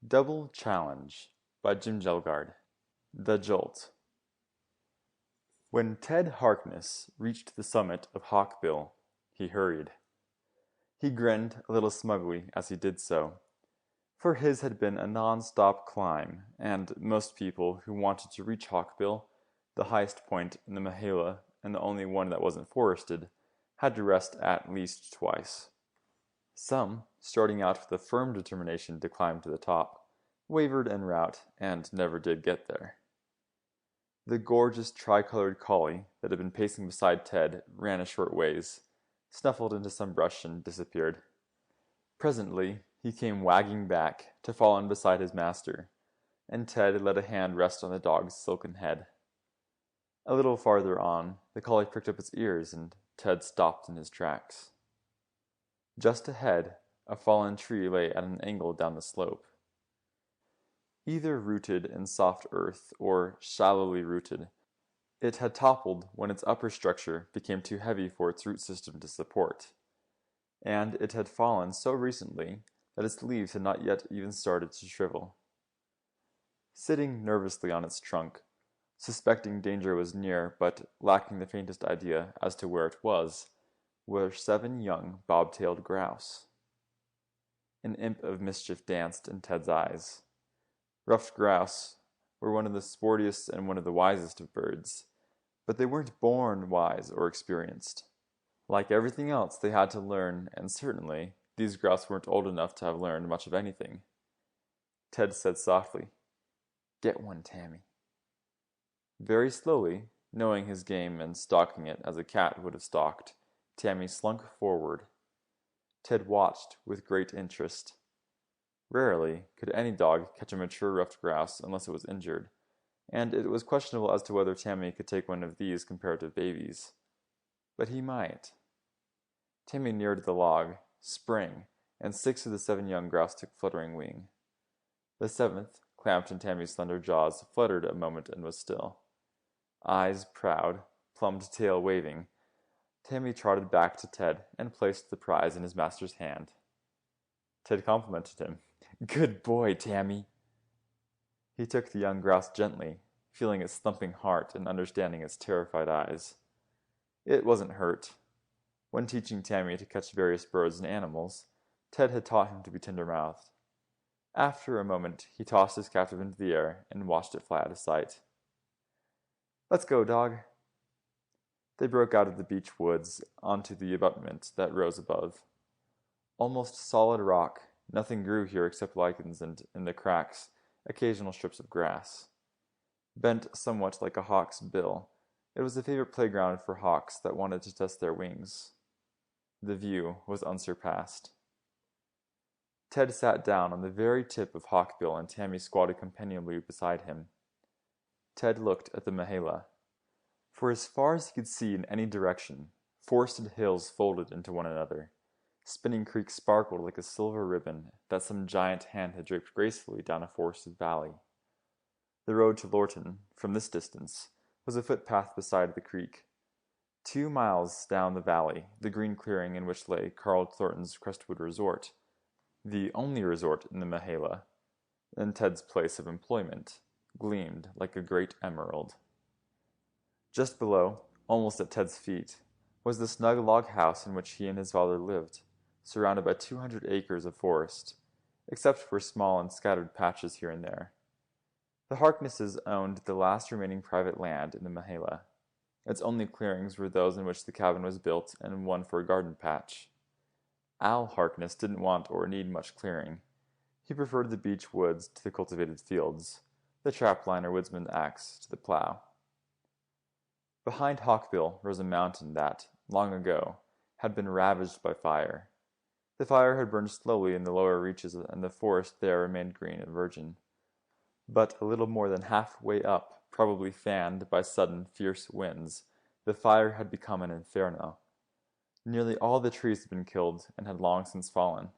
Double Challenge by Kjelgaard. The Jolt. When Ted Harkness reached the summit of Hawkbill, he hurried. He grinned a little smugly as he did so, for his had been a non-stop climb, and most people who wanted to reach Hawkbill, the highest point in the Mahala and the only one that wasn't forested, had to rest at least twice. Some, starting out with a firm determination to climb to the top, wavered en route and never did get there. The gorgeous tricolored collie that had been pacing beside Ted ran a short ways, snuffled into some brush and disappeared. Presently he came wagging back to fall in beside his master, and Ted let a hand rest on the dog's silken head. A little farther on, the collie pricked up its ears and Ted stopped in his tracks. Just ahead, a fallen tree lay at an angle down the slope. Either rooted in soft earth or shallowly rooted, it had toppled when its upper structure became too heavy for its root system to support, and it had fallen so recently that its leaves had not yet even started to shrivel. Sitting nervously on its trunk, suspecting danger was near but lacking the faintest idea as to where it was, were 7 young bob-tailed grouse. An imp of mischief danced in Ted's eyes. Ruffed grouse were one of the sportiest and one of the wisest of birds, but they weren't born wise or experienced. Like everything else they had to learn, and certainly these grouse weren't old enough to have learned much of anything. Ted said softly, "Get one, Tammy." Very slowly, knowing his game and stalking it as a cat would have stalked, Tammy slunk forward. Ted watched with great interest. Rarely could any dog catch a mature ruffed grouse unless it was injured, and it was questionable as to whether Tammy could take one of these comparative babies. But he might. Tammy neared the log, sprang, and 6 of the 7 young grouse took fluttering wing. The 7th, clamped in Tammy's slender jaws, fluttered a moment and was still. Eyes proud, plumed tail waving, Tammy trotted back to Ted and placed the prize in his master's hand. Ted complimented him. "Good boy, Tammy." He took the young grouse gently, feeling its thumping heart and understanding its terrified eyes. It wasn't hurt. When teaching Tammy to catch various birds and animals, Ted had taught him to be tender-mouthed. After a moment, he tossed his captive into the air and watched it fly out of sight. "Let's go, dog." They broke out of the beech woods onto the abutment that rose above. Almost solid rock, nothing grew here except lichens and, in the cracks, occasional strips of grass. Bent somewhat like a hawk's bill, it was a favorite playground for hawks that wanted to test their wings. The view was unsurpassed. Ted sat down on the very tip of Hawkbill and Tammy squatted companionably beside him. Ted looked at the Mahala. For as far as he could see in any direction, forested hills folded into one another. Spinning Creek sparkled like a silver ribbon that some giant hand had draped gracefully down a forested valley. The road to Lorton, from this distance, was a footpath beside the creek. 2 miles down the valley, the green clearing in which lay Carl Thornton's Crestwood Resort, the only resort in the Mahala, and Ted's place of employment, gleamed like a great emerald. Just below, almost at Ted's feet, was the snug log house in which he and his father lived, surrounded by 200 acres of forest, except for small and scattered patches here and there. The Harknesses owned the last remaining private land in the Mahala. Its only clearings were those in which the cabin was built and one for a garden patch. Al Harkness didn't want or need much clearing. He preferred the beech woods to the cultivated fields, the trapline or woodsman's axe to the plow. Behind Hawkbill rose a mountain that, long ago, had been ravaged by fire. The fire had burned slowly in the lower reaches and the forest there remained green and virgin. But a little more than halfway up, probably fanned by sudden, fierce winds, the fire had become an inferno. Nearly all the trees had been killed and had long since fallen.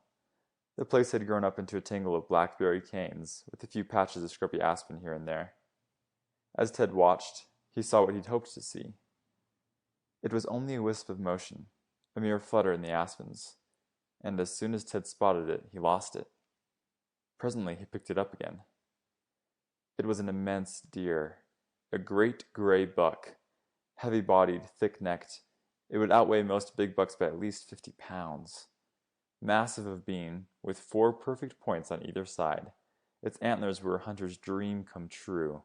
The place had grown up into a tangle of blackberry canes, with a few patches of scrubby aspen here and there. As Ted watched, he saw what he'd hoped to see. It was only a wisp of motion, a mere flutter in the aspens, and as soon as Ted spotted it, he lost it. Presently he picked it up again. It was an immense deer, a great gray buck, heavy-bodied, thick-necked. It would outweigh most big bucks by at least 50 pounds. Massive of beam, with 4 perfect points on either side, its antlers were a hunter's dream come true.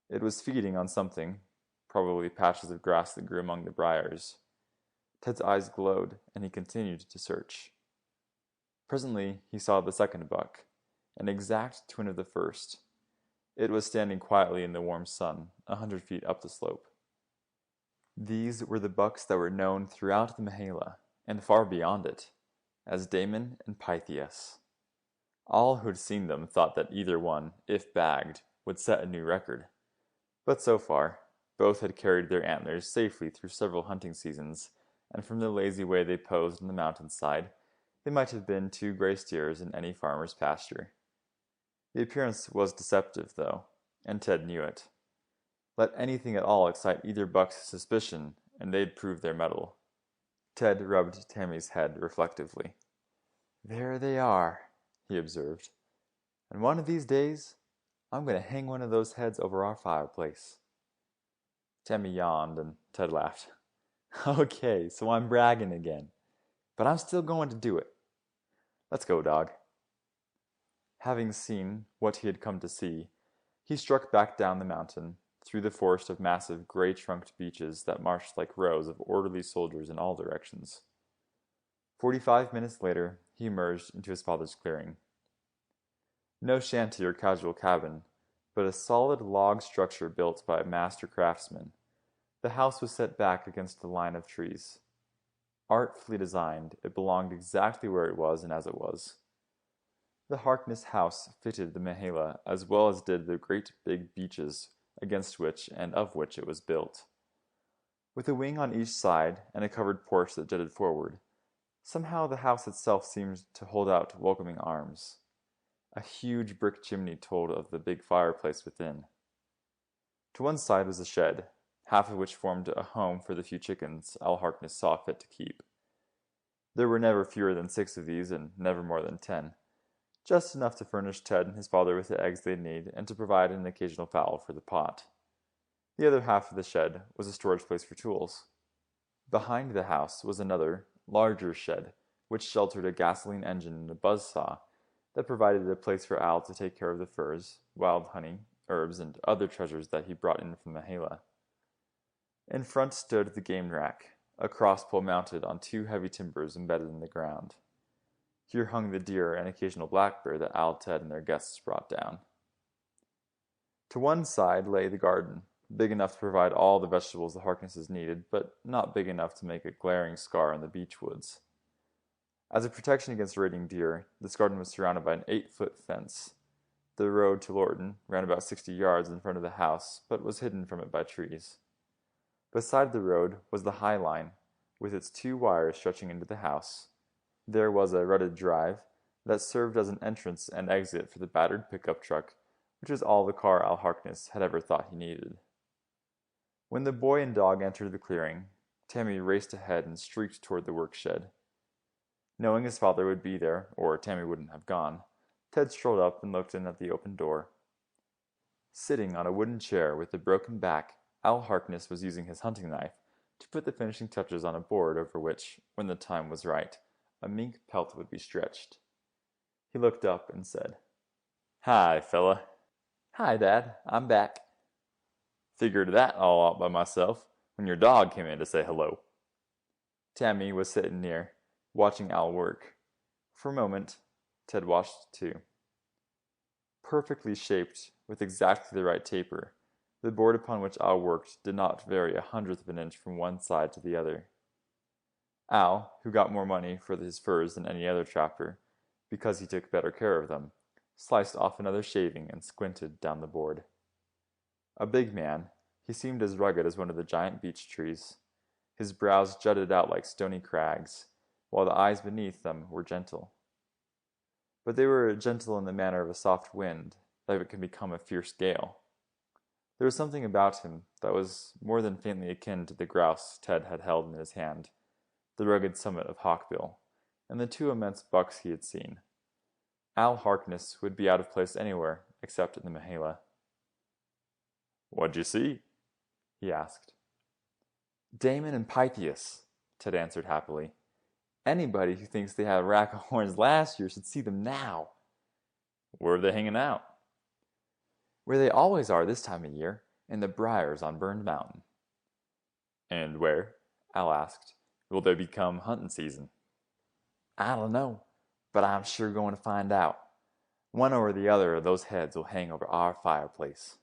It was feeding on something, probably patches of grass that grew among the briars. Ted's eyes glowed, and he continued to search. Presently he saw the second buck, an exact twin of the first. It was standing quietly in the warm sun, 100 feet up the slope. These were the bucks that were known throughout the Mahala, and far beyond it, as Damon and Pythias. All who had seen them thought that either one, if bagged, would set a new record. But so far, both had carried their antlers safely through several hunting seasons, and from the lazy way they posed on the mountainside, they might have been 2 gray steers in any farmer's pasture. The appearance was deceptive, though, and Ted knew it. Let anything at all excite either buck's suspicion, and they'd prove their mettle. Ted rubbed Tammy's head reflectively. "There they are," he observed. "And one of these days, I'm going to hang one of those heads over our fireplace." Tammy yawned, and Ted laughed. "Okay, so I'm bragging again. But I'm still going to do it. Let's go, dog." Having seen what he had come to see, he struck back down the mountain, through the forest of massive gray-trunked beeches that marched like rows of orderly soldiers in all directions. 45 minutes later, he emerged into his father's clearing. No shanty or casual cabin, but a solid log structure built by a master craftsman. The house was set back against the line of trees. Artfully designed, it belonged exactly where it was and as it was. The Harkness house fitted the Mahala as well as did the great big beeches against which and of which it was built. With a wing on each side and a covered porch that jutted forward, somehow the house itself seemed to hold out welcoming arms. A huge brick chimney told of the big fireplace within. To one side was a shed, half of which formed a home for the few chickens Al Harkness saw fit to keep. There were never fewer than 6 of these, and never more than 10. Just enough to furnish Ted and his father with the eggs they'd need, and to provide an occasional fowl for the pot. The other half of the shed was a storage place for tools. Behind the house was another, larger shed, which sheltered a gasoline engine and a buzzsaw that provided a place for Al to take care of the furs, wild honey, herbs, and other treasures that he brought in from the Mahala. In front stood the game rack, a crosspole mounted on 2 heavy timbers embedded in the ground. Here hung the deer and occasional black bear that Al, Ted, and their guests brought down. To one side lay the garden, big enough to provide all the vegetables the Harknesses needed, but not big enough to make a glaring scar in the beech woods. As a protection against raiding deer, this garden was surrounded by an 8-foot fence. The road to Lorton ran about 60 yards in front of the house, but was hidden from it by trees. Beside the road was the high line, with its 2 wires stretching into the house. There was a rutted drive that served as an entrance and exit for the battered pickup truck, which was all the car Al Harkness had ever thought he needed. When the boy and dog entered the clearing, Tammy raced ahead and streaked toward the work shed. Knowing his father would be there, or Tammy wouldn't have gone, Ted strolled up and looked in at the open door. Sitting on a wooden chair with a broken back, Al Harkness was using his hunting knife to put the finishing touches on a board over which, when the time was right, a mink pelt would be stretched. He looked up and said, "Hi, fella." "Hi, Dad. I'm back." "Figured that all out by myself when your dog came in to say hello." Tammy was sitting near, watching Al work. For a moment, Ted watched too. Perfectly shaped, with exactly the right taper, the board upon which Al worked did not vary 1/100th of an inch from one side to the other. Al, who got more money for his furs than any other trapper, because he took better care of them, sliced off another shaving and squinted down the board. A big man, he seemed as rugged as one of the giant beech trees. His brows jutted out like stony crags, while the eyes beneath them were gentle. But they were gentle in the manner of a soft wind, that can become a fierce gale. There was something about him that was more than faintly akin to the grouse Ted had held in his hand, the rugged summit of Hawkbill, and the 2 immense bucks he had seen. Al Harkness would be out of place anywhere except in the Mahala. "What'd you see?" he asked. "Damon and Pythias," Ted answered happily. "Anybody who thinks they had a rack of horns last year should see them now." "Where are they hanging out?" "Where they always are this time of year, in the briars on Burned Mountain." "And where," Al asked, "will they become hunting season?" "I don't know, but I'm sure going to find out. One or the other of those heads will hang over our fireplace."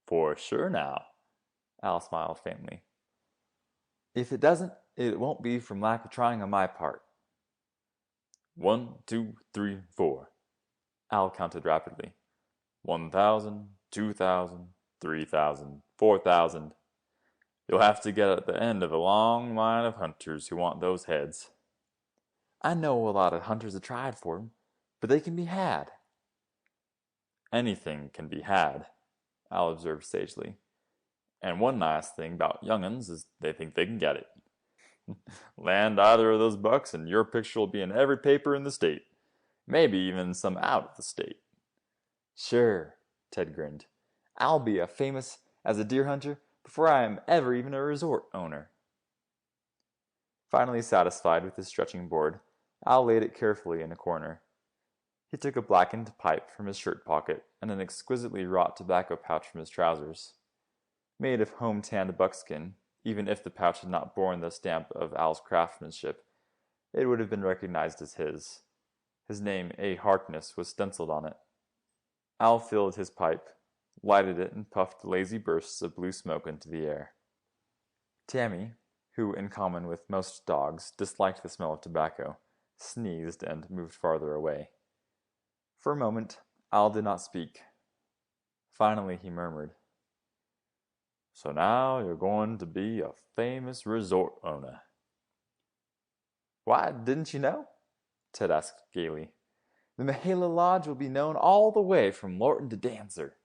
"For sure now," Al smiled faintly. "If it doesn't, it won't be from lack of trying on my part." 1, 2, 3, 4. Al counted rapidly. 1,000, 2,000, 3,000, 4,000. You'll have to get at the end of a long line of hunters who want those heads. "I know a lot of hunters have tried for them, but they can be had." "Anything can be had," Al observed sagely. "And one nice thing about young'uns is they think they can get it. Land either of those bucks and your picture will be in every paper in the state. Maybe even some out of the state." "Sure," Ted grinned. "I'll be as famous as a deer hunter before I am ever even a resort owner." Finally satisfied with his stretching board, Al laid it carefully in a corner. He took a blackened pipe from his shirt pocket and an exquisitely wrought tobacco pouch from his trousers. Made of home-tanned buckskin, even if the pouch had not borne the stamp of Al's craftsmanship, it would have been recognized as his. His name, A. Harkness, was stenciled on it. Al filled his pipe, lighted it, and puffed lazy bursts of blue smoke into the air. Tammy, who, in common with most dogs, disliked the smell of tobacco, sneezed and moved farther away. For a moment, Al did not speak. Finally, he murmured, "So now you're going to be a famous resort owner." "Why, didn't you know?" Ted asked gaily. "The Mahala Lodge will be known all the way from Lorton to Dancer."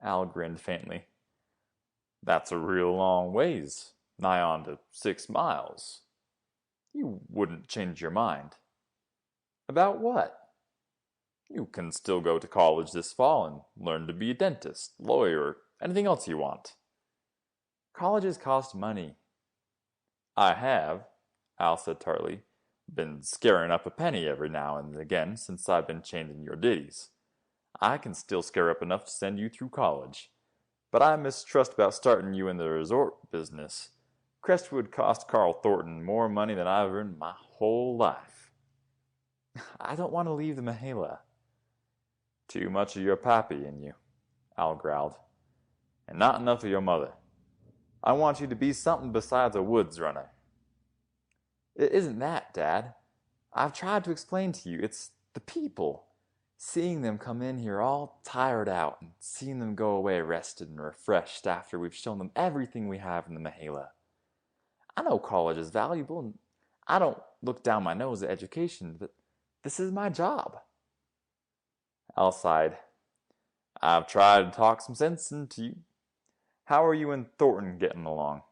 Al grinned faintly. "That's a real long ways, nigh on to 6 miles. You wouldn't change your mind." "About what?" "You can still go to college this fall and learn to be a dentist, lawyer, or anything else you want." "Colleges cost money." "I have," Al said tartly, "been scaring up a penny every now and again since I've been chained in your ditties. I can still scare up enough to send you through college. But I mistrust about starting you in the resort business. Crestwood cost Carl Thornton more money than I've earned my whole life." "I don't want to leave the Mahala." "Too much of your pappy in you," Al growled, "and not enough of your mother. I want you to be something besides a woods runner." "It isn't that, Dad. I've tried to explain to you. It's the people. Seeing them come in here all tired out and seeing them go away rested and refreshed after we've shown them everything we have in the Mahala. I know college is valuable and I don't look down my nose at education, but this is my job." Al sighed. "I've tried to talk some sense into you. How are you and Thornton getting along?"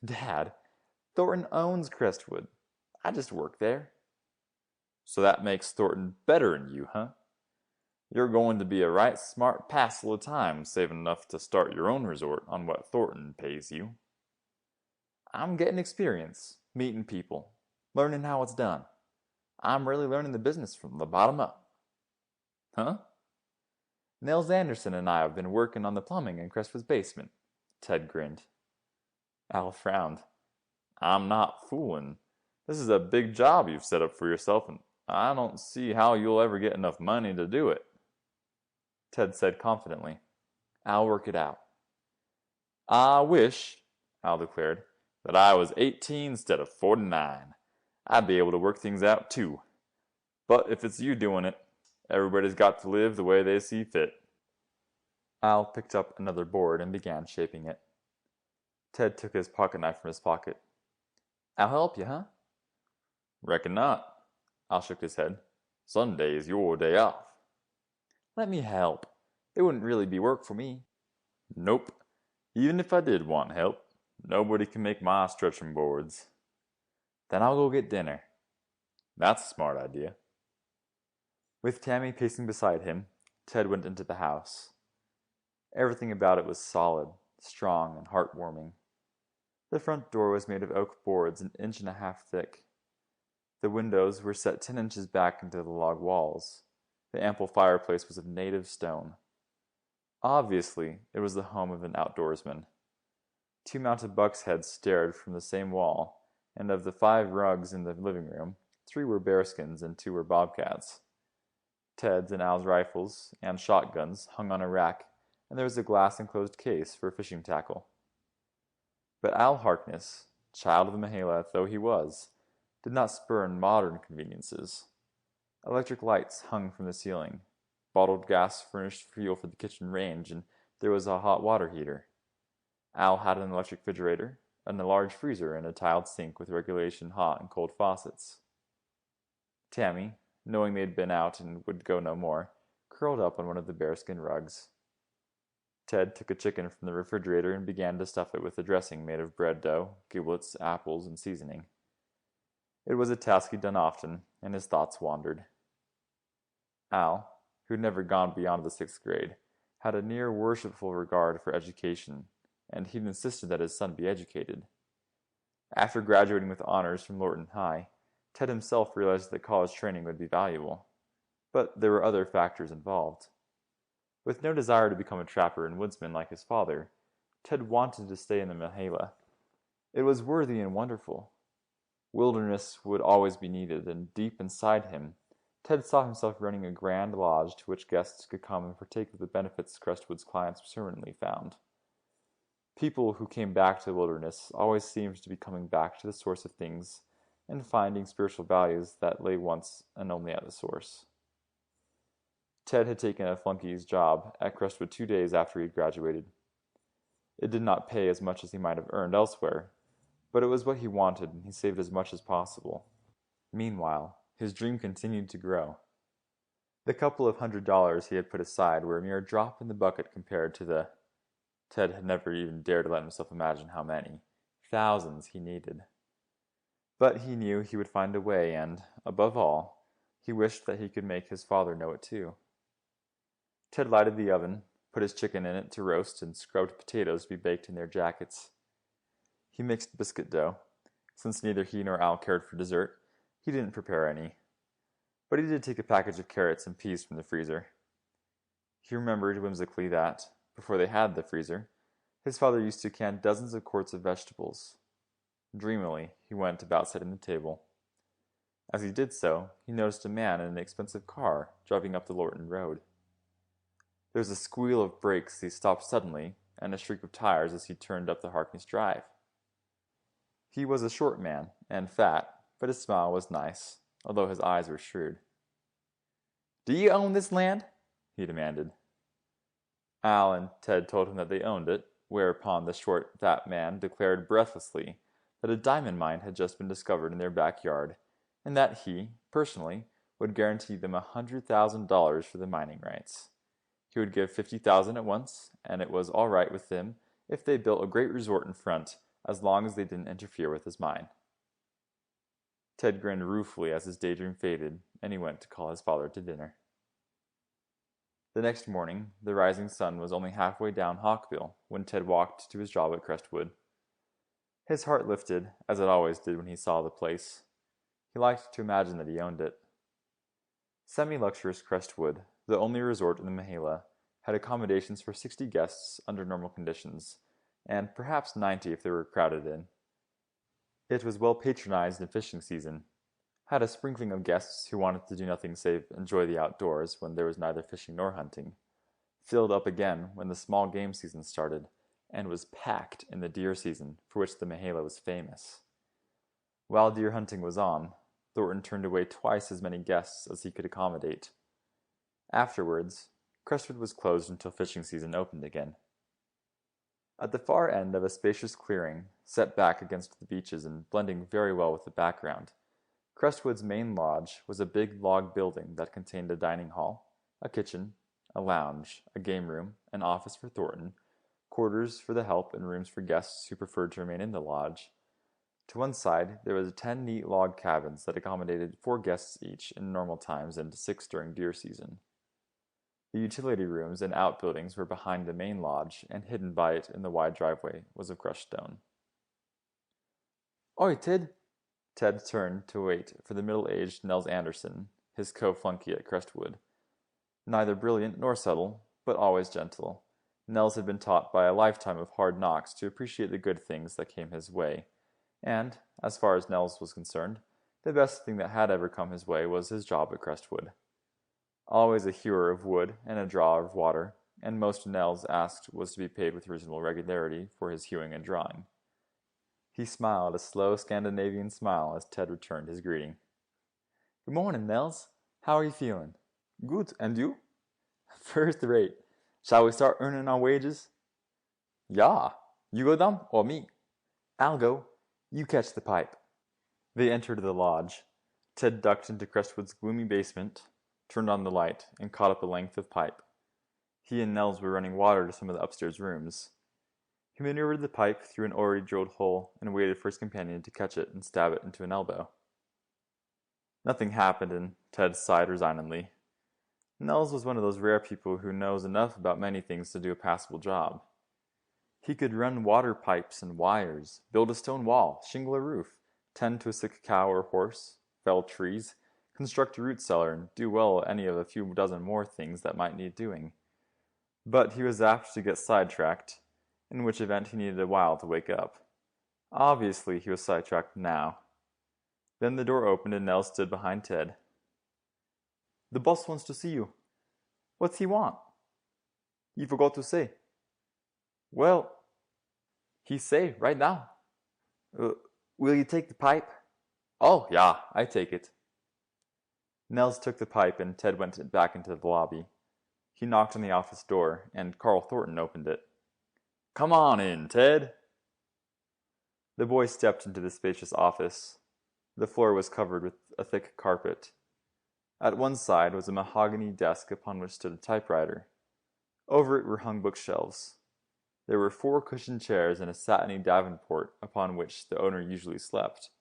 "Dad, Thornton owns Crestwood. I just work there." "So that makes Thornton better'n you, huh? You're going to be a right smart passel of time saving enough to start your own resort on what Thornton pays you." "I'm getting experience, meeting people, learning how it's done. I'm really learning the business from the bottom up." "Huh?" "Nels Anderson and I have been working on the plumbing in Crestwood's basement." Ted grinned. Al frowned. "I'm not fooling. This is a big job you've set up for yourself, and I don't see how you'll ever get enough money to do it." Ted said confidently, "I'll work it out." "I wish," Al declared, "that I was 18 instead of 49. I'd be able to work things out too. But if it's you doing it, everybody's got to live the way they see fit." Al picked up another board and began shaping it. Ted took his pocket knife from his pocket. "I'll help you, huh?" "Reckon not." Al shook his head. "Sunday's your day off." "Let me help. It wouldn't really be work for me." "Nope. Even if I did want help, nobody can make my stretching boards." "Then I'll go get dinner." That's a smart idea. With Tammy pacing beside him, Ted went into the house. Everything about it was solid, strong, and heartwarming. The front door was made of oak boards an inch and a half thick. The windows were set 10 inches back into the log walls. The ample fireplace was of native stone. Obviously, it was the home of an outdoorsman. 2 mounted bucks' heads stared from the same wall, and of the 5 rugs in the living room, 3 were bearskins and 2 were bobcats. Ted's and Al's rifles and shotguns hung on a rack, and there was a glass-enclosed case for fishing tackle. But Al Harkness, child of the Mahala though he was, did not spurn modern conveniences. Electric lights hung from the ceiling. Bottled gas furnished fuel for the kitchen range, and there was a hot water heater. Al had an electric refrigerator, and a large freezer, and a tiled sink with regulation hot and cold faucets. Tammy, knowing they'd been out and would go no more, curled up on one of the bearskin rugs. Ted took a chicken from the refrigerator and began to stuff it with a dressing made of bread dough, giblets, apples, and seasoning. It was a task he'd done often, and his thoughts wandered. Al, who'd never gone beyond the 6th grade, had a near worshipful regard for education, and he'd insisted that his son be educated. After graduating with honors from Lorton High, Ted himself realized that college training would be valuable, but there were other factors involved. With no desire to become a trapper and woodsman like his father, Ted wanted to stay in the Mahala. It was worthy and wonderful. Wilderness would always be needed, and deep inside him, Ted saw himself running a grand lodge to which guests could come and partake of the benefits Crestwood's clients permanently found. People who came back to the wilderness always seemed to be coming back to the source of things and finding spiritual values that lay once and only at the source. Ted had taken a flunkey's job at Crestwood 2 days after he had graduated. It did not pay as much as he might have earned elsewhere, but it was what he wanted, and he saved as much as possible. Meanwhile, his dream continued to grow. The couple of $100 he had put aside were a mere drop in the bucket compared to the— Ted had never even dared to let himself imagine how many— thousands he needed. But he knew he would find a way, and, above all, he wished that he could make his father know it too. Ted lighted the oven, put his chicken in it to roast, and scrubbed potatoes to be baked in their jackets. He mixed biscuit dough. Since neither he nor Al cared for dessert, he didn't prepare any. But he did take a package of carrots and peas from the freezer. He remembered whimsically that, before they had the freezer, his father used to can dozens of quarts of vegetables. Dreamily, he went about setting the table. As he did so, he noticed a man in an expensive car driving up the Lorton Road. There was a squeal of brakes as he stopped suddenly, and a shriek of tires as he turned up the Harkness Drive. He was a short man, and fat, but his smile was nice, although his eyes were shrewd. "Do you own this land?" he demanded. Al and Ted told him that they owned it, whereupon the short, fat man declared breathlessly that a diamond mine had just been discovered in their backyard, and that he, personally, would guarantee them $100,000 for the mining rights. He would give $50,000 at once, and it was all right with them if they built a great resort in front, as long as they didn't interfere with his mine. Ted grinned ruefully as his daydream faded, and he went to call his father to dinner. The next morning, the rising sun was only halfway down Hawkbill when Ted walked to his job at Crestwood. His heart lifted, as it always did when he saw the place. He liked to imagine that he owned it. Semi-luxurious Crestwood, the only resort in the Mahala, had accommodations for 60 guests under normal conditions, and perhaps 90 if they were crowded in. It was well patronized in fishing season, had a sprinkling of guests who wanted to do nothing save enjoy the outdoors when there was neither fishing nor hunting, filled up again when the small game season started, and was packed in the deer season for which the Mahala was famous. While deer hunting was on, Thornton turned away twice as many guests as he could accommodate. Afterwards, Crestwood was closed until fishing season opened again. At the far end of a spacious clearing, set back against the beaches and blending very well with the background, Crestwood's main lodge was a big log building that contained a dining hall, a kitchen, a lounge, a game room, an office for Thornton, quarters for the help and rooms for guests who preferred to remain in the lodge, To one side, there was 10 neat log cabins that accommodated 4 guests each in normal times and 6 during deer season. The utility rooms and outbuildings were behind the main lodge, and hidden by it in the wide driveway was of crushed stone. "Oi, Ted!" Ted turned to wait for the middle-aged Nels Anderson, his co-flunky at Crestwood. Neither brilliant nor subtle, but always gentle, Nels had been taught by a lifetime of hard knocks to appreciate the good things that came his way, and, as far as Nels was concerned, the best thing that had ever come his way was his job at Crestwood. Always a hewer of wood and a drawer of water, and most Nels asked was to be paid with reasonable regularity for his hewing and drawing. He smiled a slow Scandinavian smile as Ted returned his greeting. "Good morning, Nels. How are you feeling?" "Good, and you?" "First rate. Shall we start earning our wages?" "Yeah. You go down, or me?" "I'll go. You catch the pipe." They entered the lodge. Ted ducked into Crestwood's gloomy basement, turned on the light, and caught up a length of pipe. He and Nels were running water to some of the upstairs rooms. He maneuvered the pipe through an already drilled hole and waited for his companion to catch it and stab it into an elbow. Nothing happened, and Ted sighed resignedly. Nels was one of those rare people who knows enough about many things to do a passable job. He could run water pipes and wires, build a stone wall, shingle a roof, tend to a sick cow or horse, fell trees, construct a root cellar, and do well any of a few dozen more things that might need doing. But he was apt to get sidetracked, in which event he needed a while to wake up. Obviously, he was sidetracked now. Then the door opened and Nels stood behind Ted. "The boss wants to see you." "What's he want?" "You forgot to say." "Well, he say right now." Will you take the pipe?" "Oh, yeah, I take it." Nels took the pipe and Ted went back into the lobby. He knocked on the office door, and Carl Thornton opened it. "Come on in, Ted." The boy stepped into the spacious office. The floor was covered with a thick carpet. At one side was a mahogany desk upon which stood a typewriter. Over it were hung bookshelves. There were 4 cushioned chairs and a satiny davenport upon which the owner usually slept.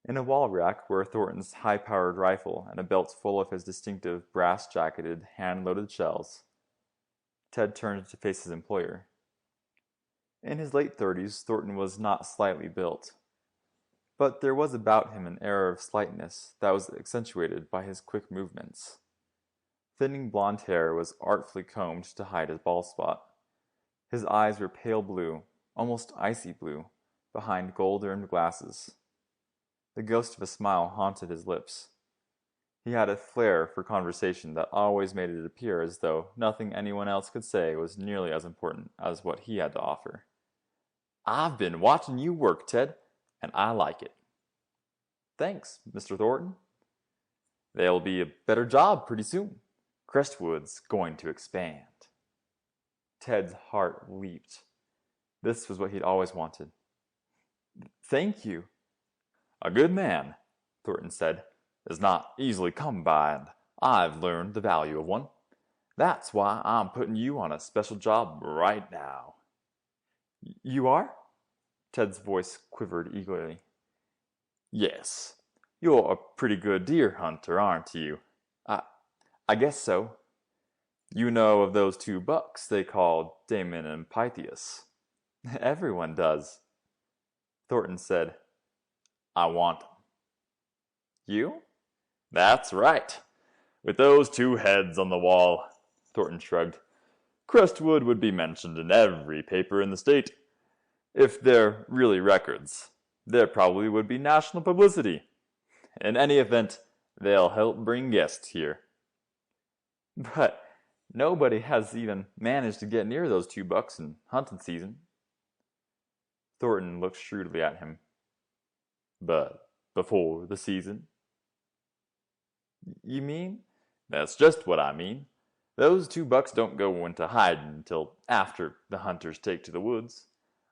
In a wall rack were Thornton's high-powered rifle and a belt full of his distinctive brass-jacketed, hand-loaded shells. Ted turned to face his employer. In his late 30s, Thornton was not slightly built, but there was about him an air of slightness that was accentuated by his quick movements. Thinning blonde hair was artfully combed to hide his bald spot. His eyes were pale blue, almost icy blue, behind gold-rimmed glasses. The ghost of a smile haunted his lips. He had a flair for conversation that always made it appear as though nothing anyone else could say was nearly as important as what he had to offer. "I've been watching you work, Ted, and I like it." "Thanks, Mr. Thornton." "There'll be a better job pretty soon. Crestwood's going to expand." Ted's heart leaped. This was what he'd always wanted. "Thank you." "A good man," Thornton said, "is not easily come by, and I've learned the value of one. That's why I'm putting you on a special job right now." "You are?" Ted's voice quivered eagerly. "Yes. You're a pretty good deer hunter, aren't you?" I guess so." "You know of those 2 bucks they call Damon and Pythias?" "Everyone does." Thornton said, "I want 'em." "You?" "That's right. With those 2 heads on the wall," Thornton shrugged, "Crestwood would be mentioned in every paper in the state. If they're really records, there probably would be national publicity. In any event, they'll help bring guests here." "But nobody has even managed to get near those 2 bucks in hunting season." Thornton looked shrewdly at him. "But before the season?" "You mean?" "That's just what I mean. Those 2 bucks don't go into hiding until after the hunters take to the woods.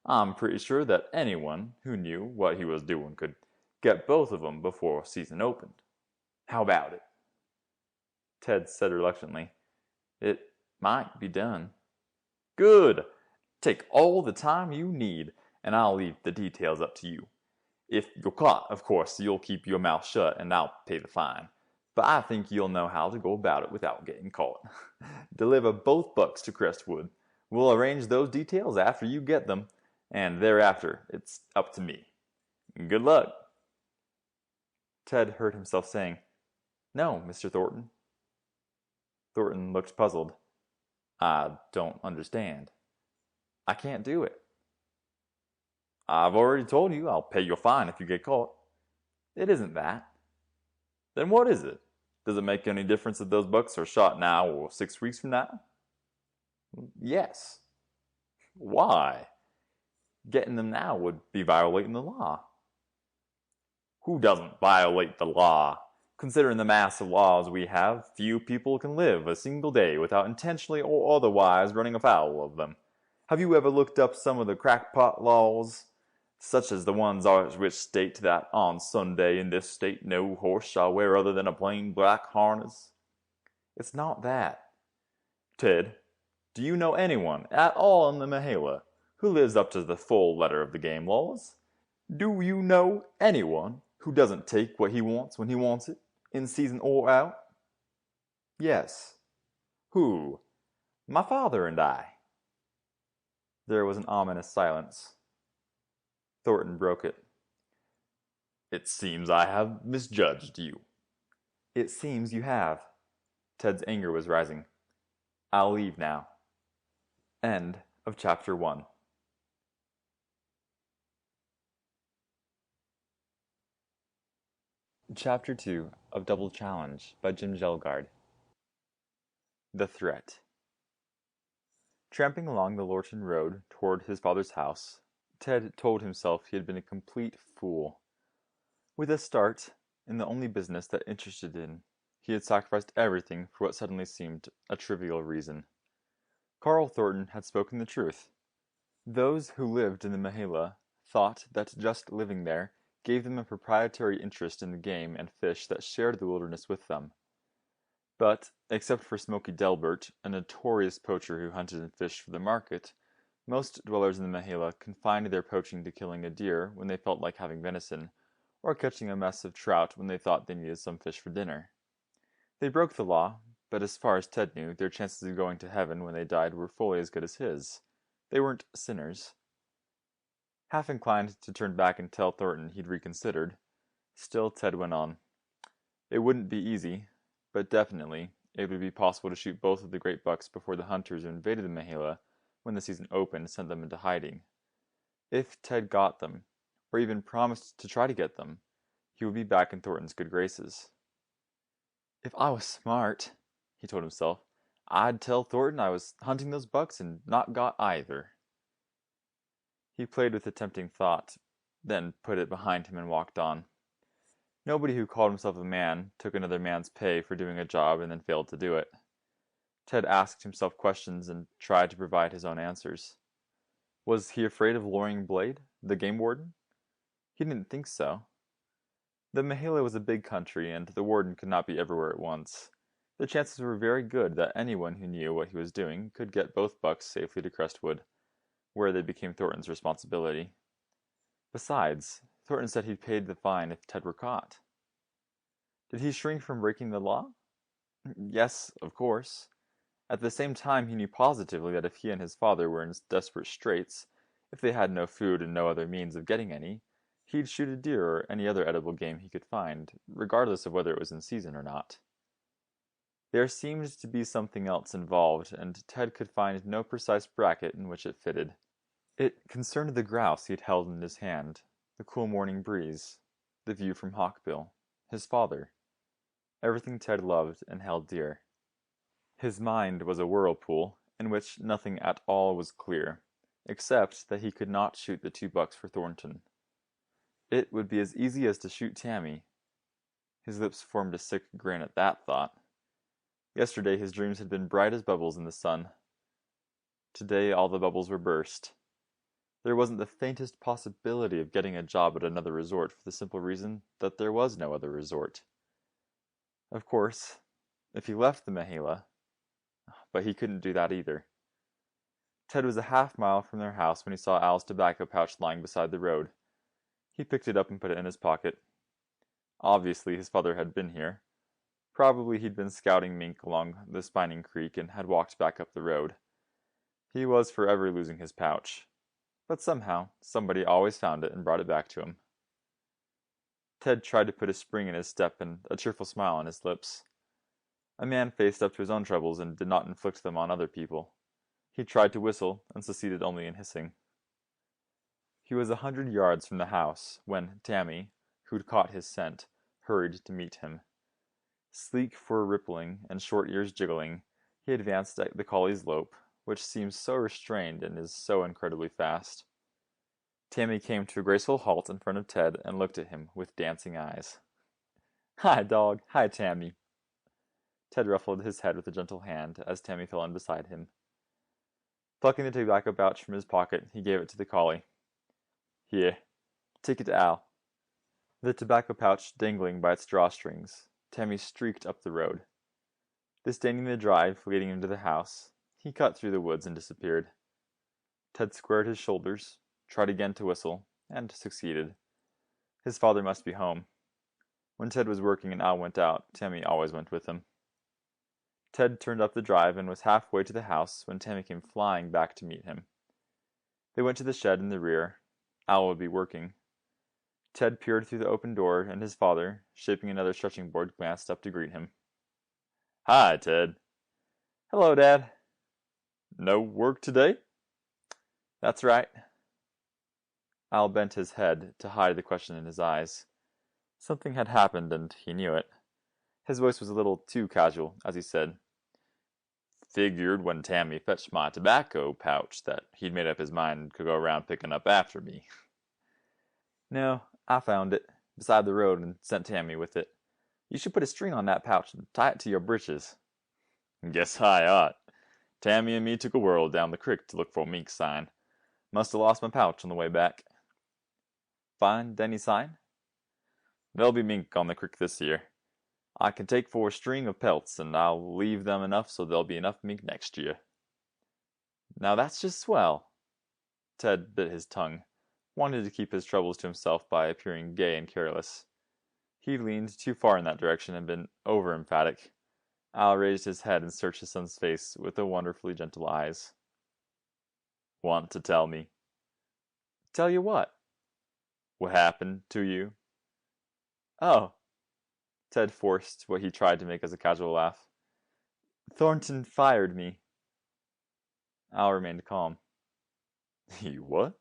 I'm pretty sure that anyone who knew what he was doing could get both of them before season opened. How about it?" Ted said reluctantly, "It might be done." "Good. Take all the time you need, and I'll leave the details up to you. If you're caught, of course, you'll keep your mouth shut and I'll pay the fine. But I think you'll know how to go about it without getting caught. Deliver both bucks to Crestwood. We'll arrange those details after you get them, and thereafter it's up to me. Good luck. Ted heard himself saying, "No, Mr. Thornton." Thornton looked puzzled. "I don't understand." "I can't do it." "I've already told you I'll pay your fine if you get caught." "It isn't that." "Then what is it? Does it make any difference if those bucks are shot now or 6 weeks from now?" "Yes." "Why?" "Getting them now would be violating the law." "Who doesn't violate the law? Considering the mass of laws we have, few people can live a single day without intentionally or otherwise running afoul of them. Have you ever looked up some of the crackpot laws, such as the ones which state that on Sunday in this state no horse shall wear other than a plain black harness?" "It's not that." "Ted, do you know anyone at all in the Mahala who lives up to the full letter of the game laws? Do you know anyone who doesn't take what he wants when he wants it, in season or out?" "Yes." "Who?" "My father and I." There was an ominous silence. Thornton broke it. "It seems I have misjudged you." "It seems you have." Ted's anger was rising. "I'll leave now." End of chapter 1. Chapter 2 of Double Challenge by Kjelgaard. The Threat. Tramping along the Lorton Road toward his father's house, Ted told himself he had been a complete fool. With a start, in the only business that interested him, he had sacrificed everything for what suddenly seemed a trivial reason. Carl Thornton had spoken the truth. Those who lived in the Mahala thought that just living there gave them a proprietary interest in the game and fish that shared the wilderness with them. But, except for Smoky Delbert, a notorious poacher who hunted and fished for the market, most dwellers in the Mahala confined their poaching to killing a deer when they felt like having venison, or catching a mess of trout when they thought they needed some fish for dinner. They broke the law, but as far as Ted knew, their chances of going to heaven when they died were fully as good as his. They weren't sinners. Half inclined to turn back and tell Thornton he'd reconsidered, still Ted went on. It wouldn't be easy, but definitely it would be possible to shoot both of the great bucks before the hunters who invaded the Mahala when the season opened sent them into hiding. If Ted got them, or even promised to try to get them, he would be back in Thornton's good graces. "If I was smart," he told himself, "I'd tell Thornton I was hunting those bucks and not got either." He played with the tempting thought, then put it behind him and walked on. Nobody who called himself a man took another man's pay for doing a job and then failed to do it. Ted asked himself questions and tried to provide his own answers. Was he afraid of Loring Blade, the game warden? He didn't think so. The Mahala was a big country, and the warden could not be everywhere at once. The chances were very good that anyone who knew what he was doing could get both bucks safely to Crestwood, where they became Thornton's responsibility. Besides, Thornton said he'd paid the fine if Ted were caught. Did he shrink from breaking the law? Yes, of course. At the same time, he knew positively that if he and his father were in desperate straits, if they had no food and no other means of getting any, he'd shoot a deer or any other edible game he could find, regardless of whether it was in season or not. There seemed to be something else involved, and Ted could find no precise bracket in which it fitted. It concerned the grouse he had held in his hand, the cool morning breeze, the view from Hawkbill, his father, everything Ted loved and held dear. His mind was a whirlpool, in which nothing at all was clear, except that he could not shoot the 2 bucks for Thornton. It would be as easy as to shoot Tammy. His lips formed a sick grin at that thought. Yesterday his dreams had been bright as bubbles in the sun. Today all the bubbles were burst. There wasn't the faintest possibility of getting a job at another resort for the simple reason that there was no other resort. Of course, if he left the Mahala, but he couldn't do that either. Ted was a half-mile from their house when he saw Al's tobacco pouch lying beside the road. He picked it up and put it in his pocket. Obviously, his father had been here. Probably he'd been scouting mink along the Spining Creek and had walked back up the road. He was forever losing his pouch. But somehow, somebody always found it and brought it back to him. Ted tried to put a spring in his step and a cheerful smile on his lips. A man faced up to his own troubles and did not inflict them on other people. He tried to whistle and succeeded only in hissing. He was 100 yards from the house when Tammy, who'd caught his scent, hurried to meet him. Sleek fur rippling and short ears jiggling, he advanced at the collie's lope, which seems so restrained and is so incredibly fast. Tammy came to a graceful halt in front of Ted and looked at him with dancing eyes. "Hi, dog. Hi, Tammy." Ted ruffled his head with a gentle hand as Tammy fell in beside him. Plucking the tobacco pouch from his pocket, he gave it to the collie. "Here, take it to Al." The tobacco pouch dangling by its drawstrings, Tammy streaked up the road. Disdaining the drive leading him to the house, he cut through the woods and disappeared. Ted squared his shoulders, tried again to whistle, and succeeded. His father must be home. When Ted was working and Al went out, Tammy always went with him. Ted turned up the drive and was halfway to the house when Tammy came flying back to meet him. They went to the shed in the rear. Al would be working. Ted peered through the open door, and his father, shaping another stretching board, glanced up to greet him. "Hi, Ted." "Hello, Dad." "No work today?" "That's right." Al bent his head to hide the question in his eyes. Something had happened, and he knew it. His voice was a little too casual as he said, "Figured when Tammy fetched my tobacco pouch that he'd made up his mind to go around picking up after me." "No, I found it beside the road and sent Tammy with it. You should put a string on that pouch and tie it to your breeches." "Guess I ought. Tammy and me took a whirl down the creek to look for a mink sign. Must have lost my pouch on the way back." "Find any sign?" "There'll be mink on the creek this year. I can take for a string of pelts, and I'll leave them enough so there'll be enough mink next year." "Now that's just swell." Ted bit his tongue, wanted to keep his troubles to himself by appearing gay and careless. He'd leaned too far in that direction and been over-emphatic. Al raised his head and searched his son's face with the wonderfully gentle eyes. "Want to tell me?" "Tell you what?" "What happened to you?" "Oh." Ted forced what he tried to make as a casual laugh. "Thornton fired me." Al remained calm. "You what?"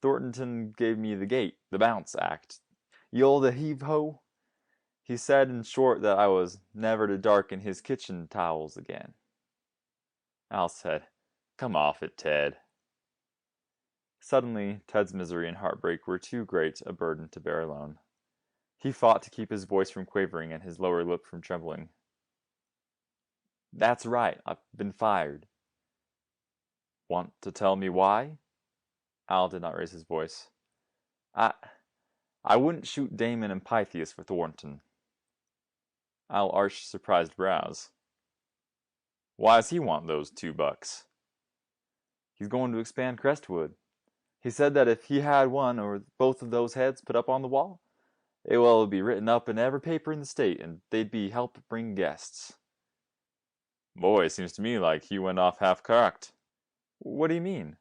"Thornton gave me the gate, the bounce act. You're the heave-ho? He said in short that I was never to darken his kitchen towels again." Al said, "Come off it, Ted." Suddenly, Ted's misery and heartbreak were too great a burden to bear alone. He fought to keep his voice from quavering and his lower lip from trembling. "That's right, I've been fired." "Want to tell me why?" Al did not raise his voice. I wouldn't shoot Damon and Pythias for Thornton." Al arched surprised brows. "Why's he want those $2?" "He's going to expand Crestwood. He said that if he had one or both of those heads put up on the wall, it will be written up in every paper in the state, and they'd be help bring guests." "Boy, it seems to me like he went off half-cocked." "What do you mean?"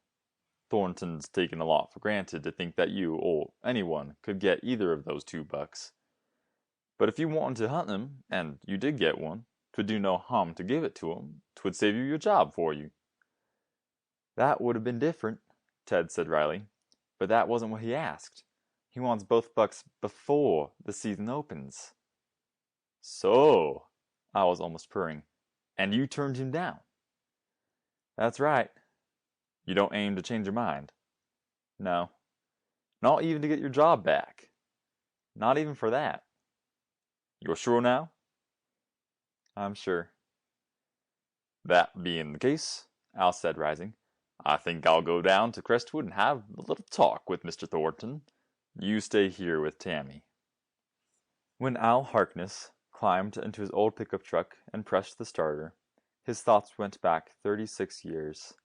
"Thornton's taken a lot for granted to think that you, or anyone, could get either of those $2. But if you wanted to hunt him, and you did get one, 'twould do no harm to give it to him. 'Twould save you your job for you." "That would have been different," Ted said wryly. "But that wasn't what he asked. He wants both bucks before the season opens." "So," I was almost purring. "And you turned him down?" "That's right." "You don't aim to change your mind?" "No." "Not even to get your job back?" "Not even for that." "You're sure now?" "I'm sure." "That being the case," Al said, rising, "I think I'll go down to Crestwood and have a little talk with Mr. Thornton. You stay here with Tammy." When Al Harkness climbed into his old pickup truck and pressed the starter, his thoughts went back 36 years.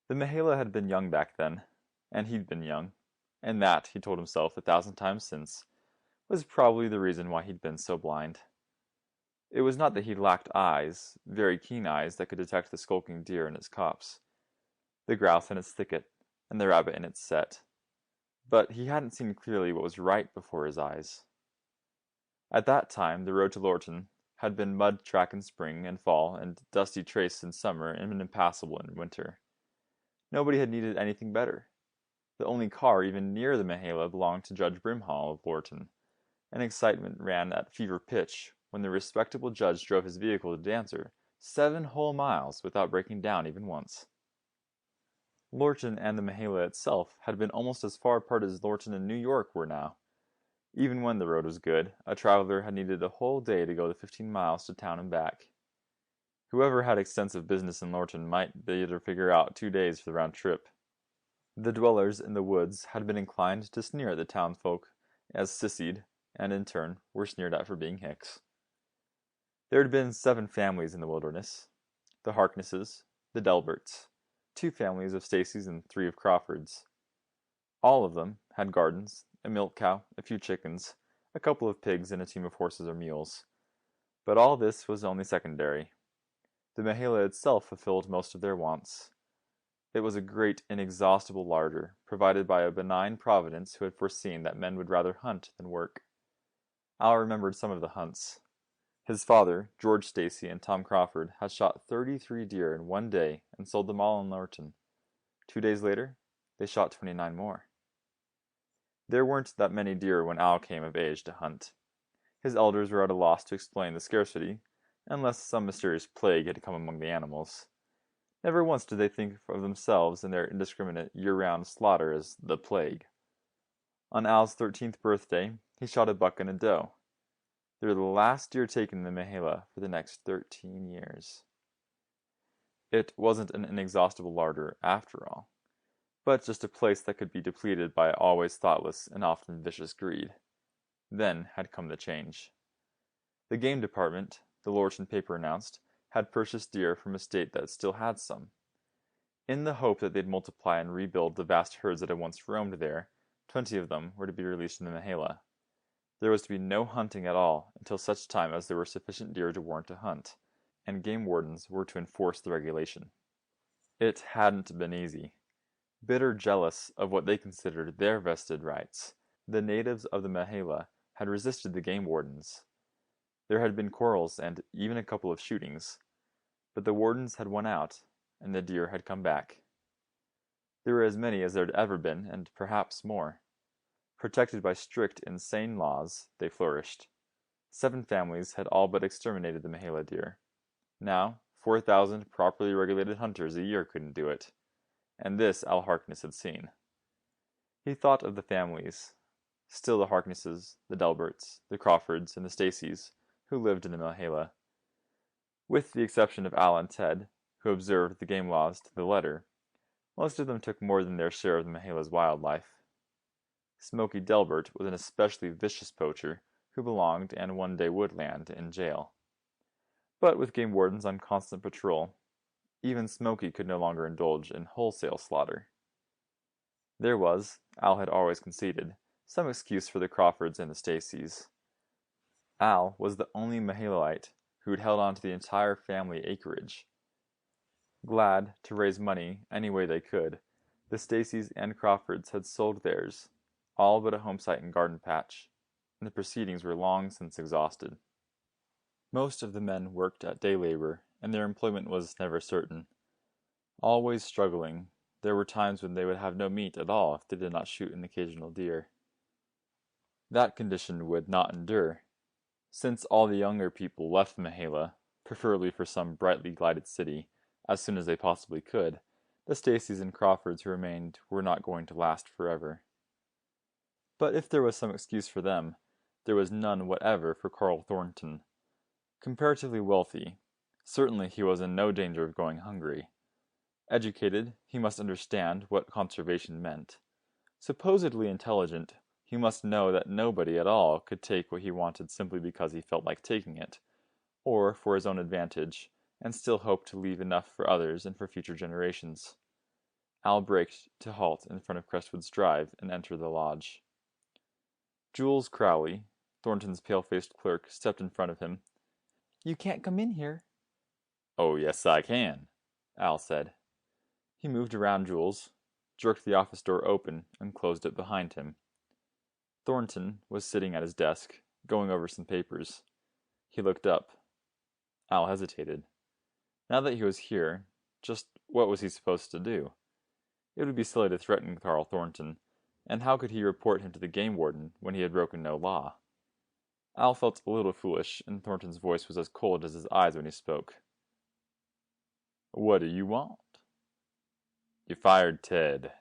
The Mahala had been young back then, and he'd been young, and that, he told himself 1,000 times since, was probably the reason why he'd been so blind. It was not that he lacked eyes, very keen eyes that could detect the skulking deer in its copse, the grouse in its thicket, and the rabbit in its set. But he hadn't seen clearly what was right before his eyes. At that time, the road to Lorton had been mud track in spring and fall and dusty trace in summer and impassable in winter. Nobody had needed anything better. The only car even near the Mahala belonged to Judge Brimhall of Lorton, and excitement ran at fever pitch when the respectable judge drove his vehicle to Dancer 7 whole miles without breaking down even once. Lorton and the Mahala itself had been almost as far apart as Lorton and New York were now. Even when the road was good, a traveler had needed a whole day to go the 15 miles to town and back. Whoever had extensive business in Lorton might be able to figure out 2 days for the round trip. The dwellers in the woods had been inclined to sneer at the townfolk as sissied, and in turn were sneered at for being hicks. There had been 7 families in the wilderness: the Harknesses, the Delberts, 2 families of Stacy's and 3 of Crawford's. All of them had gardens, a milk cow, a few chickens, a couple of pigs, and a team of horses or mules. But all this was only secondary. The Mahala itself fulfilled most of their wants. It was a great, inexhaustible larder, provided by a benign providence who had foreseen that men would rather hunt than work. Al remembered some of the hunts. His father, George Stacy, and Tom Crawford had shot 33 deer in one day and sold them all in Lorton. 2 days later, they shot 29 more. There weren't that many deer when Al came of age to hunt. His elders were at a loss to explain the scarcity, unless some mysterious plague had come among the animals. Never once did they think of themselves and their indiscriminate year-round slaughter as the plague. On Al's 13th birthday, he shot a buck and a doe. They were the last deer taken in the Mahala for the next 13 years. It wasn't an inexhaustible larder, after all, but just a place that could be depleted by always thoughtless and often vicious greed. Then had come the change. The game department, the Lorton paper announced, had purchased deer from a state that still had some. In the hope that they'd multiply and rebuild the vast herds that had once roamed there, 20 of them were to be released in the Mahala. There was to be no hunting at all until such time as there were sufficient deer to warrant a hunt, and game wardens were to enforce the regulation. It hadn't been easy. Bitter jealous of what they considered their vested rights, the natives of the Mahala had resisted the game wardens. There had been quarrels and even a couple of shootings, but the wardens had won out, and the deer had come back. There were as many as there had ever been, and perhaps more. Protected by strict, insane laws, they flourished. 7 families had all but exterminated the Mahala deer. Now, 4,000 properly regulated hunters a year couldn't do it. And this Al Harkness had seen. He thought of the families, still the Harknesses, the Delberts, the Crawfords, and the Stacys, who lived in the Mahala. With the exception of Al and Ted, who observed the game laws to the letter, most of them took more than their share of the Mahala's wildlife. Smoky Delbert was an especially vicious poacher who belonged and one day would land in jail. But with game wardens on constant patrol, even Smoky could no longer indulge in wholesale slaughter. There was, Al had always conceded, some excuse for the Crawfords and the Stacys. Al was the only Mahalalite who had held on to the entire family acreage. Glad to raise money any way they could, the Stacys and Crawfords had sold theirs, all but a homesite and garden patch, and the proceedings were long since exhausted. Most of the men worked at day labor, and their employment was never certain. Always struggling, there were times when they would have no meat at all if they did not shoot an occasional deer. That condition would not endure. Since all the younger people left Mahala, preferably for some brightly lighted city, as soon as they possibly could, the Stacys and Crawfords who remained were not going to last forever. But if there was some excuse for them, there was none whatever for Carl Thornton. Comparatively wealthy, certainly he was in no danger of going hungry. Educated, he must understand what conservation meant. Supposedly intelligent, he must know that nobody at all could take what he wanted simply because he felt like taking it, or for his own advantage, and still hope to leave enough for others and for future generations. Al braked to halt in front of Crestwood's drive and enter the lodge. Jules Crowley, Thornton's pale-faced clerk, stepped in front of him. "You can't come in here." "Oh, yes, I can," Al said. He moved around Jules, jerked the office door open, and closed it behind him. Thornton was sitting at his desk, going over some papers. He looked up. Al hesitated. Now that he was here, just what was he supposed to do? It would be silly to threaten Carl Thornton, and how could he report him to the game warden when he had broken no law? Al felt a little foolish, and Thornton's voice was as cold as his eyes when he spoke. "What do you want?" "You fired Ted."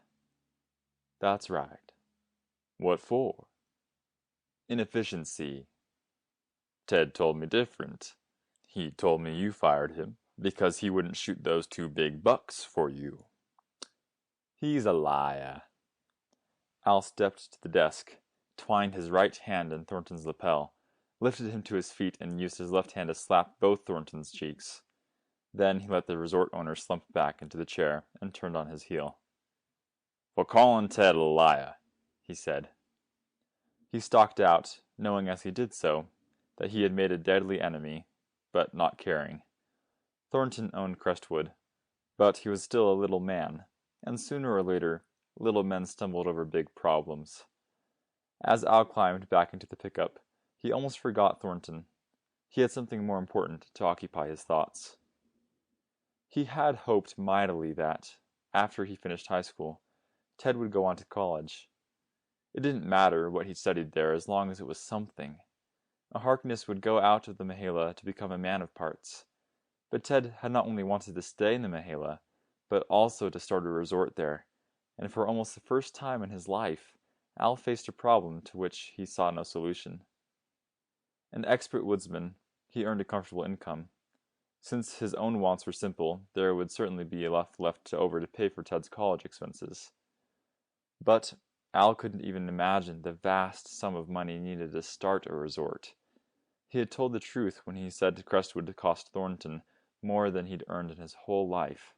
"That's right." "What for?" "Inefficiency." "Ted told me different. He told me you fired him because he wouldn't shoot those 2 big bucks for you." "He's a liar." Al stepped to the desk, twined his right hand in Thornton's lapel, lifted him to his feet, and used his left hand to slap both Thornton's cheeks. Then he let the resort owner slump back into the chair and turned on his heel. "For calling Ted a liar," he said. He stalked out, knowing as he did so that he had made a deadly enemy, but not caring. Thornton owned Crestwood, but he was still a little man, and sooner or later, little men stumbled over big problems. As Al climbed back into the pickup, he almost forgot Thornton. He had something more important to occupy his thoughts. He had hoped mightily that, after he finished high school, Ted would go on to college. It didn't matter what he studied there as long as it was something. A Harkness would go out of the Mahala to become a man of parts. But Ted had not only wanted to stay in the Mahala, but also to start a resort there, and for almost the first time in his life, Al faced a problem to which he saw no solution. An expert woodsman, he earned a comfortable income. Since his own wants were simple, there would certainly be enough left over to pay for Ted's college expenses. But Al couldn't even imagine the vast sum of money needed to start a resort. He had told the truth when he said Crestwood would cost Thornton more than he'd earned in his whole life.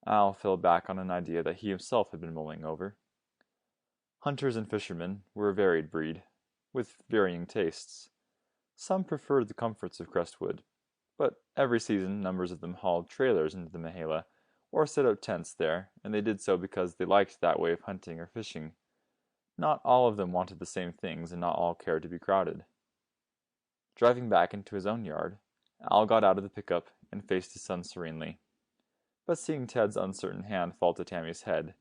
Al fell back on an idea that he himself had been mulling over. Hunters and fishermen were a varied breed, with varying tastes. Some preferred the comforts of Crestwood, but every season numbers of them hauled trailers into the Mahala, or set up tents there, and they did so because they liked that way of hunting or fishing. Not all of them wanted the same things, and not all cared to be crowded. Driving back into his own yard, Al got out of the pickup and faced his son serenely. But seeing Ted's uncertain hand fall to Tammy's head,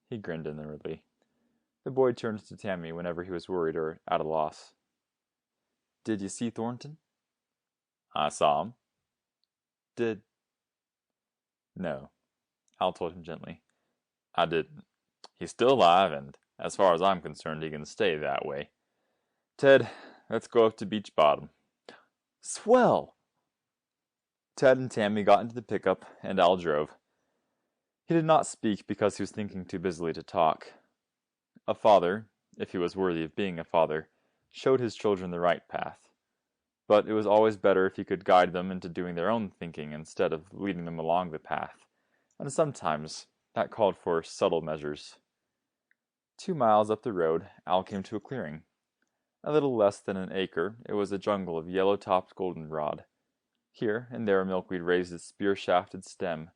he grinned inwardly. The boy turned to Tammy whenever he was worried or at a loss. "Did you see Thornton?" "I saw him." "Did—" "No," Al told him gently. "I didn't. He's still alive, and as far as I'm concerned, he can stay that way. Ted, let's go up to Beach Bottom." "Swell!" Ted and Tammy got into the pickup, and Al drove. He did not speak because he was thinking too busily to talk. A father, if he was worthy of being a father, showed his children the right path. But it was always better if he could guide them into doing their own thinking instead of leading them along the path, and sometimes that called for subtle measures. 2 miles up the road, Al came to a clearing. A little less than an acre, it was a jungle of yellow-topped goldenrod. Here and there milkweed raised its spear-shafted stem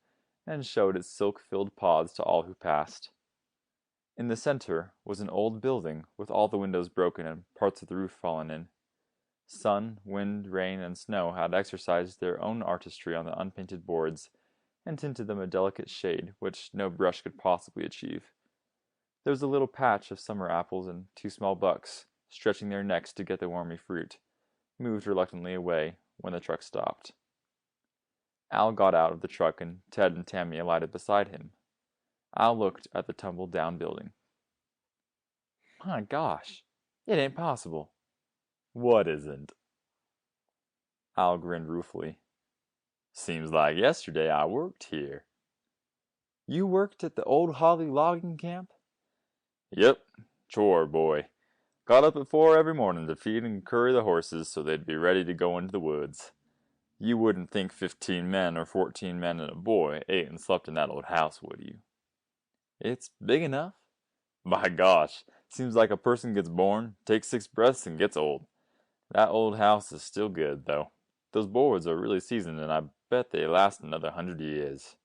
and showed its silk-filled pods to all who passed. In the center was an old building with all the windows broken and parts of the roof fallen in. Sun, wind, rain, and snow had exercised their own artistry on the unpainted boards and tinted them a delicate shade which no brush could possibly achieve. There was a little patch of summer apples, and 2 small bucks, stretching their necks to get the wormy fruit, moved reluctantly away when the truck stopped. Al got out of the truck, and Ted and Tammy alighted beside him. Al looked at the tumbled-down building. "My gosh, it ain't possible." "What isn't?" Al grinned ruefully. "Seems like yesterday I worked here." "You worked at the old Holly logging camp?" "Yep, chore boy. Got up at 4 every morning to feed and curry the horses so they'd be ready to go into the woods. You wouldn't think 15 men or 14 men and a boy ate and slept in that old house, would you?" It's big enough. My gosh, seems like a person gets born, takes 6 breaths, and gets old. That old house is still good, though. Those boards are really seasoned, and I bet they last another 100 years.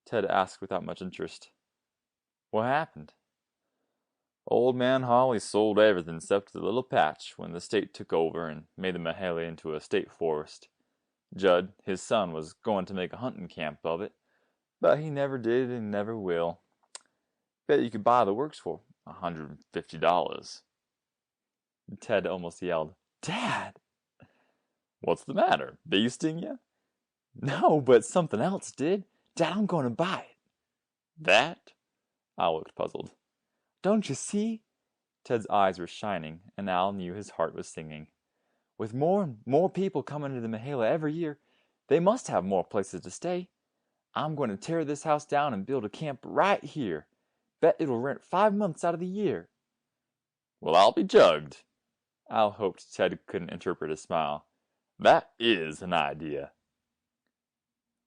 Ted asked without much interest. What happened? Old Man Holly sold everything except the little patch when the state took over and made the Mahala into a state forest. Judd, his son, was going to make a hunting camp of it, but he never did and never will. Bet you could buy the works for $150. Ted almost yelled, Dad! What's the matter? Bee sting you? No, but something else did. Dad, I'm going to buy it. That? Al looked puzzled. Don't you see? Ted's eyes were shining, and Al knew his heart was singing. With more and more people coming to the Mahala every year, they must have more places to stay. I'm going to tear this house down and build a camp right here. Bet it'll rent 5 months out of the year. Well, I'll be jugged. Al hoped Ted couldn't interpret his smile. That is an idea.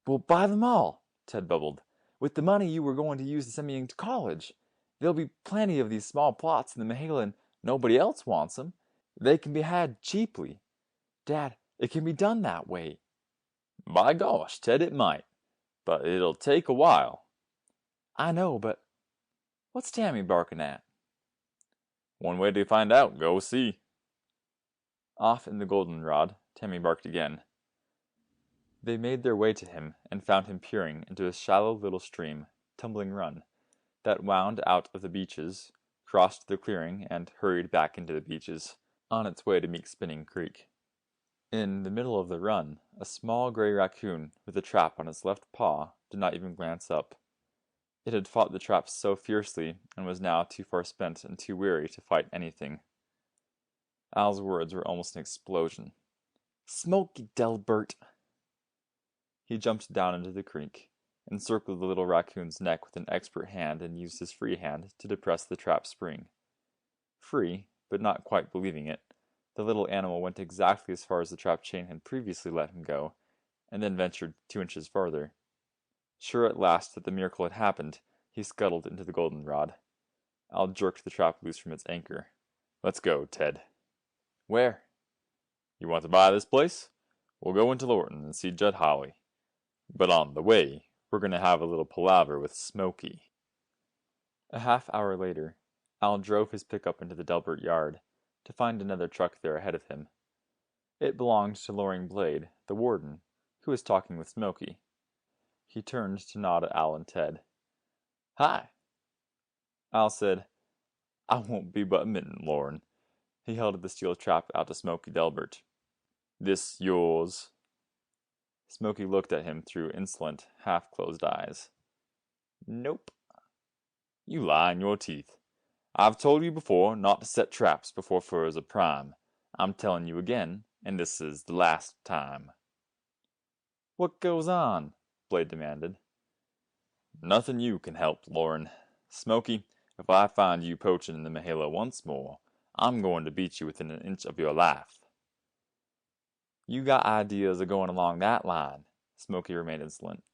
We'll buy them all, Ted bubbled. With the money you were going to use to send me into college. There'll be plenty of these small plots in the Mahala and nobody else wants them. They can be had cheaply. Dad, it can be done that way. By gosh, Ted, it might. But it'll take a while. I know, but what's Tammy barking at? One way to find out, go see. Off in the goldenrod, Tammy barked again. They made their way to him and found him peering into a shallow little stream, tumbling run, that wound out of the beaches, crossed the clearing, and hurried back into the beaches, on its way to meet Spinning Creek. In the middle of the run, a small gray raccoon with a trap on its left paw did not even glance up. It had fought the trap so fiercely and was now too far spent and too weary to fight anything. Al's words were almost an explosion. Smoky Delbert! He jumped down into the creek, encircled the little raccoon's neck with an expert hand and used his free hand to depress the trap spring. Free, but not quite believing it, the little animal went exactly as far as the trap chain had previously let him go, and then ventured 2 inches farther. Sure at last that the miracle had happened, he scuttled into the goldenrod. Al jerked the trap loose from its anchor. Let's go, Ted. Where? You want to buy this place? We'll go into Lorton and see Judd Holly. But on the way, we're going to have a little palaver with Smokey. A half-hour later, Al drove his pickup into the Delbert yard, to find another truck there ahead of him. It belonged to Loring Blade, the warden, who was talking with Smokey. He turned to nod at Al and Ted. Hi. Al said, I won't be but a minute, Loren. He held the steel trap out to Smokey Delbert. This yours? Smokey looked at him through insolent, half-closed eyes. Nope. You lie in your teeth. I've told you before not to set traps before furs are prime. I'm telling you again, and this is the last time. What goes on? Blade demanded. Nothing you can help, Loren. Smokey, if I find you poaching in the Mahala once more, I'm going to beat you within an inch of your life. You got ideas of going along that line, Smokey remained insolent.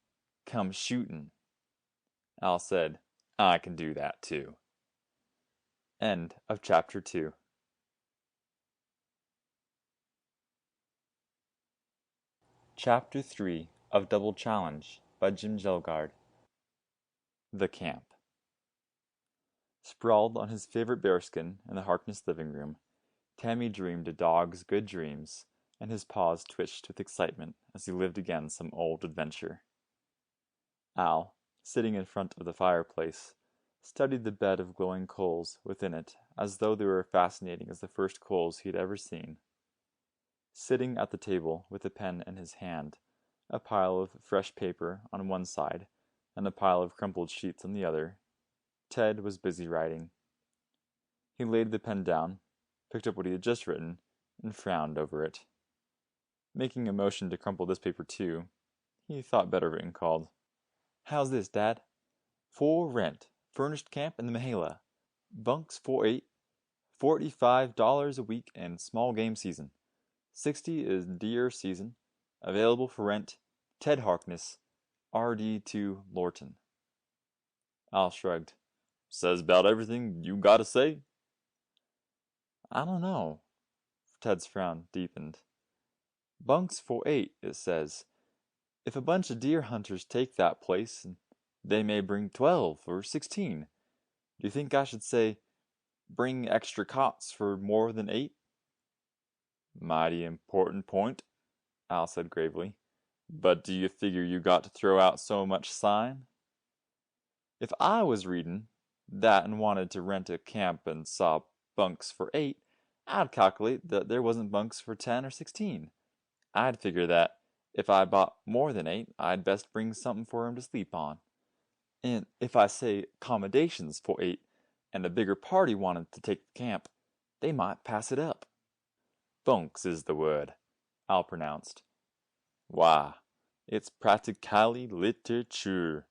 Come shooting. Al said, I can do that too. End of Chapter 2. Chapter 3 of Double Challenge by Jim Kjelgaard. The Camp. Sprawled on his favorite bearskin in the Harkness living room, Tammy dreamed a dog's good dreams, and his paws twitched with excitement as he lived again some old adventure. Al, sitting in front of the fireplace, studied the bed of glowing coals within it as though they were fascinating as the first coals he had ever seen. Sitting at the table with a pen in his hand, a pile of fresh paper on one side and a pile of crumpled sheets on the other, Ted was busy writing. He laid the pen down, picked up what he had just written, and frowned over it. Making a motion to crumple this paper too, he thought better of it and called, How's this, Dad? For rent. Furnished camp in the Mahala. Bunks 4-8. $45 a week and small game season. 60 is deer season. Available for rent. Ted Harkness. RD2 Lorton. Al shrugged. Says about everything you gotta say. I don't know. Ted's frown deepened. Bunks for 8, it says. If a bunch of deer hunters take that place, they may bring 12 or 16. Do you think I should say, bring extra cots for more than 8? Mighty important point, Al said gravely. But do you figure you got to throw out so much sign? If I was reading that and wanted to rent a camp and saw bunks for 8, I'd calculate that there wasn't bunks for 10 or 16. I'd figure that if I bought more than 8, I'd best bring something for him to sleep on. And if I say accommodations for 8, and a bigger party wanted to take the camp, they might pass it up. Bunks is the word, Al pronounced. Why, it's practically literature.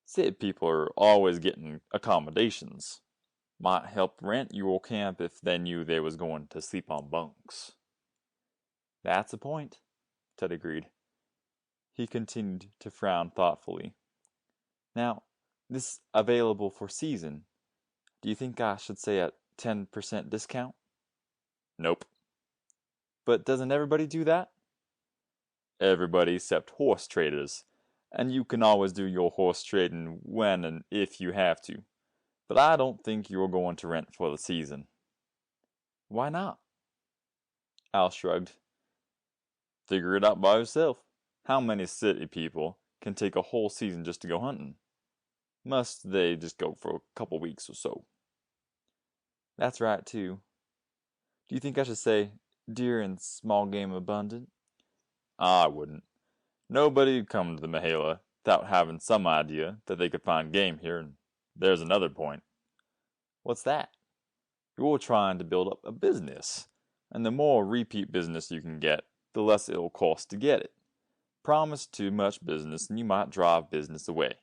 City people are always getting accommodations. Might help rent your camp if they knew they was going to sleep on bunks. That's a point, Ted agreed. He continued to frown thoughtfully. Now, this available for season, do you think I should say a 10% discount? Nope. But doesn't everybody do that? Everybody except horse traders, and you can always do your horse trading when and if you have to. But I don't think you're going to rent for the season. Why not? Al shrugged. Figure it out by yourself. How many city people can take a whole season just to go hunting? Must they just go for a couple weeks or so? That's right, too. Do you think I should say deer and small game abundant? I wouldn't. Nobody'd come to the Mahala without having some idea that they could find game here, and there's another point. What's that? You're trying to build up a business, and the more repeat business you can get, the less it'll cost to get it. Promise too much business and you might drive business away.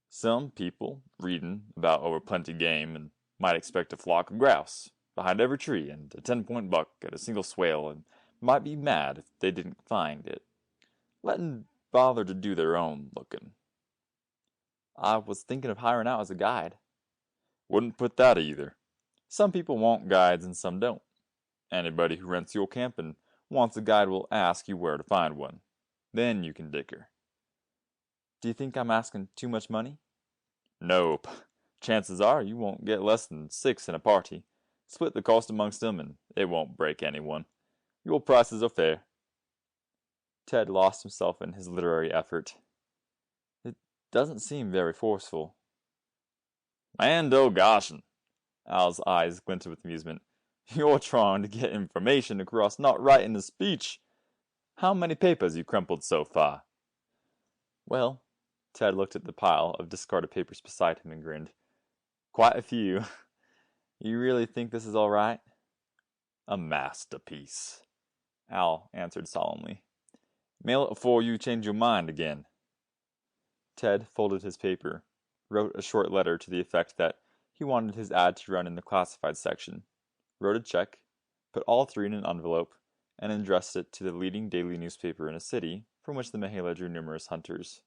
Some people, reading about over plenty game, and might expect a flock of grouse behind every tree and a 10-point buck at a single swale, and might be mad if they didn't find it. Let 'em bother to do their own looking. I was thinking of hiring out as a guide. Wouldn't put that either. Some people want guides and some don't. Anybody who rents your camp and wants a guide will ask you where to find one. Then you can dicker. Do you think I'm asking too much money? Nope. Chances are you won't get less than 6 in a party. Split the cost amongst them and it won't break anyone. Your prices are fair. Ted lost himself in his literary effort. It doesn't seem very forceful. Mando goshin! Al's eyes glinted with amusement. You're trying to get information across, not writing a speech. How many papers you crumpled so far? Well, Ted looked at the pile of discarded papers beside him and grinned. Quite a few. You really think this is all right? A masterpiece, Al answered solemnly. Mail it before you change your mind again. Ted folded his paper, wrote a short letter to the effect that he wanted his ad to run in the classified section, wrote a check, put all 3 in an envelope, and addressed it to the leading daily newspaper in a city from which the Mahala drew numerous hunters.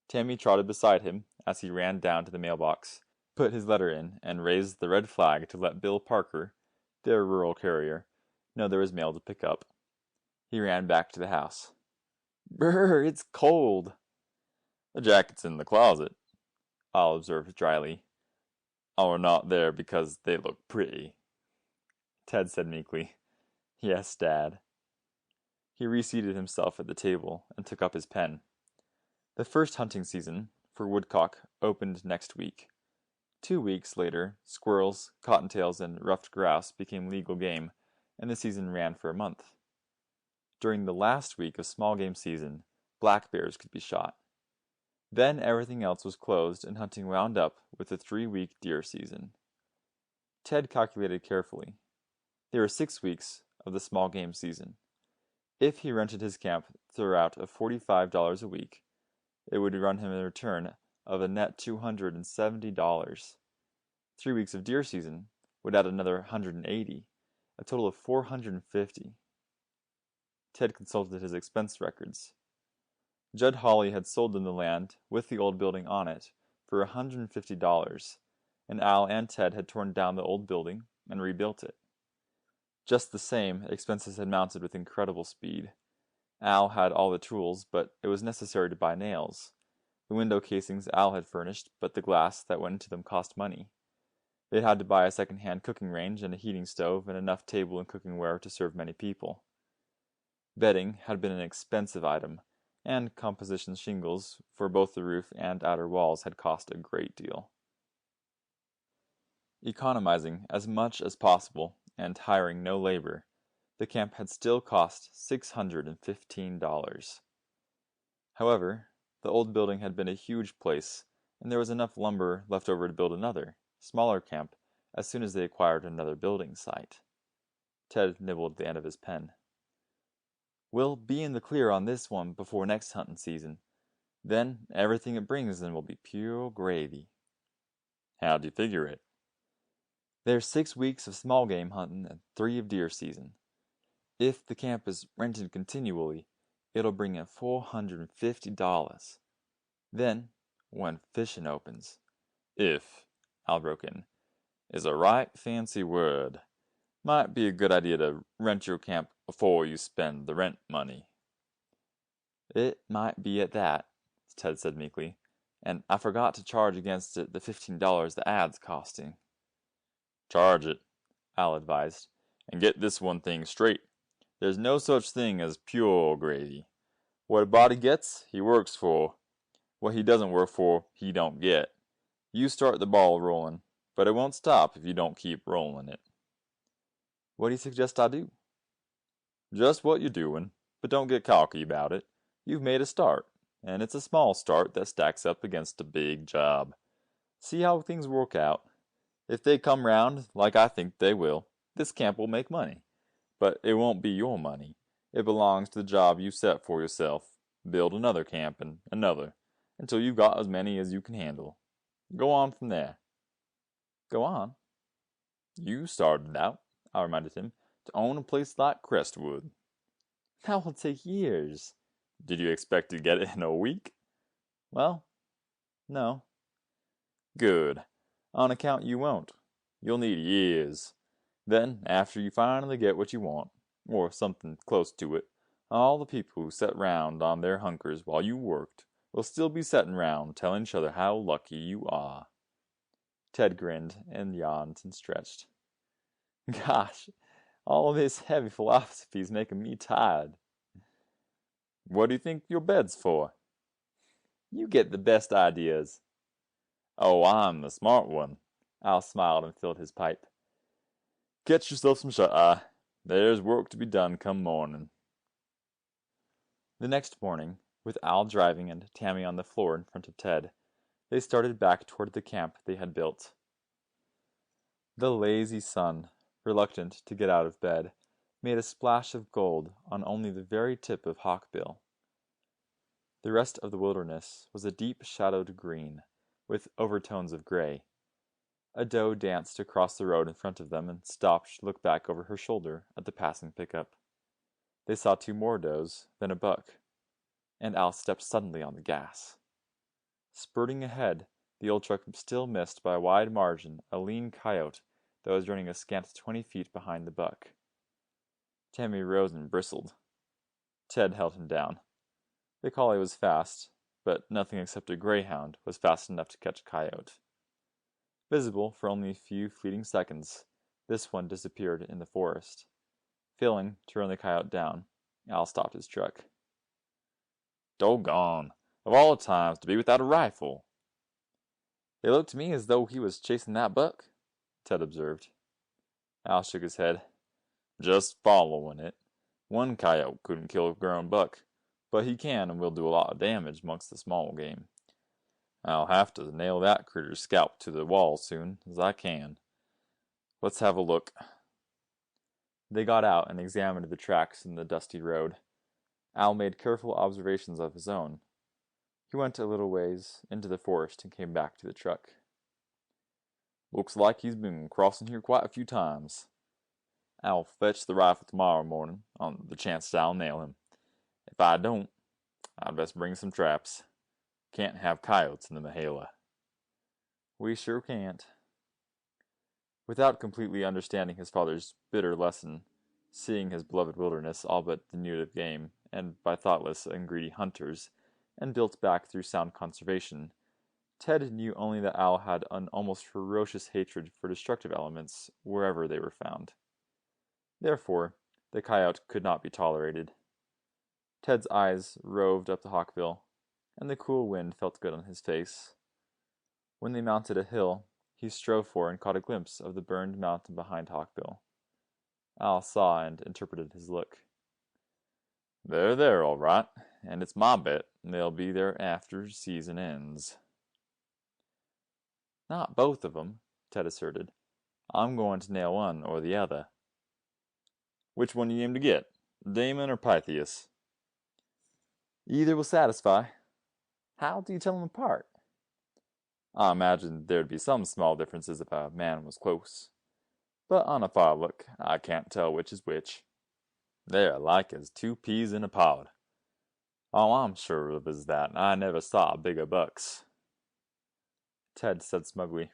Tammy trotted beside him as he ran down to the mailbox, put his letter in, and raised the red flag to let Bill Parker, their rural carrier, know there was mail to pick up. He ran back to the house. Brr, it's cold. The jacket's in the closet, Al observed dryly. Or not there because they look pretty. Ted said meekly, Yes, Dad. He reseated himself at the table and took up his pen. The first hunting season for woodcock opened next week. 2 weeks later, squirrels, cottontails, and ruffed grouse became legal game, and the season ran for a month. During the last week of small game season, black bears could be shot. Then everything else was closed and hunting wound up with the 3-week deer season. Ted calculated carefully. There were 6 weeks of the small game season. If he rented his camp throughout of $45 a week, it would run him a return of a net $270. 3 weeks of deer season would add another $180, a total of $450. Ted consulted his expense records. Judd Hawley had sold them the land, with the old building on it, for $150, and Al and Ted had torn down the old building and rebuilt it. Just the same, expenses had mounted with incredible speed. Al had all the tools, but it was necessary to buy nails. The window casings Al had furnished, but the glass that went into them cost money. They had to buy a second-hand cooking range and a heating stove and enough table and cooking ware to serve many people. Bedding had been an expensive item, and composition shingles for both the roof and outer walls had cost a great deal. Economizing as much as possible and hiring no labor, the camp had still cost $615. However, the old building had been a huge place, and there was enough lumber left over to build another, smaller camp as soon as they acquired another building site. Ted nibbled the end of his pen. "We'll be in the clear on this one before next hunting season. Then everything it brings in will be pure gravy." "How'd you figure it?" "There's 6 weeks of small game hunting and 3 of deer season. If the camp is rented continually, it'll bring in $450. Then, when fishing opens—" "If," Al broke in, "is a right fancy word. Might be a good idea to rent your camp before you spend the rent money." "It might be at that," Ted said meekly, "and I forgot to charge against it the $15 the ad's costing." "Charge it," Al advised, "and get this one thing straight. There's no such thing as pure gravy. What a body gets, he works for. What he doesn't work for, he don't get. You start the ball rolling, but it won't stop if you don't keep rolling it." "What do you suggest I do?" "Just what you're doing, but don't get cocky about it. You've made a start, and it's a small start that stacks up against a big job. See how things work out. If they come round, like I think they will, this camp will make money. But it won't be your money. It belongs to the job you set for yourself. Build another camp and another, until you've got as many as you can handle. Go on from there." "Go on?" "You started out," I reminded him, "to own a place like Crestwood." "That will take years." "Did you expect to get it in a week?" "Well, no." "Good. On account you won't. You'll need years. Then, after you finally get what you want, or something close to it, all the people who sat round on their hunkers while you worked will still be setting round telling each other how lucky you are." Ted grinned and yawned and stretched. "Gosh, all this heavy philosophy's making me tired." "What do you think your bed's for?" "You get the best ideas." "Oh, I'm the smart one." Al smiled and filled his pipe. "Get yourself some shut-eye. There's work to be done come morning." The next morning, with Al driving and Tammy on the floor in front of Ted, they started back toward the camp they had built. The lazy sun, reluctant to get out of bed, made a splash of gold on only the very tip of Hawkbill. The rest of the wilderness was a deep shadowed green, with overtones of gray. A doe danced across the road in front of them and stopped to look back over her shoulder at the passing pickup. They saw 2 more does, then a buck, and Al stepped suddenly on the gas. Spurting ahead, the old truck still missed by a wide margin a lean coyote that was running a scant 20 feet behind the buck. Tammy rose and bristled. Ted held him down. The collie was fast, but nothing except a greyhound was fast enough to catch a coyote. Visible for only a few fleeting seconds, this one disappeared in the forest. Failing to run the coyote down, Al stopped his truck. "Doggone! Of all the times to be without a rifle!" "It looked to me as though he was chasing that buck," Ted observed. Al shook his head. "Just following it. One coyote couldn't kill a grown buck, but he can and will do a lot of damage amongst the small game. I'll have to nail that critter's scalp to the wall soon as I can. Let's have a look." They got out and examined the tracks in the dusty road. Al made careful observations of his own. He went a little ways into the forest and came back to the truck. "Looks like he's been crossing here quite a few times. I'll fetch the rifle tomorrow morning on the chance that I'll nail him. If I don't, I'd best bring some traps. Can't have coyotes in the Mahala." We sure can't. Without completely understanding his father's bitter lesson, seeing his beloved wilderness all but denuded of game, and by thoughtless and greedy hunters, and built back through sound conservation, Ted knew only that Al had an almost ferocious hatred for destructive elements wherever they were found. Therefore, the coyote could not be tolerated. Ted's eyes roved up the hawkbill, and the cool wind felt good on his face. When they mounted a hill, he strove for and caught a glimpse of the burned mountain behind Hawkbill. Al saw and interpreted his look. They're there, all right, and it's my bet they'll be there after season ends. Not both of 'em, Ted asserted. I'm going to nail one or the other. Which one do you aim to get, Damon or Pythias? Either will satisfy. How do you tell them apart? I imagined there'd be some small differences if a man was close. But on a far look, I can't tell which is which. They're alike as two peas in a pod. All I'm sure of is that I never saw bigger bucks. Ted said smugly,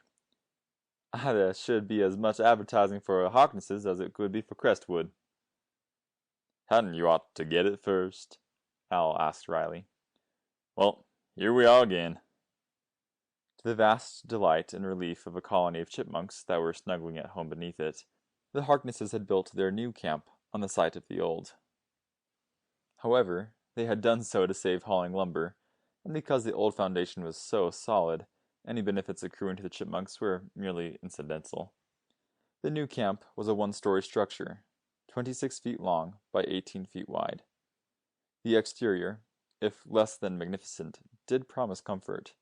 There should be as much advertising for Harknesses as it could be for Crestwood. Hadn't you ought to get it first? Al asked wryly. Well, here we are again. To the vast delight and relief of a colony of chipmunks that were snuggling at home beneath it, the Harknesses had built their new camp on the site of the old. However, they had done so to save hauling lumber, and because the old foundation was so solid, any benefits accruing to the chipmunks were merely incidental. The new camp was a one-story structure, 26 feet long by 18 feet wide. The exterior, if less than magnificent, did promise comfort.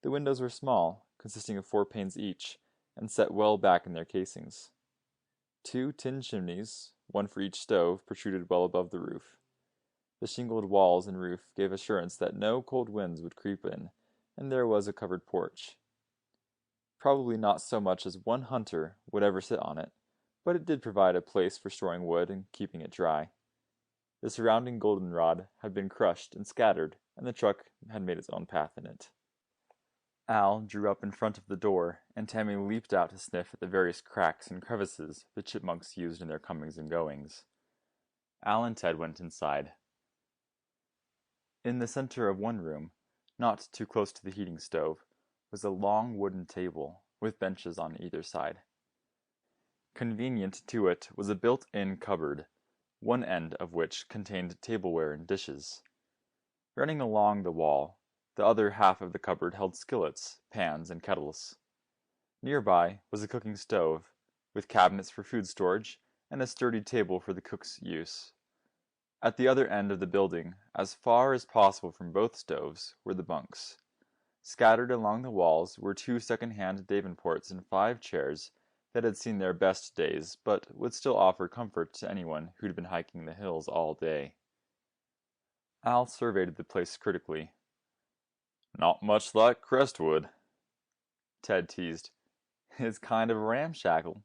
The windows were small, consisting of 4 panes each, and set well back in their casings. 2 tin chimneys, one for each stove, protruded well above the roof. The shingled walls and roof gave assurance that no cold winds would creep in, and there was a covered porch. Probably not so much as one hunter would ever sit on it, but it did provide a place for storing wood and keeping it dry. The surrounding goldenrod had been crushed and scattered, and the truck had made its own path in it. Al drew up in front of the door, and Tammy leaped out to sniff at the various cracks and crevices the chipmunks used in their comings and goings. Al and Ted went inside. In the center of one room, not too close to the heating stove, was a long wooden table with benches on either side. Convenient to it was a built-in cupboard, one end of which contained tableware and dishes. Running along the wall, the other half of the cupboard held skillets, pans, and kettles. Nearby was a cooking stove, with cabinets for food storage and a sturdy table for the cook's use. At the other end of the building, as far as possible from both stoves, were the bunks. Scattered along the walls were 2 second-hand Davenports and 5 chairs that had seen their best days, but would still offer comfort to anyone who'd been hiking the hills all day. Al surveyed the place critically. Not much like Crestwood, Ted teased. It's kind of ramshackle.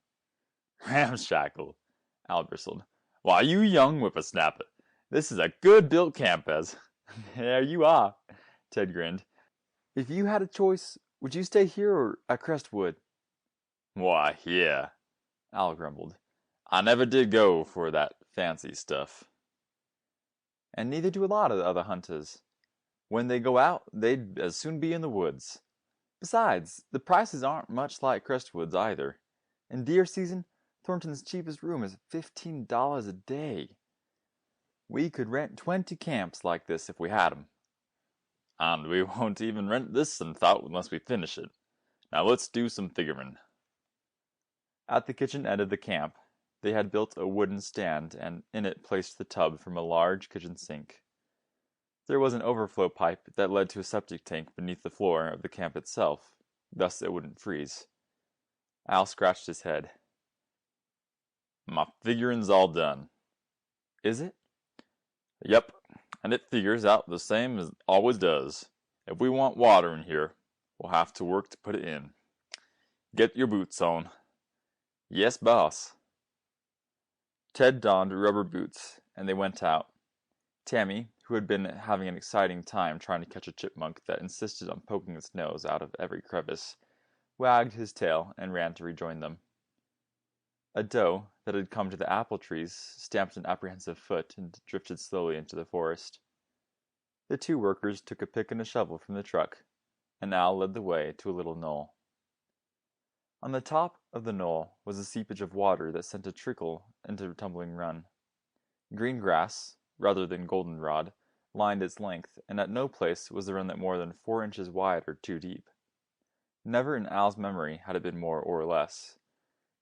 Ramshackle, Al bristled. Why, you young whippersnapper, this is a good-built camp, as. There you are, Ted grinned. If you had a choice, would you stay here or at Crestwood? Why, yeah, Al grumbled. I never did go for that fancy stuff. And neither do a lot of the other hunters. When they go out, they'd as soon be in the woods. Besides, the prices aren't much like Crestwood's either. In deer season, Thornton's cheapest room is $15 a day. We could rent 20 camps like this if we had 'em. And we won't even rent this thought unless we finish it. Now let's do some figuring. At the kitchen end of the camp, they had built a wooden stand and in it placed the tub from a large kitchen sink. There was an overflow pipe that led to a septic tank beneath the floor of the camp itself, thus it wouldn't freeze. Al scratched his head. My figuring's all done. Is it? Yep, and it figures out the same as it always does. If we want water in here, we'll have to work to put it in. Get your boots on. Yes, boss. Ted donned rubber boots, and they went out. Tammy, who had been having an exciting time trying to catch a chipmunk that insisted on poking its nose out of every crevice, wagged his tail, and ran to rejoin them. A doe that had come to the apple trees stamped an apprehensive foot and drifted slowly into the forest. The two workers took a pick and a shovel from the truck, and Al led the way to a little knoll. On the top of the knoll was a seepage of water that sent a trickle into a tumbling run. Green grass, rather than goldenrod, lined its length, and at no place was the run that more than 4 inches wide or 2 deep. Never in Al's memory had it been more or less.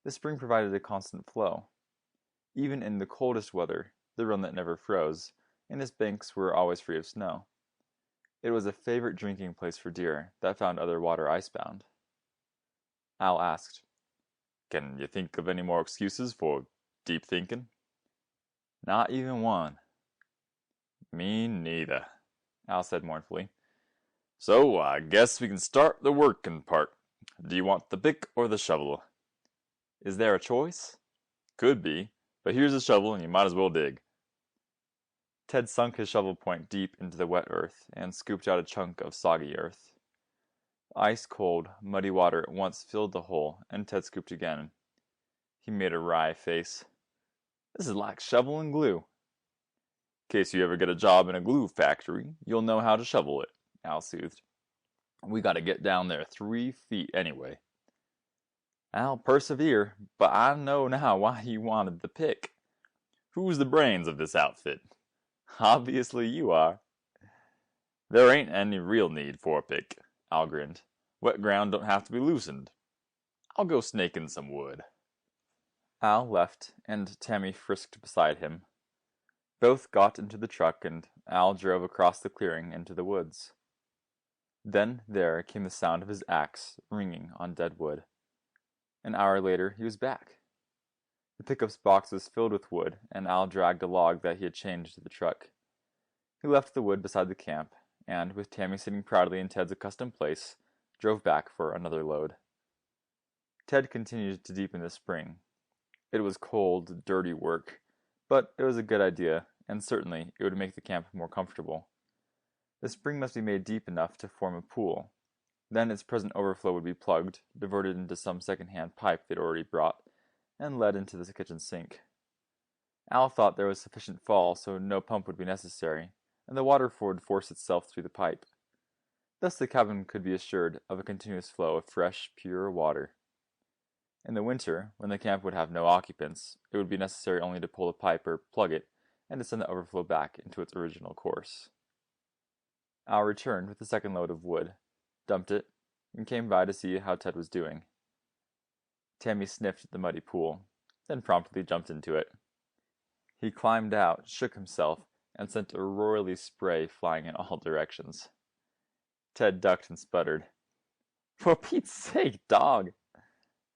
The spring provided a constant flow. Even in the coldest weather, the run that never froze, and its banks were always free of snow. It was a favorite drinking place for deer that found other water icebound. Al asked, "Can you think of any more excuses for deep thinking?" "Not even one." "Me neither," Al said mournfully. "So I guess we can start the working part. Do you want the pick or the shovel?" "Is there a choice?" "Could be, but here's a shovel and you might as well dig." Ted sunk his shovel point deep into the wet earth and scooped out a chunk of soggy earth. Ice-cold, muddy water at once filled the hole, and Ted scooped again. He made a wry face. "This is like shoveling glue." "In case you ever get a job in a glue factory, you'll know how to shovel it," Al soothed. "We gotta get down there 3 feet anyway." "I'll persevere, but I know now why you wanted the pick." "Who's the brains of this outfit?" "Obviously you are." "There ain't any real need for a pick," Al grinned. "Wet ground don't have to be loosened. I'll go snaking some wood." Al left, and Tammy frisked beside him. Both got into the truck, and Al drove across the clearing into the woods. Then there came the sound of his axe ringing on dead wood. An hour later he was back. The pickup's box was filled with wood, and Al dragged a log that he had chained to the truck. He left the wood beside the camp, and, with Tammy sitting proudly in Ted's accustomed place, drove back for another load. Ted continued to deepen the spring. It was cold, dirty work, but it was a good idea, and certainly it would make the camp more comfortable. The spring must be made deep enough to form a pool. Then its present overflow would be plugged, diverted into some second-hand pipe they'd already brought, and led into the kitchen sink. Al thought there was sufficient fall so no pump would be necessary, and the water would force itself through the pipe. Thus the cabin could be assured of a continuous flow of fresh, pure water. In the winter, when the camp would have no occupants, it would be necessary only to pull the pipe or plug it, and to send the overflow back into its original course. Al returned with the second load of wood, dumped it, and came by to see how Ted was doing. Tammy sniffed at the muddy pool, then promptly jumped into it. He climbed out, shook himself, and sent a roily spray flying in all directions. Ted ducked and sputtered. "For Pete's sake, dog!"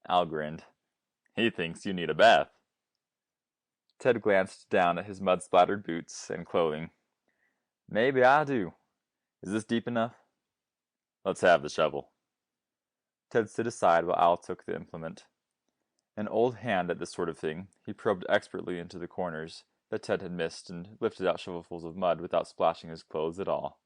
Al grinned. "He thinks you need a bath." Ted glanced down at his mud-splattered boots and clothing. "Maybe I do. Is this deep enough?" "Let's have the shovel." Ted stood aside while Al took the implement. An old hand at this sort of thing, he probed expertly into the corners that Ted had missed and lifted out shovelfuls of mud without splashing his clothes at all.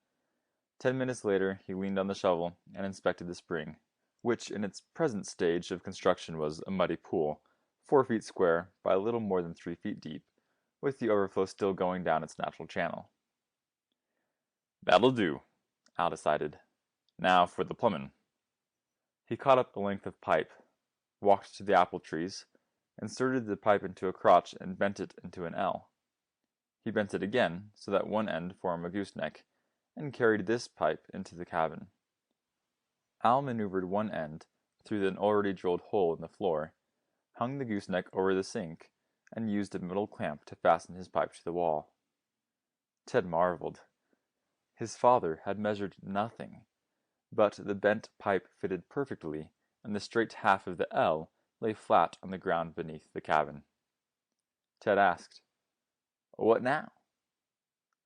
10 minutes later, he leaned on the shovel and inspected the spring, which in its present stage of construction was a muddy pool, 4 feet square by a little more than 3 feet deep, with the overflow still going down its natural channel. "That'll do," Al decided. "Now for the plumbing." He caught up a length of pipe, walked to the apple trees, inserted the pipe into a crotch and bent it into an L. He bent it again so that one end formed a gooseneck, and carried this pipe into the cabin. Al maneuvered one end through an already drilled hole in the floor, hung the gooseneck over the sink, and used a metal clamp to fasten his pipe to the wall. Ted marveled. His father had measured nothing, but the bent pipe fitted perfectly, and the straight half of the L lay flat on the ground beneath the cabin. Ted asked, "What now?"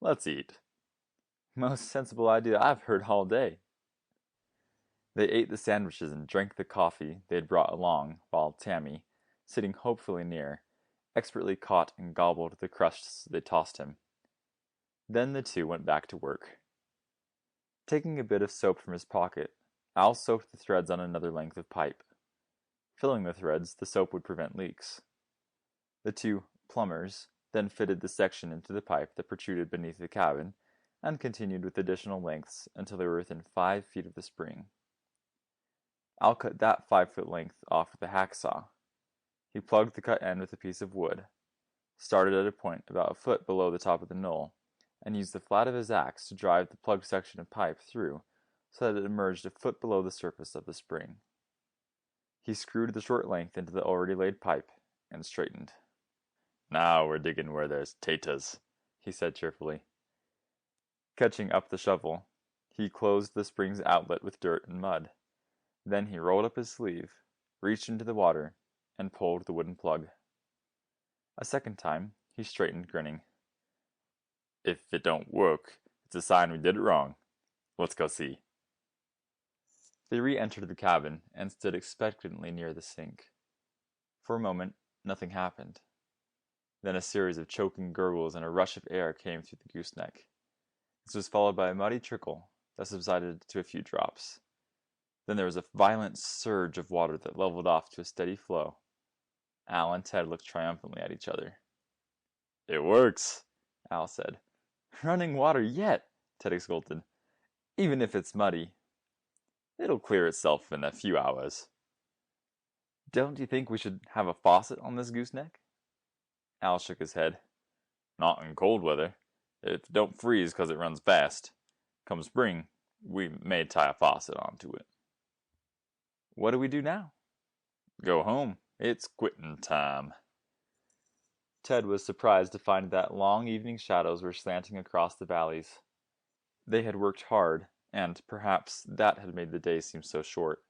"Let's eat." "Most sensible idea I've heard all day." They ate the sandwiches and drank the coffee they had brought along, while Tammy, sitting hopefully near, expertly caught and gobbled the crusts they tossed him. Then the two went back to work. Taking a bit of soap from his pocket, Al soaked the threads on another length of pipe. Filling the threads, the soap would prevent leaks. The two plumbers then fitted the section into the pipe that protruded beneath the cabin and continued with additional lengths until they were within 5 feet of the spring. Al cut that 5-foot length off with a hacksaw. He plugged the cut end with a piece of wood, started at a point about a foot below the top of the knoll, and used the flat of his axe to drive the plugged section of pipe through so that it emerged a foot below the surface of the spring. He screwed the short length into the already laid pipe and straightened. "Now we're digging where there's taters," he said cheerfully. Catching up the shovel, he closed the spring's outlet with dirt and mud. Then he rolled up his sleeve, reached into the water, and pulled the wooden plug. A second time, he straightened, grinning. "If it don't work, it's a sign we did it wrong. Let's go see." They re-entered the cabin and stood expectantly near the sink. For a moment, nothing happened. Then a series of choking gurgles and a rush of air came through the gooseneck. This was followed by a muddy trickle that subsided to a few drops. Then there was a violent surge of water that leveled off to a steady flow. Al and Ted looked triumphantly at each other. "It works," Al said. "Running water yet," Ted exulted. "Even if it's muddy. It'll clear itself in a few hours." "Don't you think we should have a faucet on this gooseneck?" Al shook his head. "Not in cold weather. It don't freeze 'cause it runs fast. Come spring, we may tie a faucet onto it." "What do we do now?" "Go home. It's quitting time." Ted was surprised to find that long evening shadows were slanting across the valleys. They had worked hard, and perhaps that had made the day seem so short.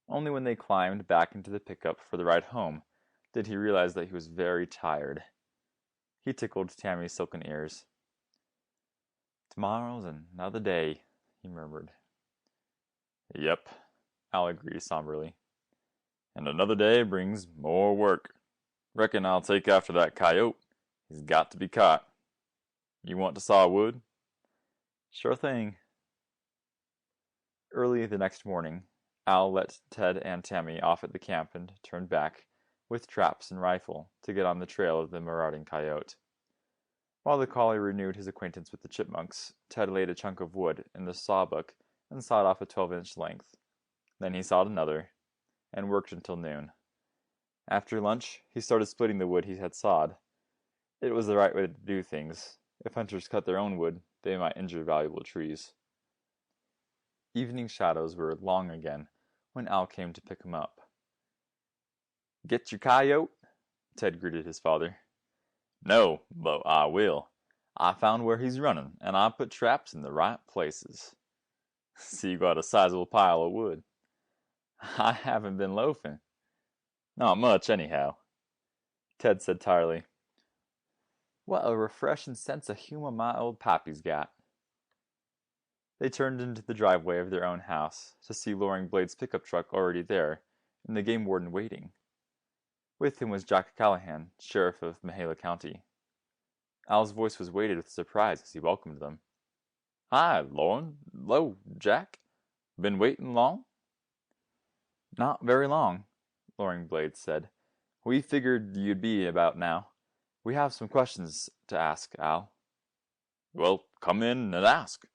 Only when they climbed back into the pickup for the ride home did he realize that he was very tired. He tickled Tammy's silken ears. "Tomorrow's another day," he murmured. "Yep," Al agreed somberly. "And another day brings more work. Reckon I'll take after that coyote. He's got to be caught. You want to saw wood?" "Sure thing." Early the next morning, Al let Ted and Tammy off at the camp and turned back, with traps and rifle, to get on the trail of the marauding coyote. While the collie renewed his acquaintance with the chipmunks, Ted laid a chunk of wood in the sawbuck and sawed off a 12-inch length. Then he sawed another, and worked until noon. After lunch, he started splitting the wood he had sawed. It was the right way to do things. If hunters cut their own wood, they might injure valuable trees. Evening shadows were long again when Al came to pick him up. "Get your coyote?" Ted greeted his father. "No, but I will. I found where he's running, and I put traps in the right places." "So you got a sizable pile of wood." "I haven't been loafing." "Not much, anyhow," Ted said tiredly. "What a refreshing sense of humor my old pappy's got." They turned into the driveway of their own house to see Loring Blade's pickup truck already there, and the game warden waiting. With him was Jack Callahan, sheriff of Mahala County. Al's voice was weighted with surprise as he welcomed them. "Hi, Loring. 'Lo, Jack. Been waiting long?" "Not very long," Loring Blade said. "We figured you'd be about now. We have some questions to ask, Al." "Well, come in and ask."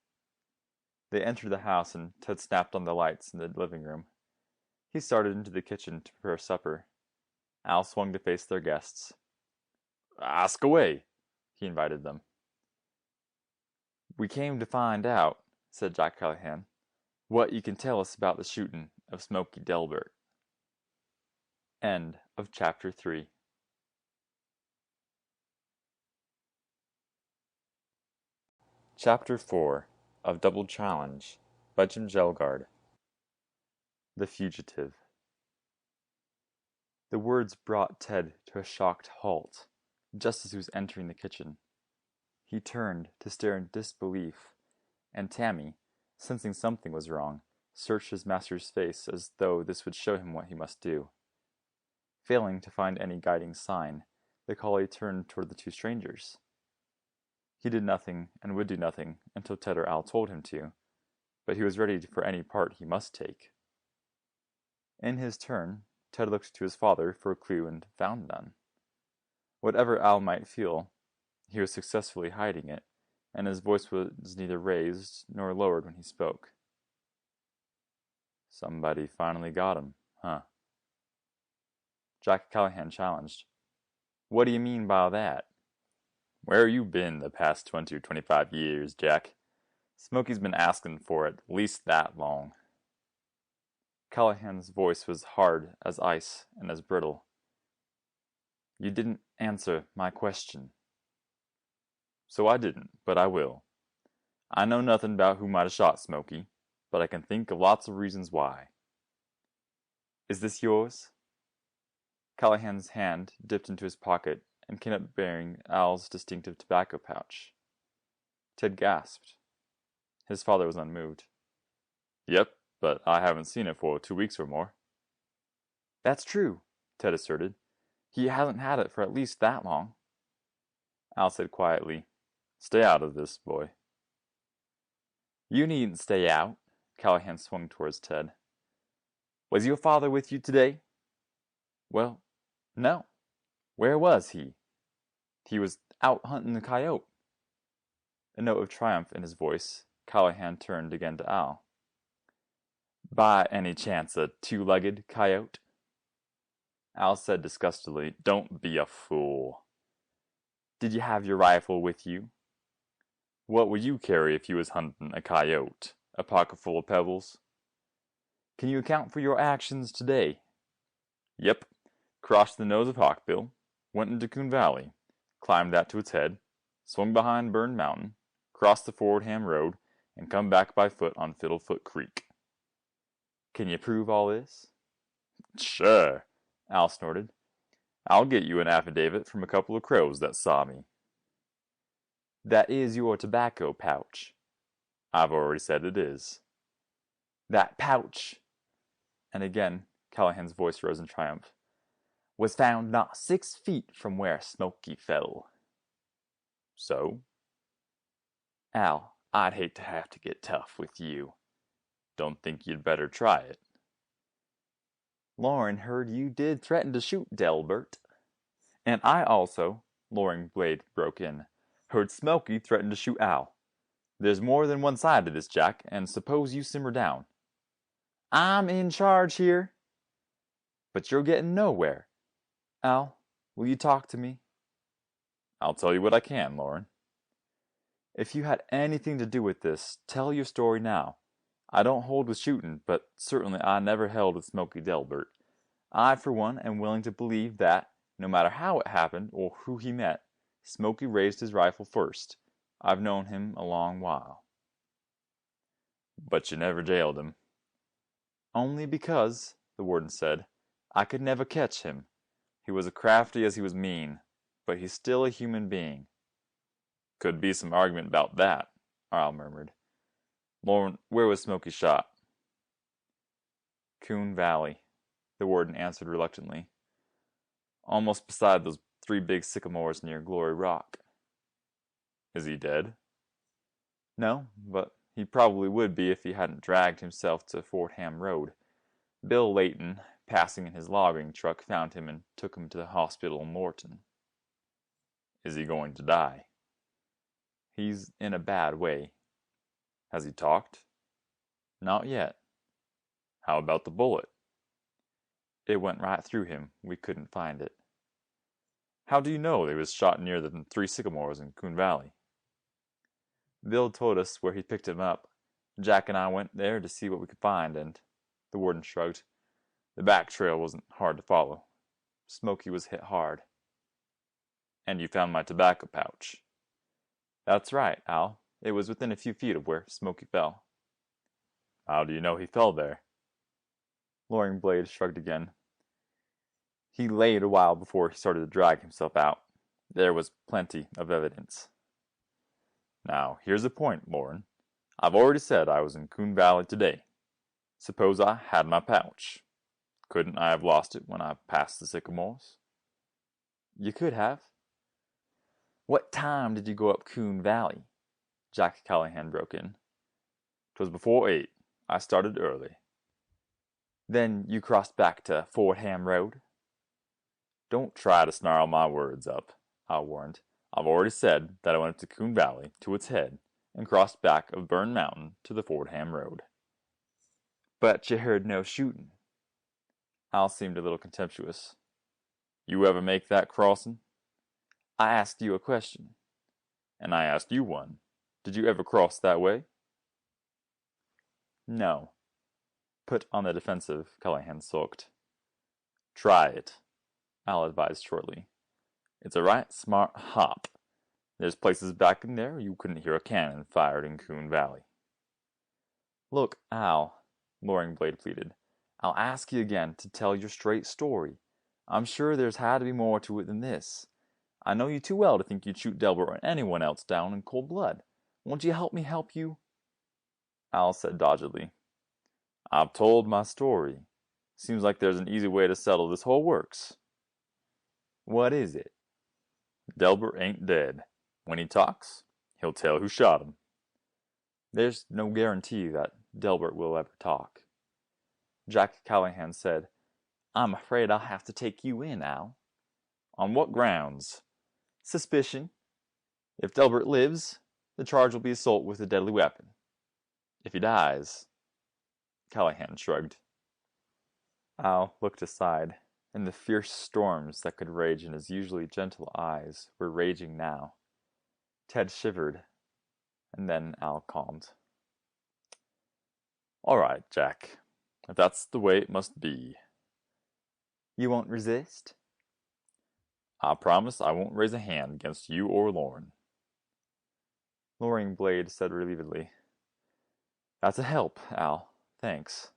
They entered the house, and Ted snapped on the lights in the living room. He started into the kitchen to prepare supper. Al swung to face their guests. "Ask away," he invited them. "We came to find out," said Jack Callahan, "what you can tell us about the shooting of Smokey Delbert." End of Chapter 3. Chapter 4 of Double Challenge by Kjelgaard. The Fugitive. The words brought Ted to a shocked halt, just as he was entering the kitchen. He turned to stare in disbelief, and Tammy, sensing something was wrong, searched his master's face as though this would show him what he must do. Failing to find any guiding sign, the collie turned toward the two strangers. He did nothing and would do nothing until Ted or Al told him to, but he was ready for any part he must take. In his turn, Ted looked to his father for a clue and found none. Whatever Al might feel, he was successfully hiding it, and his voice was neither raised nor lowered when he spoke. Somebody finally got him, huh? Jack Callahan challenged. What do you mean by that? Where you been the past 20 or 25 years, Jack? Smokey's been asking for it at least that long. Callahan's voice was hard as ice and as brittle. You didn't answer my question. So I didn't, but I will. I know nothing about who might have shot Smokey, but I can think of lots of reasons why. Is this yours? Callahan's hand dipped into his pocket and came up bearing Al's distinctive tobacco pouch. Ted gasped. His father was unmoved. Yep, but I haven't seen it for 2 weeks or more. That's true, Ted asserted. He hasn't had it for at least that long. Al said quietly, Stay out of this, boy. You needn't stay out. Callahan swung towards Ted. Was your father with you today? Well, no. Where was he? He was out hunting the coyote. A note of triumph in his voice, Callahan turned again to Al. By any chance a two-legged coyote? Al said disgustedly, Don't be a fool. Did you have your rifle with you? What would you carry if you was hunting a coyote? A pocket full of pebbles? Can you account for your actions today? Yep. Crossed the nose of Hawkbill, went into Coon Valley, climbed that to its head, swung behind Burned Mountain, crossed the Fordham Road, and come back by foot on Fiddlefoot Creek. Can you prove all this? Sure, Al snorted. I'll get you an affidavit from a couple of crows that saw me. That is your tobacco pouch. I've already said it is. That pouch, and again Callahan's voice rose in triumph, was found not 6 feet from where Smokey fell. So? Al, I'd hate to have to get tough with you. Don't think you'd better try it. Lauren heard you did threaten to shoot Delbert. And I also, Loring Blade broke in, heard Smokey threaten to shoot Al. There's more than one side to this, Jack, and suppose you simmer down. I'm in charge here. But you're getting nowhere. Al, will you talk to me? I'll tell you what I can, Lauren. If you had anything to do with this, tell your story now. I don't hold with shooting, but certainly I never held with Smokey Delbert. I, for one, am willing to believe that, no matter how it happened or who he met, Smokey raised his rifle first. I've known him a long while. But you never jailed him. Only because, the warden said, I could never catch him. He was as crafty as he was mean, but he's still a human being. Could be some argument about that, Arl murmured. Lauren, where was Smokey shot? Coon Valley, the warden answered reluctantly. Almost beside those 3 big sycamores near Glory Rock. Is he dead? No, but he probably would be if he hadn't dragged himself to Fordham Road. Bill Layton, passing in his logging truck, found him and took him to the hospital in Morton. Is he going to die? He's in a bad way. Has he talked? Not yet. How about the bullet? It went right through him. We couldn't find it. How do you know he was shot near the 3 sycamores in Coon Valley? Bill told us where he picked him up. Jack and I went there to see what we could find, and the warden shrugged. The back trail wasn't hard to follow. Smokey was hit hard. And you found my tobacco pouch. That's right, Al. It was within a few feet of where Smokey fell. How do you know he fell there? Loring Blade shrugged again. He laid a while before he started to drag himself out. There was plenty of evidence. Now, here's the point, Lauren. I've already said I was in Coon Valley today. Suppose I had my pouch. Couldn't I have lost it when I passed the sycamores? You could have. What time did you go up Coon Valley? Jack Callahan broke in. 'Twas before 8. I started early. Then you crossed back to Fordham Road? Don't try to snarl my words up, Al warned. I've already said that I went up to Coon Valley to its head and crossed back of Burn Mountain to the Fordham Road. But you heard no shooting. Al seemed a little contemptuous. You ever make that crossing? I asked you a question. And I asked you one. Did you ever cross that way? No. Put on the defensive, Callahan sulked. Try it, Al advised shortly. It's a right smart hop. There's places back in there you couldn't hear a cannon fired in Coon Valley. Look, Al, Loring Blade pleaded, I'll ask you again to tell your straight story. I'm sure there's had to be more to it than this. I know you too well to think you'd shoot Delbert or anyone else down in cold blood. Won't you help me help you? Al said doggedly. I've told my story. Seems like there's an easy way to settle this whole works. What is it? Delbert ain't dead. When he talks, he'll tell who shot him. There's no guarantee that Delbert will ever talk. Jack Callahan said, I'm afraid I'll have to take you in, Al. On what grounds? Suspicion. If Delbert lives, the charge will be assault with a deadly weapon. If he dies... Callahan shrugged. Al looked aside, and the fierce storms that could rage in his usually gentle eyes were raging now. Ted shivered, and then Al calmed. All right, Jack. If that's the way it must be. You won't resist? I promise I won't raise a hand against you or Lorne. Loring Blade said relievedly. That's a help, Al. Thanks.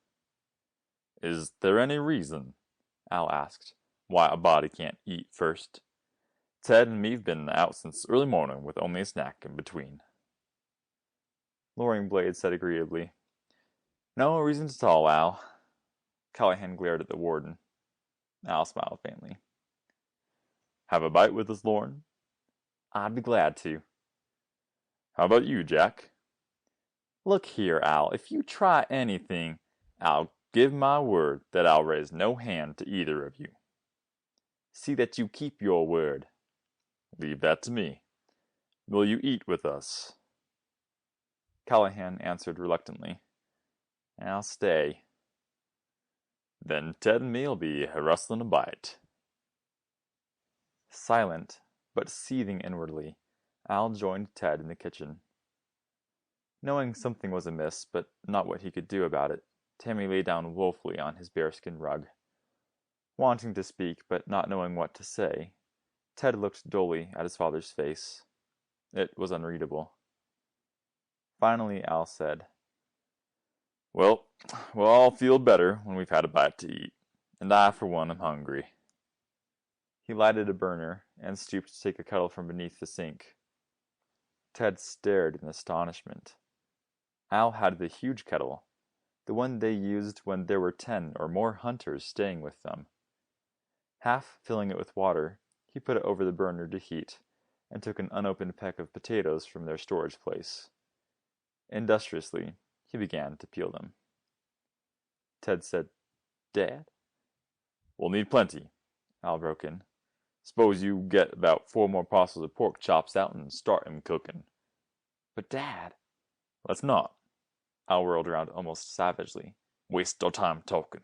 Is there any reason, Al asked, why a body can't eat first? Ted and me've been out since early morning with only a snack in between. Loring Blade said agreeably. No reason at all, Al. Callahan glared at the warden. Al smiled faintly. Have a bite with us, Lorne? I'd be glad to. How about you, Jack? Look here, Al, if you try anything, I'll give my word that I'll raise no hand to either of you. See that you keep your word. Leave that to me. Will you eat with us? Callahan answered reluctantly. I'll stay. Then Ted and me'll be rustling a bite. Silent, but seething inwardly, Al joined Ted in the kitchen. Knowing something was amiss, but not what he could do about it, Tammy lay down woefully on his bearskin rug. Wanting to speak, but not knowing what to say, Ted looked dully at his father's face. It was unreadable. Finally, Al said, Well, we'll all feel better when we've had a bite to eat, and I, for one, am hungry. He lighted a burner and stooped to take a kettle from beneath the sink. Ted stared in astonishment. Al had the huge kettle, the one they used when there were 10 or more hunters staying with them. Half filling it with water, he put it over the burner to heat, and took an unopened peck of potatoes from their storage place. Industriously, he began to peel them. Ted said, Dad? We'll need plenty, Al broke in. Suppose you get about 4 more parcels of pork chops out and start him cooking. But Dad... Let's not. Al whirled around almost savagely. Waste our time talking.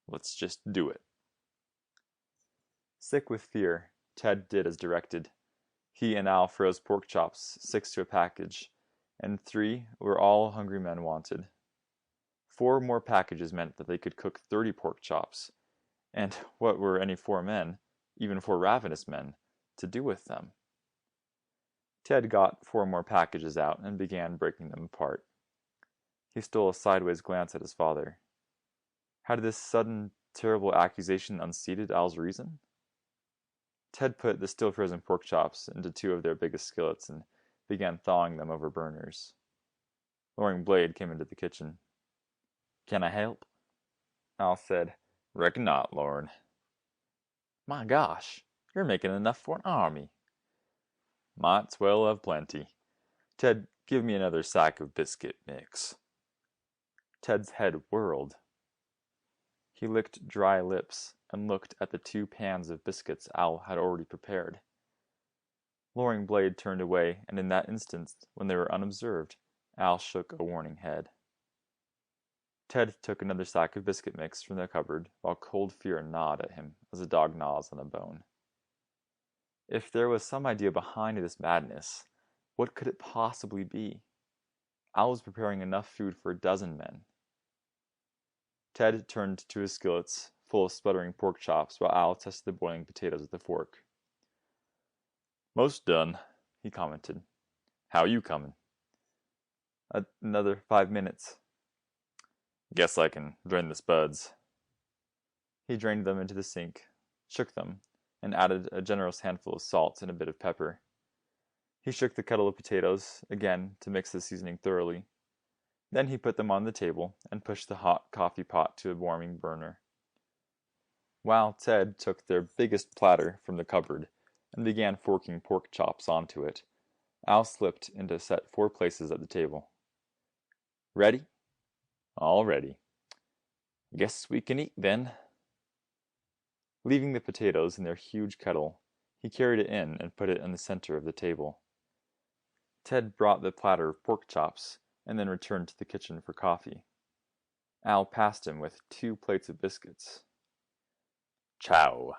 Let's just do it. Sick with fear, Ted did as directed. He and Al froze pork chops, 6 to a package, and 3 were all hungry men wanted. 4 more packages meant that they could cook 30 pork chops, and what were any 4 men, even 4 ravenous men, to do with them? Ted got 4 more packages out and began breaking them apart. He stole a sideways glance at his father. Had this sudden, terrible accusation unseated Al's reason? Ted put the still frozen pork chops into 2 of their biggest skillets and began thawing them over burners. Loring Blade came into the kitchen. Can I help? Al said, Reckon not, Lorne. My gosh, you're making enough for an army. Might's well have plenty. Ted, give me another sack of biscuit mix. Ted's head whirled. He licked dry lips and looked at the 2 pans of biscuits Al had already prepared. Loring Blade turned away, and in that instant, when they were unobserved, Al shook a warning head. Ted took another sack of biscuit mix from the cupboard, while cold fear gnawed at him as a dog gnaws on a bone. If there was some idea behind this madness, what could it possibly be? Al was preparing enough food for a dozen men. Ted turned to his skillets, full of sputtering pork chops, while Al tested the boiling potatoes with a fork. "Most done," he commented. "How you coming?" "Another 5 minutes." "Guess I can drain the spuds." He drained them into the sink, shook them, and added a generous handful of salt and a bit of pepper. He shook the kettle of potatoes again to mix the seasoning thoroughly. Then he put them on the table and pushed the hot coffee pot to a warming burner. While Ted took their biggest platter from the cupboard and began forking pork chops onto it, Al slipped into set 4 places at the table. "Ready?" "All ready." "Guess we can eat then." Leaving the potatoes in their huge kettle, he carried it in and put it in the center of the table. Ted brought the platter of pork chops and then returned to the kitchen for coffee. Al passed him with 2 plates of biscuits. "Chow."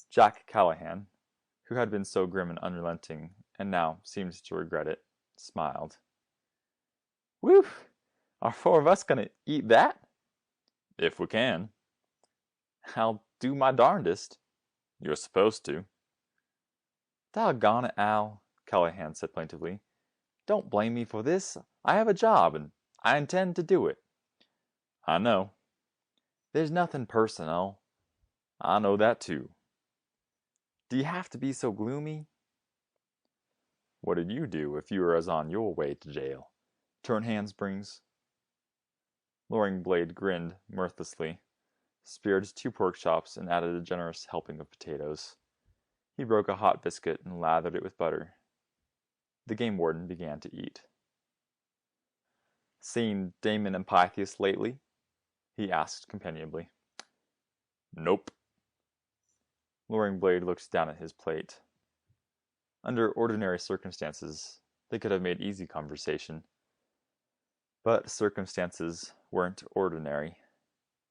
Jack Callahan, who had been so grim and unrelenting and now seemed to regret it, smiled. "Whew! Are 4 of us going to eat that?" "If we can." "I'll do my darndest." "You're supposed to." "Doggone it, Al," Callahan said plaintively. "Don't blame me for this. I have a job, and I intend to do it." "I know." "There's nothing personal." "I know that too." "Do you have to be so gloomy?" "What'd you do if you were on your way to jail? Turn handsprings?" Loring Blade grinned mirthlessly, speared 2 pork chops, and added a generous helping of potatoes. He broke a hot biscuit and lathered it with butter. The game warden began to eat. "Seen Damon and Pythias lately?" he asked companionably. "Nope." Loring Blade looked down at his plate. Under ordinary circumstances, they could have made easy conversation. But circumstances weren't ordinary.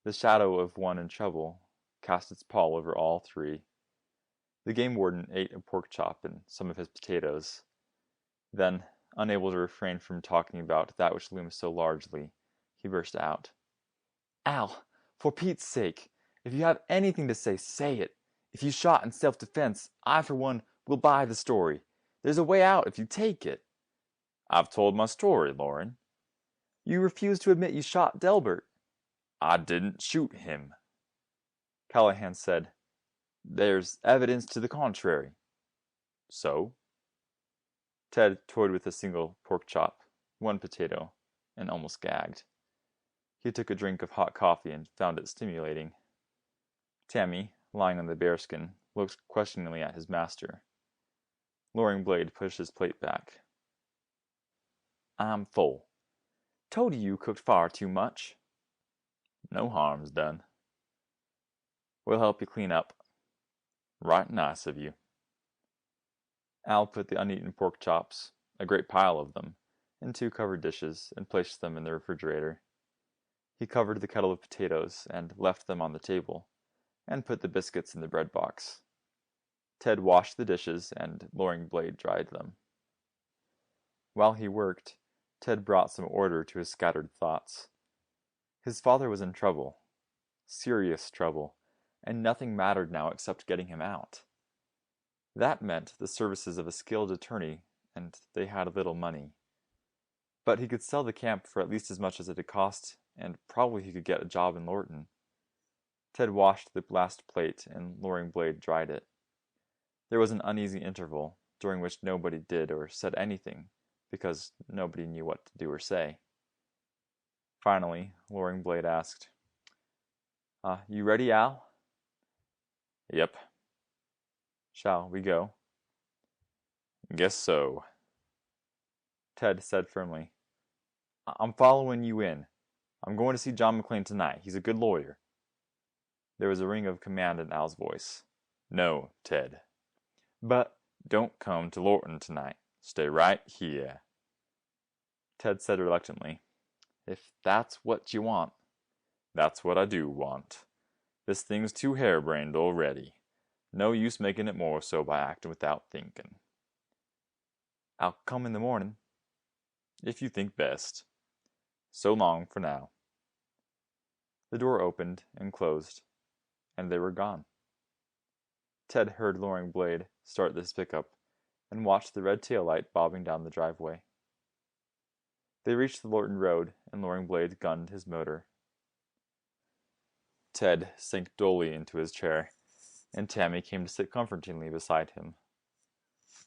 The shadow of one in trouble cast its pall over all 3. The game warden ate a pork chop and some of his potatoes. Then, unable to refrain from talking about that which loomed so largely, he burst out. "Al, for Pete's sake, if you have anything to say it. If you shot in self-defense, I, for one, will buy the story. There's a way out if you take it." "I've told my story, Loren." "You refuse to admit you shot Delbert." "I didn't shoot him." Callahan said, "There's evidence to the contrary." "So?" Ted toyed with a single pork chop, 1 potato, and almost gagged. He took a drink of hot coffee and found it stimulating. Tammy, lying on the bearskin, looked questioningly at his master. Loring Blade pushed his plate back. "I'm full. Told you cooked far too much." "No harm's done." "We'll help you clean up." "Right nice of you." Al put the uneaten pork chops, a great pile of them, in 2 covered dishes and placed them in the refrigerator. He covered the kettle of potatoes and left them on the table, and put the biscuits in the bread box. Ted washed the dishes and Loring Blade dried them. While he worked, Ted brought some order to his scattered thoughts. His father was in trouble, serious trouble, and nothing mattered now except getting him out. That meant the services of a skilled attorney, and they had little money. But he could sell the camp for at least as much as it had cost, and probably he could get a job in Lorton. Ted washed the last plate, and Loring Blade dried it. There was an uneasy interval, during which nobody did or said anything, because nobody knew what to do or say. Finally, Loring Blade asked, "You ready, Al?" "Yep." "Shall we go?" "Guess so." Ted said firmly, I'm following you in. I'm going to see John McClane tonight. He's a good lawyer." There was a ring of command in Al's voice. "No, Ted." "But—" "Don't come to Lorton tonight. Stay right here." Ted said reluctantly, "If that's what you want." "That's what I do want. This thing's too harebrained already. No use making it more so by acting without thinking." "I'll come in the morning." "If you think best. So long for now." The door opened and closed, and they were gone. Ted heard Loring Blade start this pickup and watched the red tail light bobbing down the driveway. They reached the Lorton Road, and Loring Blade gunned his motor. Ted sank dully into his chair, and Tammy came to sit comfortingly beside him.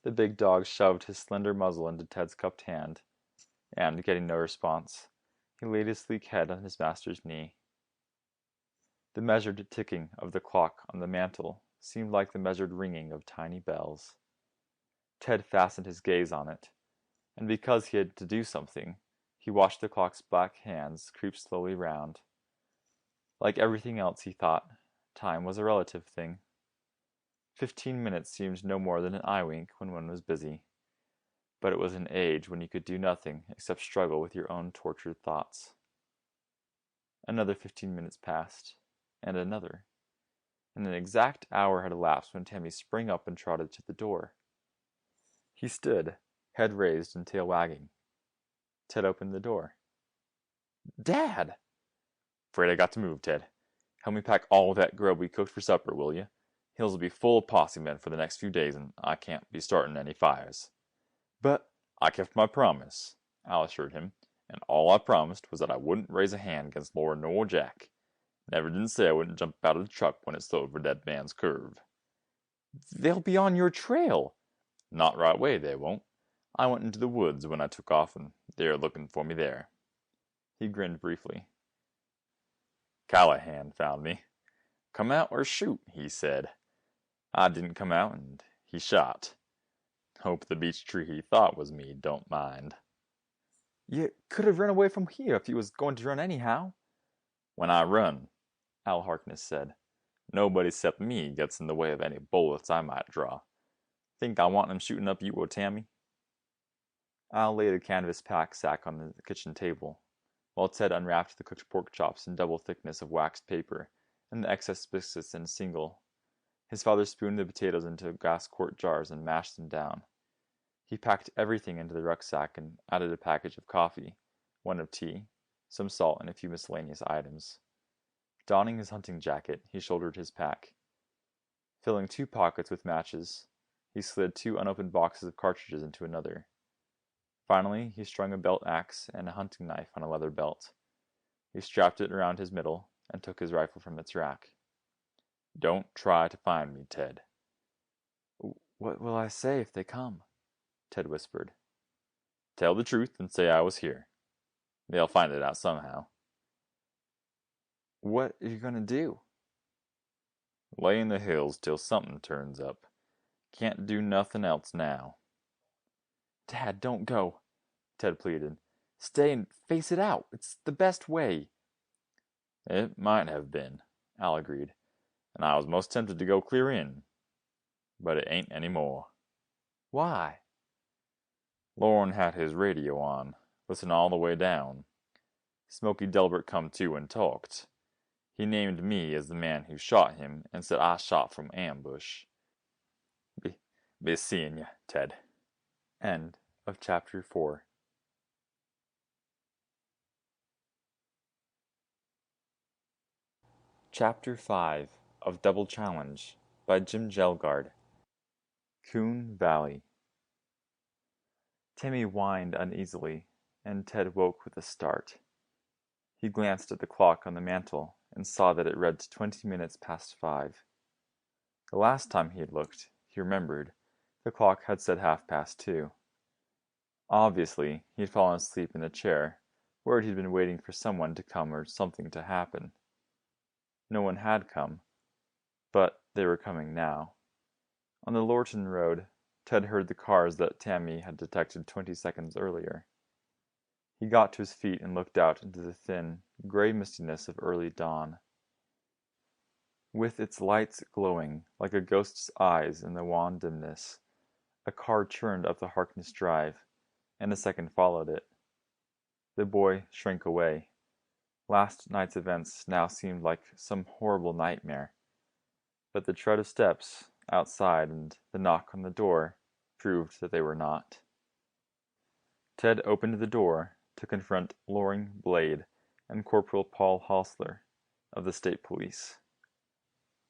The big dog shoved his slender muzzle into Ted's cupped hand, and, getting no response, he laid his sleek head on his master's knee. The measured ticking of the clock on the mantel seemed like the measured ringing of tiny bells. Ted fastened his gaze on it, and because he had to do something, he watched the clock's black hands creep slowly round. Like everything else, he thought, time was a relative thing. 15 minutes seemed no more than an eye wink when one was busy, but it was an age when you could do nothing except struggle with your own tortured thoughts. Another 15 minutes passed, and another, and an exact hour had elapsed when Tammy sprang up and trotted to the door. He stood, head raised and tail wagging. Ted opened the door. "Dad!" "Afraid I got to move, Ted. Help me pack all that grub we cooked for supper, will you? Hills'll be full of possum men for the next few days, and I can't be starting any fires." "But—" "I kept my promise," Al assured him, "and all I promised was that I wouldn't raise a hand against Laura nor Jack. Never didn't say I wouldn't jump out of the truck when it slowed for Dead Man's Curve." "They'll be on your trail." "Not right away, they won't. I went into the woods when I took off, and they're looking for me there." He grinned briefly. "Callahan found me. 'Come out or shoot,' he said. I didn't come out, and he shot. Hope the beech tree he thought was me don't mind." "You could have run away from here if you was going to run anyhow." "When I run," Al Harkness said, "nobody except me gets in the way of any bullets I might draw. Think I want him shooting up you or Tammy?" Al laid a canvas pack sack on the kitchen table, while Ted unwrapped the cooked pork chops in double thickness of waxed paper and the excess biscuits in single. His father spooned the potatoes into glass quart jars and mashed them down. He packed everything into the rucksack and added a package of coffee, one of tea, some salt, and a few miscellaneous items. Donning his hunting jacket, he shouldered his pack. Filling 2 pockets with matches, he slid 2 unopened boxes of cartridges into another. Finally, he strung a belt axe and a hunting knife on a leather belt. He strapped it around his middle and took his rifle from its rack. "Don't try to find me, Ted." "What will I say if they come?" Ted whispered. "Tell the truth and say I was here. They'll find it out somehow." "What are you going to do?" "Lay in the hills till something turns up. Can't do nothing else now." "Dad, don't go," Ted pleaded. "Stay and face it out. It's the best way." "It might have been," Al agreed, "and I was most tempted to go clear in. But it ain't any more." "Why?" "Lorne had his radio on, listened all the way down. Smokey Delbert come to and talked. He named me as the man who shot him and said I shot from ambush. Be seeing ya, Ted." End of chapter 4. Chapter 5 of Double Challenge by Jim Kjelgaard. Coon Valley. Tammy whined uneasily, and Ted woke with a start. He glanced at the clock on the mantel and saw that it read 20 minutes past 5. The last time he had looked, he remembered, the clock had said 2:30. Obviously, he had fallen asleep in the chair, where he had been waiting for someone to come or something to happen. No one had come, but they were coming now. On the Lorton Road, Ted heard the cars that Tammy had detected 20 seconds earlier. He got to his feet and looked out into the thin, gray mistiness of early dawn. With its lights glowing like a ghost's eyes in the wan dimness, a car churned up the Harkness drive, and a second followed it. The boy shrank away. Last night's events now seemed like some horrible nightmare, but the tread of steps outside and the knock on the door proved that they were not. Ted opened the door to confront Loring Blade and Corporal Paul Hostler of the State Police.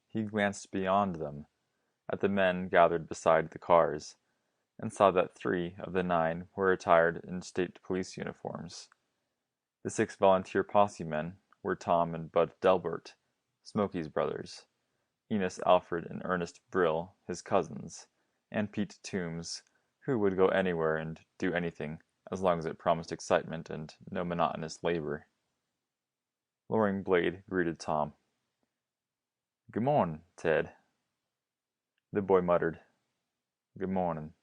He glanced beyond them at the men gathered beside the cars and saw that 3 of the 9 were attired in state police uniforms. The 6 volunteer posse men were Tom and Bud Delbert, Smokey's brothers, Enos Alfred and Ernest Brill, his cousins, and Pete Toombs, who would go anywhere and do anything as long as it promised excitement and no monotonous labor. Loring Blade greeted Tom. "Good morning, Ted." The boy muttered, "Good morning."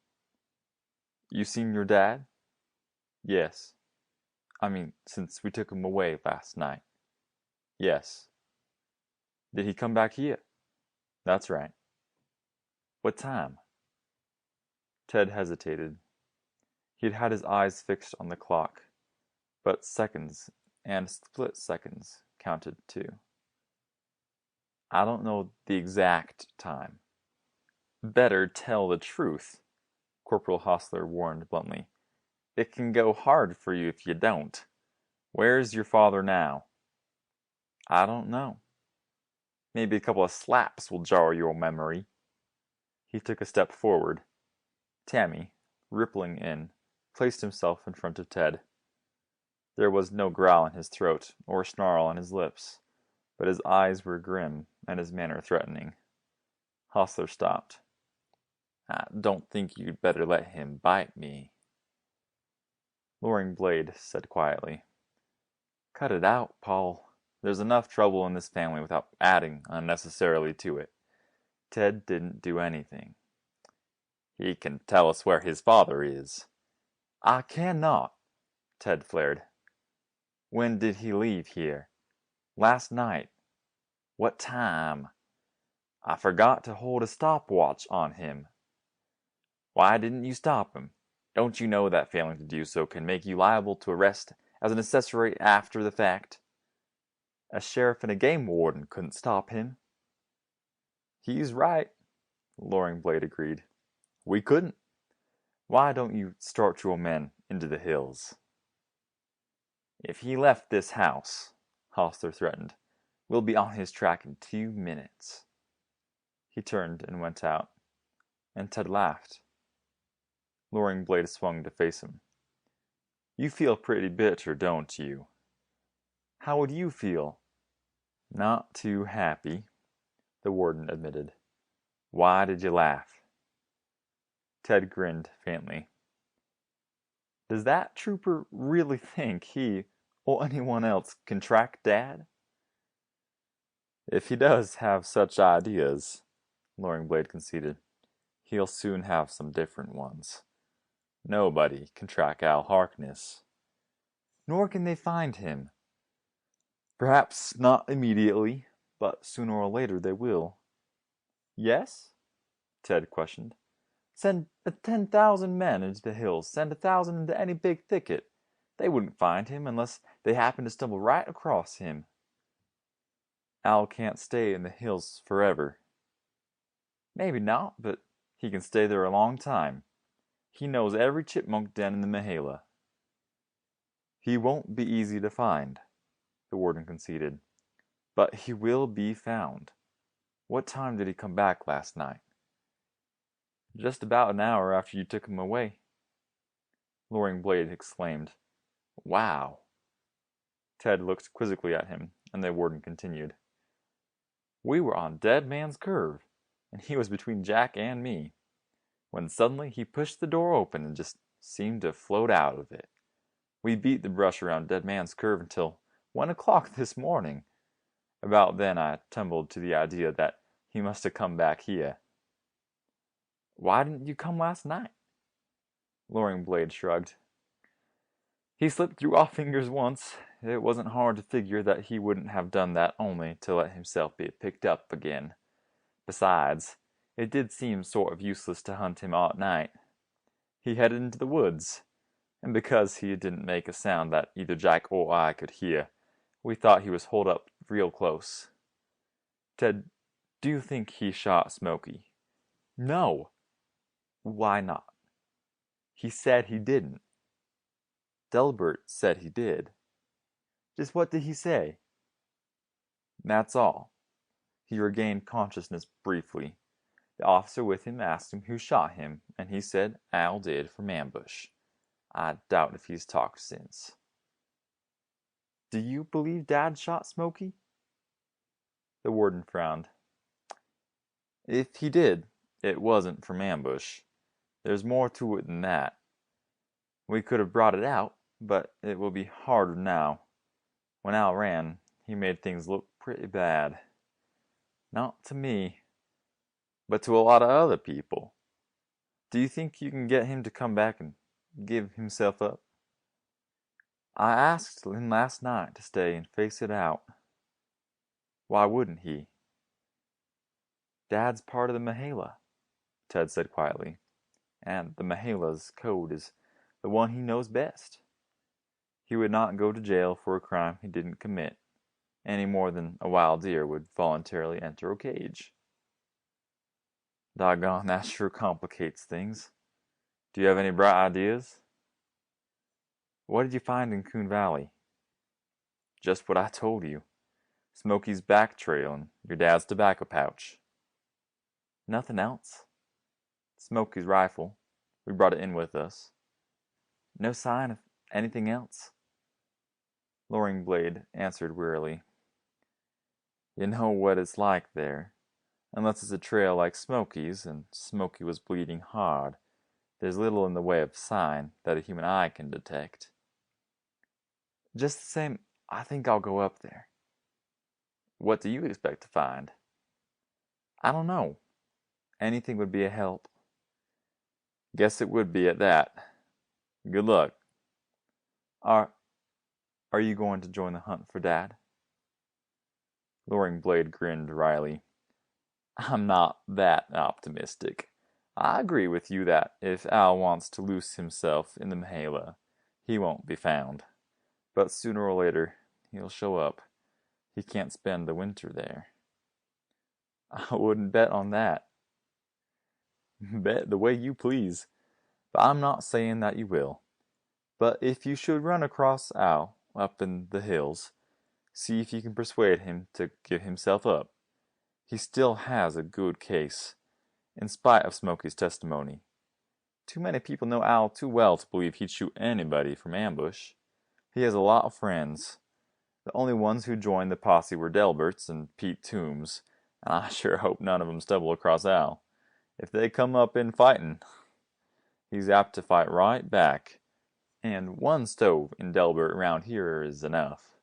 "You seen your dad?" "Yes." "I mean, since we took him away last night." "Yes." "Did he come back here?" "That's right." "What time?" Ted hesitated. He had had his eyes fixed on the clock, but seconds and split seconds counted too. "I don't know the exact time." "Better tell the truth," Corporal Hostler warned bluntly. "It can go hard for you if you don't. Where's your father now?" "I don't know." "Maybe a couple of slaps will jar your memory." He took a step forward. Tammy, rippling in, placed himself in front of Ted. There was no growl in his throat or snarl on his lips, but his eyes were grim and his manner threatening. Hostler stopped. "I don't think you'd better let him bite me." Loring Blade said quietly, "Cut it out, Paul. There's enough trouble in this family without adding unnecessarily to it. Ted didn't do anything." "He can tell us where his father is." "I cannot," Ted flared. "When did he leave here?" "Last night." "What time?" "I forgot to hold a stopwatch on him." "Why didn't you stop him? Don't you know that failing to do so can make you liable to arrest as an accessory after the fact?" "A sheriff and a game warden couldn't stop him." "He's right," Loring Blade agreed. "We couldn't. Why don't you start your men into the hills?" "If he left this house," Hostler threatened, "we'll be on his track in 2 minutes." He turned and went out, and Ted laughed. Loring Blade swung to face him. "You feel pretty bitter, don't you?" "How would you feel?" "Not too happy," the warden admitted. "Why did you laugh?" Ted grinned faintly. "Does that trooper really think he or anyone else can track Dad?" "If he does have such ideas," Loring Blade conceded, "he'll soon have some different ones. Nobody can track Al Harkness." "Nor can they find him." "Perhaps not immediately, but sooner or later they will." "Yes?" Ted questioned. "Send 10,000 men into the hills, send 1,000 into any big thicket. They wouldn't find him unless they happened to stumble right across him." "Al can't stay in the hills forever." "Maybe not, but he can stay there a long time. He knows every chipmunk den in the Mahala." "He won't be easy to find," the warden conceded. "But he will be found. What time did he come back last night?" "Just about an hour after you took him away." Loring Blade exclaimed, "Wow." Ted looked quizzically at him, and the warden continued. "We were on Dead Man's Curve, and he was between Jack and me, when suddenly he pushed the door open and just seemed to float out of it. We beat the brush around Dead Man's Curve until 1 o'clock this morning. About then I tumbled to the idea that he must have come back here." "Why didn't you come last night?" Loring Blade shrugged. He slipped through our fingers once. It wasn't hard to figure that he wouldn't have done that only to let himself be picked up again. Besides, it did seem sort of useless to hunt him all night. He headed into the woods, and because he didn't make a sound that either Jack or I could hear, we thought he was holed up real close. Ted, do you think he shot Smokey? No. Why not? He said he didn't. Delbert said he did. Just what did he say? That's all. He regained consciousness briefly. The officer with him asked him who shot him, and he said Al did from ambush. I doubt if he's talked since. Do you believe Dad shot Smokey? The warden frowned. If he did, it wasn't from ambush. There's more to it than that. We could have brought it out, but it will be harder now. When Al ran, he made things look pretty bad. Not to me, but to a lot of other people. Do you think you can get him to come back and give himself up? I asked him last night to stay and face it out. Why wouldn't he? Dad's part of the Mahala, Ted said quietly, and the Mahala's code is the one he knows best. He would not go to jail for a crime he didn't commit, any more than a wild deer would voluntarily enter a cage. Doggone, that sure complicates things. Do you have any bright ideas? What did you find in Coon Valley? Just what I told you. Smokey's back trail and your dad's tobacco pouch. Nothing else? Smokey's rifle. We brought it in with us. No sign of anything else? Loring Blade answered wearily. You know what it's like there. Unless it's a trail like Smokey's, and Smokey was bleeding hard, there's little in the way of sign that a human eye can detect. Just the same, I think I'll go up there. What do you expect to find? I don't know. Anything would be a help. Guess it would be at that. Good luck. Are you going to join the hunt for Dad? Loring Blade grinned wryly. I'm not that optimistic. I agree with you that if Al wants to loose himself in the Mahala, he won't be found. But sooner or later, he'll show up. He can't spend the winter there. I wouldn't bet on that. Bet the way you please. But I'm not saying that you will. But if you should run across Al up in the hills, see if you can persuade him to give himself up. He still has a good case, in spite of Smokey's testimony. Too many people know Al too well to believe he'd shoot anybody from ambush. He has a lot of friends. The only ones who joined the posse were Delberts and Pete Toombs, and I sure hope none of them stumble across Al. If they come up in fighting, he's apt to fight right back, and one stove in Delbert around here is enough.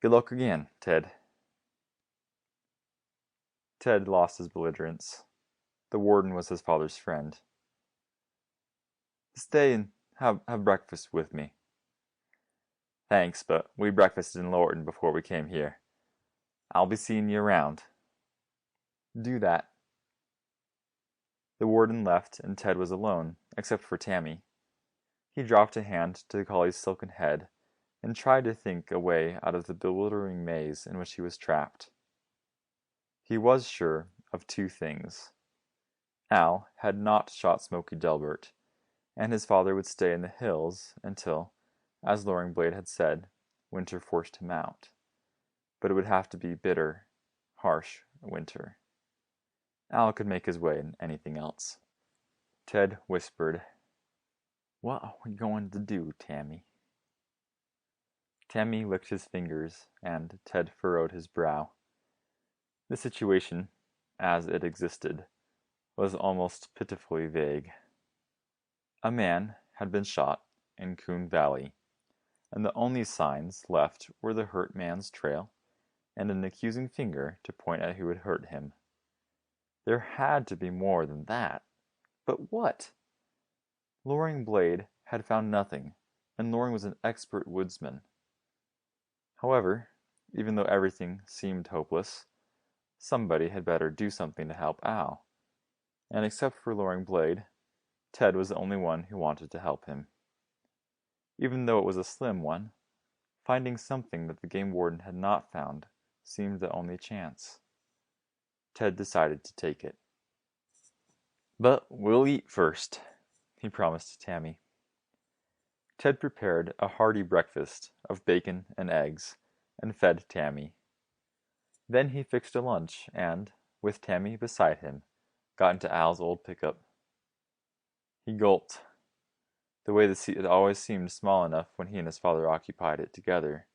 Good luck again, Ted. Ted lost his belligerence. The warden was his father's friend. Stay and have breakfast with me. Thanks, but we breakfasted in Lorton before we came here. I'll be seeing you around. Do that. The warden left, and Ted was alone, except for Tammy. He dropped a hand to the collie's silken head, and tried to think a way out of the bewildering maze in which he was trapped. He was sure of two things. Al had not shot Smokey Delbert, and his father would stay in the hills until, as Loring Blade had said, winter forced him out. But it would have to be bitter, harsh winter. Al could make his way in anything else. Ted whispered, "What are we going to do, Tammy?" Tammy licked his fingers, and Ted furrowed his brow. The situation, as it existed, was almost pitifully vague. A man had been shot in Coon Valley, and the only signs left were the hurt man's trail and an accusing finger to point at who had hurt him. There had to be more than that. But what? Loring Blade had found nothing and Loring was an expert woodsman. However, even though everything seemed hopeless, somebody had better do something to help Al, and except for Loring Blade, Ted was the only one who wanted to help him. Even though it was a slim one, finding something that the game warden had not found seemed the only chance. Ted decided to take it. "But we'll eat first," he promised Tammy. Ted prepared a hearty breakfast of bacon and eggs and fed Tammy. Then he fixed a lunch and, with Tammy beside him, got into Al's old pickup. He gulped. The way the seat had always seemed small enough when he and his father occupied it together.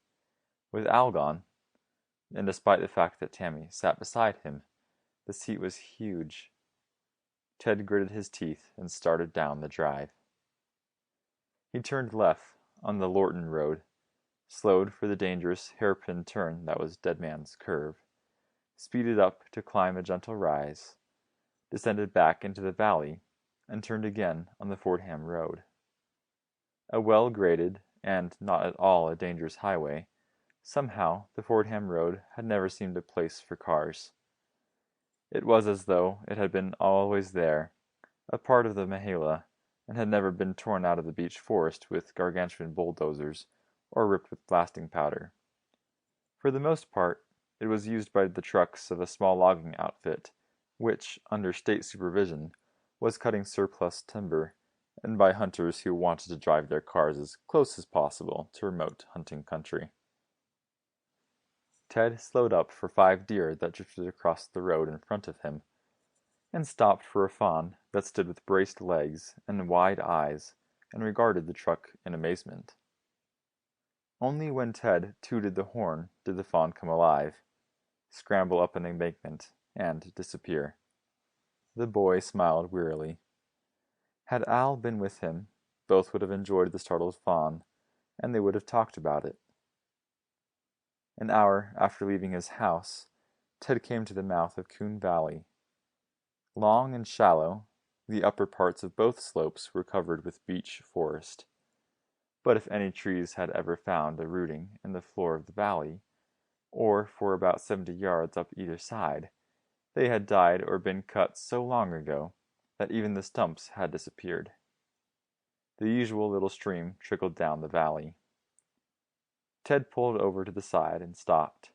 With Al gone, and despite the fact that Tammy sat beside him, the seat was huge. Ted gritted his teeth and started down the drive. He turned left on the Lorton Road, slowed for the dangerous hairpin turn that was Dead Man's Curve, speeded up to climb a gentle rise, descended back into the valley, and turned again on the Fordham Road. A well-graded and not at all a dangerous highway, somehow the Fordham Road had never seemed a place for cars. It was as though it had been always there, a part of the Mahela, and had never been torn out of the beech forest with gargantuan bulldozers or ripped with blasting powder. For the most part, it was used by the trucks of a small logging outfit, which, under state supervision, was cutting surplus timber, and by hunters who wanted to drive their cars as close as possible to remote hunting country. Ted slowed up for 5 deer that drifted across the road in front of him, and stopped for a fawn that stood with braced legs and wide eyes and regarded the truck in amazement. Only when Ted tooted the horn did the fawn come alive, scramble up an embankment, and disappear. The boy smiled wearily. Had Al been with him, both would have enjoyed the startled fawn, and they would have talked about it. An hour after leaving his house, Ted came to the mouth of Coon Valley. Long and shallow, the upper parts of both slopes were covered with beech forest. But if any trees had ever found a rooting in the floor of the valley, or for about 70 yards up either side, they had died or been cut so long ago that even the stumps had disappeared. The usual little stream trickled down the valley. Ted pulled over to the side and stopped.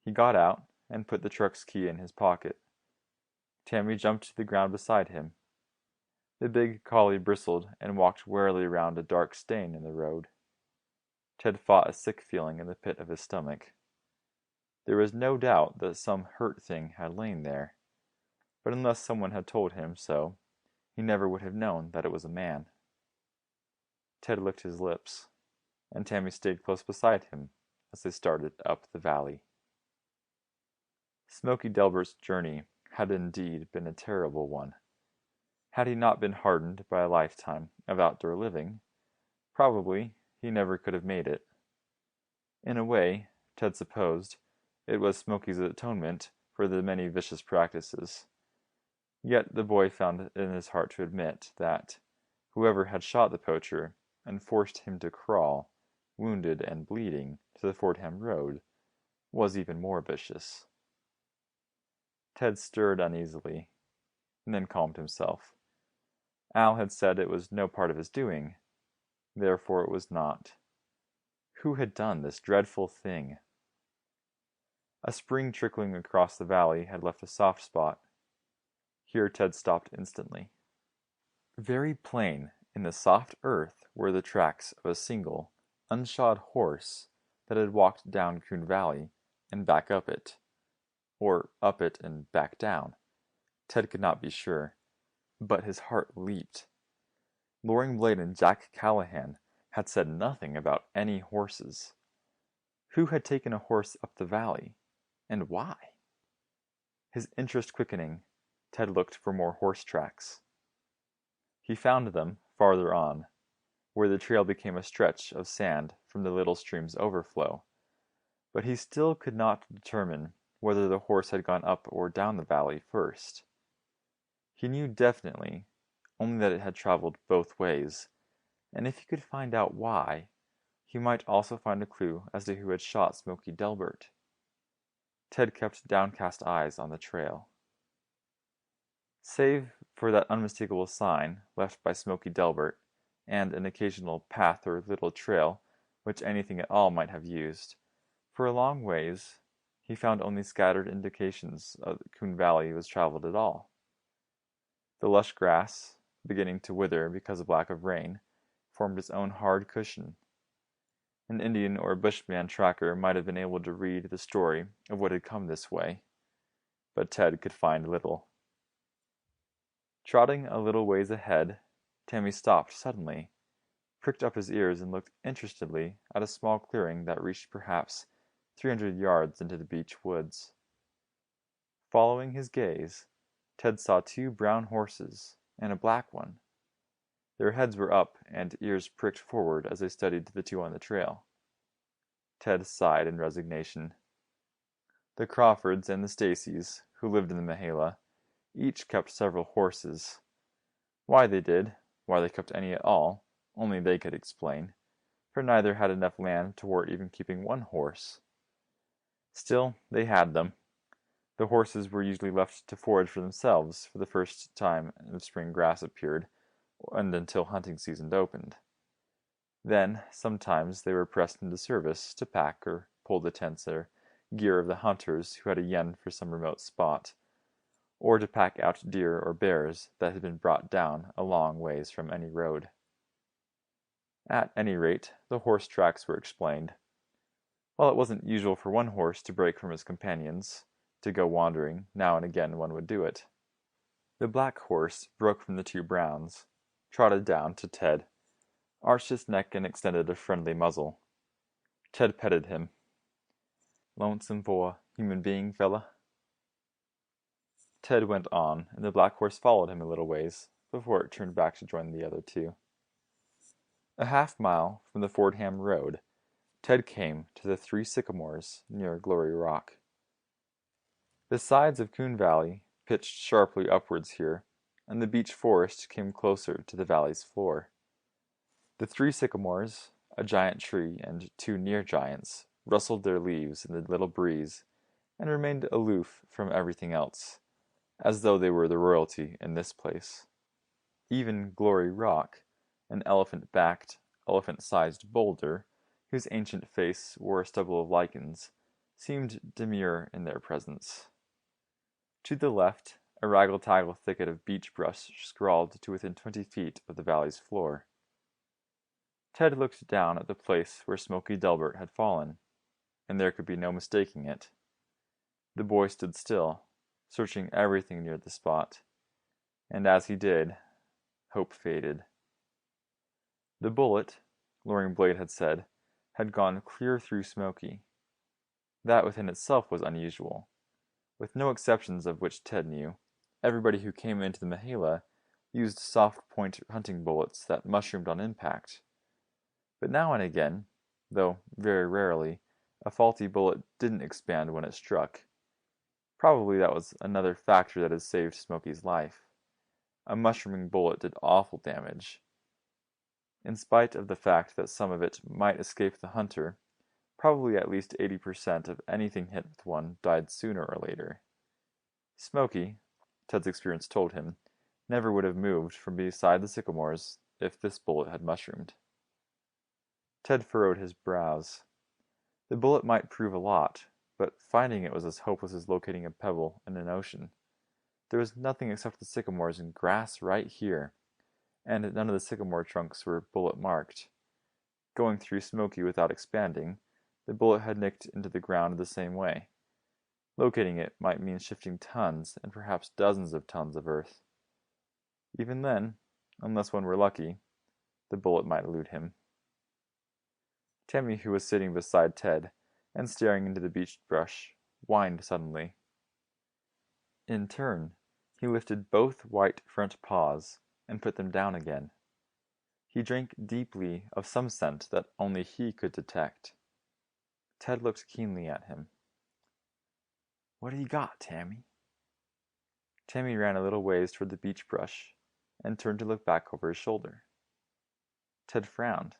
He got out and put the truck's key in his pocket. Tammy jumped to the ground beside him. The big collie bristled and walked warily around a dark stain in the road. Ted fought a sick feeling in the pit of his stomach. There was no doubt that some hurt thing had lain there, but unless someone had told him so, he never would have known that it was a man. Ted licked his lips, and Tammy stayed close beside him as they started up the valley. Smoky Delbert's journey had indeed been a terrible one. Had he not been hardened by a lifetime of outdoor living, probably he never could have made it. In a way, Ted supposed, it was Smoky's atonement for the many vicious practices. Yet the boy found it in his heart to admit that whoever had shot the poacher and forced him to crawl, wounded and bleeding, to the Fordham Road, was even more vicious. Ted stirred uneasily, and then calmed himself. Al had said it was no part of his doing, therefore it was not. Who had done this dreadful thing? A spring trickling across the valley had left a soft spot. Here Ted stopped instantly. Very plain in the soft earth were the tracks of a single, unshod horse that had walked down Coon Valley and back up it, or up it and back down. Ted could not be sure, but his heart leaped. Loring Blade and Jack Callahan had said nothing about any horses. Who had taken a horse up the valley, and why? His interest quickening, Ted looked for more horse tracks. He found them farther on, where the trail became a stretch of sand from the little stream's overflow, but he still could not determine whether the horse had gone up or down the valley first. He knew definitely only that it had traveled both ways, and if he could find out why, he might also find a clue as to who had shot Smokey Delbert. Ted kept downcast eyes on the trail. Save for that unmistakable sign left by Smokey Delbert, and an occasional path or little trail which anything at all might have used, for a long ways he found only scattered indications that Coon Valley was traveled at all. The lush grass, beginning to wither because of lack of rain, formed its own hard cushion. An Indian or bushman tracker might have been able to read the story of what had come this way, but Ted could find little. Trotting a little ways ahead, Tammy stopped suddenly, pricked up his ears, and looked interestedly at a small clearing that reached perhaps 300 yards into the beech woods. Following his gaze, Ted saw 2 brown horses and a black one. Their heads were up and ears pricked forward as they studied the 2 on the trail. Ted sighed in resignation. The Crawfords and the Stacys, who lived in the Mahala, each kept several horses. Why they did, why they kept any at all, only they could explain, for neither had enough land to warrant even keeping 1 horse. Still, they had them. The horses were usually left to forage for themselves for the first time the spring grass appeared, and until hunting season opened. Then, sometimes they were pressed into service to pack or pull the tents or gear of the hunters who had a yen for some remote spot, or to pack out deer or bears that had been brought down a long ways from any road. At any rate, the horse tracks were explained. While it wasn't usual for 1 horse to break from his companions, to go wandering, now and again one would do it. The black horse broke from the 2 browns, trotted down to Ted, arched his neck and extended a friendly muzzle. Ted petted him. "Lonesome for a human being, fella?" Ted went on, and the black horse followed him a little ways, before it turned back to join the other 2. A half-mile from the Fordham road, Ted came to the 3 sycamores near Glory Rock. The sides of Coon Valley pitched sharply upwards here, and the beech forest came closer to the valley's floor. The 3 sycamores, a giant tree and 2 near giants, rustled their leaves in the little breeze, and remained aloof from everything else, as though they were the royalty in this place. Even Glory Rock, an elephant-backed, elephant-sized boulder, whose ancient face wore a stubble of lichens, seemed demure in their presence. To the left, a raggle-taggle thicket of beech brush scrawled to within 20 feet of the valley's floor. Ted looked down at the place where Smokey Delbert had fallen, and there could be no mistaking it. The boy stood still, searching everything near the spot, and as he did, hope faded. The bullet, Loring Blade had said, had gone clear through Smokey. That within itself was unusual. With no exceptions of which Ted knew, everybody who came into the Mahala used soft-point hunting bullets that mushroomed on impact. But now and again, though very rarely, a faulty bullet didn't expand when it struck. Probably that was another factor that had saved Smokey's life. A mushrooming bullet did awful damage. In spite of the fact that some of it might escape the hunter, probably at least 80% of anything hit with one died sooner or later. Smokey, Ted's experience told him, never would have moved from beside the sycamores if this bullet had mushroomed. Ted furrowed his brows. The bullet might prove a lot, but finding it was as hopeless as locating a pebble in an ocean. There was nothing except the sycamores and grass right here, and none of the sycamore trunks were bullet-marked. Going through Smokey without expanding, the bullet had nicked into the ground the same way. Locating it might mean shifting tons and perhaps dozens of tons of earth. Even then, unless one were lucky, the bullet might elude him. Tammy, who was sitting beside Ted and staring into the beech brush, whined suddenly. In turn, he lifted both white front paws and put them down again. He drank deeply of some scent that only he could detect. Ted looked keenly at him. "What do you got, Tammy?" Tammy ran a little ways toward the beech brush and turned to look back over his shoulder. Ted frowned.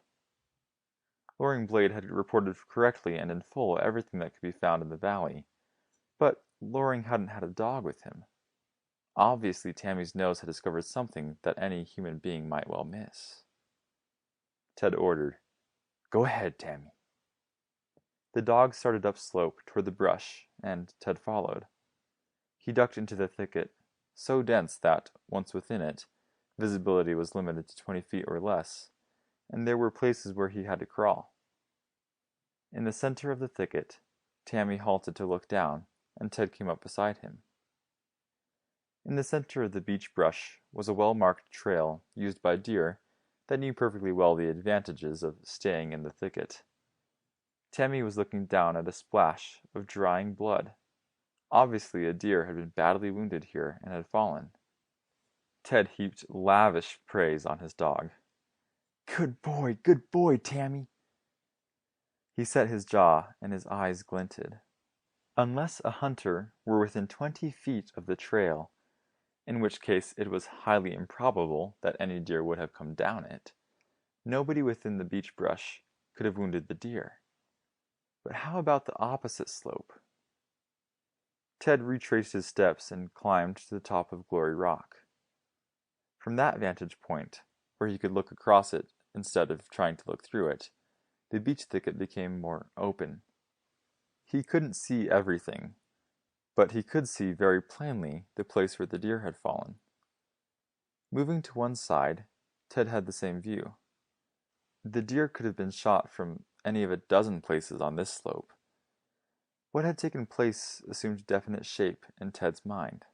Loring Blade had reported correctly and in full everything that could be found in the valley, but Loring hadn't had a dog with him. Obviously, Tammy's nose had discovered something that any human being might well miss. Ted ordered, "Go ahead, Tammy." The dog started upslope toward the brush, and Ted followed. He ducked into the thicket, so dense that, once within it, visibility was limited to 20 feet or less, and there were places where he had to crawl. In the center of the thicket, Tammy halted to look down, and Ted came up beside him. In the center of the beech brush was a well-marked trail used by deer that knew perfectly well the advantages of staying in the thicket. Tammy was looking down at a splash of drying blood. Obviously a deer had been badly wounded here and had fallen. Ted heaped lavish praise on his dog. Good boy, Tammy." He set his jaw and his eyes glinted. Unless a hunter were within 20 feet of the trail, in which case it was highly improbable that any deer would have come down it, nobody within the beech brush could have wounded the deer. But how about the opposite slope? Ted retraced his steps and climbed to the top of Glory Rock. From that vantage point, where he could look across it instead of trying to look through it, the beech thicket became more open. He couldn't see everything, but he could see very plainly the place where the deer had fallen. Moving to one side, Ted had the same view. The deer could have been shot from any of a dozen places on this slope. What had taken place assumed definite shape in Ted's mind.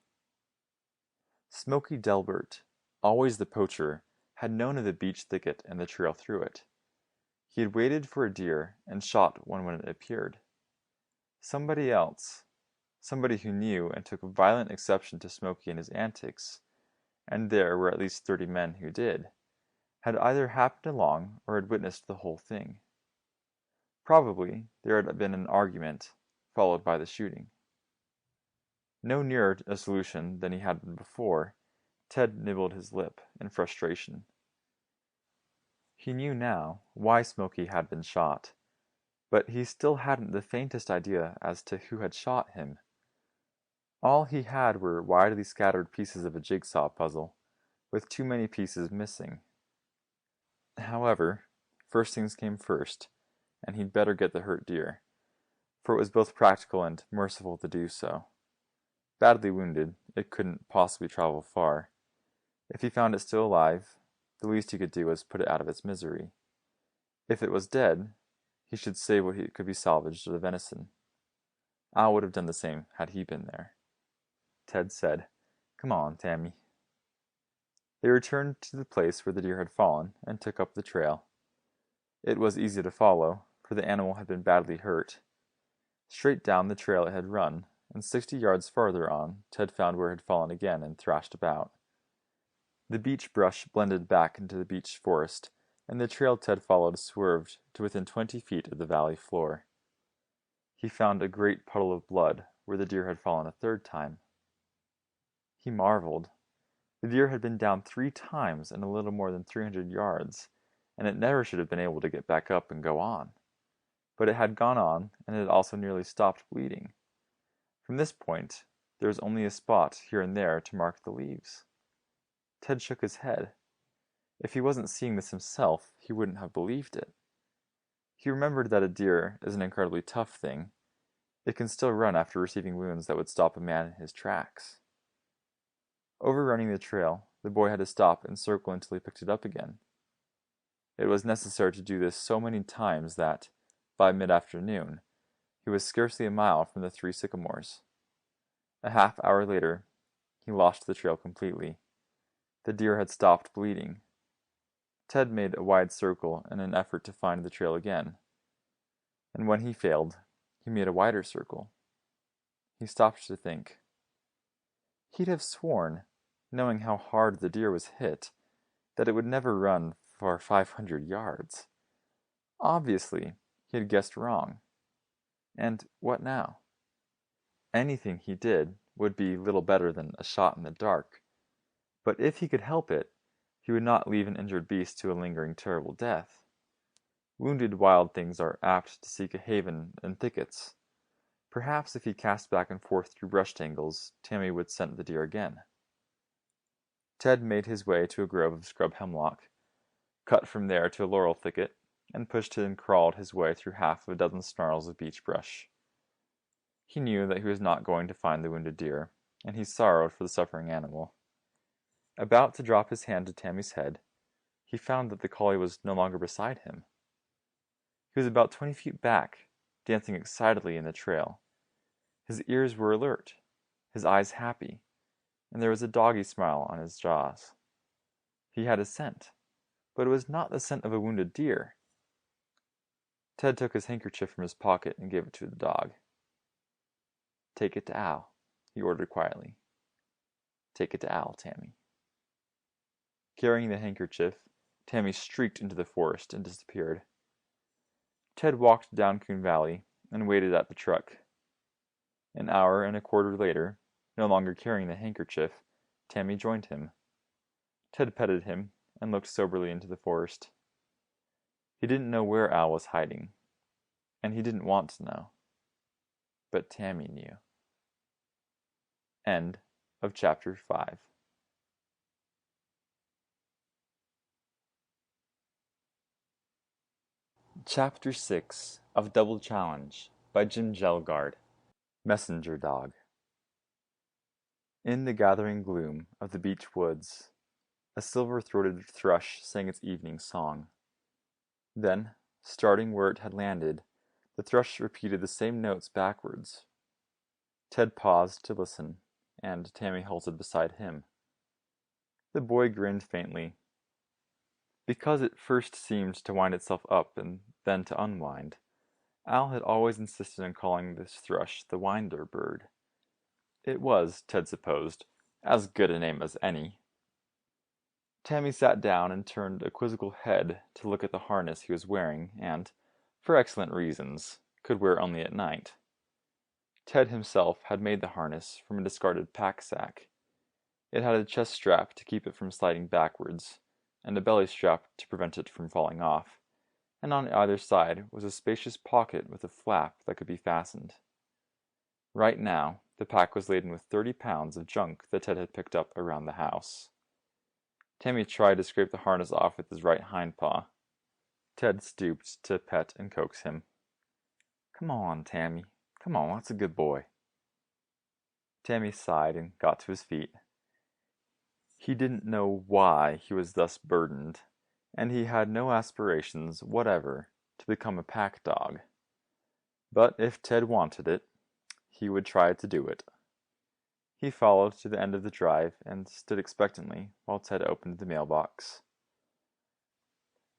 Smoky Delbert, always the poacher, had known of the beech thicket and the trail through it. He had waited for a deer and shot one when it appeared. Somebody else, somebody who knew and took violent exception to Smoky and his antics, and there were at least 30 men who did, had either happened along or had witnessed the whole thing. Probably there had been an argument, followed by the shooting. No nearer a solution than he had been before, Ted nibbled his lip in frustration. He knew now why Smoky had been shot, but he still hadn't the faintest idea as to who had shot him. All he had were widely scattered pieces of a jigsaw puzzle, with too many pieces missing. However, first things came first, and he'd better get the hurt deer, for it was both practical and merciful to do so. Badly wounded, it couldn't possibly travel far. If he found it still alive, the least he could do was put it out of its misery. If it was dead, he should save what could be salvaged of the venison. Al would have done the same had he been there. Ted said, "Come on, Tammy." They returned to the place where the deer had fallen and took up the trail. It was easy to follow, for the animal had been badly hurt. Straight down the trail it had run, and 60 yards farther on, Ted found where it had fallen again and thrashed about. The beech brush blended back into the beech forest, and the trail Ted followed swerved to within 20 feet of the valley floor. He found a great puddle of blood where the deer had fallen a third time. He marveled. The deer had been down 3 times in a little more than 300 yards, and it never should have been able to get back up and go on. But it had gone on, and it had also nearly stopped bleeding. From this point, there was only a spot here and there to mark the leaves. Ted shook his head. If he wasn't seeing this himself, he wouldn't have believed it. He remembered that a deer is an incredibly tough thing. It can still run after receiving wounds that would stop a man in his tracks. Overrunning the trail, the boy had to stop and circle until he picked it up again. It was necessary to do this so many times that, by mid-afternoon, he was scarcely a mile from the 3 sycamores. A half-hour later, he lost the trail completely. The deer had stopped bleeding. Ted made a wide circle in an effort to find the trail again, and when he failed, he made a wider circle. He stopped to think. He'd have sworn, knowing how hard the deer was hit, that it would never run for 500 yards. Obviously, he had guessed wrong. And what now? Anything he did would be little better than a shot in the dark. But if he could help it, He would not leave an injured beast to a lingering terrible death. Wounded wild things are apt to seek a haven in thickets. Perhaps if he cast back and forth through brush tangles, Tammy would scent the deer again. Ted made his way to a grove of scrub hemlock, cut from there to a laurel thicket, and pushed and crawled his way through half of a dozen snarls of beech brush. He knew that he was not going to find the wounded deer, and he sorrowed for the suffering animal. About to drop his hand to Tammy's head, he found that the collie was no longer beside him. He was about 20 feet back, dancing excitedly in the trail. His ears were alert, his eyes happy, and there was a doggy smile on his jaws. He had a scent, but it was not the scent of a wounded deer. Ted took his handkerchief from his pocket and gave it to the dog. "Take it to Al," he ordered quietly. "Take it to Al, Tammy." Carrying the handkerchief, Tammy streaked into the forest and disappeared. Ted walked down Coon Valley and waited at the truck. An hour and a quarter later, no longer carrying the handkerchief, Tammy joined him. Ted petted him and looked soberly into the forest. He didn't know where Al was hiding, and he didn't want to know. But Tammy knew. End of chapter 5. Chapter 6 of Double Challenge by Kjelgaard. Messenger Dog. In the gathering gloom of the beech woods, a silver-throated thrush sang its evening song. Then, starting where it had landed, the thrush repeated the same notes backwards. Ted paused to listen, and Tammy halted beside him. The boy grinned faintly. Because it first seemed to wind itself up and then to unwind, Al had always insisted on calling this thrush the Winder bird. It was, Ted supposed, as good a name as any. Tammy sat down and turned a quizzical head to look at the harness he was wearing and, for excellent reasons, could wear only at night. Ted himself had made the harness from a discarded pack sack. It had a chest strap to keep it from sliding backwards, and a belly strap to prevent it from falling off, and on either side was a spacious pocket with a flap that could be fastened. Right now, the pack was laden with 30 pounds of junk that Ted had picked up around the house. Tammy tried to scrape the harness off with his right hind paw. Ted stooped to pet and coax him. "Come on, Tammy. Come on, that's a good boy." Tammy sighed and got to his feet. He didn't know why he was thus burdened, and he had no aspirations whatever to become a pack dog. But if Ted wanted it, he would try to do it. He followed to the end of the drive and stood expectantly while Ted opened the mailbox.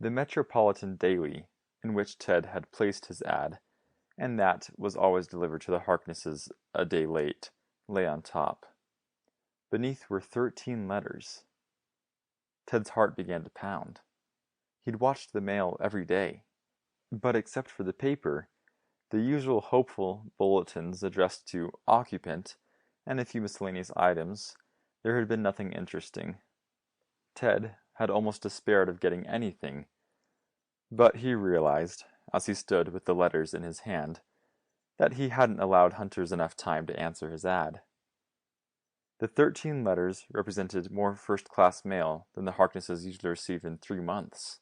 The Metropolitan Daily, in which Ted had placed his ad, and that was always delivered to the Harknesses a day late, lay on top. Beneath were 13 letters. Ted's heart began to pound. He'd watched the mail every day, but except for the paper, the usual hopeful bulletins addressed to occupant, and a few miscellaneous items, there had been nothing interesting. Ted had almost despaired of getting anything, but he realized, as he stood with the letters in his hand, that he hadn't allowed hunters enough time to answer his ad. The 13 letters represented more first-class mail than the Harknesses usually received in 3 months,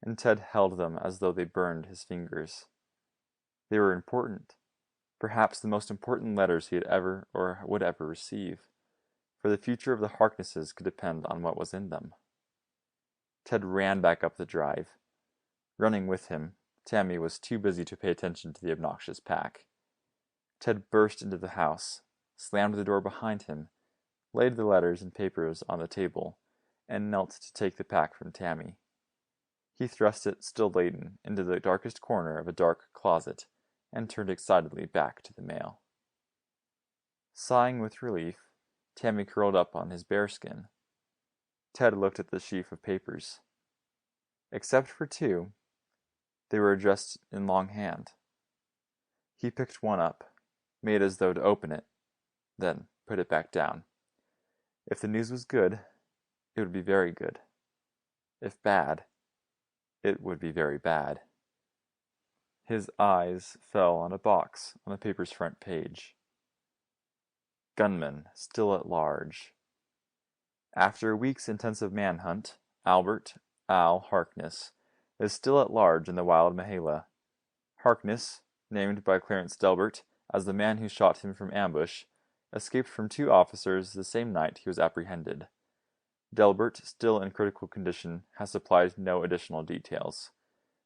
and Ted held them as though they burned his fingers. They were important, perhaps the most important letters he had ever or would ever receive, for the future of the Harknesses could depend on what was in them. Ted ran back up the drive. Running with him, Tammy was too busy to pay attention to the obnoxious pack. Ted burst into the house, slammed the door behind him, laid the letters and papers on the table, and knelt to take the pack from Tammy. He thrust it, still laden, into the darkest corner of a dark closet, and turned excitedly back to the mail. Sighing with relief, Tammy curled up on his bearskin. Ted looked at the sheaf of papers. Except for 2, they were addressed in longhand. He picked one up, made as though to open it, then put it back down. If the news was good, it would be very good. If bad, it would be very bad. His eyes fell on a box on the paper's front page. Gunman still at large. After a week's intensive manhunt, Albert Al Harkness is still at large in the wild Mahala. Harkness, named by Clarence Delbert as the man who shot him from ambush, escaped from 2 officers the same night he was apprehended. Delbert, still in critical condition, has supplied no additional details.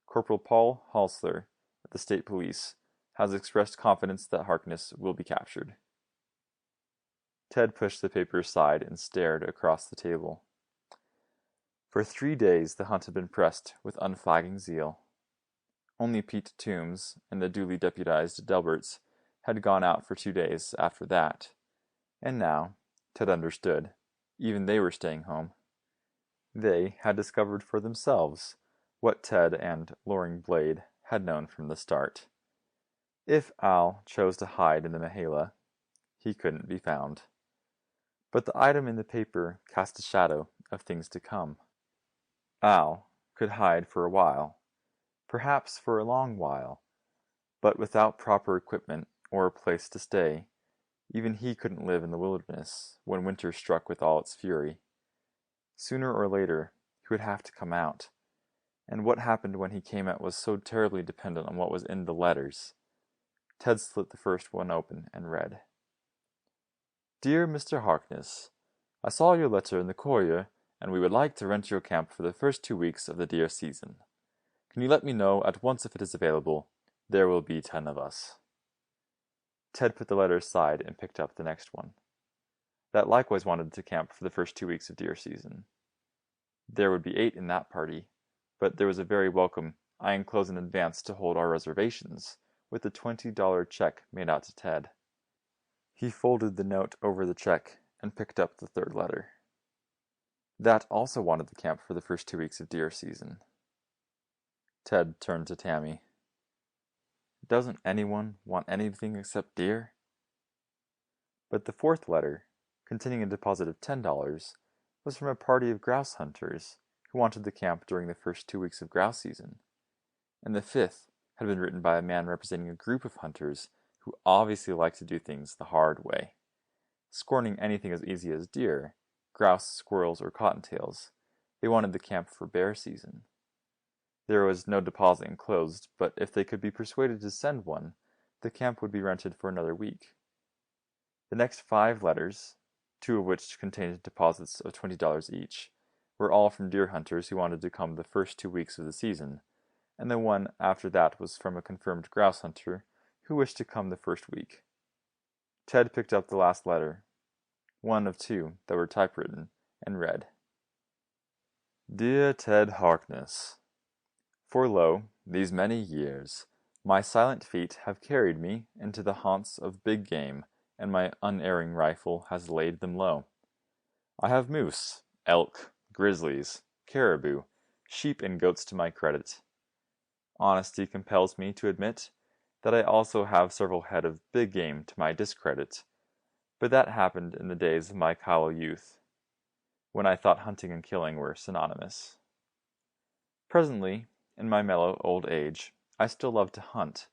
Corporal Paul Halsler, of the State Police, has expressed confidence that Harkness will be captured. Ted pushed the paper aside and stared across the table. For 3 days the hunt had been pressed with unflagging zeal. Only Pete Toombs and the duly deputized Delberts had gone out for 2 days after that, and now, Ted understood, even they were staying home. They had discovered for themselves what Ted and Loring Blade had known from the start. If Al chose to hide in the Mahala, he couldn't be found. But the item in the paper cast a shadow of things to come. Al could hide for a while, perhaps for a long while, but without proper equipment or a place to stay, even he couldn't live in the wilderness when winter struck with all its fury. Sooner or later, he would have to come out, and what happened when he came out was so terribly dependent on what was in the letters. Ted slit the first one open and read. Dear Mr. Harkness, I saw your letter in the Courier, and we would like to rent your camp for the first 2 weeks of the deer season. Can you let me know at once if it is available? There will be 10 of us. Ted put the letter aside and picked up the next one. That likewise wanted to camp for the first 2 weeks of deer season. There would be 8 in that party, but there was a very welcome, I enclose in advance to hold our reservations, with a $20 check made out to Ted. He folded the note over the check and picked up the third letter. That also wanted the camp for the first 2 weeks of deer season. Ted turned to Tammy. Doesn't anyone want anything except deer? But the fourth letter, containing a deposit of $10, was from a party of grouse hunters who wanted the camp during the first 2 weeks of grouse season, and the fifth had been written by a man representing a group of hunters who obviously liked to do things the hard way. Scorning anything as easy as deer, grouse, squirrels, or cottontails, they wanted the camp for bear season. There was no deposit enclosed, but if they could be persuaded to send one, the camp would be rented for another week. The next 5 letters, 2 of which contained deposits of $20 each, were all from deer hunters who wanted to come the first 2 weeks of the season, and the one after that was from a confirmed grouse hunter who wished to come the first week. Ted picked up the last letter, one of 2 that were typewritten, and read, Dear Ted Harkness, For lo, these many years, my silent feet have carried me into the haunts of big game, and my unerring rifle has laid them low. I have moose, elk, grizzlies, caribou, sheep and goats to my credit. Honesty compels me to admit that I also have several head of big game to my discredit, but that happened in the days of my callow youth, when I thought hunting and killing were synonymous. Presently, in my mellow old age, I still love to hunt,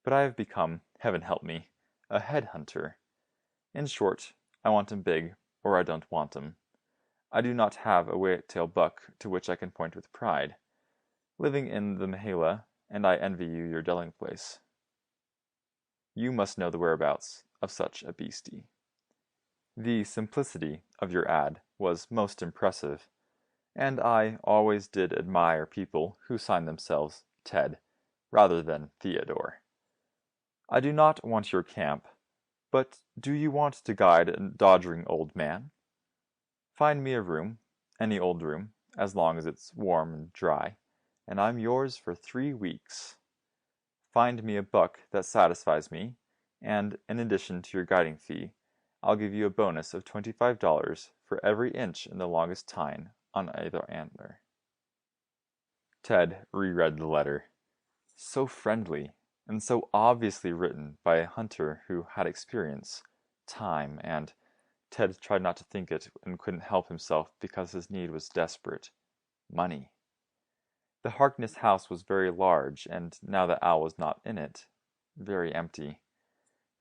but I have become, heaven help me, a head hunter. In short, I want 'em big, or I don't want 'em. I do not have a wet-tail buck to which I can point with pride, living in the Mahala, and I envy you your dwelling place. You must know the whereabouts of such a beastie. The simplicity of your ad was most impressive, and I always did admire people who sign themselves Ted rather than Theodore. I do not want your camp, but do you want to guide a doddering old man? Find me a room, any old room, as long as it's warm and dry, and I'm yours for 3 weeks. Find me a buck that satisfies me, and in addition to your guiding fee, I'll give you a bonus of $25 for every inch in the longest tine on either antler. Ted reread the letter. So friendly, and so obviously written by a hunter who had experience, time, and Ted tried not to think it and couldn't help himself because his need was desperate. Money. The Harkness house was very large, and now that Al was not in it, very empty.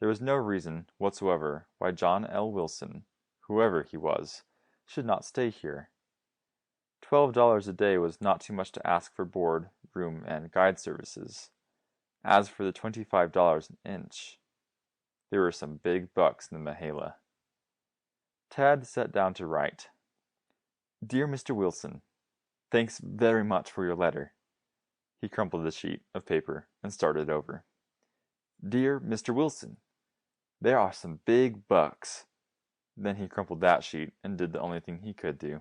There was no reason whatsoever why John L. Wilson, whoever he was, should not stay here. $12 a day was not too much to ask for board, room, and guide services. As for the $25 an inch, there were some big bucks in the Mahala. Tad sat down to write. Dear Mr. Wilson, thanks very much for your letter. He crumpled the sheet of paper and started over. Dear Mr. Wilson, there are some big bucks. Then he crumpled that sheet and did the only thing he could do.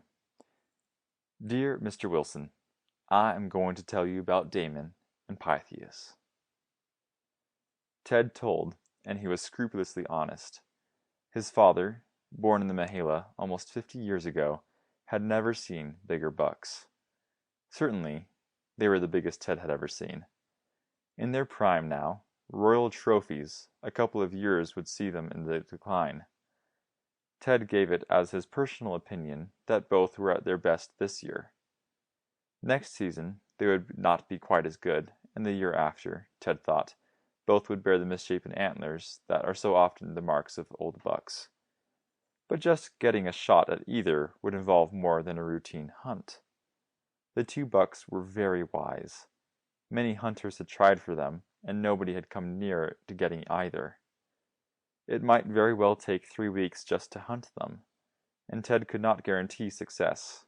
Dear Mr. Wilson, I am going to tell you about Damon and Pythias. Ted told, and he was scrupulously honest. His father, born in the Mahala almost 50 years ago, had never seen bigger bucks. Certainly, they were the biggest Ted had ever seen. In their prime now, royal trophies, a couple of years would see them in the decline. Ted gave it as his personal opinion that both were at their best this year. Next season, they would not be quite as good, and the year after, Ted thought, both would bear the misshapen antlers that are so often the marks of old bucks. But just getting a shot at either would involve more than a routine hunt. The two bucks were very wise. Many hunters had tried for them, and nobody had come near to getting either. It might very well take 3 weeks just to hunt them, and Ted could not guarantee success.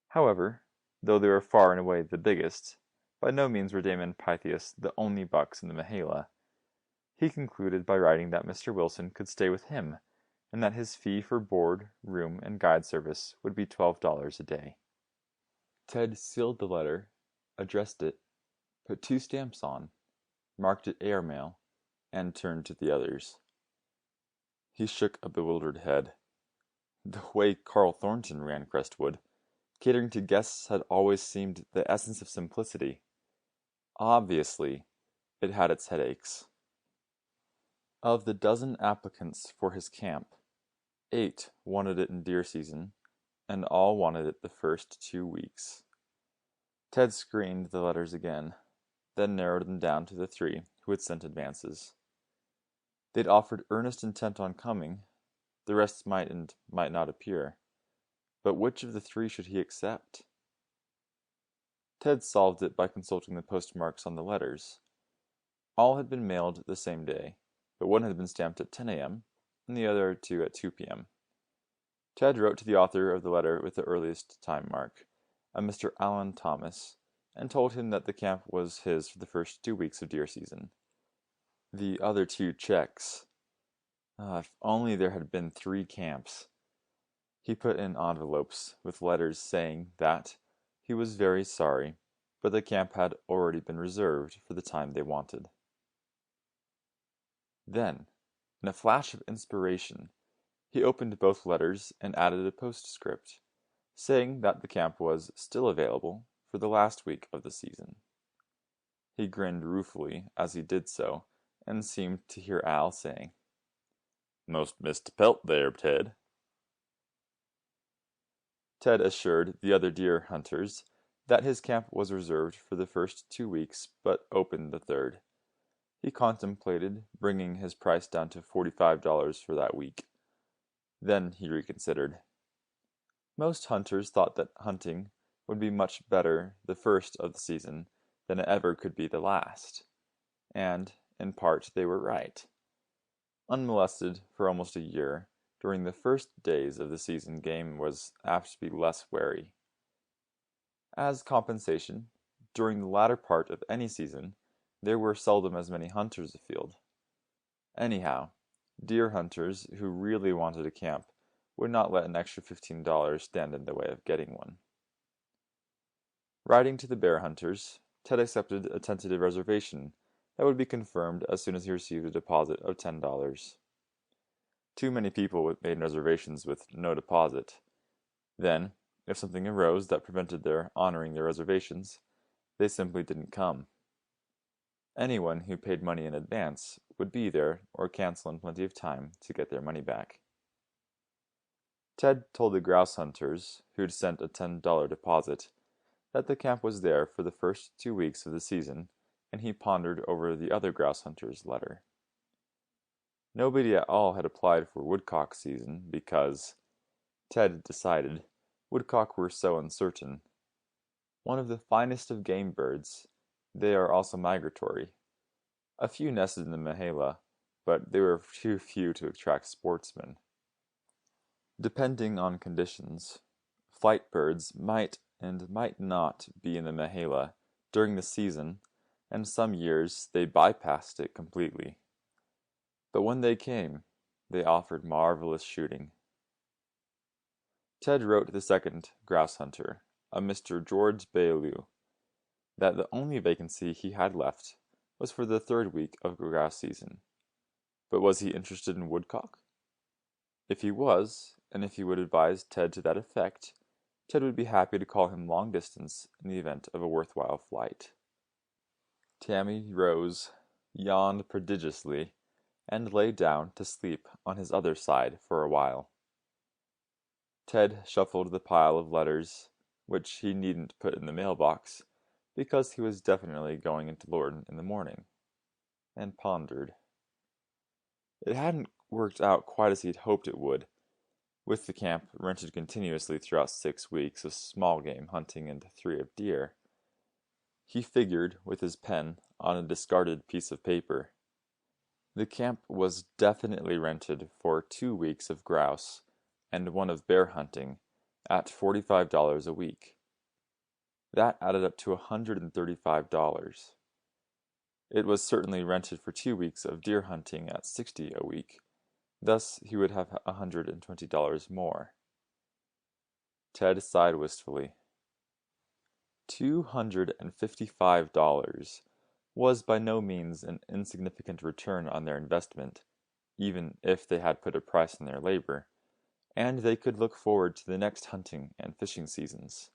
However, though they were far and away the biggest, by no means were Damon and Pythias the only bucks in the Mahala. He concluded by writing that Mr. Wilson could stay with him, and that his fee for board, room, and guide service would be $12 a day. Ted sealed the letter, addressed it, put 2 stamps on, marked it airmail, and turned to the others. He shook a bewildered head. The way Carl Thornton ran Crestwood, catering to guests had always seemed the essence of simplicity. Obviously, it had its headaches. Of the dozen applicants for his camp, 8 wanted it in deer season, and all wanted it the first 2 weeks. Ted screened the letters again, then narrowed them down to the 3 who had sent advances. They'd offered earnest intent on coming. The rest might and might not appear. But which of the 3 should he accept? Ted solved it by consulting the postmarks on the letters. All had been mailed the same day, but one had been stamped at 10 a.m., and the other 2 at 2 p.m. Ted wrote to the author of the letter with the earliest time mark, a Mr. Allen Thomas, and told him that the camp was his for the first 2 weeks of deer season. The other 2 checks. If only there had been 3 camps. He put in envelopes with letters saying that he was very sorry, but the camp had already been reserved for the time they wanted. Then, in a flash of inspiration, he opened both letters and added a postscript, saying that the camp was still available for the last week of the season. He grinned ruefully as he did so, and seemed to hear Al saying, "Most missed a pelt there, Ted." Ted assured the other deer hunters that his camp was reserved for the first 2 weeks, but open the third. He contemplated bringing his price down to $45 for that week. Then he reconsidered. Most hunters thought that hunting would be much better the first of the season than it ever could be the last. And, in part, they were right. Unmolested for almost a year, during the first days of the season game was apt to be less wary. As compensation, during the latter part of any season, there were seldom as many hunters afield. Anyhow, deer hunters who really wanted a camp would not let an extra $15 stand in the way of getting one. Writing to the bear hunters, Ted accepted a tentative reservation that would be confirmed as soon as he received a deposit of $10. Too many people made reservations with no deposit. Then, if something arose that prevented their honoring their reservations, they simply didn't come. Anyone who paid money in advance would be there or cancel in plenty of time to get their money back. Ted told the grouse hunters, who'd sent a $10 deposit, that the camp was there for the first 2 weeks of the season, and he pondered over the other grouse hunters' letter. Nobody at all had applied for woodcock season because, Ted decided, woodcock were so uncertain. One of the finest of game birds, they are also migratory. A few nested in the Mahala, but they were too few to attract sportsmen. Depending on conditions, flight birds might and might not be in the Mahala during the season, and some years they bypassed it completely. But when they came, they offered marvelous shooting. Ted wrote the second grouse hunter, a Mr. George Baylieu, that the only vacancy he had left was for the 3rd week of grouse season. But was he interested in woodcock? If he was, and if he would advise Ted to that effect, Ted would be happy to call him long distance in the event of a worthwhile flight. Tammy rose, yawned prodigiously, and lay down to sleep on his other side for a while. Ted shuffled the pile of letters, which he needn't put in the mailbox, because he was definitely going into Lorden in the morning, and pondered. It hadn't worked out quite as he'd hoped it would, with the camp rented continuously throughout 6 weeks of small game hunting and 3 of deer. He figured with his pen on a discarded piece of paper. The camp was definitely rented for 2 weeks of grouse and 1 of bear hunting at $45 a week. That added up to $135. It was certainly rented for 2 weeks of deer hunting at $60 a week. Thus he would have $120 more. Ted sighed wistfully. $255 was by no means an insignificant return on their investment, even if they had put a price on their labor, and they could look forward to the next hunting and fishing seasons.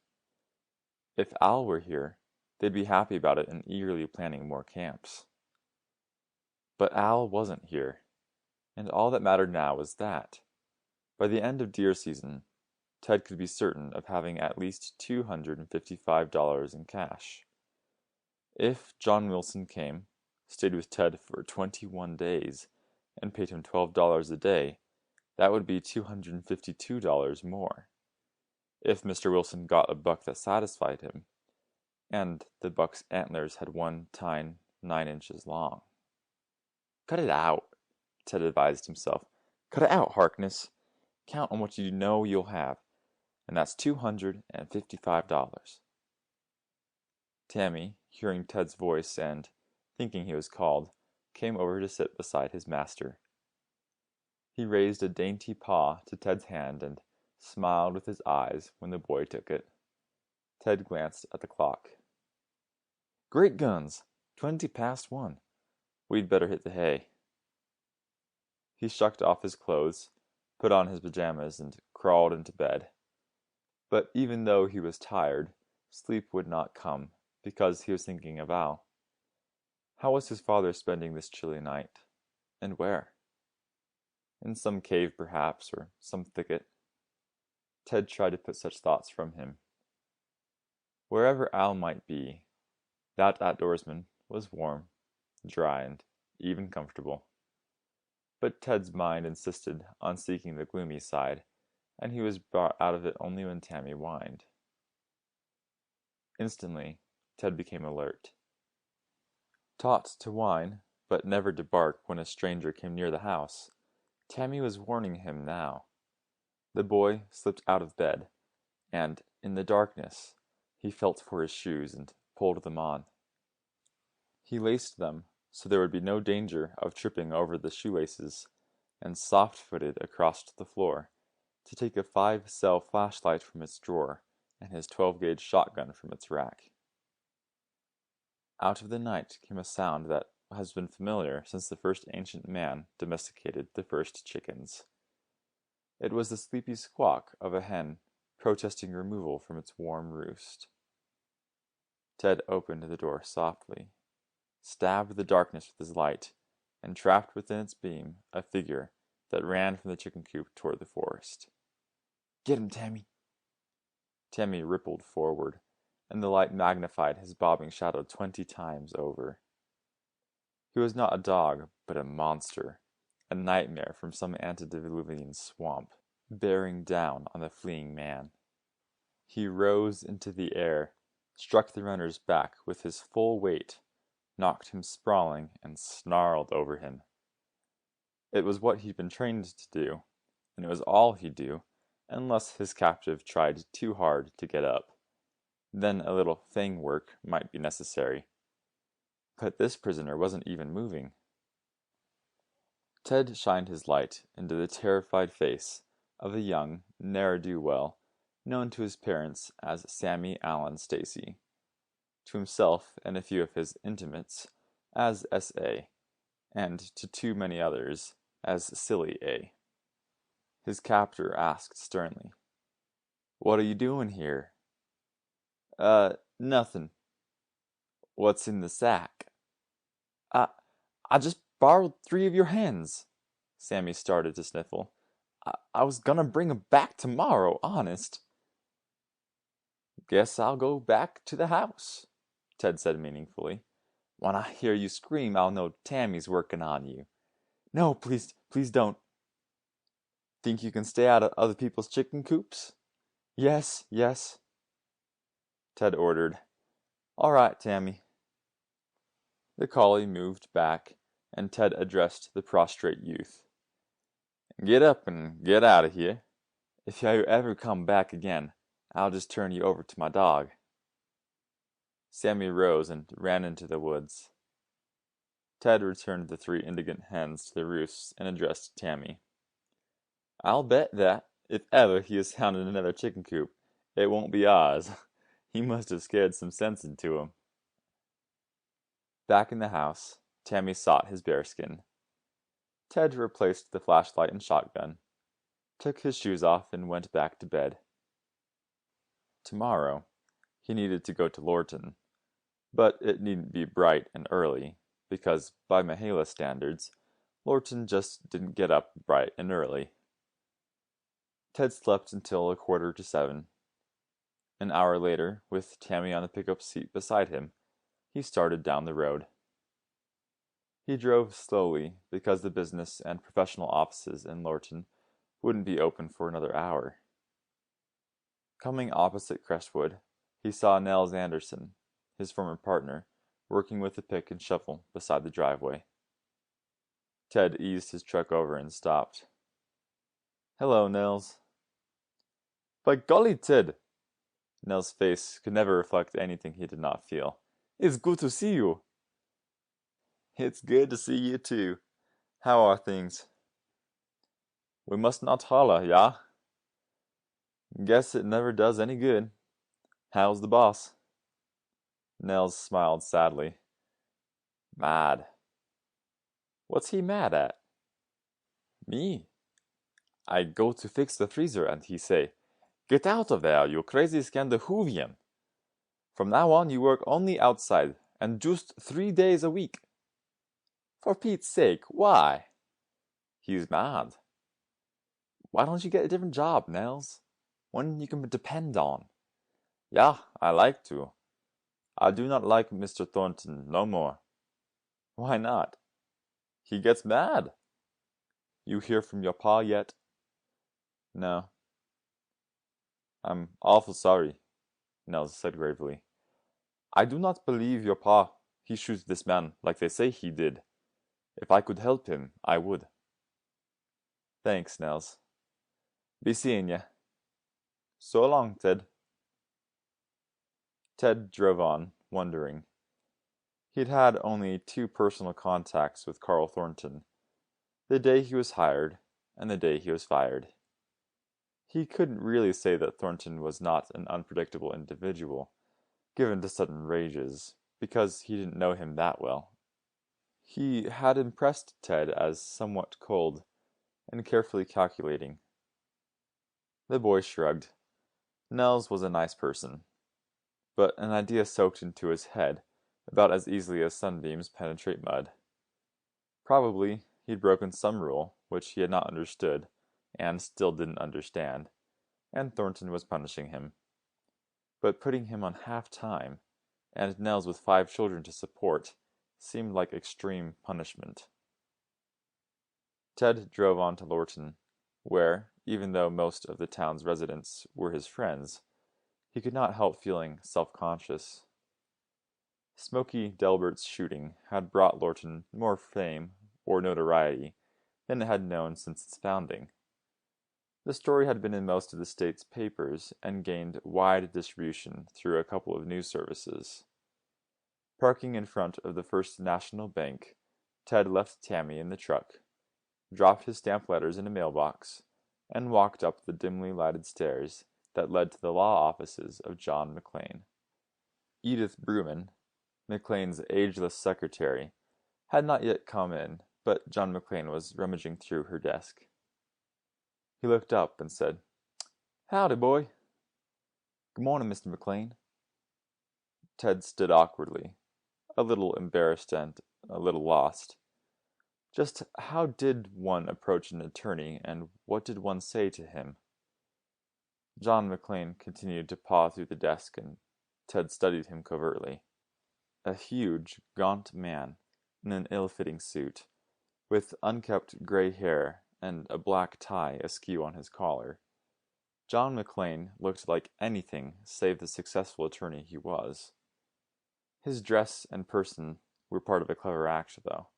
If Al were here, they'd be happy about it and eagerly planning more camps. But Al wasn't here, and all that mattered now was that, by the end of deer season, Ted could be certain of having at least $255 in cash. If John Wilson came, stayed with Ted for 21 days, and paid him $12 a day, that would be $252 more. If Mr. Wilson got a buck that satisfied him, and the buck's antlers had one tine 9 inches long. Cut it out, Ted advised himself. Cut it out, Harkness. Count on what you know you'll have, and that's $255. Tammy, hearing Ted's voice and thinking he was called, came over to sit beside his master. He raised a dainty paw to Ted's hand and smiled with his eyes when the boy took it. Ted glanced at the clock. Great guns! 20 past 1. We'd better hit the hay. He shucked off his clothes, put on his pajamas, and crawled into bed. But even though he was tired, sleep would not come, because he was thinking of Al. How was his father spending this chilly night? And where? In some cave, perhaps, or some thicket. Ted tried to put such thoughts from him. Wherever Al might be, that outdoorsman was warm, dry, and even comfortable. But Ted's mind insisted on seeking the gloomy side, and he was brought out of it only when Tammy whined. Instantly, Ted became alert. Taught to whine, but never to bark when a stranger came near the house, Tammy was warning him now. The boy slipped out of bed, and, in the darkness, he felt for his shoes and pulled them on. He laced them so there would be no danger of tripping over the shoelaces, and soft-footed across the floor to take a 5-cell flashlight from its drawer and his 12-gauge shotgun from its rack. Out of the night came a sound that has been familiar since the first ancient man domesticated the first chickens. It was the sleepy squawk of a hen protesting removal from its warm roost. Ted opened the door softly, stabbed the darkness with his light, and trapped within its beam a figure that ran from the chicken coop toward the forest. Get him, Tammy. Tammy rippled forward, and the light magnified his bobbing shadow 20 times over. He was not a dog, but a monster, a nightmare from some antediluvian swamp, bearing down on the fleeing man. He rose into the air, struck the runner's back with his full weight, knocked him sprawling, and snarled over him. It was what he'd been trained to do, and it was all he'd do, unless his captive tried too hard to get up. Then a little fang work might be necessary. But this prisoner wasn't even moving. Ted shined his light into the terrified face of a young ne'er-do-well, known to his parents as Sammy Allen Stacy, to himself and a few of his intimates as S.A., and to too many others as Silly A. His captor asked sternly, "What are you doing here?" Nothing." "What's in the sack?" I just borrowed 3 of your hens." Sammy started to sniffle. I was gonna bring 'em back tomorrow, honest." "Guess I'll go back to the house," Ted said meaningfully. "When I hear you scream, I'll know Tammy's working on you." "No, please don't." "Think you can stay out of other people's chicken coops?" Yes. Ted ordered. "All right, Tammy." The collie moved back, and Ted addressed the prostrate youth. "Get up and get out of here. If you ever come back again, I'll just turn you over to my dog." Sammy rose and ran into the woods. Ted returned the 3 indignant hens to the roosts and addressed Tammy. "I'll bet that, if ever he is found in another chicken coop, it won't be ours. He must have scared some sense into him." Back in the house, Tammy sought his bearskin. Ted replaced the flashlight and shotgun, took his shoes off, and went back to bed. Tomorrow, he needed to go to Lorton, but it needn't be bright and early, because by Mahala standards, Lorton just didn't get up bright and early. Ted slept until 6:45. An hour later, with Tammy on the pickup seat beside him, he started down the road. He drove slowly because the business and professional offices in Lorton wouldn't be open for another hour. Coming opposite Crestwood, he saw Nels Anderson, his former partner, working with a pick and shovel beside the driveway. Ted eased his truck over and stopped. "Hello, Nels." "By golly, Ted!" Nels' face could never reflect anything he did not feel. "It's good to see you." "It's good to see you too. How are things?" "We must not holler, yeah?" "Guess it never does any good. How's the boss?" Nels smiled sadly. "Mad." "What's he mad at?" "Me. I go to fix the freezer and he say, 'Get out of there, you crazy Scandinavian. From now on you work only outside, and just 3 days a week.' For Pete's sake, why?" "He's mad." "Why don't you get a different job, Nels? One you can depend on." "Yeah, I like to. I do not like Mr. Thornton no more." "Why not?" "He gets mad." "You hear from your pa yet?" "No." "I'm awful sorry," Nels said gravely. "I do not believe your pa, he shoots this man like they say he did. If I could help him, I would." "Thanks, Nels. Be seeing ya." "So long, Ted." Ted drove on, wondering. He'd had only 2 personal contacts with Carl Thornton, the day he was hired and the day he was fired. He couldn't really say that Thornton was not an unpredictable individual, given to sudden rages, because he didn't know him that well. He had impressed Ted as somewhat cold and carefully calculating. The boy shrugged. Nels was a nice person, but an idea soaked into his head about as easily as sunbeams penetrate mud. Probably he'd broken some rule which he had not understood and still didn't understand, and Thornton was punishing him. But putting him on half-time, and Nels with 5 children to support, seemed like extreme punishment. Ted drove on to Lorton, where, even though most of the town's residents were his friends, he could not help feeling self-conscious. Smokey Delbert's shooting had brought Lorton more fame or notoriety than it had known since its founding. The story had been in most of the state's papers and gained wide distribution through a couple of news services. Parking in front of the First National Bank, Ted left Tammy in the truck, dropped his stamped letters in a mailbox, and walked up the dimly lighted stairs that led to the law offices of John McLean. Edith Bruman, McLean's ageless secretary, had not yet come in, but John McLean was rummaging through her desk. He looked up and said, "Howdy, boy." "Good morning, Mr. McLean." Ted stood awkwardly, a little embarrassed and a little lost. Just how did one approach an attorney, and what did one say to him? John McLean continued to paw through the desk, and Ted studied him covertly. A huge, gaunt man in an ill-fitting suit, with unkempt gray hair and a black tie askew on his collar. John McLean looked like anything save the successful attorney he was. His dress and person were part of a clever act, though.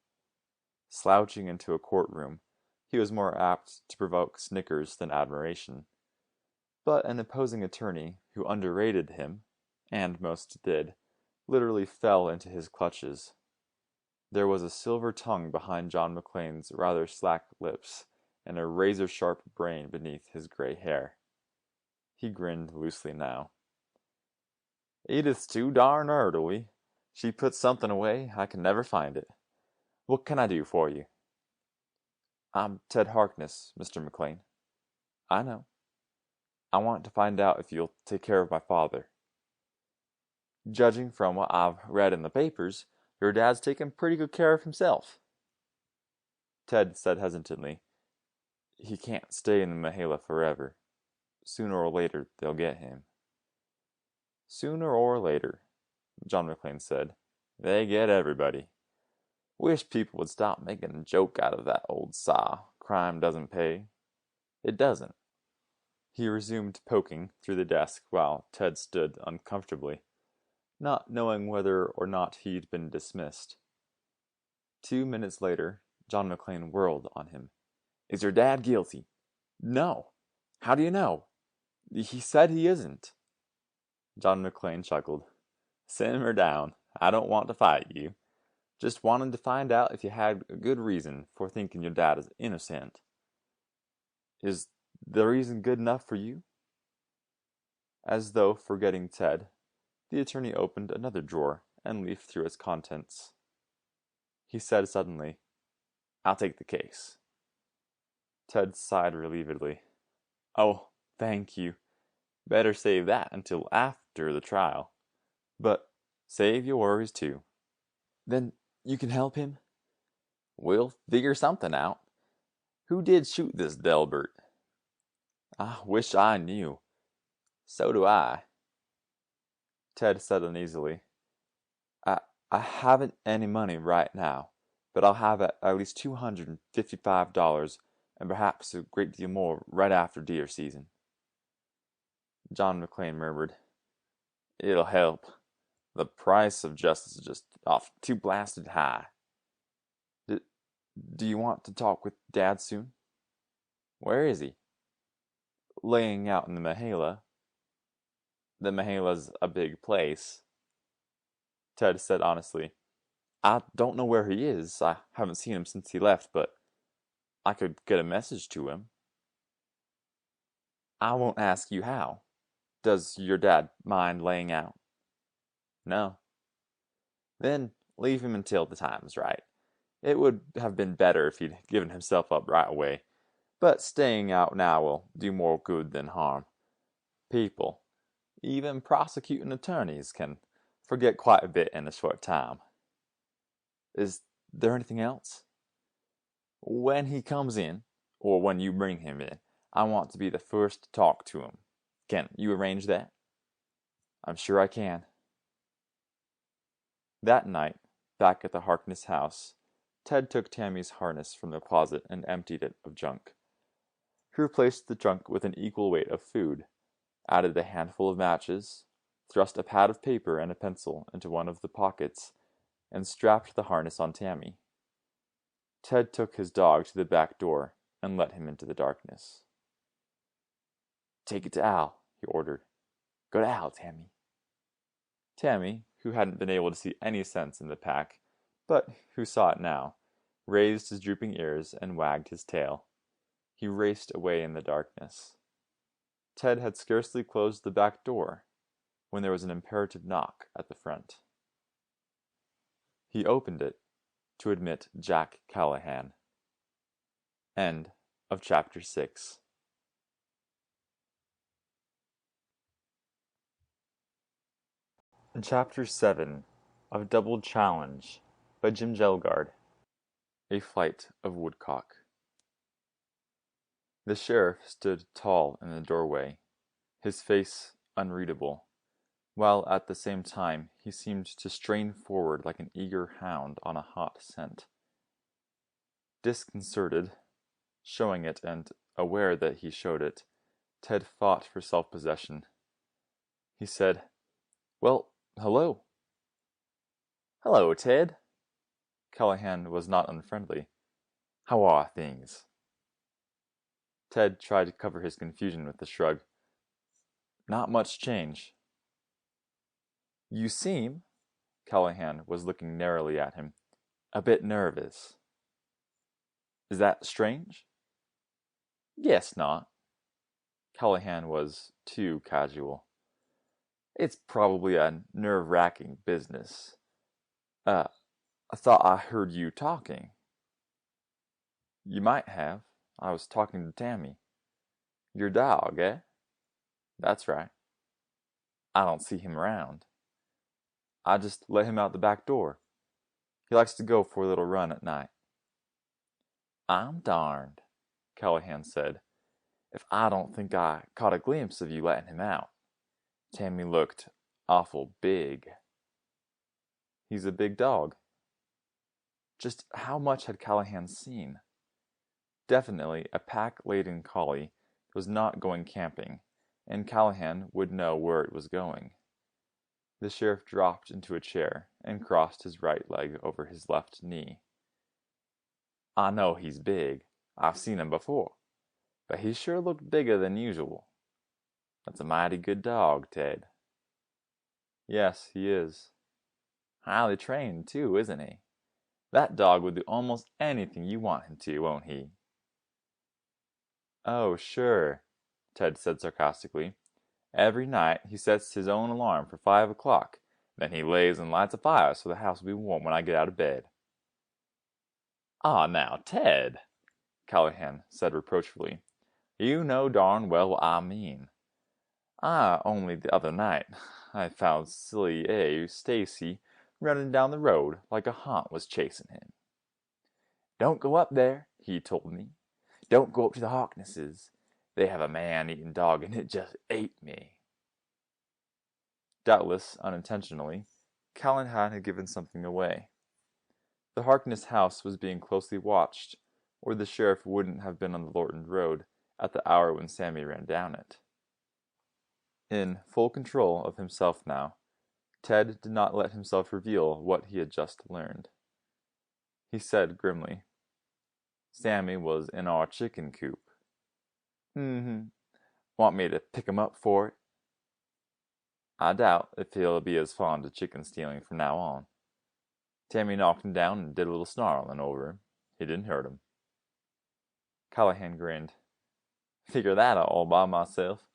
Slouching into a courtroom, he was more apt to provoke snickers than admiration. But an opposing attorney who underrated him, and most did, literally fell into his clutches. There was a silver tongue behind John McLean's rather slack lips, and a razor-sharp brain beneath his gray hair. He grinned loosely now. "Edith's too darn orderly. She puts something away, I can never find it. What can I do for you?" "I'm Ted Harkness, Mr. McLean." "I know. I want to find out if you'll take care of my father." "Judging from what I've read in the papers, your dad's taking pretty good care of himself." Ted said hesitantly, "He can't stay in the Mahala forever. Sooner or later, they'll get him." "Sooner or later," John McLean said. "They get everybody. Wish people would stop making a joke out of that old saw. Crime doesn't pay. It doesn't." He resumed poking through the desk while Ted stood uncomfortably, not knowing whether or not he'd been dismissed. 2 minutes later, John McLean whirled on him. "Is your dad guilty?" "No." "How do you know?" "He said he isn't." John McLean chuckled. "Simmer down. I don't want to fight you. Just wanted to find out if you had a good reason for thinking your dad is innocent." "Is the reason good enough for you?" As though forgetting Ted, the attorney opened another drawer and leafed through its contents. He said suddenly, "I'll take the case." Ted sighed relievedly. "Oh, thank you. Better save that until after the trial. But save your worries, too." "Then you can help him?" "We'll figure something out. Who did shoot this Delbert?" "I wish I knew." "So do I." Ted said uneasily, I haven't any money right now, but I'll have at least $255 and perhaps a great deal more right after deer season." John McLean murmured, "It'll help. The price of justice is just off too blasted high." Do you want to talk with Dad soon?" "Where is he?" "Laying out in the Mahala." "The Mahala's a big place." Ted said honestly, "I don't know where he is. I haven't seen him since he left, but I could get a message to him." "I won't ask you how. Does your dad mind laying out?" "No." "Then leave him until the time's right. It would have been better if he'd given himself up right away, but staying out now will do more good than harm. People, even prosecuting attorneys, can forget quite a bit in a short time." "Is there anything else?" "When he comes in, or when you bring him in, I want to be the first to talk to him. Can you arrange that?" "I'm sure I can." That night, back at the Harkness house, Ted took Tammy's harness from the closet and emptied it of junk. He replaced the junk with an equal weight of food, added a handful of matches, thrust a pad of paper and a pencil into one of the pockets, and strapped the harness on Tammy. Ted took his dog to the back door and let him into the darkness. "Take it to Al," he ordered. "Go to Al, Tammy." Tammy, who hadn't been able to see any sense in the pack, but who saw it now, raised his drooping ears and wagged his tail. He raced away in the darkness. Ted had scarcely closed the back door when there was an imperative knock at the front. He opened it to admit Jack Callahan. End of chapter 6. Chapter 7 of Double Challenge by Jim Kjelgaard. A Flight of Woodcock. The sheriff stood tall in the doorway, his face unreadable, while at the same time he seemed to strain forward like an eager hound on a hot scent. Disconcerted, showing it and aware that he showed it, Ted fought for self-possession. He said, "Well, hello." "Hello, Ted." Callahan was not unfriendly. "How are things?" Ted tried to cover his confusion with a shrug. "Not much change." "You seem," Callahan was looking narrowly at him, "a bit nervous." "Is that strange?" "Guess not." Callahan was too casual. "It's probably a nerve-wracking business. I thought I heard you talking." "You might have. I was talking to Tammy." "Your dog, eh?" "That's right." "I don't see him around." "I just let him out the back door. He likes to go for a little run at night." "I'm darned," Callahan said, "if I don't think I caught a glimpse of you letting him out. Tammy looked awful big." "He's a big dog." Just how much had Callahan seen? Definitely a pack-laden collie was not going camping, and Callahan would know where it was going. The sheriff dropped into a chair and crossed his right leg over his left knee. "I know he's big. I've seen him before. But he sure looked bigger than usual. That's a mighty good dog, Ted." "Yes, he is." "Highly trained, too, isn't he? That dog will do almost anything you want him to, won't he?" "Oh, sure," Ted said sarcastically. "Every night he sets his own alarm for 5 o'clock. Then he lays and lights a fire so the house will be warm when I get out of bed." "Ah, now, Ted," Callahan said reproachfully. "You know darn well what I mean. Only the other night, I found silly Stacy running down the road like a haunt was chasing him. 'Don't go up there,' he told me. 'Don't go up to the Harknesses. They have a man-eating dog and it just ate me.'" Doubtless unintentionally, Callahan had given something away. The Harkness house was being closely watched, or the sheriff wouldn't have been on the Lorton Road at the hour when Sammy ran down it. In full control of himself now, Ted did not let himself reveal what he had just learned. He said grimly, "Sammy was in our chicken coop." "Mm-hmm. Want me to pick him up for it?" "I doubt if he'll be as fond of chicken stealing from now on. Tammy knocked him down and did a little snarling over him. He didn't hurt him." Callahan grinned. "Figure that out all by myself.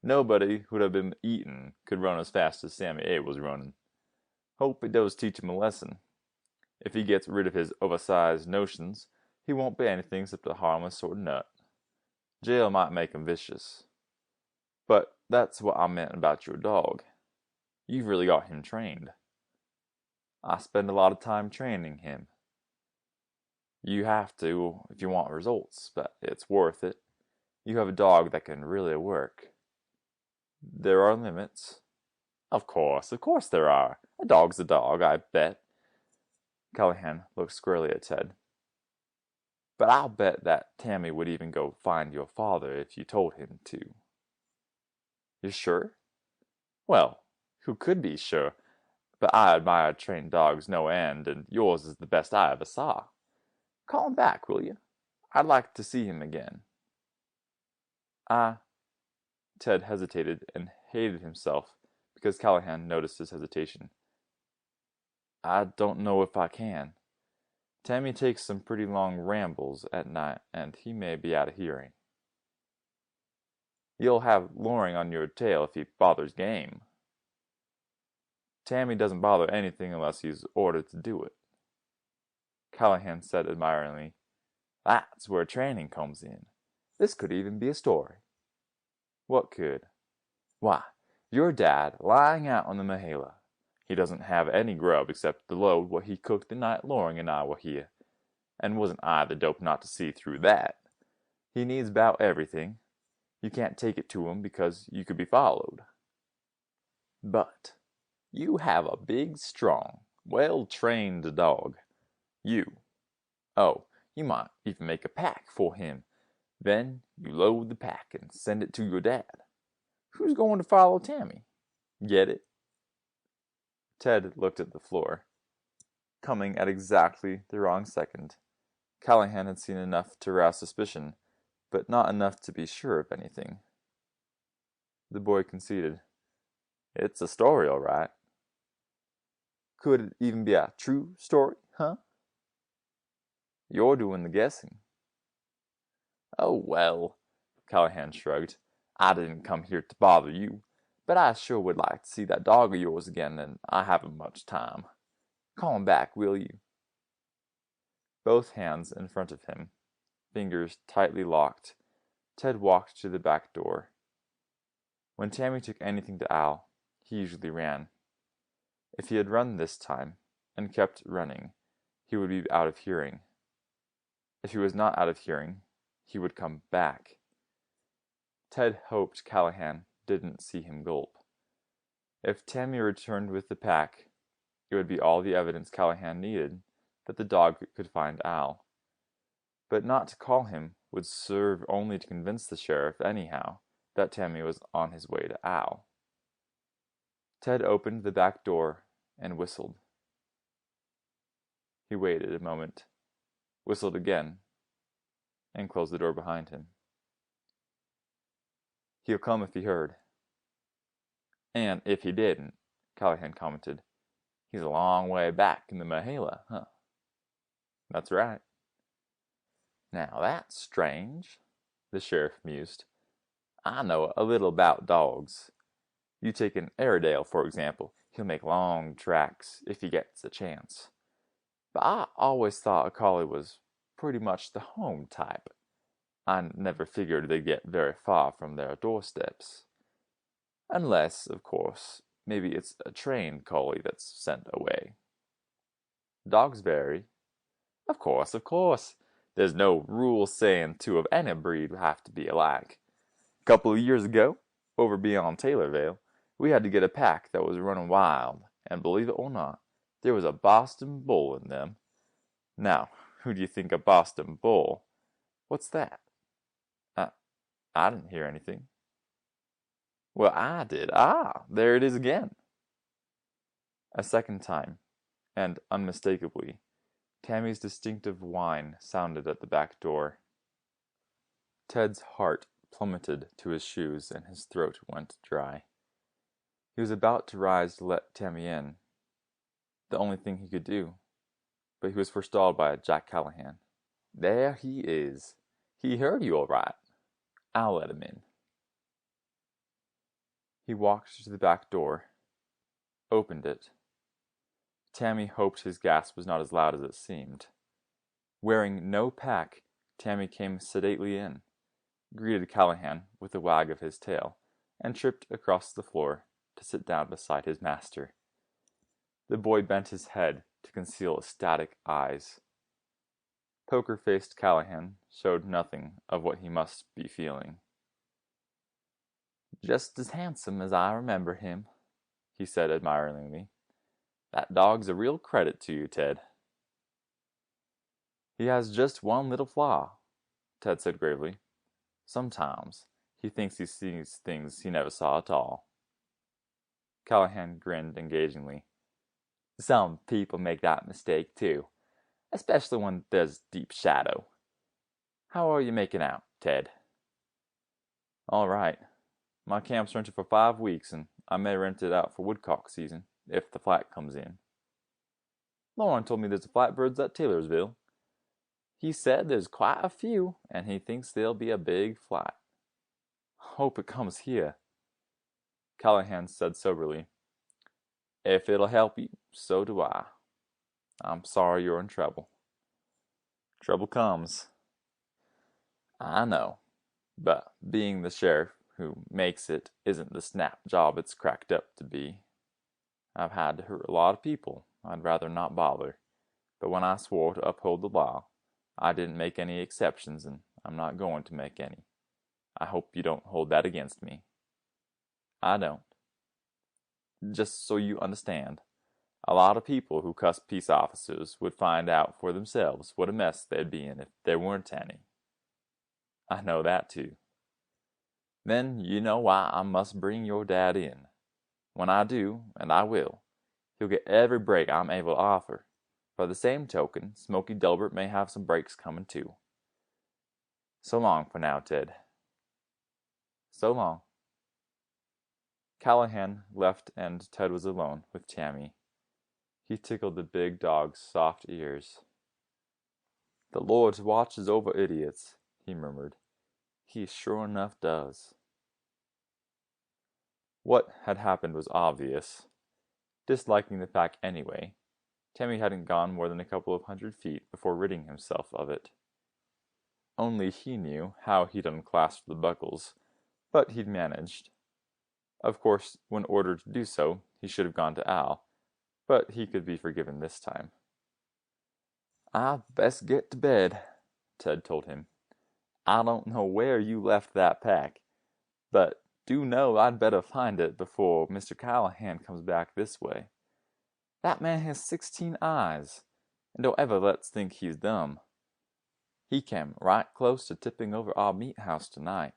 Nobody who'd have been eaten could run as fast as Sammy A was running. Hope it does teach him a lesson. If he gets rid of his oversized notions, he won't be anything except a harmless sort of nut. Jail might make him vicious. But that's what I meant about your dog. You've really got him trained." "I spend a lot of time training him." "You have to if you want results, but it's worth it. You have a dog that can really work." There are limits. Of course there are. A dog's a dog, I bet. Callahan looked squarely at Ted. But I'll bet that Tammy would even go find your father if you told him to. You're sure? Well, who could be sure? But I admire trained dogs no end, and yours is the best I ever saw. Call him back, will you? I'd like to see him again. Ted hesitated and hated himself because Callahan noticed his hesitation. I don't know if I can. Tammy takes some pretty long rambles at night, and he may be out of hearing. You'll have Loring on your tail if he bothers game. Tammy doesn't bother anything unless he's ordered to do it. Callahan said admiringly, That's where training comes in. This could even be a story. What could? Why, your dad lying out on the Mahala. He doesn't have any grub except the load what he cooked the night Loring and I were here. And wasn't I the dope not to see through that? He needs about everything. You can't take it to him because you could be followed. But you have a big, strong, well-trained dog. You might even make a pack for him. Then you load the pack and send it to your dad. Who's going to follow Tammy? Get it? Ted looked at the floor. Coming at exactly the wrong second. Callahan had seen enough to rouse suspicion, but not enough to be sure of anything. The boy conceded. It's a story, all right. Could it even be a true story, huh? You're doing the guessing. Oh, well, Callahan shrugged. I didn't come here to bother you, but I sure would like to see that dog of yours again, and I haven't much time. Call him back, will you? Both hands in front of him, fingers tightly locked, Ted walked to the back door. When Tammy took anything to Al, he usually ran. If he had run this time, and kept running, he would be out of hearing. If he was not out of hearing, he would come back. Ted hoped Callahan didn't see him gulp. If Tammy returned with the pack, it would be all the evidence Callahan needed that the dog could find Al. But not to call him would serve only to convince the sheriff, anyhow, that Tammy was on his way to Al. Ted opened the back door and whistled. He waited a moment, whistled again, and closed the door behind him. He'll come if he heard. And if he didn't, Callahan commented, he's a long way back in the Mahala, huh? That's right. Now that's strange, the sheriff mused. I know a little about dogs. You take an Airedale, for example. He'll make long tracks if he gets a chance. But I always thought a collie was pretty much the home type. I never figured they'd get very far from their doorsteps. Unless, of course, maybe it's a trained collie that's sent away. Dogs vary. Of course. There's no rule saying two of any breed have to be alike. A couple of years ago, over beyond Taylorville, we had to get a pack that was running wild, and believe it or not, there was a Boston Bull in them. Now, who do you think a Boston Bull? What's that? I didn't hear anything. Well, I did. There it is again. A second time, and unmistakably, Tammy's distinctive whine sounded at the back door. Ted's heart plummeted to his shoes and his throat went dry. He was about to rise to let Tammy in, the only thing he could do, but he was forestalled by Jack Callahan. There he is. He heard you all right. I'll let him in. He walked to the back door, opened it. Tammy hoped his gasp was not as loud as it seemed. Wearing no pack, Tammy came sedately in, greeted Callahan with a wag of his tail, and tripped across the floor to sit down beside his master. The boy bent his head to conceal ecstatic eyes. Poker-faced Callahan showed nothing of what he must be feeling. Just as handsome as I remember him, he said admiringly. That dog's a real credit to you, Ted. He has just one little flaw, Ted said gravely. Sometimes he thinks he sees things he never saw at all. Callahan grinned engagingly. Some people make that mistake too, especially when there's deep shadow. How are you making out, Ted? All right. My camp's rented for 5 weeks, and I may rent it out for woodcock season, if the flat comes in. Lauren told me there's flatbirds at Taylorsville. He said there's quite a few, and he thinks there'll be a big flight. Hope it comes here, Callahan said soberly. If it'll help you, so do I. I'm sorry you're in trouble. Trouble comes. I know, but being the sheriff who makes it isn't the snap job it's cracked up to be. I've had to hurt a lot of people I'd rather not bother, but when I swore to uphold the law, I didn't make any exceptions, and I'm not going to make any. I hope you don't hold that against me. I don't. Just so you understand, a lot of people who cuss peace officers would find out for themselves what a mess they'd be in if there weren't any. I know that too. Then you know why I must bring your dad in. When I do, and I will, he'll get every break I'm able to offer. By the same token, Smoky Delbert may have some breaks coming too. So long for now, Ted. So long. Callahan left and Ted was alone with Tammy. He tickled the big dog's soft ears. The Lord watches over idiots, he murmured. He sure enough does. What had happened was obvious. Disliking the pack anyway, Tammy hadn't gone more than a couple of 100 feet before ridding himself of it. Only he knew how he'd unclasped the buckles, but he'd managed. Of course, when ordered to do so, he should have gone to Al, but he could be forgiven this time. I'd best get to bed, Ted told him. I don't know where you left that pack, but do know I'd better find it before Mr. Callahan comes back this way. That man has 16 eyes, and don't ever let's think he's dumb. He came right close to tipping over our meat house tonight.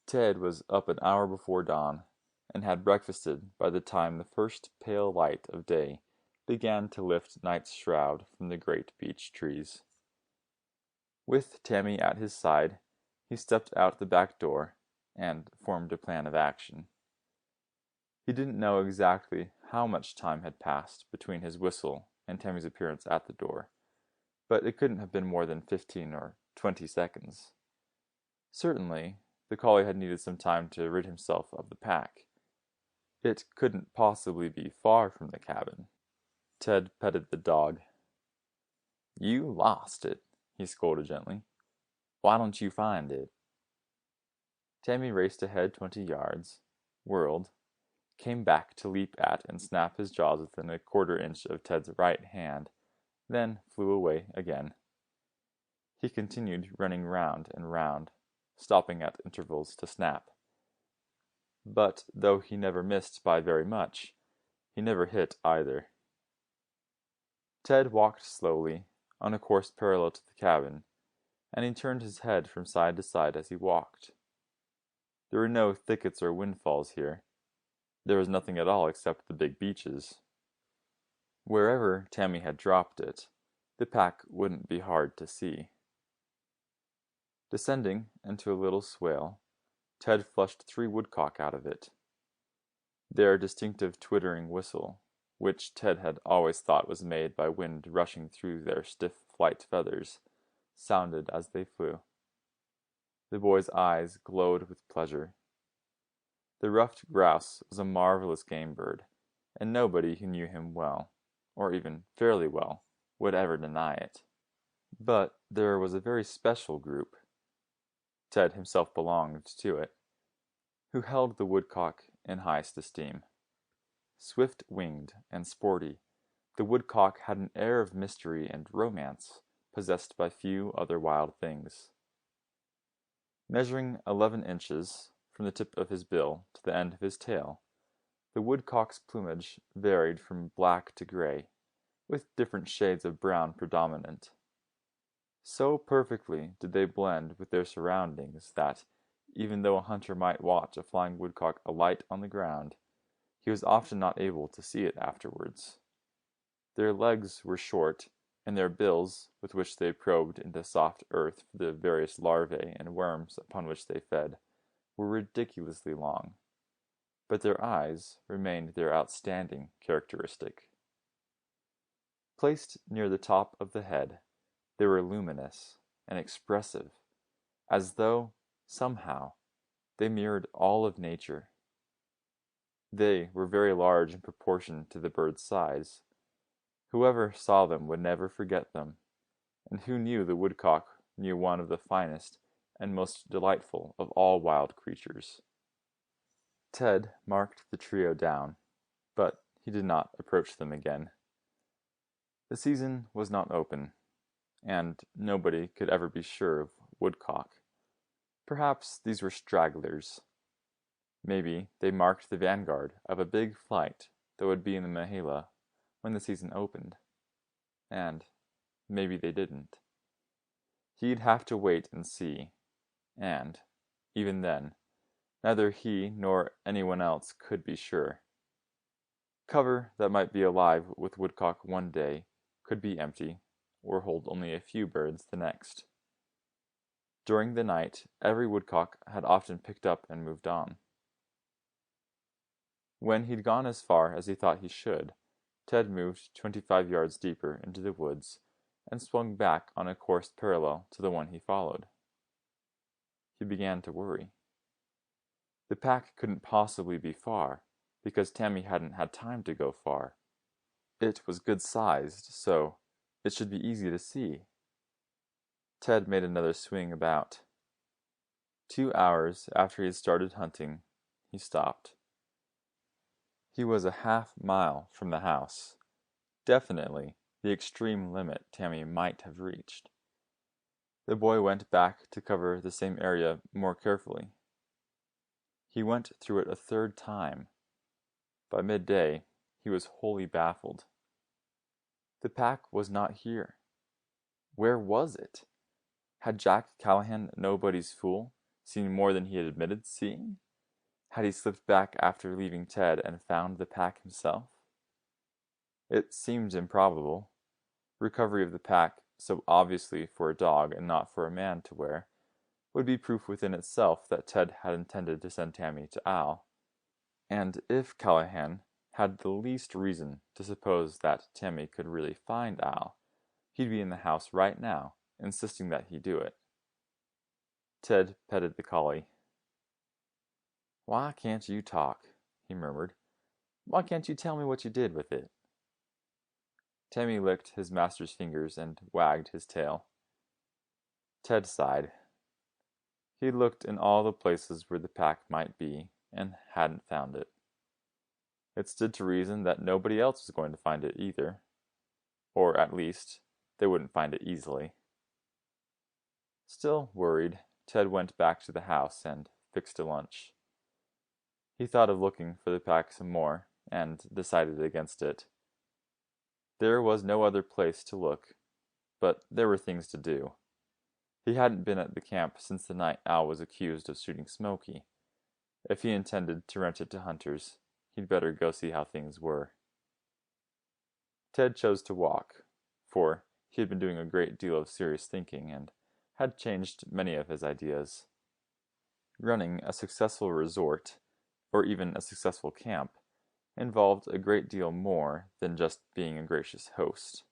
Ted was up an hour before dawn, and had breakfasted by the time the first pale light of day began to lift night's shroud from the great beech trees. With Tammy at his side, he stepped out the back door and formed a plan of action. He didn't know exactly how much time had passed between his whistle and Tammy's appearance at the door, but it couldn't have been more than 15 or 20 seconds. Certainly, the collie had needed some time to rid himself of the pack. It couldn't possibly be far from the cabin. Ted petted the dog. You lost it, he scolded gently. Why don't you find it? Tammy raced ahead 20 yards, whirled, came back to leap at and snap his jaws within a quarter-inch of Ted's right hand, then flew away again. He continued running round and round, stopping at intervals to snap. But though he never missed by very much, he never hit either. Ted walked slowly, on a course parallel to the cabin, and he turned his head from side to side as he walked. There were no thickets or windfalls here. There was nothing at all except the big beeches. Wherever Tammy had dropped it, the pack wouldn't be hard to see. Descending into a little swale, Ted flushed 3 woodcock out of it. Their distinctive twittering whistle, which Ted had always thought was made by wind rushing through their stiff flight feathers, sounded as they flew. The boy's eyes glowed with pleasure. The ruffed grouse was a marvelous game bird, and nobody who knew him well, or even fairly well, would ever deny it. But there was a very special group, Ted himself belonged to it, who held the woodcock in highest esteem. Swift-winged and sporty, the woodcock had an air of mystery and romance possessed by few other wild things. Measuring 11 inches from the tip of his bill to the end of his tail, the woodcock's plumage varied from black to gray, with different shades of brown predominant. So perfectly did they blend with their surroundings that, even though a hunter might watch a flying woodcock alight on the ground, he was often not able to see it afterwards. Their legs were short, and their bills, with which they probed into soft earth for the various larvae and worms upon which they fed, were ridiculously long. But their eyes remained their outstanding characteristic. Placed near the top of the head, they were luminous and expressive, as though, somehow, they mirrored all of nature. They were very large in proportion to the bird's size. Whoever saw them would never forget them, and who knew the woodcock knew one of the finest and most delightful of all wild creatures. Ted marked the trio down, but he did not approach them again. The season was not open, and nobody could ever be sure of woodcock. Perhaps these were stragglers. Maybe they marked the vanguard of a big flight that would be in the Mahala when the season opened. And maybe they didn't. He'd have to wait and see, and, even then, neither he nor anyone else could be sure. Cover that might be alive with woodcock one day could be empty, or hold only a few birds the next. During the night, every woodcock had often picked up and moved on. When he'd gone as far as he thought he should, Ted moved 25 yards deeper into the woods and swung back on a course parallel to the one he followed. He began to worry. The pack couldn't possibly be far, because Tammy hadn't had time to go far. It was good-sized, so it should be easy to see. Ted made another swing about. 2 hours after he had started hunting, he stopped. He was a half-mile from the house, definitely the extreme limit Tammy might have reached. The boy went back to cover the same area more carefully. He went through it a third time. By midday, he was wholly baffled. The pack was not here. Where was it? Had Jack Callahan, nobody's fool, seen more than he had admitted seeing? Had he slipped back after leaving Ted and found the pack himself? It seemed improbable. Recovery of the pack, so obviously for a dog and not for a man to wear, would be proof within itself that Ted had intended to send Tammy to Al. And if Callahan had the least reason to suppose that Tammy could really find Al, he'd be in the house right now, insisting that he do it. Ted petted the collie. "Why can't you talk?" he murmured. "Why can't you tell me what you did with it?" Tammy licked his master's fingers and wagged his tail. Ted sighed. He'd looked in all the places where the pack might be, and hadn't found it. It stood to reason that nobody else was going to find it either. Or, at least, they wouldn't find it easily. Still worried, Ted went back to the house and fixed a lunch. He thought of looking for the pack some more, and decided against it. There was no other place to look, but there were things to do. He hadn't been at the camp since the night Al was accused of shooting Smokey. If he intended to rent it to hunters, he'd better go see how things were. Ted chose to walk, for he had been doing a great deal of serious thinking and had changed many of his ideas. Running a successful resort, or even a successful camp, involved a great deal more than just being a gracious host.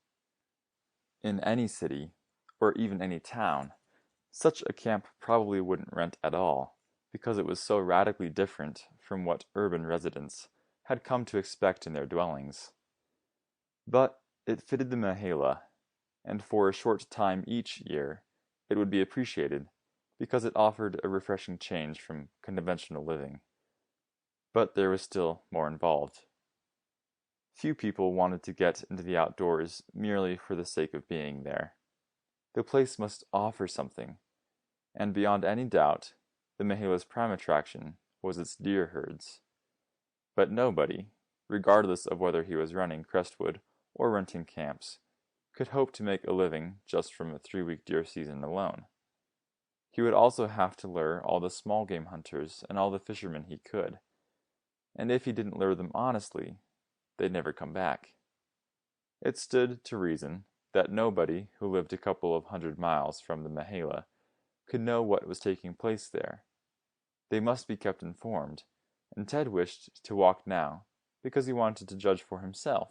In any city, or even any town, such a camp probably wouldn't rent at all, because it was so radically different from what urban residents had come to expect in their dwellings. But it fitted the Mahala, and for a short time each year it would be appreciated because it offered a refreshing change from conventional living. But there was still more involved. Few people wanted to get into the outdoors merely for the sake of being there. The place must offer something, and beyond any doubt, The Mahela's prime attraction was its deer herds. But nobody, regardless of whether he was running Crestwood or renting camps, could hope to make a living just from a 3-week deer season alone. He would also have to lure all the small game hunters and all the fishermen he could, and if he didn't lure them honestly, they'd never come back. It stood to reason that nobody who lived a couple of 100 miles from the Mahela could know what was taking place there. They must be kept informed, and Ted wished to walk now because he wanted to judge for himself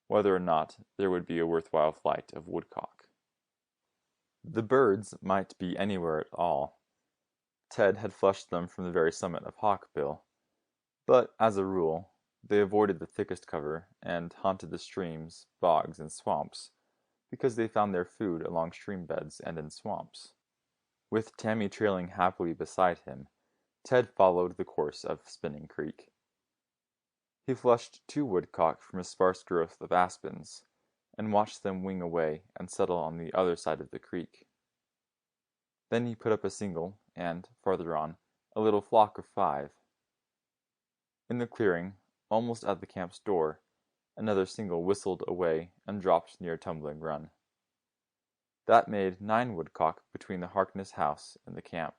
whether or not there would be a worthwhile flight of woodcock. The birds might be anywhere at all. Ted had flushed them from the very summit of Hawkbill, but as a rule, they avoided the thickest cover and haunted the streams, bogs, and swamps because they found their food along stream beds and in swamps. With Tammy trailing happily beside him, Ted followed the course of Spinning Creek. He flushed 2 woodcock from a sparse growth of aspens, and watched them wing away and settle on the other side of the creek. Then he put up a single, and, farther on, a little flock of 5. In the clearing, almost at the camp's door, another single whistled away and dropped near Tumbling Run. That made 9 woodcock between the Harkness house and the camp.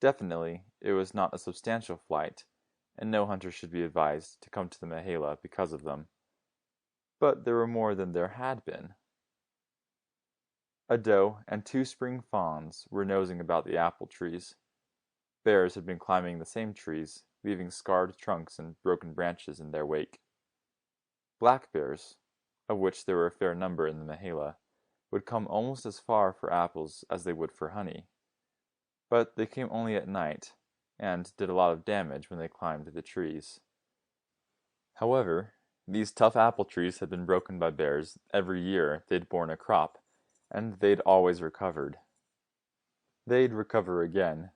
Definitely, it was not a substantial flight, and no hunter should be advised to come to the Mahela because of them. But there were more than there had been. A doe and 2 spring fawns were nosing about the apple trees. Bears had been climbing the same trees, leaving scarred trunks and broken branches in their wake. Black bears, of which there were a fair number in the Mahela, would come almost as far for apples as they would for honey. But they came only at night, and did a lot of damage when they climbed the trees. However, these tough apple trees had been broken by bears every year they'd borne a crop, and they'd always recovered. They'd recover again,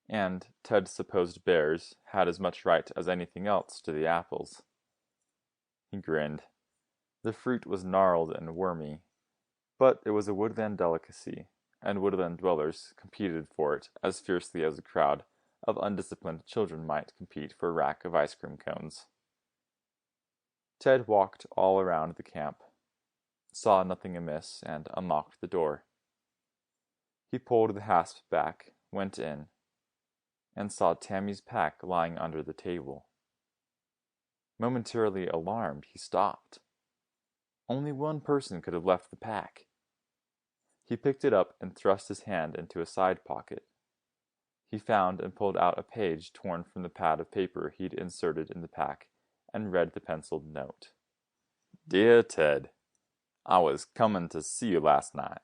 and Ted supposed bears had as much right as anything else to the apples. He grinned. The fruit was gnarled and wormy, but it was a woodland delicacy, and woodland dwellers competed for it as fiercely as a crowd of undisciplined children might compete for a rack of ice cream cones. Ted walked all around the camp, saw nothing amiss, and unlocked the door. He pulled the hasp back, went in, and saw Tammy's pack lying under the table. Momentarily alarmed, he stopped. Only one person could have left the pack. He picked it up and thrust his hand into a side pocket. He found and pulled out a page torn from the pad of paper he'd inserted in the pack, and read the penciled note. Dear Ted, I was coming to see you last night.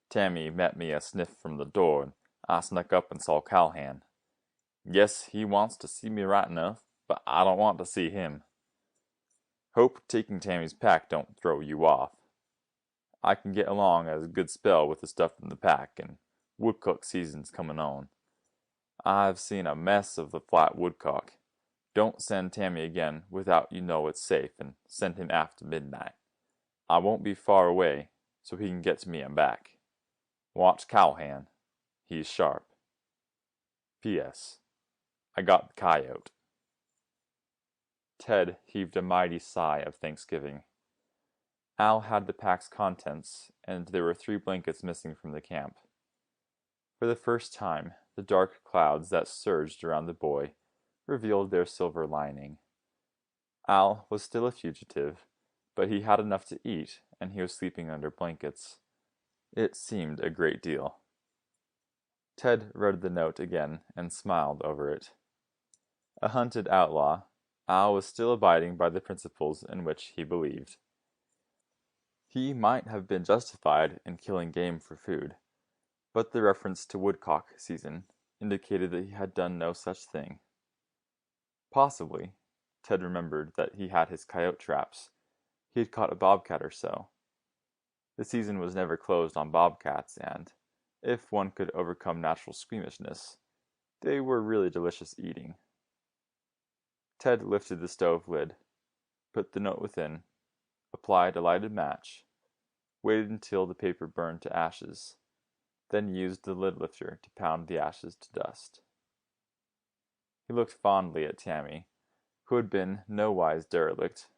Tammy met me a sniff from the door, and I snuck up and saw Callahan. Yes, he wants to see me right enough, but I don't want to see him. Hope taking Tammy's pack don't throw you off. I can get along as a good spell with the stuff in the pack, and woodcock season's coming on. I've seen a mess of the flat woodcock. Don't send Tammy again without you know it's safe, and send him after midnight. I won't be far away, so he can get to me and back. Watch Callahan. He's sharp. P.S. I got the coyote. Ted heaved a mighty sigh of thanksgiving. Al had the pack's contents, and there were 3 blankets missing from the camp. For the first time, the dark clouds that surged around the boy revealed their silver lining. Al was still a fugitive, but he had enough to eat, and he was sleeping under blankets. It seemed a great deal. Ted read the note again and smiled over it. A hunted outlaw, Al was still abiding by the principles in which he believed. He might have been justified in killing game for food, but the reference to woodcock season indicated that he had done no such thing. Possibly, Ted remembered that he had his coyote traps. He had caught a bobcat or so. The season was never closed on bobcats, and, if one could overcome natural squeamishness, they were really delicious eating. Ted lifted the stove lid, put the note within, applied a lighted match, waited until the paper burned to ashes, then used the lid lifter to pound the ashes to dust. He looked fondly at Tammy, who had been nowise derelict.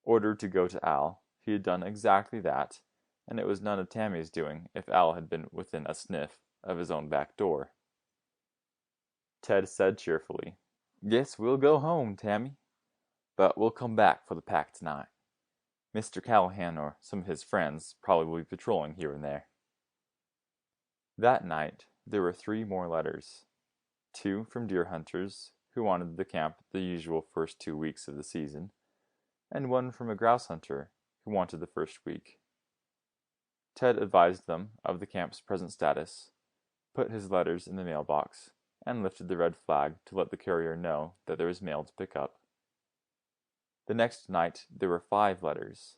Ordered to go to Al, he had done exactly that, and it was none of Tammy's doing if Al had been within a sniff of his own back door. Ted said cheerfully, "Guess we'll go home, Tammy, but we'll come back for the pack tonight. Mr. Callahan or some of his friends probably will be patrolling here and there." That night there were 3 more letters. 2 from deer hunters who wanted the camp the usual first 2 weeks of the season, and 1 from a grouse hunter who wanted the first week. Ted advised them of the camp's present status, put his letters in the mailbox, and lifted the red flag to let the carrier know that there was mail to pick up. The next night there were 5 letters,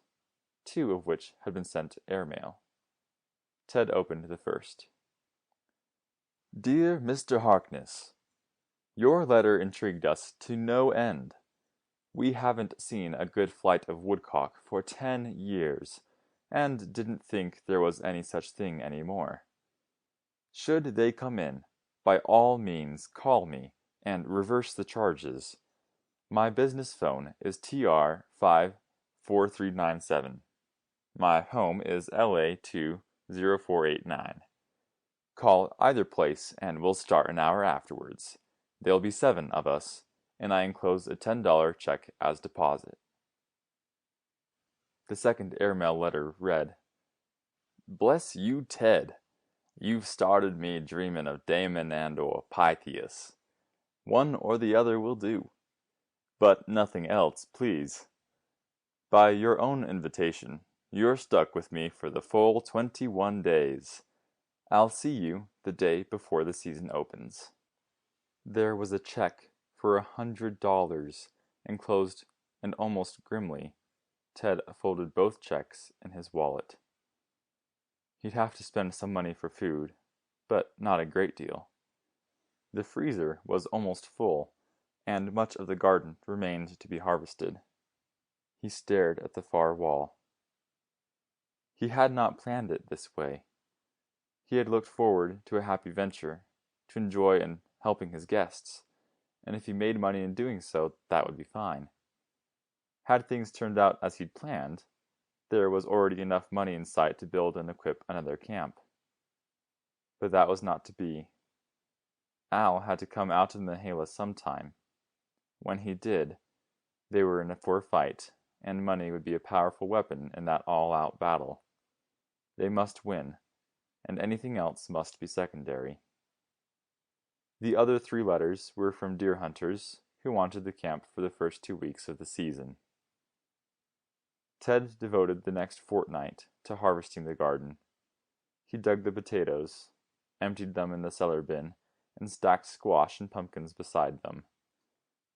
2 of which had been sent airmail. Ted opened the first. "Dear Mr. Harkness, your letter intrigued us to no end. We haven't seen a good flight of woodcock for 10 years, and didn't think there was any such thing any more. Should they come in, by all means call me and reverse the charges. My business phone is TR54397. My home is LA20489. Call either place and we'll start an hour afterwards. There'll be 7 of us, and I enclose a $10 check as deposit." The second airmail letter read, "Bless you, Ted. You've started me dreaming of Damon and or Pythias. One or the other will do. But nothing else, please. By your own invitation, you're stuck with me for the full 21 days. I'll see you the day before the season opens." There was a check for $100 enclosed, and almost grimly, Ted folded both checks in his wallet. He'd have to spend some money for food, but not a great deal. The freezer was almost full, and much of the garden remained to be harvested. He stared at the far wall. He had not planned it this way. He had looked forward to a happy venture, to enjoy in helping his guests, and if he made money in doing so, that would be fine. Had things turned out as he'd planned, there was already enough money in sight to build and equip another camp. But that was not to be. Al had to come out of Mahala sometime. When he did, they were in for a fight, and money would be a powerful weapon in that all-out battle. They must win, and anything else must be secondary. The other 3 letters were from deer hunters who wanted the camp for the first 2 weeks of the season. Ted devoted the next fortnight to harvesting the garden. He dug the potatoes, emptied them in the cellar bin, and stacked squash and pumpkins beside them.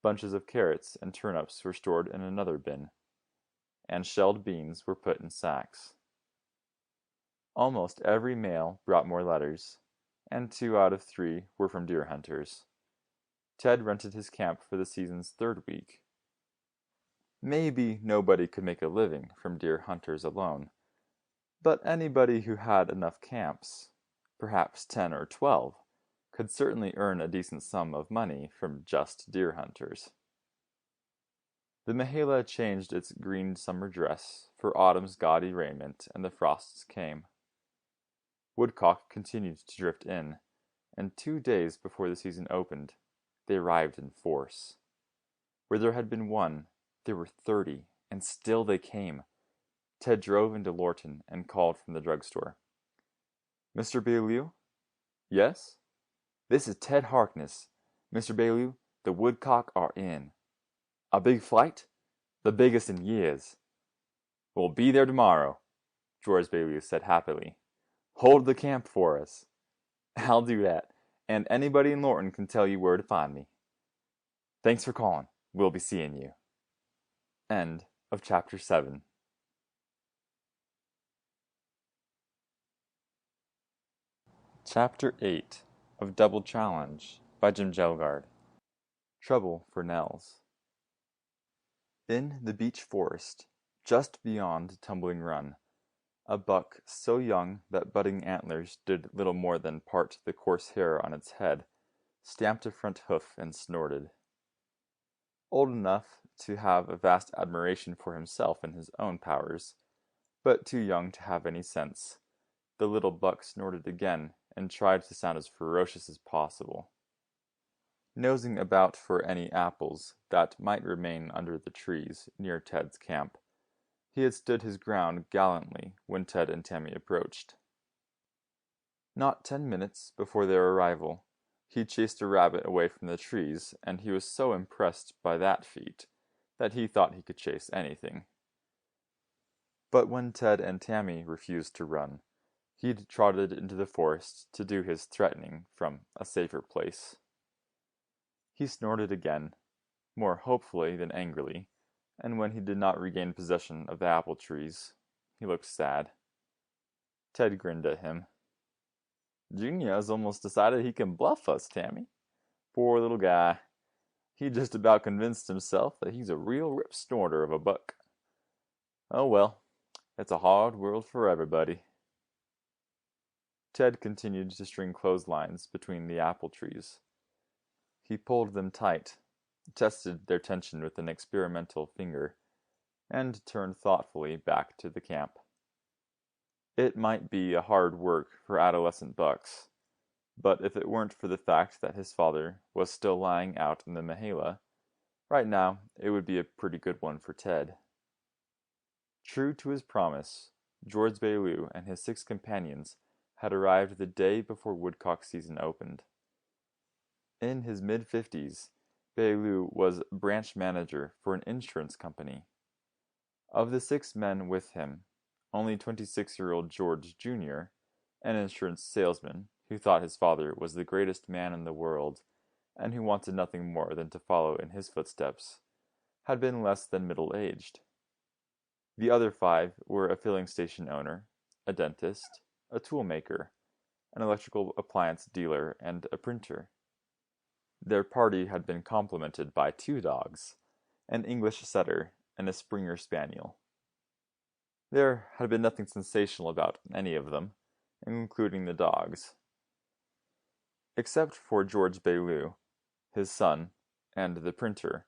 Bunches of carrots and turnips were stored in another bin, and shelled beans were put in sacks. Almost every mail brought more letters, and 2 out of 3 were from deer hunters. Ted rented his camp for the season's 3rd week. Maybe nobody could make a living from deer hunters alone, but anybody who had enough camps, perhaps 10 or 12, could certainly earn a decent sum of money from just deer hunters. The Mahala changed its green summer dress for autumn's gaudy raiment, and the frosts came. Woodcock continued to drift in, and 2 days before the season opened, they arrived in force. Where there had been 1, there were 30, and still they came. Ted drove into Lorton and called from the drugstore. "Mr. Beaulieu?" "Yes?" "This is Ted Harkness. Mr. Beaulieu, the woodcock are in." "A big flight?" "The biggest in years." "We'll be there tomorrow," George Beaulieu said happily. "Hold the camp for us." "I'll do that, and anybody in Lorton can tell you where to find me." "Thanks for calling. We'll be seeing you." End of chapter 7. Chapter 8 of Double Challenge by Jim Kjelgaard. Trouble for Nels. In the beech forest, just beyond Tumbling Run, A buck so young that budding antlers did little more than part the coarse hair on its head, stamped a front hoof and snorted. Old enough to have a vast admiration for himself and his own powers, but too young to have any sense, the little buck snorted again and tried to sound as ferocious as possible. Nosing about for any apples that might remain under the trees near Ted's camp, he had stood his ground gallantly when Ted and Tammy approached. Not 10 minutes before their arrival, he chased a rabbit away from the trees, and he was so impressed by that feat that he thought he could chase anything. But when Ted and Tammy refused to run, he trotted into the forest to do his threatening from a safer place. He snorted again, more hopefully than angrily, and when he did not regain possession of the apple trees, he looked sad. Ted grinned at him. "Junior has almost decided he can bluff us, Tammy. Poor little guy. He just about convinced himself that he's a real rip snorter of a buck. Oh well, it's a hard world for everybody." Ted continued to string clotheslines between the apple trees. He pulled them tight, tested their tension with an experimental finger, and turned thoughtfully back to the camp. It might be a hard work for adolescent bucks, but if it weren't for the fact that his father was still lying out in the Mahala, right now it would be a pretty good one for Ted. True to his promise, George Bailou and his 6 companions had arrived the day before woodcock season opened. In his mid-50s, Bailou was branch manager for an insurance company. Of the 6 men with him, only 26-year-old George Jr., an insurance salesman who thought his father was the greatest man in the world and who wanted nothing more than to follow in his footsteps, had been less than middle-aged. The other 5 were a filling station owner, a dentist, a toolmaker, an electrical appliance dealer, and a printer. Their party had been complemented by 2 dogs, an English setter and a Springer Spaniel. There had been nothing sensational about any of them, including the dogs. Except for George Bailou, his son, and the printer,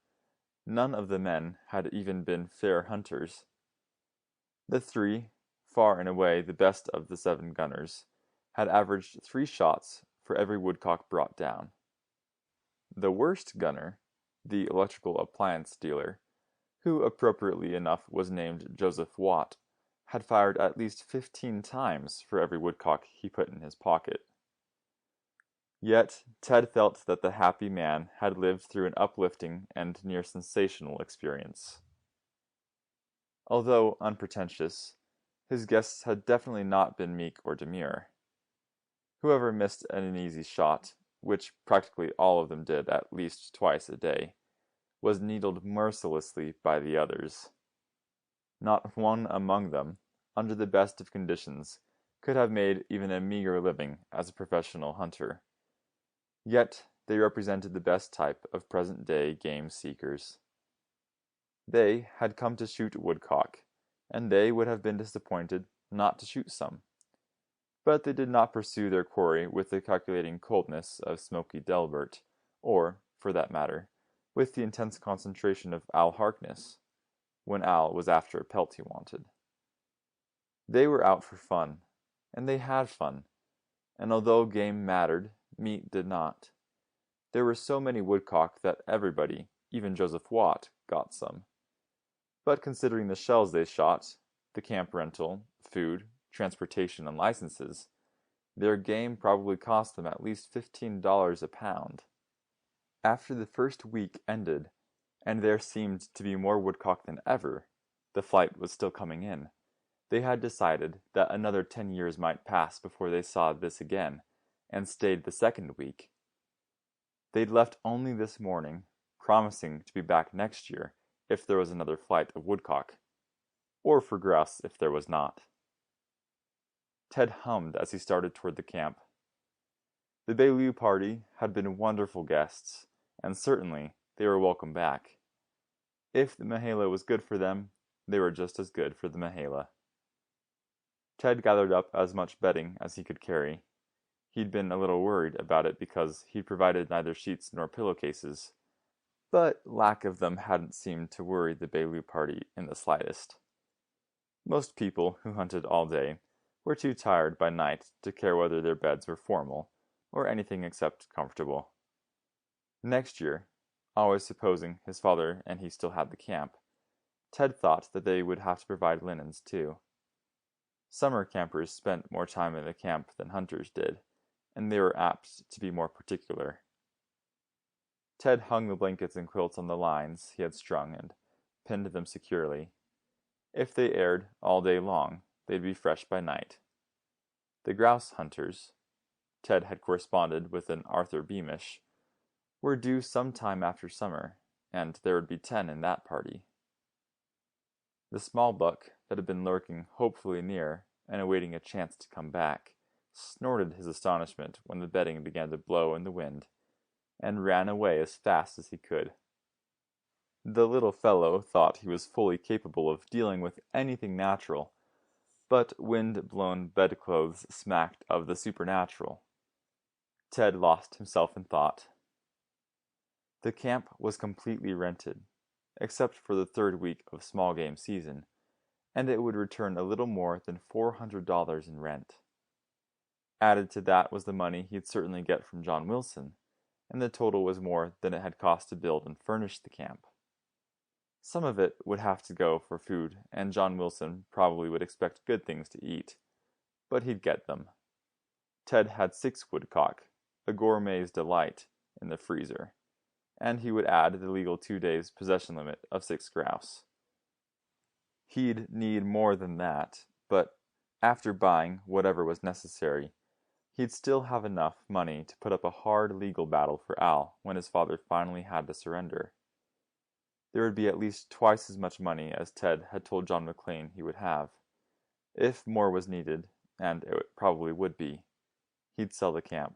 none of the men had even been fair hunters. The 3, far and away the best of the 7 gunners, had averaged 3 shots for every woodcock brought down. The worst gunner, the electrical appliance dealer, who appropriately enough was named Joseph Watt, had fired at least 15 times for every woodcock he put in his pocket. Yet Ted felt that the happy man had lived through an uplifting and near-sensational experience. Although unpretentious, his guests had definitely not been meek or demure. Whoever missed an easy shot, which practically all of them did at least twice a day, was needled mercilessly by the others. Not one among them, under the best of conditions, could have made even a meager living as a professional hunter. Yet they represented the best type of present-day game seekers. They had come to shoot woodcock, and they would have been disappointed not to shoot some. But they did not pursue their quarry with the calculating coldness of Smoky Delbert, or, for that matter, with the intense concentration of Al Harkness, when Al was after a pelt he wanted. They were out for fun, and they had fun, and although game mattered, meat did not. There were so many woodcock that everybody, even Joseph Watt, got some. But considering the shells they shot, the camp rental, food, transportation, and licenses, their game probably cost them at least $15 a pound. After the first week ended, and there seemed to be more woodcock than ever, the flight was still coming in. They had decided that another 10 years might pass before they saw this again, and stayed the second week. They'd left only this morning, promising to be back next year if there was another flight of woodcock, or for grouse if there was not. Ted hummed as he started toward the camp. The Bailou party had been wonderful guests, and certainly they were welcome back. If the Mahala was good for them, they were just as good for the Mahala. Ted gathered up as much bedding as he could carry. He'd been a little worried about it because he'd provided neither sheets nor pillowcases, but lack of them hadn't seemed to worry the Bailey party in the slightest. Most people who hunted all day were too tired by night to care whether their beds were formal or anything except comfortable. Next year, always supposing his father and he still had the camp, Ted thought that they would have to provide linens too. Summer campers spent more time in the camp than hunters did, and they were apt to be more particular. Ted hung the blankets and quilts on the lines he had strung and pinned them securely. If they aired all day long, they'd be fresh by night. The grouse hunters, Ted had corresponded with an Arthur Beamish, were due some time after summer, and there would be 10 in that party. The small buck that had been lurking hopefully near and awaiting a chance to come back snorted his astonishment when the bedding began to blow in the wind, and ran away as fast as he could. The little fellow thought he was fully capable of dealing with anything natural, but wind-blown bedclothes smacked of the supernatural. Ted lost himself in thought. The camp was completely rented, except for the third week of small game season, and it would return a little more than $400 in rent. Added to that was the money he'd certainly get from John Wilson, and the total was more than it had cost to build and furnish the camp. Some of it would have to go for food, and John Wilson probably would expect good things to eat, but he'd get them. Ted had 6 woodcock, a gourmet's delight, in the freezer, and he would add the legal 2 days possession limit of 6 grouse. He'd need more than that, but after buying whatever was necessary, he'd still have enough money to put up a hard legal battle for Al when his father finally had to surrender. There would be at least twice as much money as Ted had told John McLean he would have. If more was needed, and it probably would be, he'd sell the camp.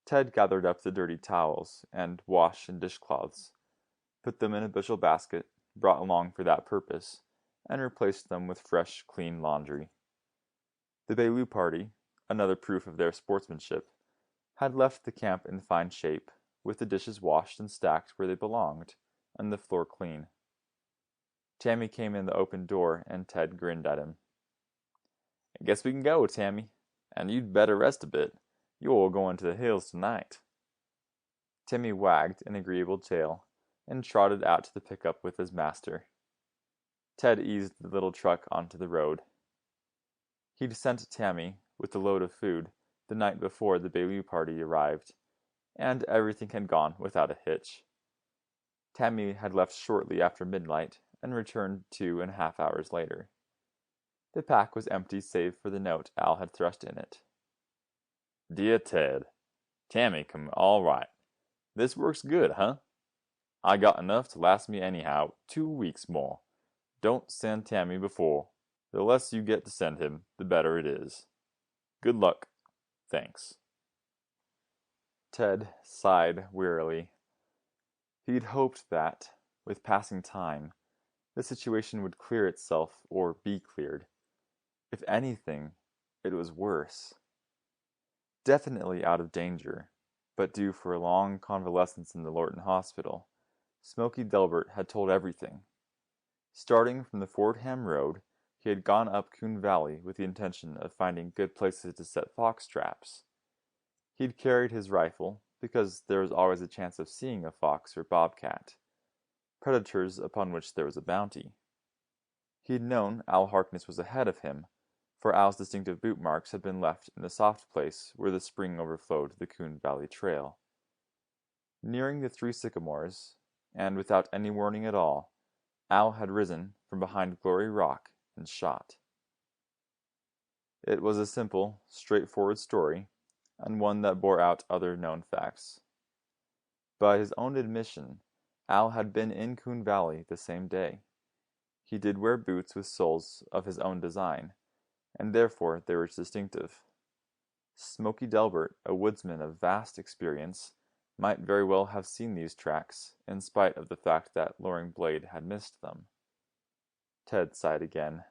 Ted gathered up the dirty towels and wash and dishcloths, put them in a bushel basket brought along for that purpose, and replaced them with fresh, clean laundry. The Bailey party, another proof of their sportsmanship, had left the camp in fine shape, with the dishes washed and stacked where they belonged, and the floor clean. Tammy came in the open door, and Ted grinned at him. "I guess we can go, Tammy, and you'd better rest a bit. You're going to the hills tonight." Tammy wagged an agreeable tail, and trotted out to the pickup with his master. Ted eased the little truck onto the road. He'd sent Tammy with the load of food the night before the Bailey party arrived, and everything had gone without a hitch. Tammy had left shortly after midnight and returned 2.5 hours later. The pack was empty save for the note Al had thrust in it. "Dear Ted, Tammy come all right. This works good, huh? I got enough to last me anyhow 2 weeks more. Don't send Tammy before. The less you get to send him, the better it is. Good luck. Thanks." Ted sighed wearily. He'd hoped that, with passing time, the situation would clear itself or be cleared. If anything, it was worse. Definitely out of danger, but due for a long convalescence in the Lorton Hospital, Smoky Delbert had told everything. Starting from the Fordham Road, he had gone up Coon Valley with the intention of finding good places to set fox traps. He'd carried his rifle, because there was always a chance of seeing a fox or bobcat, predators upon which there was a bounty. He'd known Al Harkness was ahead of him, for Al's distinctive boot marks had been left in the soft place where the spring overflowed the Coon Valley Trail. Nearing the 3 sycamores, and without any warning at all, Al had risen from behind Glory Rock and shot. It was a simple, straightforward story, and one that bore out other known facts. By his own admission, Al had been in Coon Valley the same day. He did wear boots with soles of his own design, and therefore they were distinctive. Smoky Delbert, a woodsman of vast experience, might very well have seen these tracks, in spite of the fact that Loring Blade had missed them. Ted sighed again.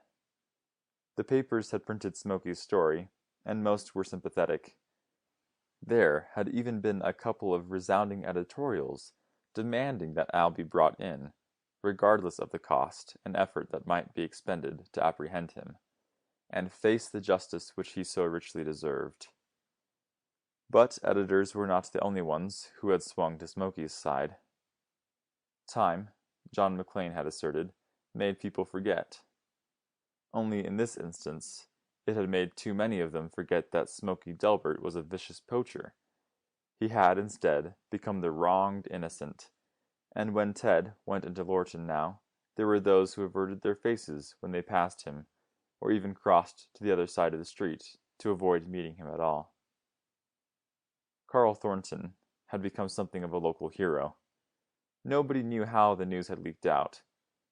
The papers had printed Smokey's story, and most were sympathetic. There had even been a couple of resounding editorials demanding that Al be brought in, regardless of the cost and effort that might be expended to apprehend him, and face the justice which he so richly deserved. But editors were not the only ones who had swung to Smokey's side. Time, John McClane had asserted, made people forget. Only in this instance, it had made too many of them forget that Smokey Delbert was a vicious poacher. He had, instead, become the wronged innocent, and when Ted went into Lorton now, there were those who averted their faces when they passed him, or even crossed to the other side of the street to avoid meeting him at all. Carl Thornton had become something of a local hero. Nobody knew how the news had leaked out,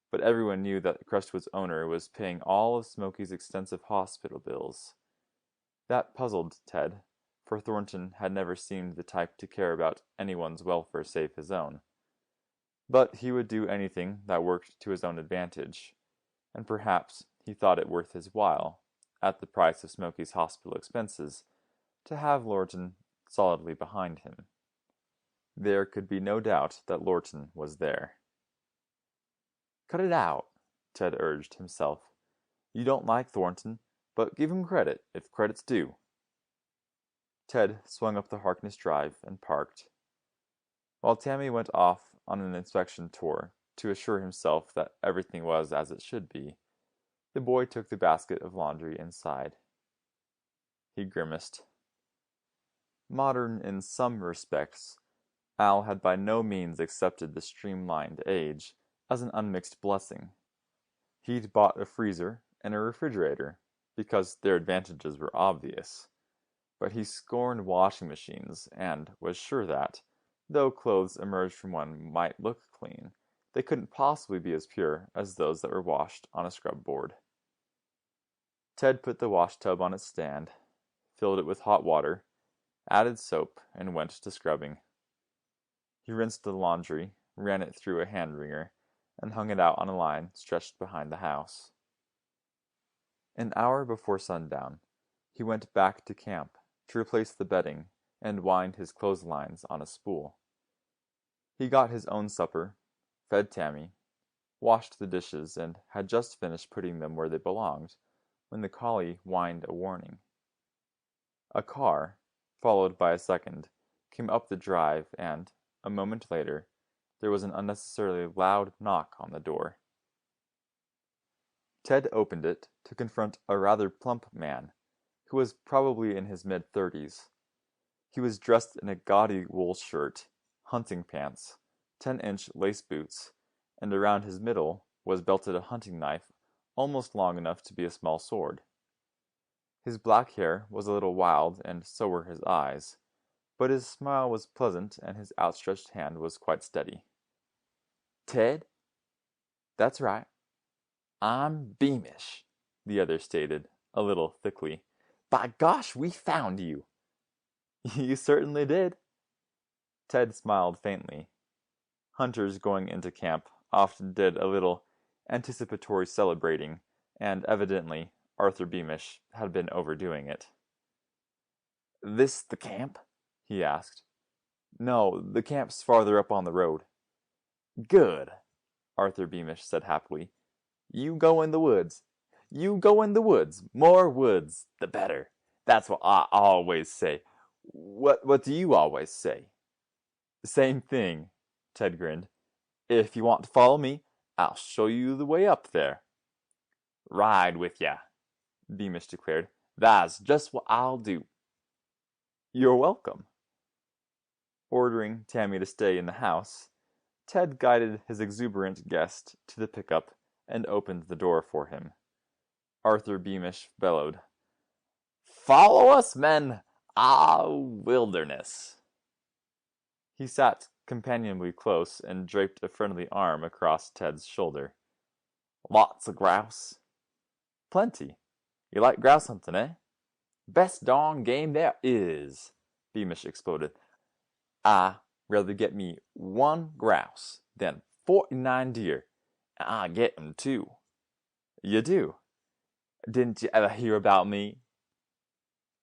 but everyone knew that Crestwood's owner was paying all of Smokey's extensive hospital bills. That puzzled Ted, for Thornton had never seemed the type to care about anyone's welfare save his own. But he would do anything that worked to his own advantage, and perhaps he thought it worth his while, at the price of Smokey's hospital expenses, to have Lorton solidly behind him. There could be no doubt that Lorton was there. "Cut it out," Ted urged himself. "You don't like Thornton, but give him credit if credit's due." Ted swung up the Harkness Drive and parked. While Tammy went off on an inspection tour to assure himself that everything was as it should be, the boy took the basket of laundry inside. He grimaced. Modern in some respects, Al had by no means accepted the streamlined age as an unmixed blessing. He'd bought a freezer and a refrigerator, because their advantages were obvious. But he scorned washing machines, and was sure that, though clothes emerged from one might look clean, they couldn't possibly be as pure as those that were washed on a scrub board. Ted put the wash tub on its stand, filled it with hot water, added soap, and went to scrubbing. He rinsed the laundry, ran it through a hand wringer, and hung it out on a line stretched behind the house. An hour before sundown, he went back to camp to replace the bedding and wind his clotheslines on a spool. He got his own supper, fed Tammy, washed the dishes, and had just finished putting them where they belonged when the collie whined a warning. A car, followed by a second, came up the drive, and, a moment later, there was an unnecessarily loud knock on the door. Ted opened it to confront a rather plump man, who was probably in his mid-30s. He was dressed in a gaudy wool shirt, hunting pants, 10-inch lace boots, and around his middle was belted a hunting knife almost long enough to be a small sword. His black hair was a little wild, and so were his eyes, but his smile was pleasant and his outstretched hand was quite steady. "Ted?" "That's right." "I'm Beamish," the other stated, a little thickly. "By gosh, we found you!" "You certainly did." Ted smiled faintly. Hunters going into camp often did a little anticipatory celebrating, and evidently Arthur Beamish had been overdoing it. "This the camp?" he asked. "No, the camp's farther up on the road." "Good," Arthur Beamish said happily. "You go in the woods. You go in the woods. More woods, the better. That's what I always say. What do you always say?" "Same thing," Ted grinned. "If you want to follow me, I'll show you the way up there." "Ride with ya," Beamish declared. "That's just what I'll do." "You're welcome." Ordering Tammy to stay in the house, Ted guided his exuberant guest to the pickup and opened the door for him. Arthur Beamish bellowed, "Follow us, men! Ah, wilderness!" He sat companionably close and draped a friendly arm across Ted's shoulder. "Lots of grouse?" "Plenty. You like grouse hunting, eh?" "Best darn game there is," Beamish exploded. "I rather get me one grouse than 49 deer, and I get 'em too." "You do?" Didn't you ever hear about me?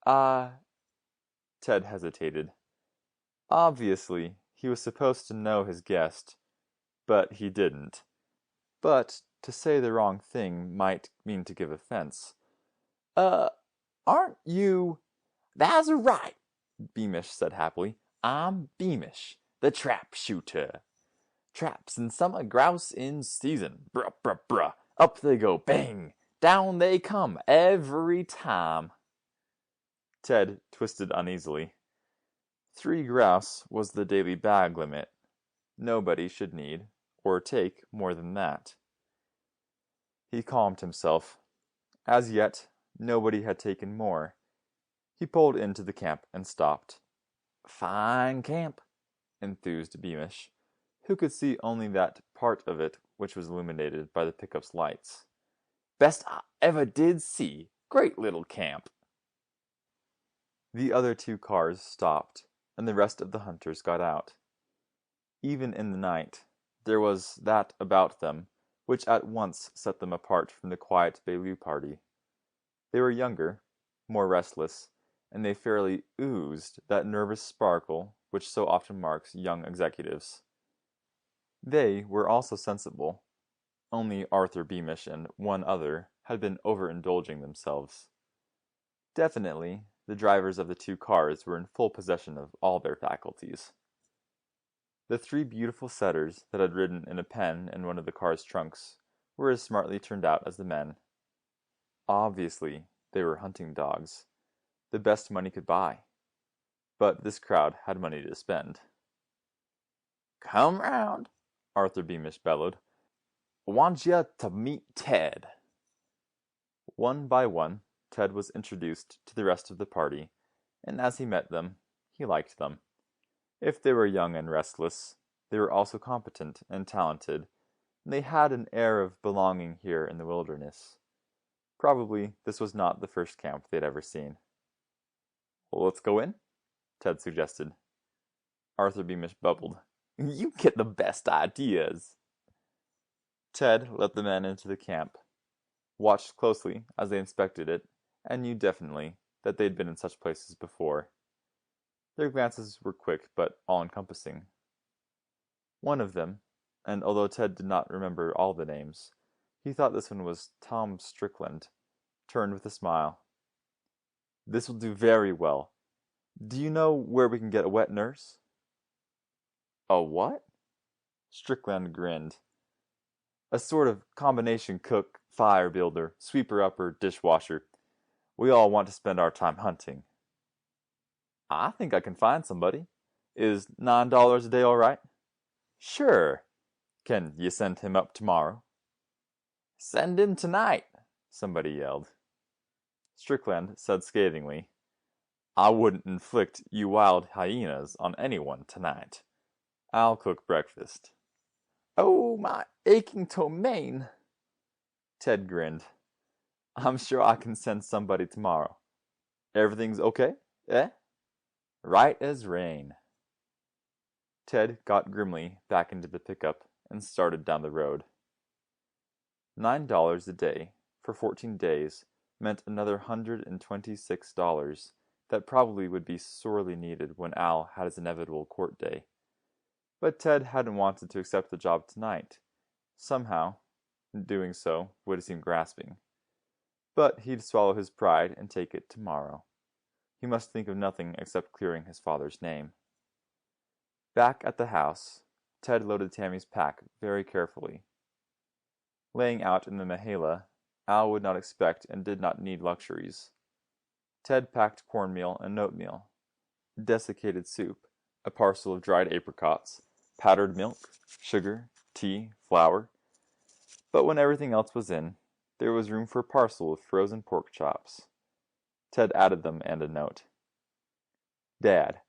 Uh, Ted hesitated. Obviously, he was supposed to know his guest, but he didn't. But to say the wrong thing might mean to give offense. Uh, aren't you... That's right, Beamish said happily. I'm Beamish, the trap shooter. Traps and summer grouse in season. Bruh, bruh, bruh. Up they go, bang! Down they come, every time. Ted twisted uneasily. 3 grouse was the daily bag limit. Nobody should need, or take, more than that. He calmed himself. As yet, nobody had taken more. He pulled into the camp and stopped. Fine camp, enthused Beamish, who could see only that part of it which was illuminated by the pickup's lights. Best I ever did see. Great little camp. The other 2 cars stopped, and the rest of the hunters got out. Even in the night, there was that about them which at once set them apart from the quiet Bellew party. They were younger, more restless, and they fairly oozed that nervous sparkle which so often marks young executives. They were also sensible. Only Arthur Beamish and one other had been overindulging themselves. Definitely, the drivers of the 2 cars were in full possession of all their faculties. The 3 beautiful setters that had ridden in a pen in one of the car's trunks were as smartly turned out as the men. Obviously, they were hunting dogs, the best money could buy. But this crowd had money to spend. Come round, Arthur Beamish bellowed. Want ya to meet Ted. One by one, Ted was introduced to the rest of the party, and as he met them, he liked them. If they were young and restless, they were also competent and talented, and they had an air of belonging here in the wilderness. Probably this was not the first camp they'd ever seen. Well, let's go in, Ted suggested. Arthur Beamish bubbled. You get the best ideas. Ted let the men into the camp, watched closely as they inspected it, and knew definitely that they'd been in such places before. Their glances were quick but all-encompassing. One of them, and although Ted did not remember all the names, he thought this one was Tom Strickland, turned with a smile. This will do very well. Do you know where we can get a wet nurse? A what? Strickland grinned. A sort of combination cook, fire builder, sweeper-upper, dishwasher. We all want to spend our time hunting. I think I can find somebody. Is $9 a day all right? Sure. Can you send him up tomorrow? Send him tonight, somebody yelled. Strickland said scathingly, I wouldn't inflict you wild hyenas on anyone tonight. I'll cook breakfast. Oh, my aching ptomaine. Ted grinned. I'm sure I can send somebody tomorrow. Everything's okay, eh? Right as rain. Ted got grimly back into the pickup and started down the road. $9 a day for 14 days meant another $126 that probably would be sorely needed when Al had his inevitable court day. But Ted hadn't wanted to accept the job tonight. Somehow, doing so would seem grasping. But he'd swallow his pride and take it tomorrow. He must think of nothing except clearing his father's name. Back at the house, Ted loaded Tammy's pack very carefully. Laying out in the Mahala, Al would not expect and did not need luxuries. Ted packed cornmeal and oatmeal, desiccated soup, a parcel of dried apricots, powdered milk, sugar, tea, flour. But when everything else was in, there was room for a parcel of frozen pork chops. Ted added them and a note. Dad,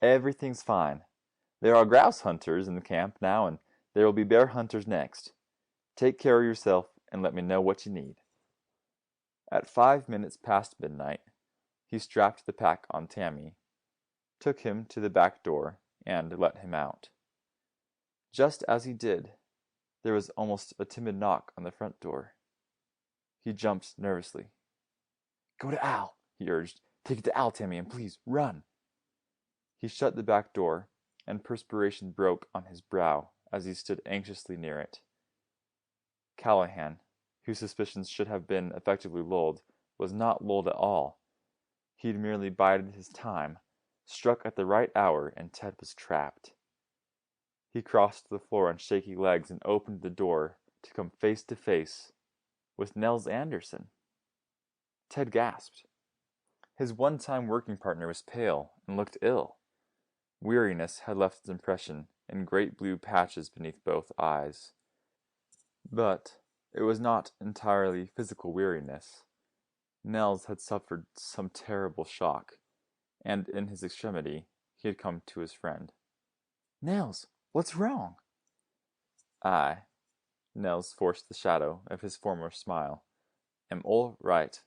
everything's fine. There are grouse hunters in the camp now, and there will be bear hunters next. Take care of yourself and let me know what you need. At 5 minutes past midnight, he strapped the pack on Tammy, took him to the back door, and let him out. Just as he did, there was almost a timid knock on the front door. He jumped nervously. "Go to Al," he urged. "Take it to Al, Tammy, and please, run." He shut the back door, and perspiration broke on his brow as he stood anxiously near it. Callahan, whose suspicions should have been effectively lulled, was not lulled at all. He'd merely bided his time, struck at the right hour, and Ted was trapped. He crossed the floor on shaky legs and opened the door to come face to face with Nels Anderson. Ted gasped. His one-time working partner was pale and looked ill. Weariness had left its impression in great blue patches beneath both eyes. But it was not entirely physical weariness. Nels had suffered some terrible shock, and in his extremity he had come to his friend. "Nels, what's wrong?" "I," Nels forced the shadow of his former smile, "am all right."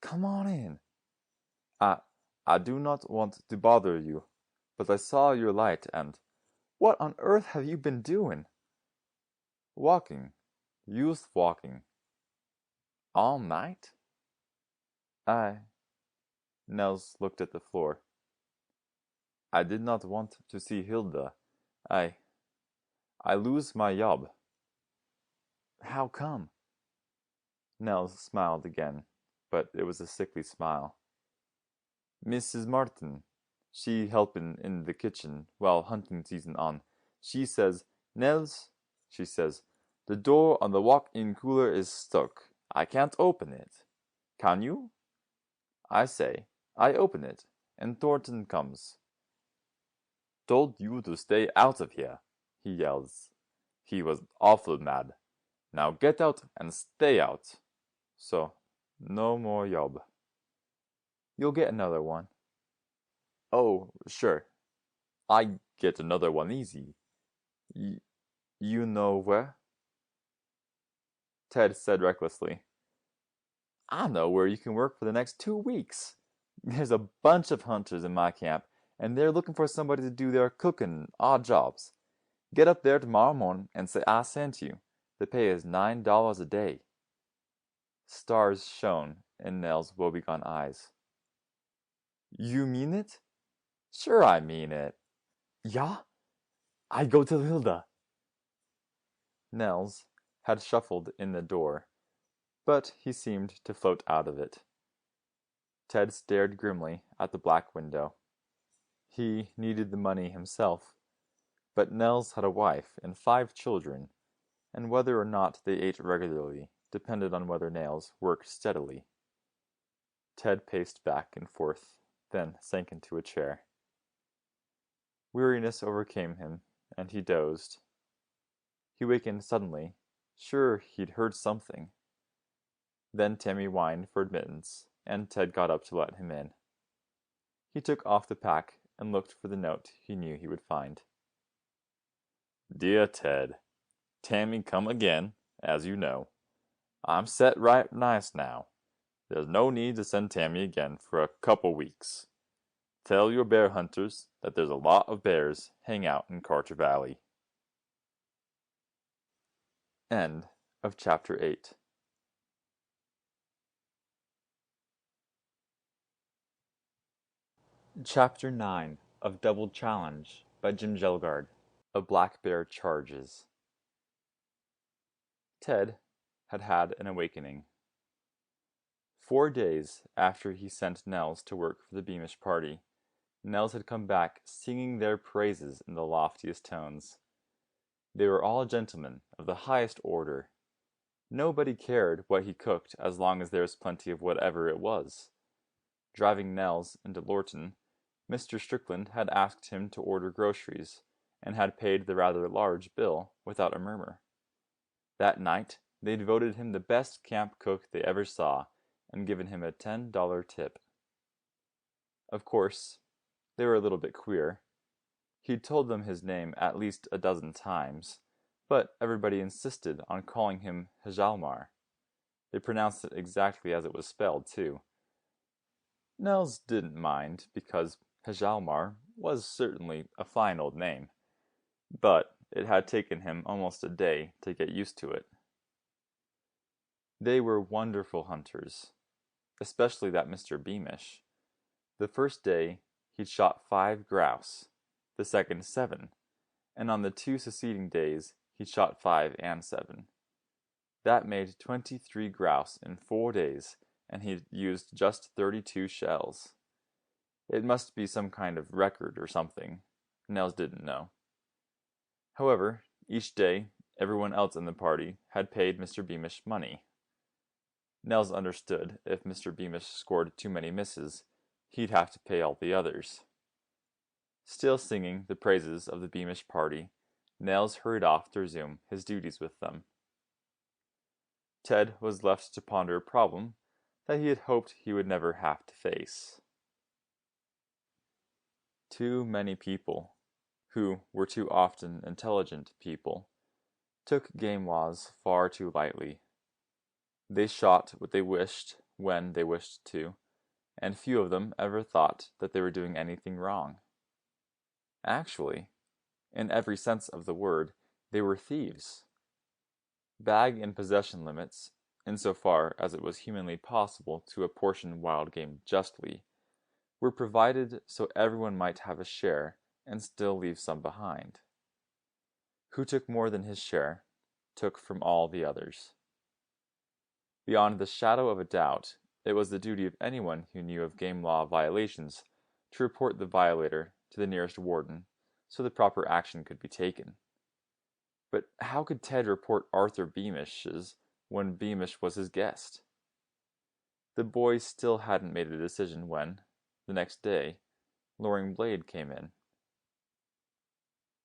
"Come on in." I do not want to bother you, but I saw your light and—" "What on earth have you been doing?" "Walking. Youth walking." "All night?" Nels looked at the floor. "I did not want to see Hilda. I lose my job." "How come?" Nels smiled again, but it was a sickly smile. "Mrs. Martin, she helping in the kitchen while hunting season on, she says, 'Nels,' she says, 'the door on the walk-in cooler is stuck. I can't open it. Can you?' I say, I open it, and Thornton comes. 'Told you to stay out of here,' he yells. He was awful mad. 'Now get out and stay out.' So, no more job." "You'll get another one." "Oh, sure. I get another one easy. You know where?" Ted said recklessly, "I know where you can work for the next 2 weeks. There's a bunch of hunters in my camp, and they're looking for somebody to do their cooking and odd jobs. Get up there tomorrow morning and say I sent you. The pay is $9 a day." Stars shone in Nell's woebegone eyes. "You mean it?" "Sure I mean it." "Ja? I go to Hilda." Nels had shuffled in the door, but he seemed to float out of it. Ted stared grimly at the black window. He needed the money himself, but Nels had a wife and 5 children, and whether or not they ate regularly depended on whether Nels worked steadily. Ted paced back and forth, then sank into a chair. Weariness overcame him, and he dozed. He wakened suddenly, sure he'd heard something. Then Tammy whined for admittance, and Ted got up to let him in. He took off the pack and looked for the note he knew he would find. "Dear Ted, Tammy come again, as you know. I'm set right nice now. There's no need to send Tammy again for a couple weeks. Tell your bear hunters that there's a lot of bears hang out in Carter Valley." End of Chapter 8. Chapter 9 of Double Challenge by Kjelgaard. A Black Bear Charges. Ted had had an awakening. 4 days after he sent Nels to work for the Beamish party, Nels had come back singing their praises in the loftiest tones. They were all gentlemen of the highest order. Nobody cared what he cooked as long as there was plenty of whatever it was. Driving Nels into Lorton, Mr. Strickland had asked him to order groceries, and had paid the rather large bill without a murmur. That night they'd voted him the best camp cook they ever saw, and given him a $10 tip. Of course, they were a little bit queer. He'd told them his name at least a dozen times, but everybody insisted on calling him Hjalmar. They pronounced it exactly as it was spelled, too. Nels didn't mind, because Hjalmar was certainly a fine old name, but it had taken him almost a day to get used to it. They were wonderful hunters, especially that Mr. Beamish. The first day he'd shot 5 grouse, the second 7, and on the 2 succeeding days he'd shot 5 and 7. That made 23 grouse in 4 days, and he'd used just 32 shells. It must be some kind of record or something. Nels didn't know. However, each day, everyone else in the party had paid Mr. Beamish money. Nels understood if Mr. Beamish scored too many misses, he'd have to pay all the others. Still singing the praises of the Beamish party, Nels hurried off to resume his duties with them. Ted was left to ponder a problem that he had hoped he would never have to face. Too many people, who were too often intelligent people, took game laws far too lightly. They shot what they wished when they wished to, and few of them ever thought that they were doing anything wrong. Actually, in every sense of the word, they were thieves. Bag and possession limits, insofar as it was humanly possible to apportion wild game justly, were provided so everyone might have a share and still leave some behind. Who took more than his share, took from all the others. Beyond the shadow of a doubt, it was the duty of anyone who knew of game law violations to report the violator to the nearest warden so the proper action could be taken. But how could Ted report Arthur Beamish's when Beamish was his guest? The boy still hadn't made a decision when, the next day, Loring Blade came in.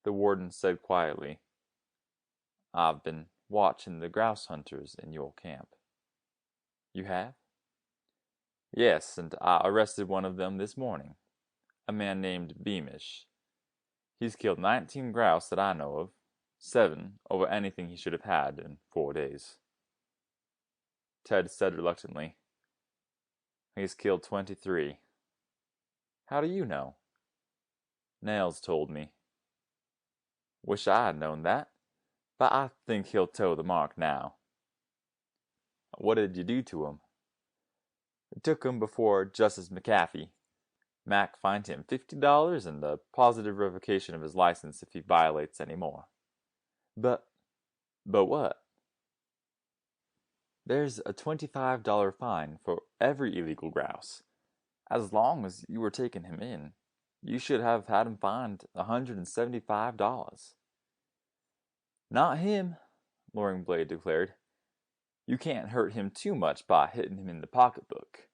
The warden said quietly, "I've been watching the grouse hunters in your camp." "You have?" "Yes, and I arrested one of them this morning, a man named Beamish. He's killed 19 grouse that I know of, 7 over anything he should have had in 4 days." Ted said reluctantly, "He's killed 23. "How do you know?" "Nels told me." "Wish I had known that, but I think he'll toe the mark now." "What did you do to him?" "Took him before Justice McAfee. Mac fined him $50 and a positive revocation of his license if he violates any more." But what?" "There's a $25 fine for every illegal grouse. As long as you were taking him in, you should have had him fined $175. "Not him," Loring Blade declared. "You can't hurt him too much by hitting him in the pocketbook.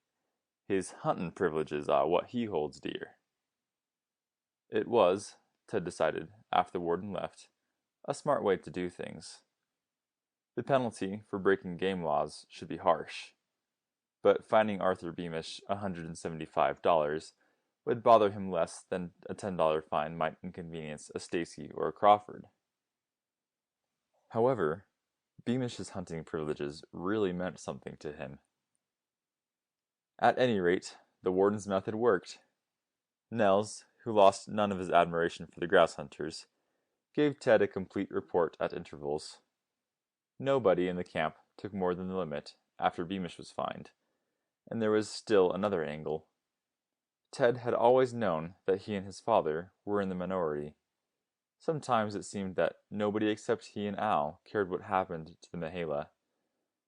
His hunting privileges are what he holds dear." It was, Ted decided after the warden left, a smart way to do things. The penalty for breaking game laws should be harsh, but fining Arthur Beamish $175 would bother him less than a $10 fine might inconvenience a Stacy or a Crawford. However, Beamish's hunting privileges really meant something to him. At any rate, the warden's method worked. Nels, who lost none of his admiration for the grouse hunters, gave Ted a complete report at intervals. Nobody in the camp took more than the limit after Beamish was fined, and there was still another angle. Ted had always known that he and his father were in the minority. Sometimes it seemed that nobody except he and Al cared what happened to the Mahala,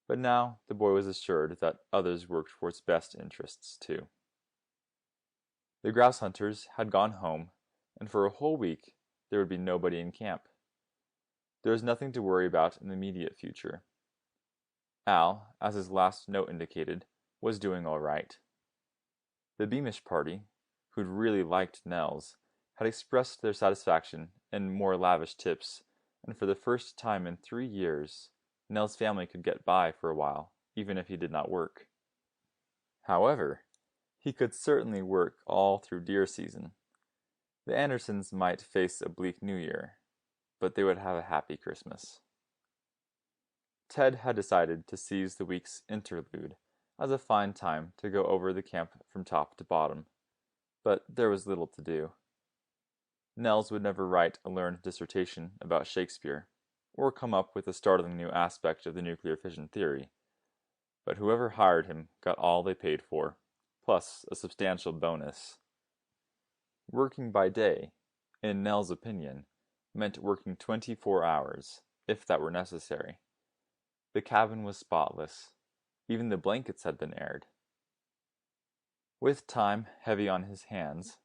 but now the boy was assured that others worked for its best interests too. The grouse hunters had gone home, and for a whole week there would be nobody in camp. There was nothing to worry about in the immediate future. Al, as his last note indicated, was doing all right. The Beamish party, who'd really liked Nels, had expressed their satisfaction in more lavish tips, and for the first time in 3 years, Nels' family could get by for a while, even if he did not work. However, he could certainly work all through deer season. The Andersons might face a bleak New Year, but they would have a happy Christmas. Ted had decided to seize the week's interlude as a fine time to go over the camp from top to bottom, but there was little to do. Nels would never write a learned dissertation about Shakespeare, or come up with a startling new aspect of the nuclear fission theory, but whoever hired him got all they paid for, plus a substantial bonus. Working by day, in Nell's opinion, meant working 24 hours, if that were necessary. The cabin was spotless. Even the blankets had been aired. With time heavy on his hands,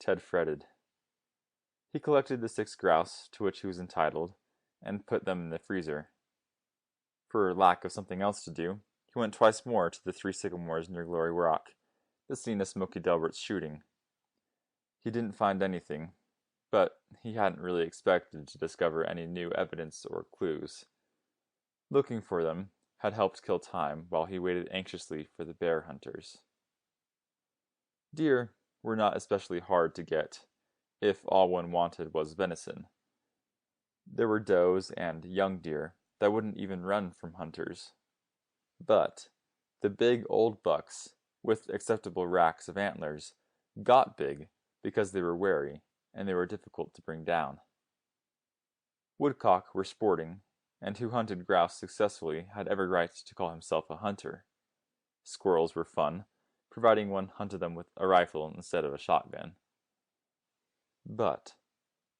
Ted fretted. He collected the 6 grouse to which he was entitled and put them in the freezer. For lack of something else to do, he went twice more to the 3 sycamores near Glory Rock, the scene of Smoky Delbert's shooting. He didn't find anything, but he hadn't really expected to discover any new evidence or clues. Looking for them had helped kill time while he waited anxiously for the bear hunters. Deer were not especially hard to get, if all one wanted was venison. There were does and young deer that wouldn't even run from hunters. But the big old bucks, with acceptable racks of antlers, got big because they were wary and they were difficult to bring down. Woodcock were sporting, and who hunted grouse successfully had every right to call himself a hunter. Squirrels were fun, providing one hunted them with a rifle instead of a shotgun. But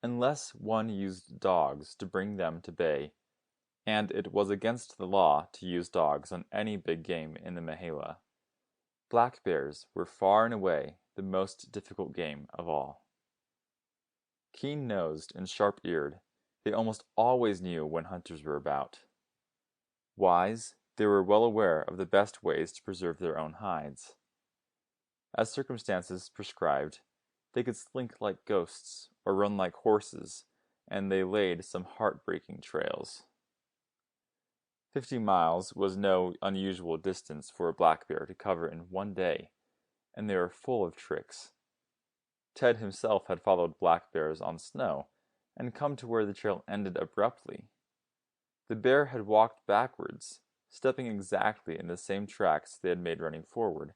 unless one used dogs to bring them to bay, and it was against the law to use dogs on any big game in the Mahala, black bears were far and away the most difficult game of all. Keen-nosed and sharp-eared, they almost always knew when hunters were about. Wise, they were well aware of the best ways to preserve their own hides. As circumstances prescribed, they could slink like ghosts or run like horses, and they laid some heartbreaking trails. 50 miles was no unusual distance for a black bear to cover in one day, and they were full of tricks. Ted himself had followed black bears on snow and come to where the trail ended abruptly. The bear had walked backwards, stepping exactly in the same tracks they had made running forward,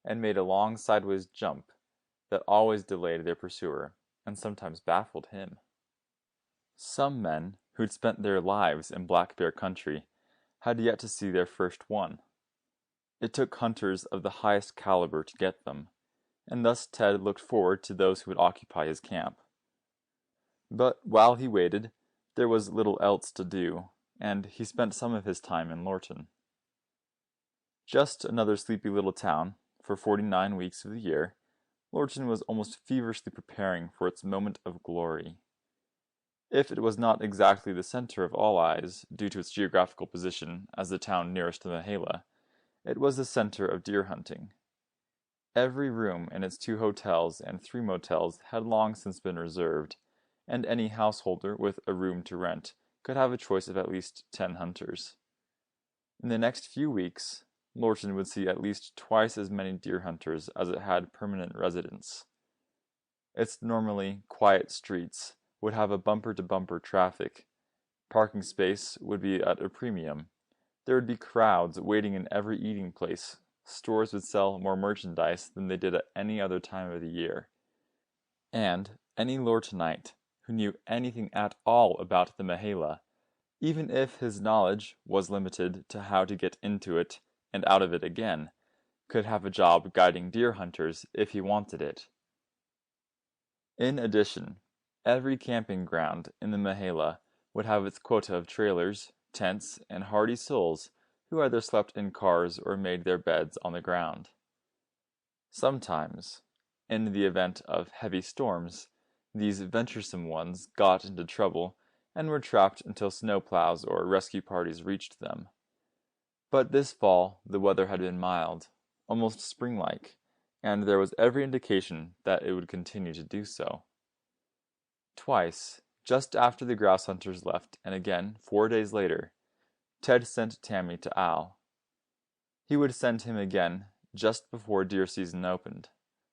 and made a long sideways jump that always delayed their pursuer and sometimes baffled him. Some men who'd spent their lives in black bear country had yet to see their first one. It took hunters of the highest caliber to get them, and thus Ted looked forward to those who would occupy his camp. But while he waited, there was little else to do, and he spent some of his time in Lorton. Just another sleepy little town, for 49 weeks of the year, Lorton was almost feverishly preparing for its moment of glory. If it was not exactly the center of all eyes due to its geographical position as the town nearest to the Mahala, it was the center of deer hunting. Every room in its 2 hotels and 3 motels had long since been reserved, and any householder with a room to rent could have a choice of at least 10 hunters. In the next few weeks, Lorton would see at least twice as many deer hunters as it had permanent residents. Its normally quiet streets would have a bumper-to-bumper traffic. Parking space would be at a premium. There would be crowds waiting in every eating place. Stores would sell more merchandise than they did at any other time of the year. And any Lortonite who knew anything at all about the Mahala, even if his knowledge was limited to how to get into it and out of it again, could have a job guiding deer hunters if he wanted it. In addition, every camping ground in the Mahala would have its quota of trailers, tents, and hardy souls who either slept in cars or made their beds on the ground. Sometimes, in the event of heavy storms, these venturesome ones got into trouble and were trapped until snowplows or rescue parties reached them. But this fall the weather had been mild, almost spring-like, and there was every indication that it would continue to do so. Twice, just after the grouse hunters left, and again 4 days later, Ted sent Tammy to Al. He would send him again just before deer season opened,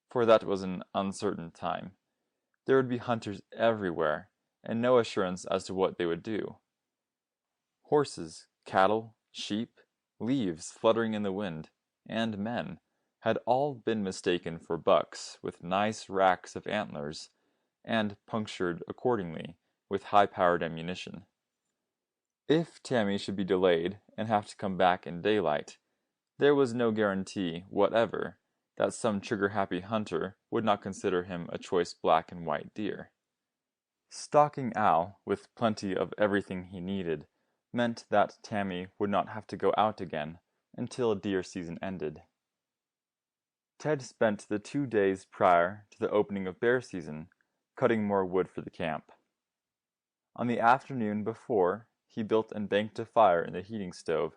for that was an uncertain time. There would be hunters everywhere, and no assurance as to what they would do. Horses, cattle, sheep, leaves fluttering in the wind, and men had all been mistaken for bucks with nice racks of antlers, and punctured accordingly with high-powered ammunition. If Tammy should be delayed and have to come back in daylight, There was no guarantee whatever that some trigger-happy hunter would not consider him a choice black and white deer. Stalking Al with plenty of everything he needed meant that Tammy would not have to go out again until deer season ended. Ted spent the 2 days prior to the opening of bear season cutting more wood for the camp. On the afternoon before, he built and banked a fire in the heating stove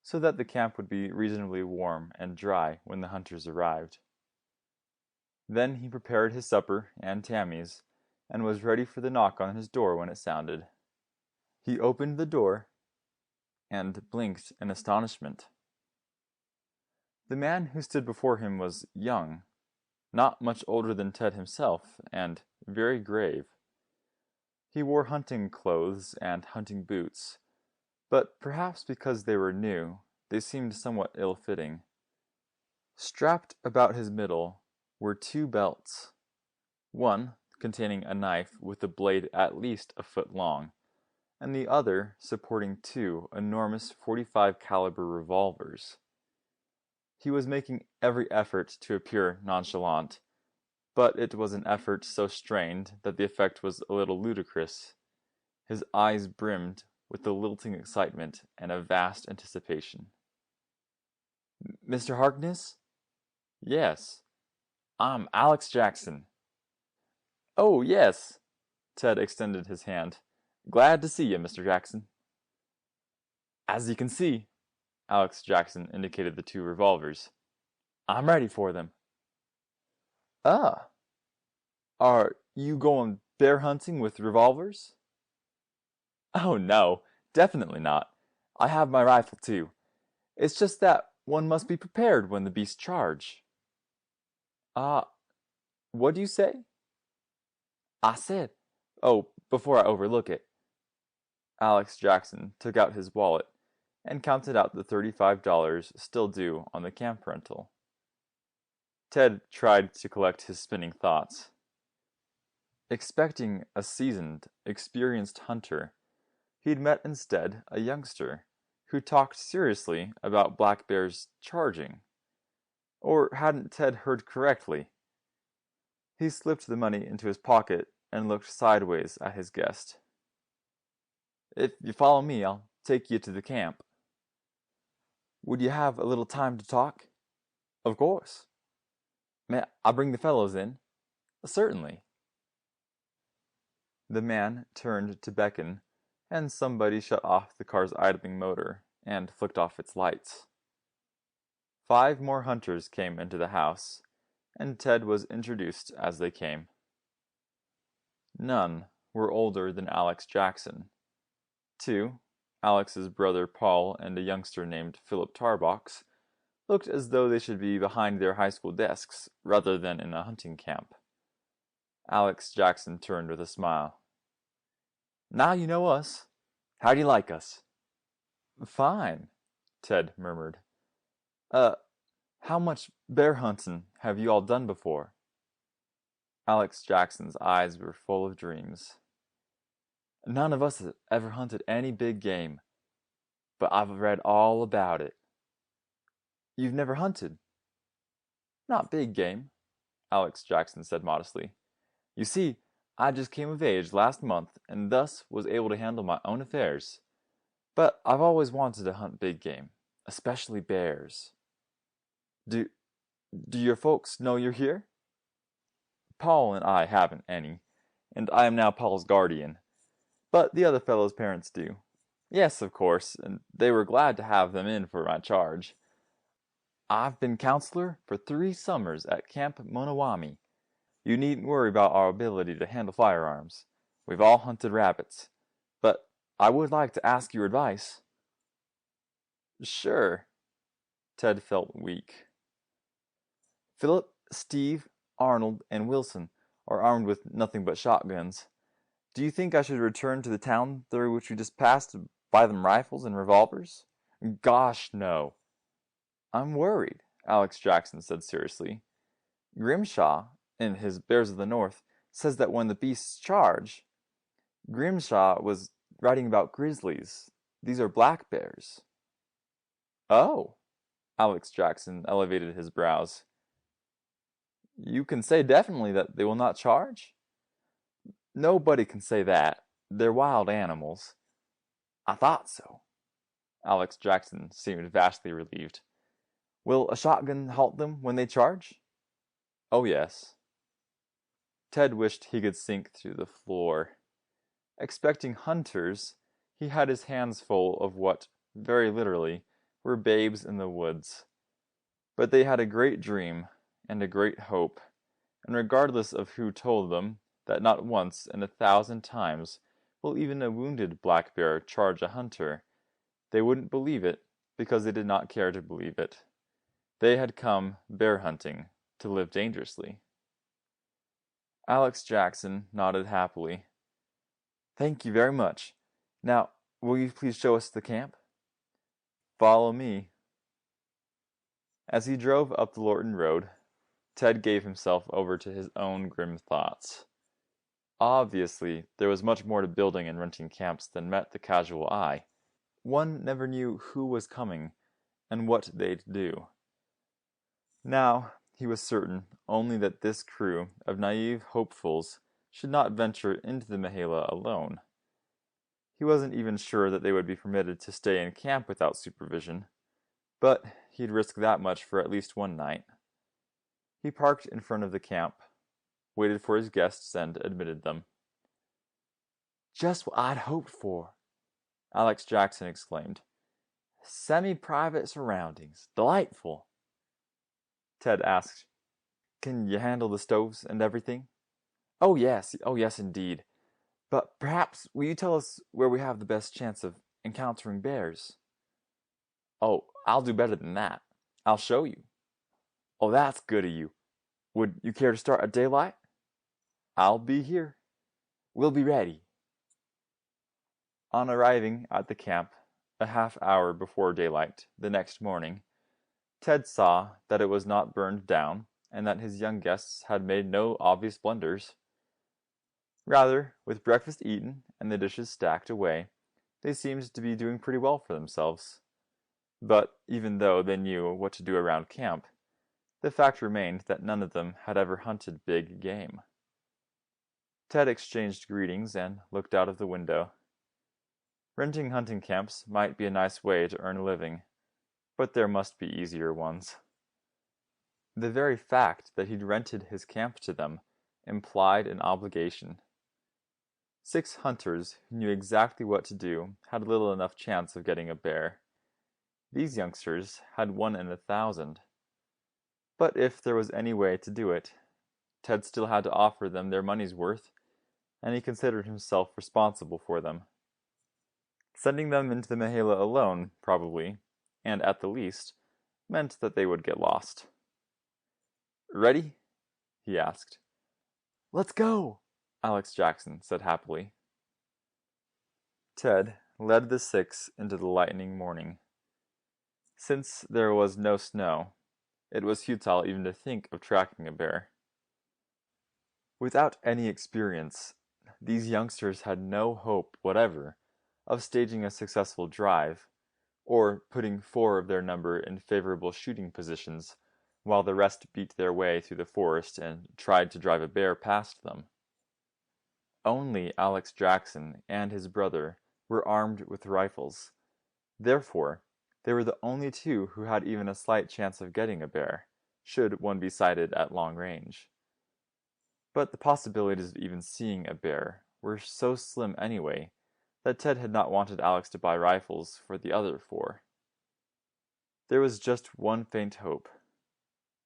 so that the camp would be reasonably warm and dry when the hunters arrived. Then he prepared his supper and Tammy's and was ready for the knock on his door when it sounded. He opened the door and blinked in astonishment. The man who stood before him was young, not much older than Ted himself, and very grave. He wore hunting clothes and hunting boots, but perhaps because they were new, they seemed somewhat ill-fitting. Strapped about his middle were 2 belts, one containing a knife with a blade at least a foot long, and the other supporting 2 enormous .45 caliber revolvers. He was making every effort to appear nonchalant, but it was an effort so strained that the effect was a little ludicrous. His eyes brimmed with a lilting excitement and a vast anticipation. "Mr. Harkness?" "Yes." "I'm Alex Jackson." "Oh, yes." Ted extended his hand. "Glad to see you, Mr. Jackson." "As you can see," Alex Jackson indicated the 2 revolvers, "I'm ready for them." "Ah. Are you going bear hunting with revolvers?" "Oh, no, definitely not. I have my rifle, too. It's just that one must be prepared when the beasts charge." "Ah, what do you say?" "I said, oh, before I overlook it." Alex Jackson took out his wallet and counted out the $35 still due on the camp rental. Ted tried to collect his spinning thoughts. Expecting a seasoned, experienced hunter, he'd met instead a youngster who talked seriously about black bears charging. Or hadn't Ted heard correctly? He slipped the money into his pocket and looked sideways at his guest. "If you follow me, I'll take you to the camp." "Would you have a little time to talk?" "Of course." "May I bring the fellows in?" "Certainly." The man turned to beckon, and somebody shut off the car's idling motor and flicked off its lights. 5 more hunters came into the house, and Ted was introduced as they came. None were older than Alex Jackson. 2, Alex's brother Paul and a youngster named Philip Tarbox, looked as though they should be behind their high school desks rather than in a hunting camp. Alex Jackson turned with a smile. "Now you know us. How do you like us?" "Fine," Ted murmured. How much bear hunting have you all done before?" Alex Jackson's eyes were full of dreams. "None of us has ever hunted any big game, but I've read all about it." "You've never hunted?" "Not big game," Alex Jackson said modestly. "You see, I just came of age last month and thus was able to handle my own affairs. But I've always wanted to hunt big game, especially bears." Do your folks know you're here?" "Paul and I haven't any, and I am now Paul's guardian. But the other fellow's parents do. Yes, of course, and they were glad to have them in for my charge. I've been counselor for 3 summers at Camp Monowami. You needn't worry about our ability to handle firearms. We've all hunted rabbits. But I would like to ask your advice." "Sure." Ted felt weak. "Philip, Steve, Arnold, and Wilson are armed with nothing but shotguns. Do you think I should return to the town through which we just passed to buy them rifles and revolvers?" "Gosh, no." "I'm worried," Alex Jackson said seriously. "Grimshaw, in his Bears of the North, says that when the beasts charge..." "Grimshaw was writing about grizzlies. These are black bears." "Oh." Alex Jackson elevated his brows. You can say definitely that they will not charge? Nobody can say that. They're wild animals. I thought so. Alex Jackson seemed vastly relieved. Will a shotgun halt them when they charge? Oh, yes. Ted wished he could sink through the floor. Expecting hunters, he had his hands full of what, very literally, were babes in the woods. But they had a great dream and a great hope, and regardless of who told them that not once in 1,000 times will even a wounded black bear charge a hunter, they wouldn't believe it because they did not care to believe it. They had come bear hunting to live dangerously. Alex Jackson nodded happily. Thank you very much. Now, will you please show us the camp? Follow me. As he drove up the Lorton Road, Ted gave himself over to his own grim thoughts. Obviously, there was much more to building and renting camps than met the casual eye. One never knew who was coming and what they'd do. Now, he was certain only that this crew of naive hopefuls should not venture into the Mahala alone. He wasn't even sure that they would be permitted to stay in camp without supervision, but he'd risk that much for at least one night. He parked in front of the camp, waited for his guests, and admitted them. Just what I'd hoped for, Alex Jackson exclaimed. Semi-private surroundings. Delightful. Ted asked, Can you handle the stoves and everything? Oh yes, indeed. But perhaps will you tell us where we have the best chance of encountering bears? Oh, I'll do better than that. I'll show you. Oh, that's good of you. Would you care to start at daylight? I'll be here. We'll be ready. On arriving at the camp, a half-hour before daylight the next morning, Ted saw that it was not burned down and that his young guests had made no obvious blunders. Rather, with breakfast eaten and the dishes stacked away, they seemed to be doing pretty well for themselves. But even though they knew what to do around camp, the fact remained that none of them had ever hunted big game. Ted exchanged greetings and looked out of the window. Renting hunting camps might be a nice way to earn a living, but there must be easier ones. The very fact that he'd rented his camp to them implied an obligation. 6 hunters who knew exactly what to do had little enough chance of getting a bear. These youngsters had 1 in 1,000. But if there was any way to do it, Ted still had to offer them their money's worth, and he considered himself responsible for them. Sending them into the Mahala alone, probably, and at the least, meant that they would get lost. Ready? He asked. Let's go, Alex Jackson said happily. Ted led the 6 into the lightning morning. Since there was no snow, it was futile even to think of tracking a bear. Without any experience, these youngsters had no hope whatever of staging a successful drive, or putting 4 of their number in favorable shooting positions while the rest beat their way through the forest and tried to drive a bear past them. Only Alex Jackson and his brother were armed with rifles. Therefore, they were the only 2 who had even a slight chance of getting a bear, should one be sighted at long range. But the possibilities of even seeing a bear were so slim anyway that Ted had not wanted Alex to buy rifles for the other 4. There was just one faint hope.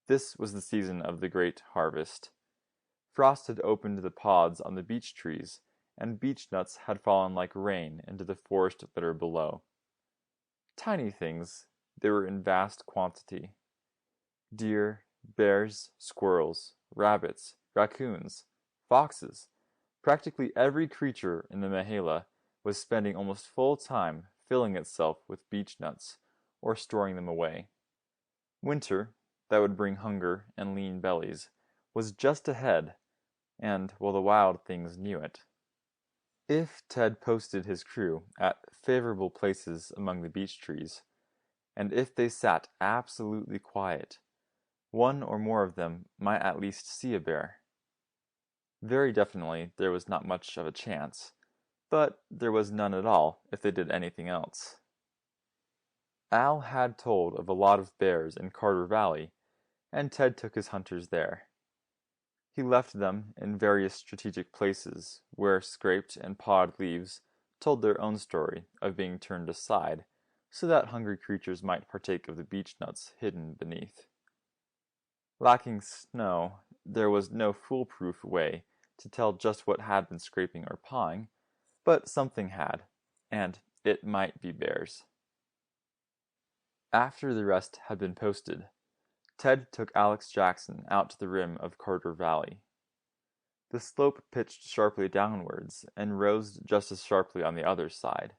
This was the season of the great harvest. Frost had opened the pods on the beech trees, and beech nuts had fallen like rain into the forest litter below. Tiny things, they were in vast quantity. Deer, bears, squirrels, rabbits, raccoons, foxes, practically every creature in the Mahala was spending almost full time filling itself with beech nuts or storing them away. Winter, that would bring hunger and lean bellies, was just ahead, and well, the wild things knew it. If Ted posted his crew at favorable places among the beech trees, and if they sat absolutely quiet, one or more of them might at least see a bear. Very definitely there was not much of a chance, but there was none at all if they did anything else. Al had told of a lot of bears in Carter Valley, and Ted took his hunters there. He left them in various strategic places where scraped and pawed leaves told their own story of being turned aside so that hungry creatures might partake of the beech nuts hidden beneath. Lacking snow, there was no foolproof way to tell just what had been scraping or pawing, but something had, and it might be bears. After the rest had been posted, Ted took Alex Jackson out to the rim of Carter Valley. The slope pitched sharply downwards and rose just as sharply on the other side.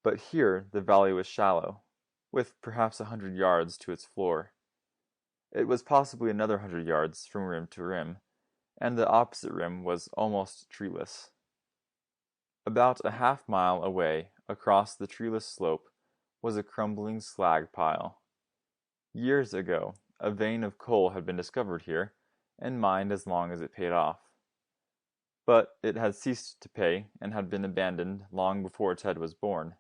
But here the valley was shallow, with perhaps 100 yards to its floor. It was possibly another 100 yards from rim to rim, and the opposite rim was almost treeless. About a half-mile away, across the treeless slope, was a crumbling slag pile. Years ago, a vein of coal had been discovered here, and mined as long as it paid off. But it had ceased to pay and had been abandoned long before Ted was born.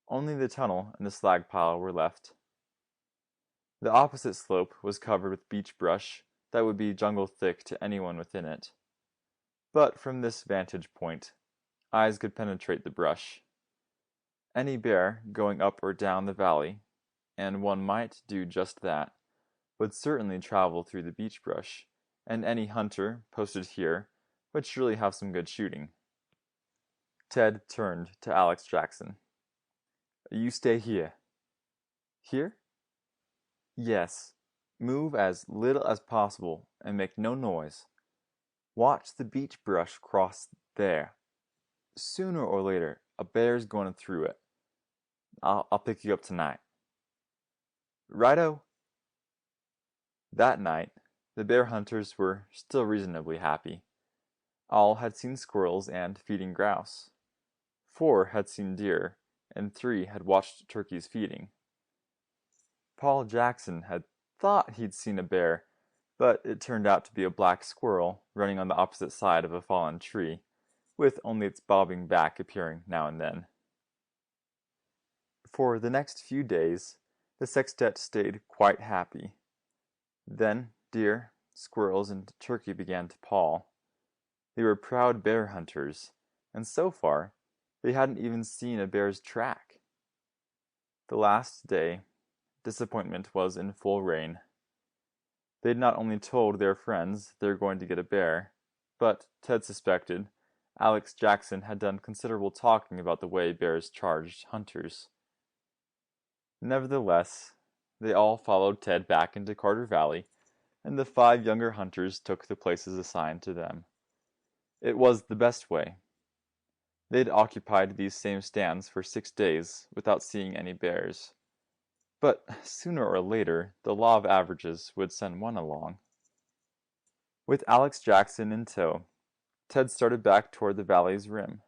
Only the tunnel and the slag pile were left. The opposite slope was covered with beech brush that would be jungle thick to anyone within it. But from this vantage point, eyes could penetrate the brush. Any bear going up or down the valley, and one might do just that, would certainly travel through the beech brush, and any hunter posted here would surely have some good shooting. Ted turned to Alex Jackson. You stay here. Here? Yes. Move as little as possible and make no noise. Watch the beech brush cross there. Sooner or later, a bear's going through it. I'll pick you up tonight. Righto. That night, the bear hunters were still reasonably happy. All had seen squirrels and feeding grouse. 4 had seen deer, and 3 had watched turkeys feeding. Paul Jackson had thought he'd seen a bear, but it turned out to be a black squirrel running on the opposite side of a fallen tree, with only its bobbing back appearing now and then. For the next few days, the sextet stayed quite happy. Then deer, squirrels, and turkey began to paw. They were proud bear hunters, and so far, they hadn't even seen a bear's track. The last day, disappointment was in full reign. They'd not only told their friends they were going to get a bear, but Ted suspected Alex Jackson had done considerable talking about the way bears charged hunters. Nevertheless, they all followed Ted back into Carter Valley, and the 5 younger hunters took the places assigned to them. It was the best way. They'd occupied these same stands for 6 days without seeing any bears. But sooner or later, the law of averages would send one along. With Alex Jackson in tow, Ted started back toward the valley's rim.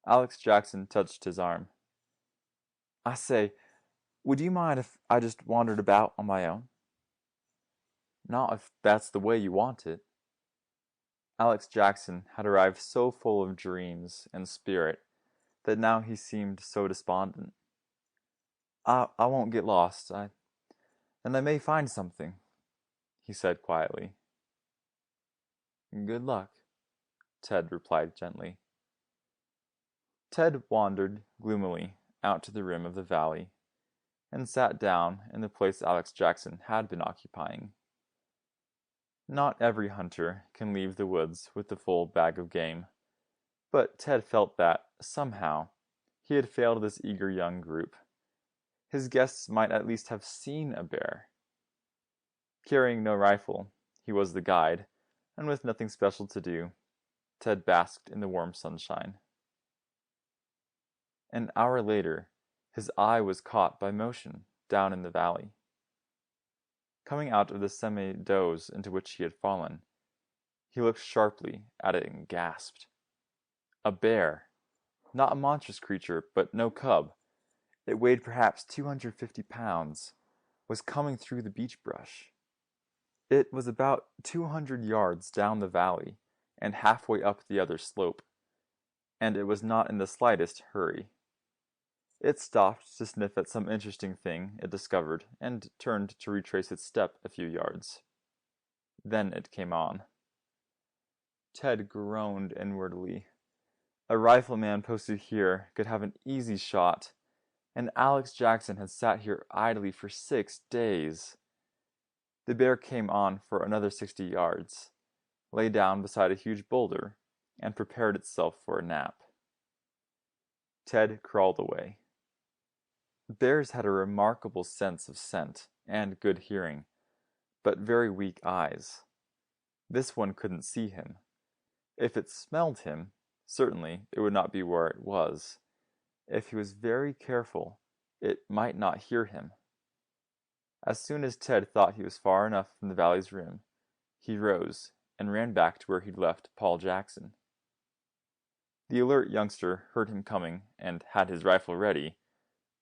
Alex Jackson touched his arm. I say, would you mind if I just wandered about on my own? Not if that's the way you want it. Alex Jackson had arrived so full of dreams and spirit that now he seemed so despondent. I won't get lost, and I may find something, he said quietly. Good luck, Ted replied gently. Ted wandered gloomily out to the rim of the valley and sat down in the place Alex Jackson had been occupying. Not every hunter can leave the woods with the full bag of game, but Ted felt that, somehow, he had failed this eager young group. His guests might at least have seen a bear. Carrying no rifle, he was the guide, and with nothing special to do, Ted basked in the warm sunshine. An hour later, his eye was caught by motion down in the valley. Coming out of the semi-doze into which he had fallen, he looked sharply at it and gasped. A bear! Not a monstrous creature, but no cub. It weighed perhaps 250 pounds, was coming through the beach brush. It was about 200 yards down the valley and halfway up the other slope, and it was not in the slightest hurry. It stopped to sniff at some interesting thing it discovered and turned to retrace its step a few yards. Then it came on. Ted groaned inwardly. A rifleman posted here could have an easy shot, and Alex Jackson had sat here idly for 6 days. The bear came on for another 60 yards, lay down beside a huge boulder, and prepared itself for a nap. Ted crawled away. Bears had a remarkable sense of scent and good hearing, but very weak eyes. This one couldn't see him. If it smelled him, certainly it would not be where it was. If he was very careful, it might not hear him. As soon as Ted thought he was far enough from the valley's rim, he rose and ran back to where he'd left Paul Jackson. The alert youngster heard him coming and had his rifle ready,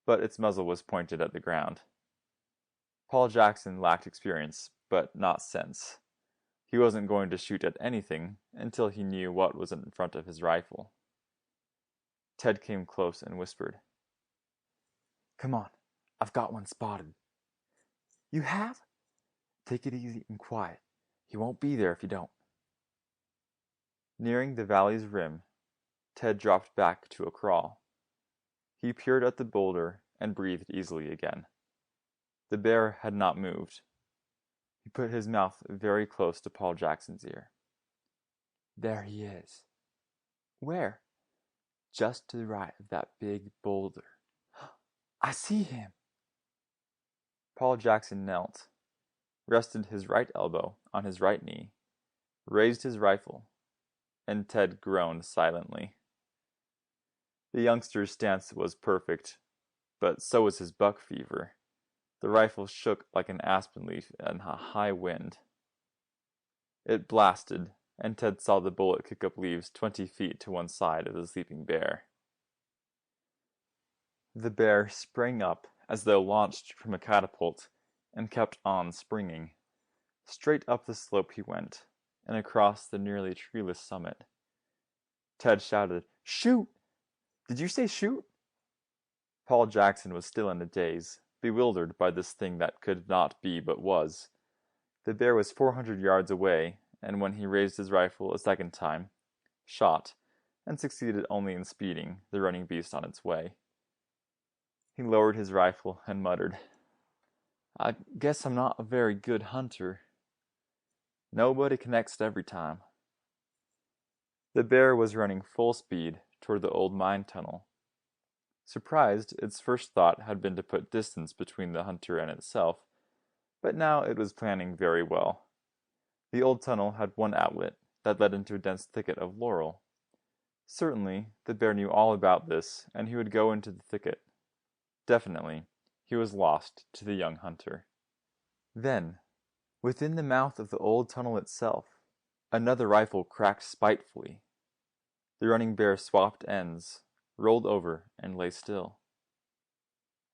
but its muzzle was pointed at the ground. Paul Jackson lacked experience, but not sense. He wasn't going to shoot at anything until he knew what was in front of his rifle. Ted came close and whispered, "Come on, I've got one spotted." "You have? Take it easy and quiet. He won't be there if you don't." Nearing the valley's rim, Ted dropped back to a crawl. He peered at the boulder and breathed easily again. The bear had not moved. He put his mouth very close to Paul Jackson's ear. "There he is." "Where?" "Just to the right of that big boulder." "I see him." Paul Jackson knelt, rested his right elbow on his right knee, raised his rifle, and Ted groaned silently. The youngster's stance was perfect, but so was his buck fever. The rifle shook like an aspen leaf in a high wind. It blasted, and Ted saw the bullet kick up leaves 20 feet to one side of the sleeping bear. The bear sprang up as though launched from a catapult and kept on springing. Straight up the slope he went, and across the nearly treeless summit. Ted shouted, "Shoot! Did you say shoot?" Paul Jackson was still in a daze, bewildered by this thing that could not be but was. The bear was 400 yards away, and when he raised his rifle a second time, shot, and succeeded only in speeding the running beast on its way. He lowered his rifle and muttered, "I guess I'm not a very good hunter." "Nobody connects every time." The bear was running full speed toward the old mine tunnel. Surprised, its first thought had been to put distance between the hunter and itself, but now it was planning very well. The old tunnel had one outlet that led into a dense thicket of laurel. Certainly, the bear knew all about this, and he would go into the thicket. Definitely, he was lost to the young hunter. Then, within the mouth of the old tunnel itself, another rifle cracked spitefully. The running bear swapped ends, rolled over, and lay still.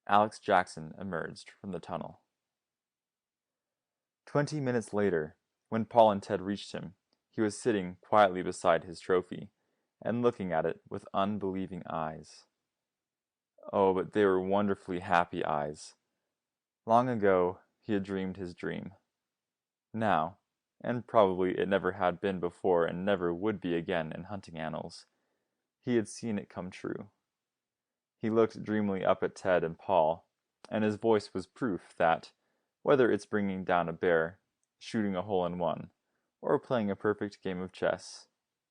Alex Jackson emerged from the tunnel. 20 minutes later, when Paul and Ted reached him, he was sitting quietly beside his trophy, and looking at it with unbelieving eyes. Oh, but they were wonderfully happy eyes. Long ago, he had dreamed his dream. Now, and probably it never had been before and never would be again in hunting annals, he had seen it come true. He looked dreamily up at Ted and Paul, and his voice was proof that, whether it's bringing down a bear, shooting a hole-in-one, or playing a perfect game of chess,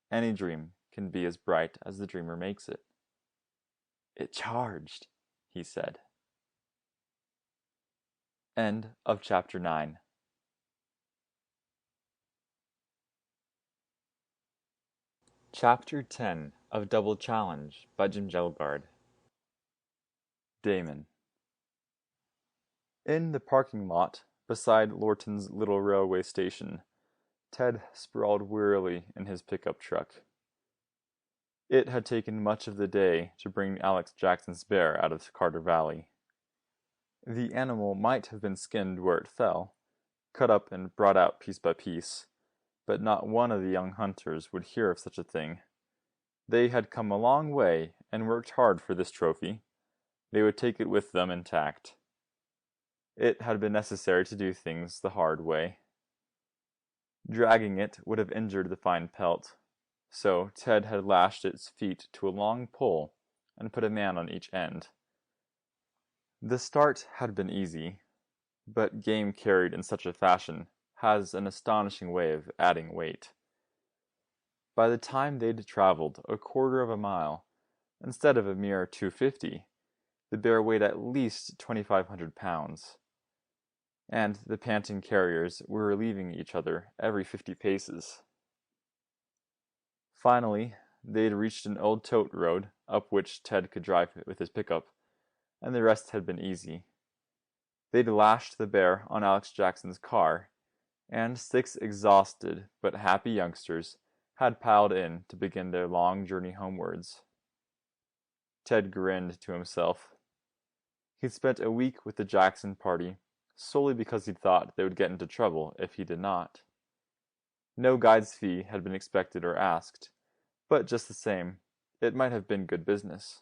any dream can be as bright as the dreamer makes it. "It charged," he said. End of chapter 9. Chapter 10 of Double Challenge by Kjelgaard. Damon. In the parking lot beside Lorton's little railway station, Ted sprawled wearily in his pickup truck. It had taken much of the day to bring Alex Jackson's bear out of Carter Valley. The animal might have been skinned where it fell, cut up and brought out piece by piece, but not one of the young hunters would hear of such a thing. They had come a long way and worked hard for this trophy. They would take it with them intact. It had been necessary to do things the hard way. Dragging it would have injured the fine pelt, so Ted had lashed its feet to a long pole and put a man on each end. The start had been easy, but game carried in such a fashion has an astonishing way of adding weight. By the time they'd traveled a quarter of a mile, instead of a mere 250, the bear weighed at least 2,500 pounds, and the panting carriers were relieving each other every 50 paces. Finally, they'd reached an old tote road up which Ted could drive with his pickup, and the rest had been easy. They'd lashed the bear on Alex Jackson's car, and 6 exhausted but happy youngsters had piled in to begin their long journey homewards. Ted grinned to himself. He'd spent a week with the Jackson party solely because he thought they would get into trouble if he did not. No guide's fee had been expected or asked, but just the same, it might have been good business.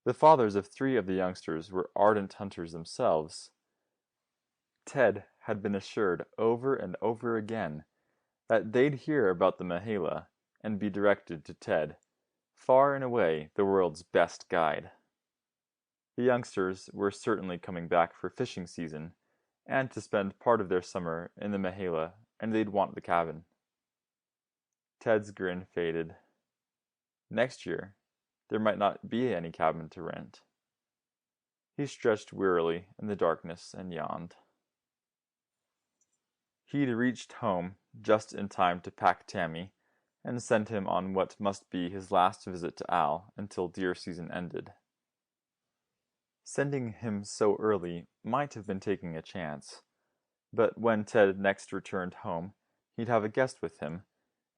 The fathers of 3 of the youngsters were ardent hunters themselves. Ted had been assured over and over again that they'd hear about the Mahala and be directed to Ted, far and away the world's best guide. The youngsters were certainly coming back for fishing season, and to spend part of their summer in the Mahala, and they'd want the cabin. Ted's grin faded. Next year, there might not be any cabin to rent. He stretched wearily in the darkness and yawned. He'd reached home just in time to pack Tammy and send him on what must be his last visit to Al until deer season ended. Sending him so early might have been taking a chance, but when Ted next returned home, he'd have a guest with him,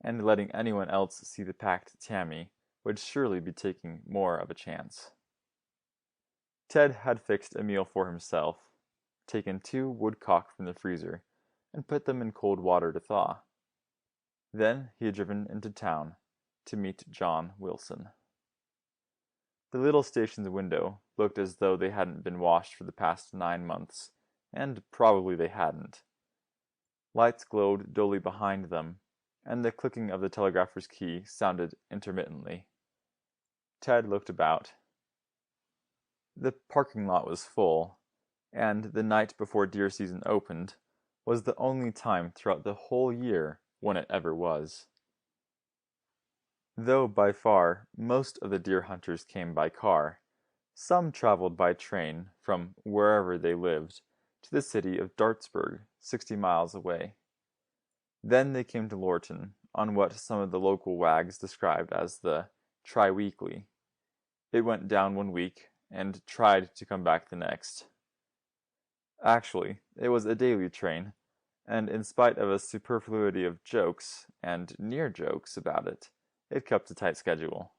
and letting anyone else see the packed Tammy would surely be taking more of a chance. Ted had fixed a meal for himself, taken 2 woodcock from the freezer, and put them in cold water to thaw. Then he had driven into town to meet John Wilson. The little station's window looked as though they hadn't been washed for the past 9 months, and probably they hadn't. Lights glowed dully behind them, and the clicking of the telegrapher's key sounded intermittently. Ted looked about. The parking lot was full, and the night before deer season opened was the only time throughout the whole year when it ever was. Though by far most of the deer hunters came by car, some traveled by train from wherever they lived to the city of Dartsburg, 60 miles away. Then they came to Lorton on what some of the local wags described as the tri-weekly. It went down one week and tried to come back the next. Actually, it was a daily train, and in spite of a superfluity of jokes and near jokes about it, it kept a tight schedule.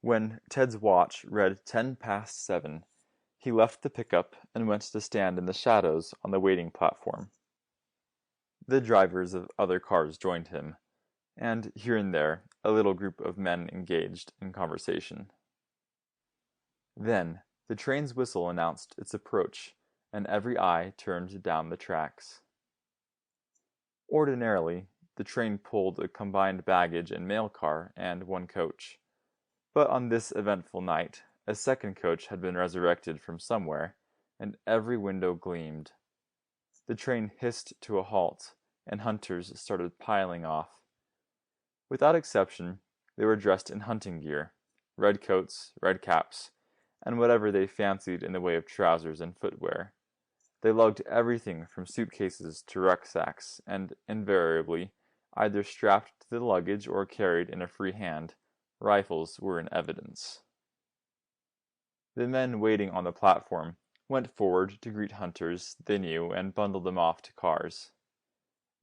When Ted's watch read 10 past 7, he left the pickup and went to stand in the shadows on the waiting platform. The drivers of other cars joined him, and here and there a little group of men engaged in conversation. Then the train's whistle announced its approach, and every eye turned down the tracks. Ordinarily, the train pulled a combined baggage and mail car and 1 coach. But on this eventful night, a 2nd coach had been resurrected from somewhere, and every window gleamed. The train hissed to a halt, and hunters started piling off. Without exception, they were dressed in hunting gear, red coats, red caps, and whatever they fancied in the way of trousers and footwear. They lugged everything from suitcases to rucksacks, and invariably, either strapped to the luggage or carried in a free hand, rifles were in evidence. The men waiting on the platform went forward to greet hunters they knew and bundled them off to cars.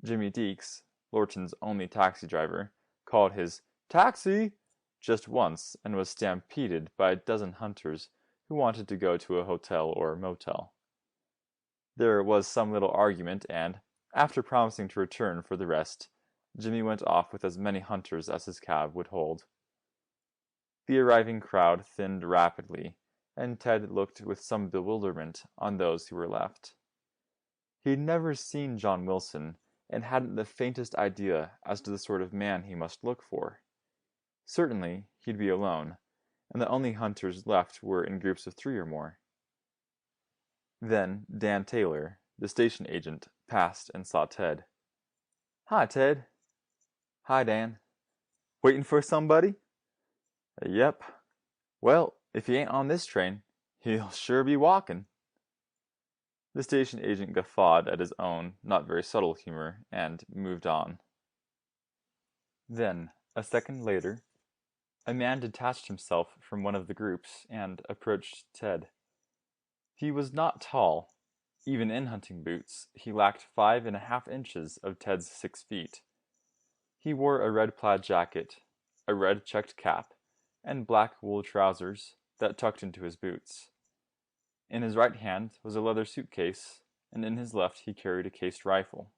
Jimmy Deeks, Lorton's only taxi driver, called his "Taxi!" just once, and was stampeded by a dozen hunters who wanted to go to a hotel or motel. There was some little argument, and, after promising to return for the rest, Jimmy went off with as many hunters as his cab would hold. The arriving crowd thinned rapidly, and Ted looked with some bewilderment on those who were left. He'd never seen John Wilson, and hadn't the faintest idea as to the sort of man he must look for. Certainly, he'd be alone, and the only hunters left were in groups of 3 or more. Then Dan Taylor, the station agent, passed and saw Ted. "Hi, Ted." "Hi, Dan." "Waiting for somebody?" "Yep." "Well, if he ain't on this train, he'll sure be walking." The station agent guffawed at his own not very subtle humor and moved on. Then, a second later, a man detached himself from one of the groups and approached Ted. He was not tall. Even in hunting boots, he lacked 5.5 inches of Ted's 6 feet. He wore a red plaid jacket, a red checked cap, and black wool trousers that tucked into his boots. In his right hand was a leather suitcase, and in his left he carried a cased rifle.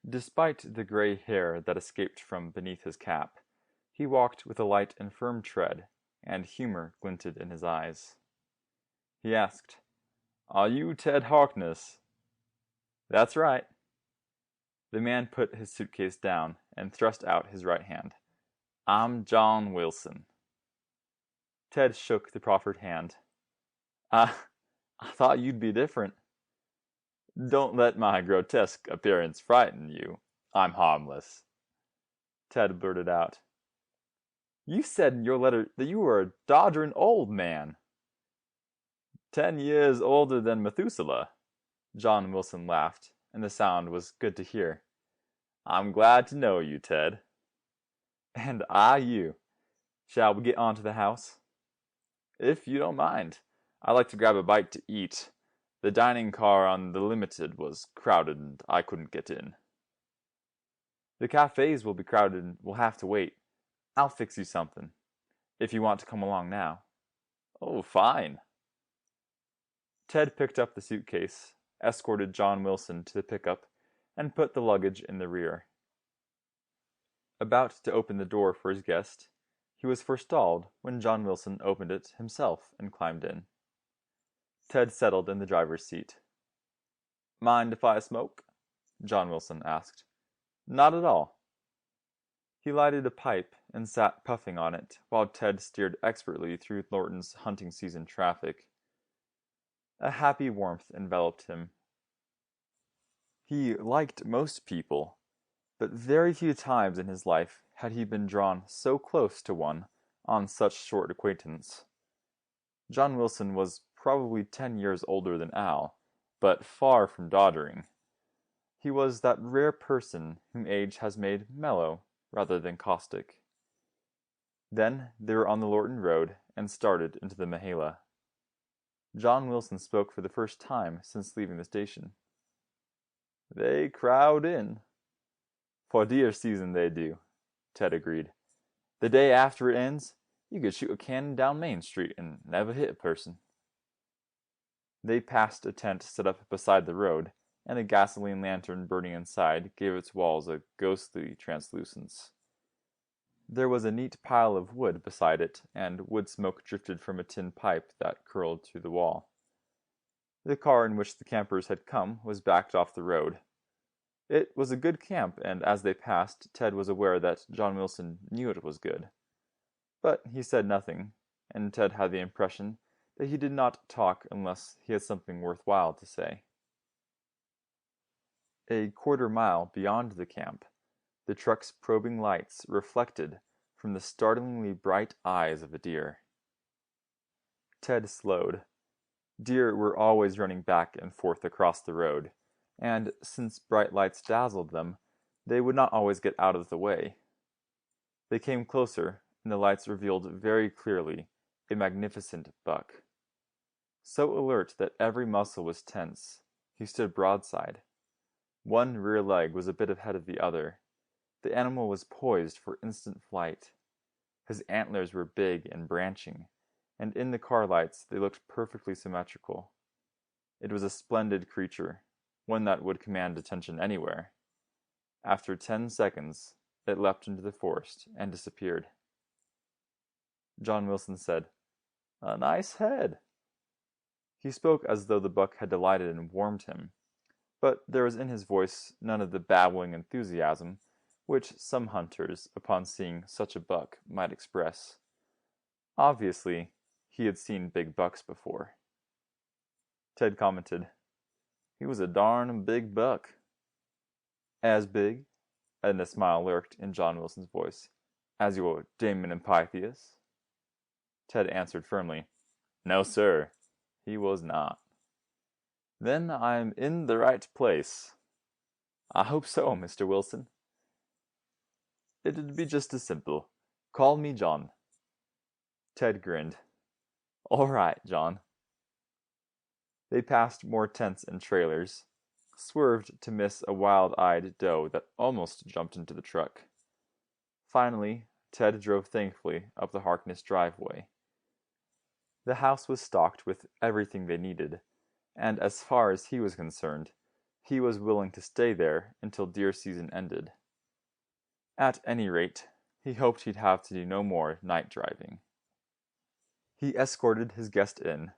Despite the gray hair that escaped from beneath his cap, he walked with a light and firm tread, and humor glinted in his eyes. He asked, "Are you Ted Harkness?" "That's right." The man put his suitcase down and thrust out his right hand. "I'm John Wilson." Ted shook the proffered hand. I thought you'd be different." "Don't let my grotesque appearance frighten you. I'm harmless." Ted blurted out, "You said in your letter that you were a doddering old man." 10 years older than Methuselah." John Wilson laughed, and the sound was good to hear. "I'm glad to know you, Ted." "And I you. Shall we get on to the house?" "If you don't mind. I'd like to grab a bite to eat. The dining car on the Limited was crowded and I couldn't get in." "The cafes will be crowded and we'll have to wait. I'll fix you something, if you want to come along now." "Oh, fine." Ted picked up the suitcase, escorted John Wilson to the pickup, and put the luggage in the rear. About to open the door for his guest, he was forestalled when John Wilson opened it himself and climbed in. Ted settled in the driver's seat. "Mind if I smoke?" John Wilson asked. "Not at all." He lighted a pipe and sat puffing on it while Ted steered expertly through Lorton's hunting season traffic. A happy warmth enveloped him. He liked most people, but very few times in his life had he been drawn so close to one on such short acquaintance. John Wilson was probably 10 years older than Al, but far from doddering. He was that rare person whom age has made mellow rather than caustic. Then they were on the Lorton Road and started into the Mahala. John Wilson spoke for the first time since leaving the station. "They crowd in." "For deer season they do," Ted agreed. "The day after it ends, you could shoot a cannon down Main Street and never hit a person." They passed a tent set up beside the road, and a gasoline lantern burning inside gave its walls a ghostly translucence. There was a neat pile of wood beside it, and wood smoke drifted from a tin pipe that curled through the wall. The car in which the campers had come was backed off the road. It was a good camp, and as they passed, Ted was aware that John Wilson knew it was good. But he said nothing, and Ted had the impression that he did not talk unless he had something worthwhile to say. A quarter-mile beyond the camp, the truck's probing lights reflected from the startlingly bright eyes of a deer. Ted slowed. Deer were always running back and forth across the road, and since bright lights dazzled them, they would not always get out of the way. They came closer, and the lights revealed very clearly a magnificent buck. So alert that every muscle was tense, he stood broadside. One rear leg was a bit ahead of the other. The animal was poised for instant flight. His antlers were big and branching, and in the car lights they looked perfectly symmetrical. It was a splendid creature, one that would command attention anywhere. After 10 seconds, it leapt into the forest and disappeared. John Wilson said, "A nice head." He spoke as though the buck had delighted and warmed him, but there was in his voice none of the babbling enthusiasm which some hunters, upon seeing such a buck, might express. Obviously, he had seen big bucks before. Ted commented, "He was a darn big buck." "As big," and a smile lurked in John Wilson's voice, "as your Damon and Pythias?" Ted answered firmly, "No, sir, he was not." "Then I'm in the right place." "I hope so, Mr. Wilson." "It'd be just as simple. Call me John." Ted grinned. "All right, John." They passed more tents and trailers, swerved to miss a wild-eyed doe that almost jumped into the truck. Finally, Ted drove thankfully up the Harkness driveway. The house was stocked with everything they needed, and as far as he was concerned, he was willing to stay there until deer season ended. At any rate, he hoped he'd have to do no more night driving. He escorted his guest in,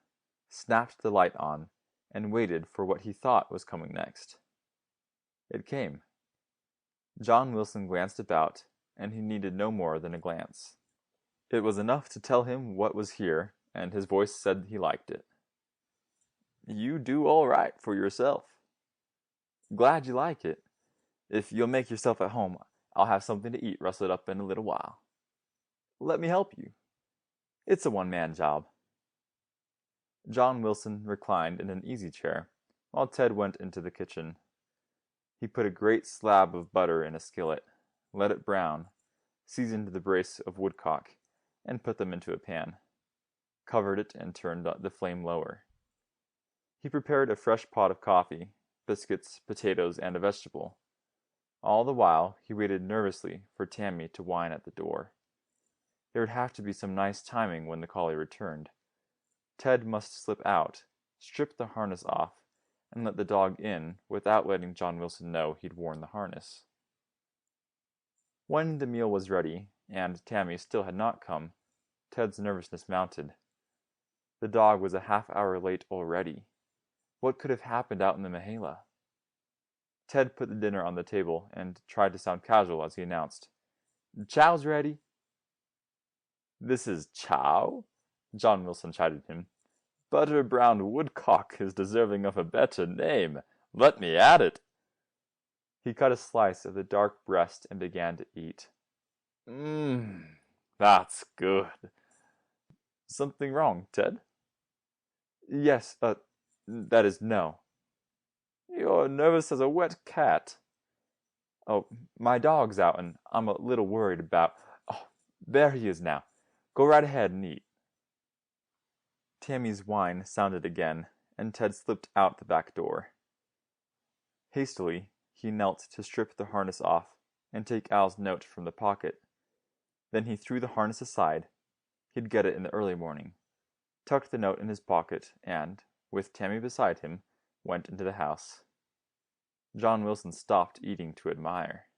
snapped the light on, and waited for what he thought was coming next. It came. John Wilson glanced about, and he needed no more than a glance. It was enough to tell him what was here, and his voice said he liked it. "You do all right for yourself." "Glad you like it. If you'll make yourself at home, I'll have something to eat rustled up in a little while." "Let me help you." "It's a one-man job." John Wilson reclined in an easy chair, while Ted went into the kitchen. He put a great slab of butter in a skillet, let it brown, seasoned the brace of woodcock, and put them into a pan, covered it and turned the flame lower. He prepared a fresh pot of coffee, biscuits, potatoes, and a vegetable. All the while he waited nervously for Tammy to whine at the door. There would have to be some nice timing when the collie returned. Ted must slip out, strip the harness off, and let the dog in without letting John Wilson know he'd worn the harness. When the meal was ready, and Tammy still had not come, Ted's nervousness mounted. The dog was a half-hour late already. What could have happened out in the Mahala? Ted put the dinner on the table and tried to sound casual as he announced, "Chow's ready." "This is chow?" John Wilson chided him. "Butter-brown woodcock is deserving of a better name. Let me at it." He cut a slice of the dark breast and began to eat. That's good." "Something wrong, Ted?" "Yes, that is, no." "You're nervous as a wet cat." "Oh, my dog's out, and I'm a little worried about— Oh, there he is now. Go right ahead and eat." Tammy's whine sounded again, and Ted slipped out the back door. Hastily, he knelt to strip the harness off and take Al's note from the pocket. Then he threw the harness aside— he'd get it in the early morning— tucked the note in his pocket, and, with Tammy beside him, went into the house. John Wilson stopped eating to admire.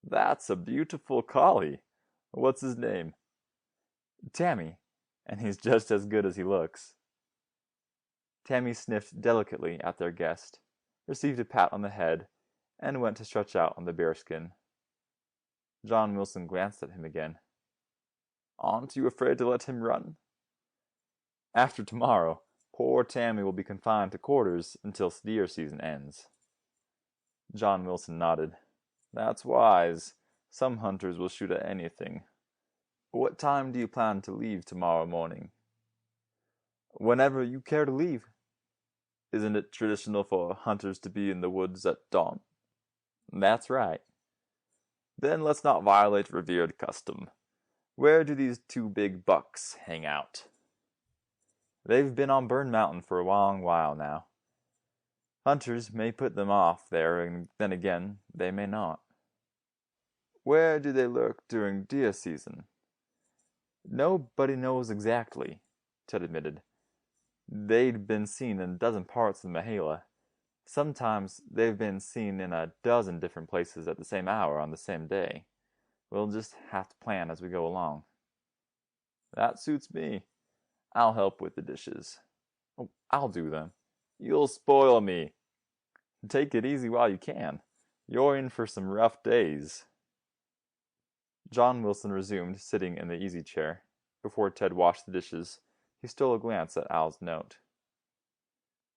"That's a beautiful collie. What's his name?" "Tammy, and he's just as good as he looks." Tammy sniffed delicately at their guest, received a pat on the head, and went to stretch out on the bearskin. John Wilson glanced at him again. "Aren't you afraid to let him run?" "After tomorrow, poor Tammy will be confined to quarters until deer season ends." John Wilson nodded. "That's wise. Some hunters will shoot at anything. What time do you plan to leave tomorrow morning?" "Whenever you care to leave." "Isn't it traditional for hunters to be in the woods at dawn?" "That's right." "Then let's not violate revered custom. Where do these two big bucks hang out?" "They've been on Burn Mountain for a long while now." "Hunters may put them off there, and then again, they may not." Where do they lurk during deer season? Nobody knows exactly, Ted admitted. They'd been seen in a dozen parts of Mahala. Sometimes they've been seen in a dozen different places at the same hour on the same day. We'll just have to plan as we go along. That suits me. I'll help with the dishes. Oh, I'll do them. You'll spoil me. Take it easy while you can. You're in for some rough days. John Wilson resumed sitting in the easy chair. Before Ted washed the dishes, he stole a glance at Al's note.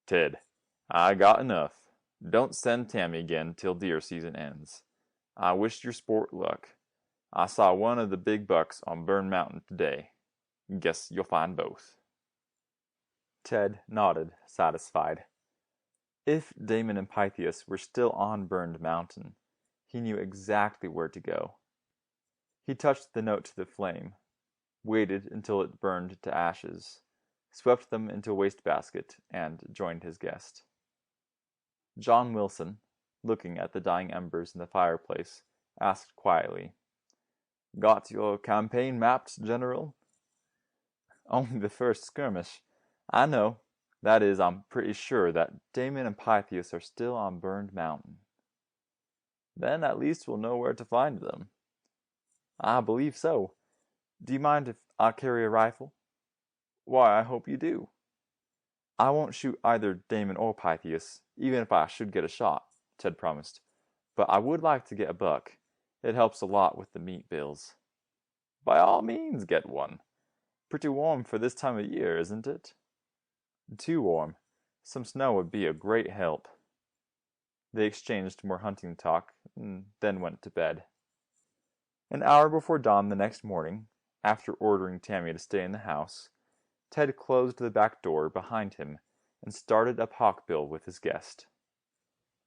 Ted, I got enough. Don't send Tammy again till deer season ends. I wish your sport luck. I saw one of the big bucks on Burn Mountain today. Guess you'll find both. Ted nodded, satisfied. If Damon and Pythias were still on Burned Mountain, he knew exactly where to go. He touched the note to the flame, waited until it burned to ashes, swept them into a wastebasket, and joined his guest. John Wilson, looking at the dying embers in the fireplace, asked quietly, Got your campaign mapped, General? Only the first skirmish. I know. That is, I'm pretty sure that Damon and Pythias are still on Burned Mountain. Then at least we'll know where to find them. I believe so. Do you mind if I carry a rifle? Why, I hope you do. I won't shoot either Damon or Pythias, even if I should get a shot, Ted promised. But I would like to get a buck. It helps a lot with the meat bills. By all means, get one. Pretty warm for this time of year, isn't it? Too warm. Some snow would be a great help. They exchanged more hunting talk, and then went to bed. An hour before dawn the next morning, after ordering Tammy to stay in the house, Ted closed the back door behind him and started up Hawkbill with his guest.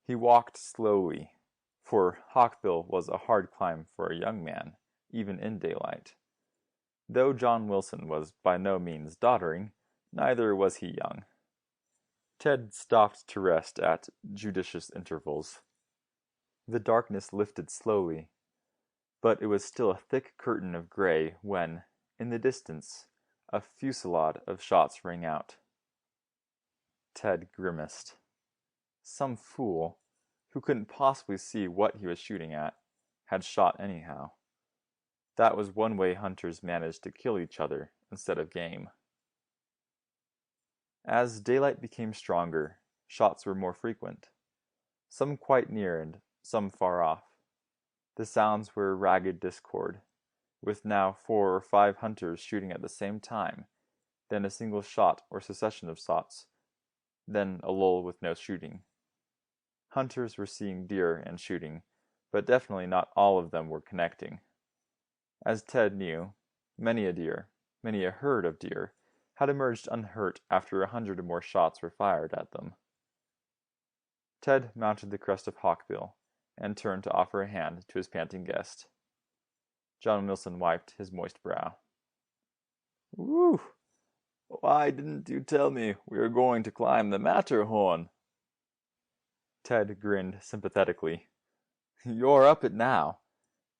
He walked slowly, for Hawkbill was a hard climb for a young man, even in daylight. Though John Wilson was by no means doddering, neither was he young. Ted stopped to rest at judicious intervals. The darkness lifted slowly, but it was still a thick curtain of gray when, in the distance, a fusillade of shots rang out. Ted grimaced. Some fool, who couldn't possibly see what he was shooting at, had shot anyhow. That was one way hunters managed to kill each other instead of game. As daylight became stronger, shots were more frequent, some quite near and some far off. The sounds were ragged discord, with now 4 or 5 hunters shooting at the same time, then a single shot or succession of shots, then a lull with no shooting. Hunters were seeing deer and shooting, but definitely not all of them were connecting. As Ted knew, many a deer, many a herd of deer, had emerged unhurt after 100 or more shots were fired at them. Ted mounted the crest of Hawkbill and turned to offer a hand to his panting guest. John Wilson wiped his moist brow. Whew! Why didn't you tell me we were going to climb the Matterhorn? Ted grinned sympathetically. You're up it now,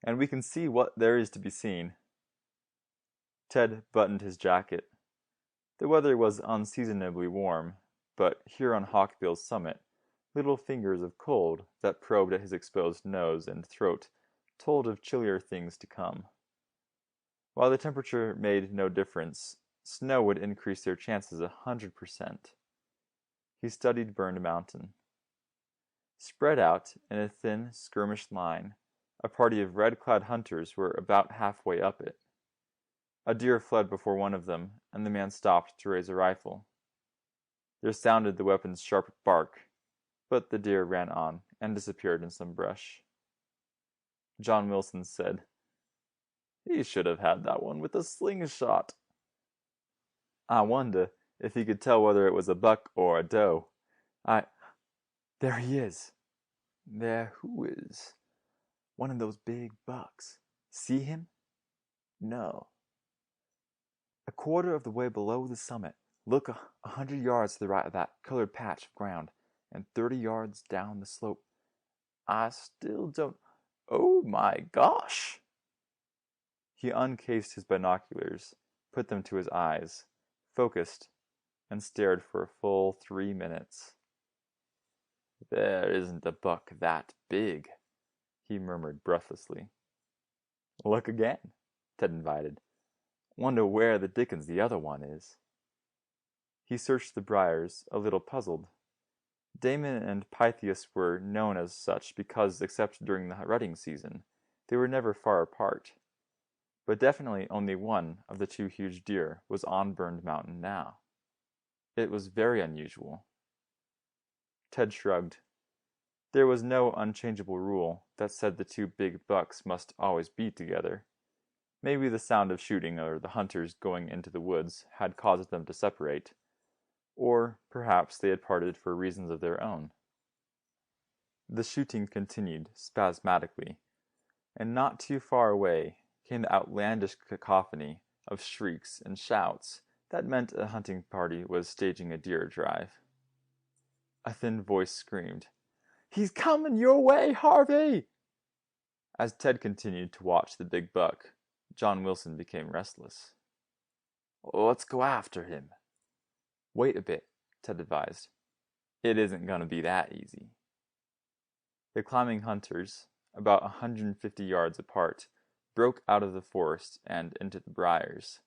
and we can see what there is to be seen. Ted buttoned his jacket. The weather was unseasonably warm, but here on Hawkbill's summit, little fingers of cold that probed at his exposed nose and throat told of chillier things to come. While the temperature made no difference, snow would increase their chances 100%. He studied Burned Mountain. Spread out in a thin, skirmished line, a party of red-clad hunters were about halfway up it. A deer fled before one of them, and the man stopped to raise a rifle. There sounded the weapon's sharp bark, but the deer ran on and disappeared in some brush. John Wilson said, He should have had that one with a slingshot. I wonder if he could tell whether it was a buck or a doe. There he is. There who is? One of those big bucks. See him? No. A quarter of the way below the summit. Look 100 yards to the right of that colored patch of ground, and 30 yards down the slope. I still don't... Oh my gosh! He uncased his binoculars, put them to his eyes, focused, and stared for a full 3 minutes. There isn't a buck that big, he murmured breathlessly. Look again, Ted invited. Wonder where the dickens the other one is. He searched the briars, a little puzzled. Damon and Pythias were known as such because, except during the rutting season, they were never far apart. But definitely only one of the two huge deer was on Burned Mountain now. It was very unusual. Ted shrugged. There was no unchangeable rule that said the two big bucks must always be together. Maybe the sound of shooting or the hunters going into the woods had caused them to separate, or perhaps they had parted for reasons of their own. The shooting continued spasmodically, and not too far away came the outlandish cacophony of shrieks and shouts that meant a hunting party was staging a deer drive. A thin voice screamed, "He's coming your way, Harvey!" As Ted continued to watch the big buck, John Wilson became restless. "Let's go after him." "Wait a bit," Ted advised. "It isn't going to be that easy." The climbing hunters, about 150 yards apart, broke out of the forest and into the briars.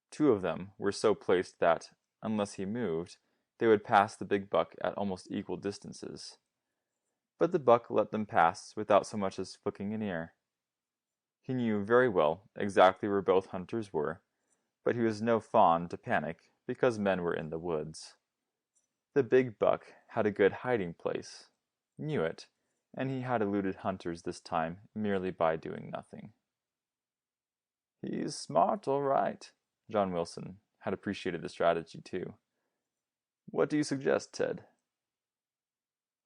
Two of them were so placed that, unless he moved, they would pass the big buck at almost equal distances. But the buck let them pass without so much as flicking an ear. He knew very well exactly where both hunters were, but he was no fawn to panic because men were in the woods. The big buck had a good hiding place, knew it, and he had eluded hunters this time merely by doing nothing. "He's smart, all right." John Wilson had appreciated the strategy too. "What do you suggest, Ted?"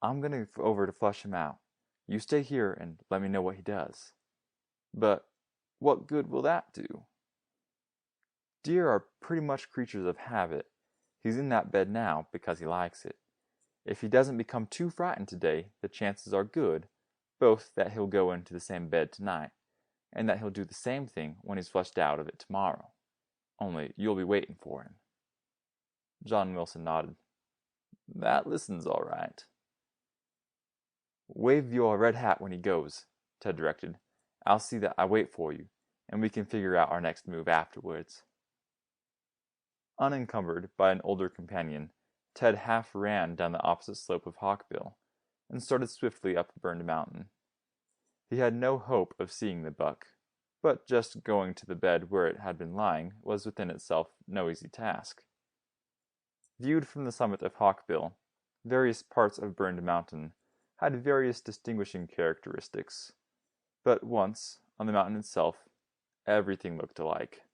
"I'm going over to flush him out. You stay here and let me know what he does." "But what good will that do?" "Deer are pretty much creatures of habit. He's in that bed now because he likes it. If he doesn't become too frightened today, the chances are good, both that he'll go into the same bed tonight, and that he'll do the same thing when he's flushed out of it tomorrow. Only you'll be waiting for him." John Wilson nodded. "That listens all right." "Wave your red hat when he goes," Ted directed. "I'll see that I wait for you, and we can figure out our next move afterwards." Unencumbered by an older companion, Ted half ran down the opposite slope of Hawkbill, and started swiftly up Burned Mountain. He had no hope of seeing the buck, but just going to the bed where it had been lying was within itself no easy task. Viewed from the summit of Hawkbill, various parts of Burned Mountain had various distinguishing characteristics, but once, on the mountain itself, everything looked alike.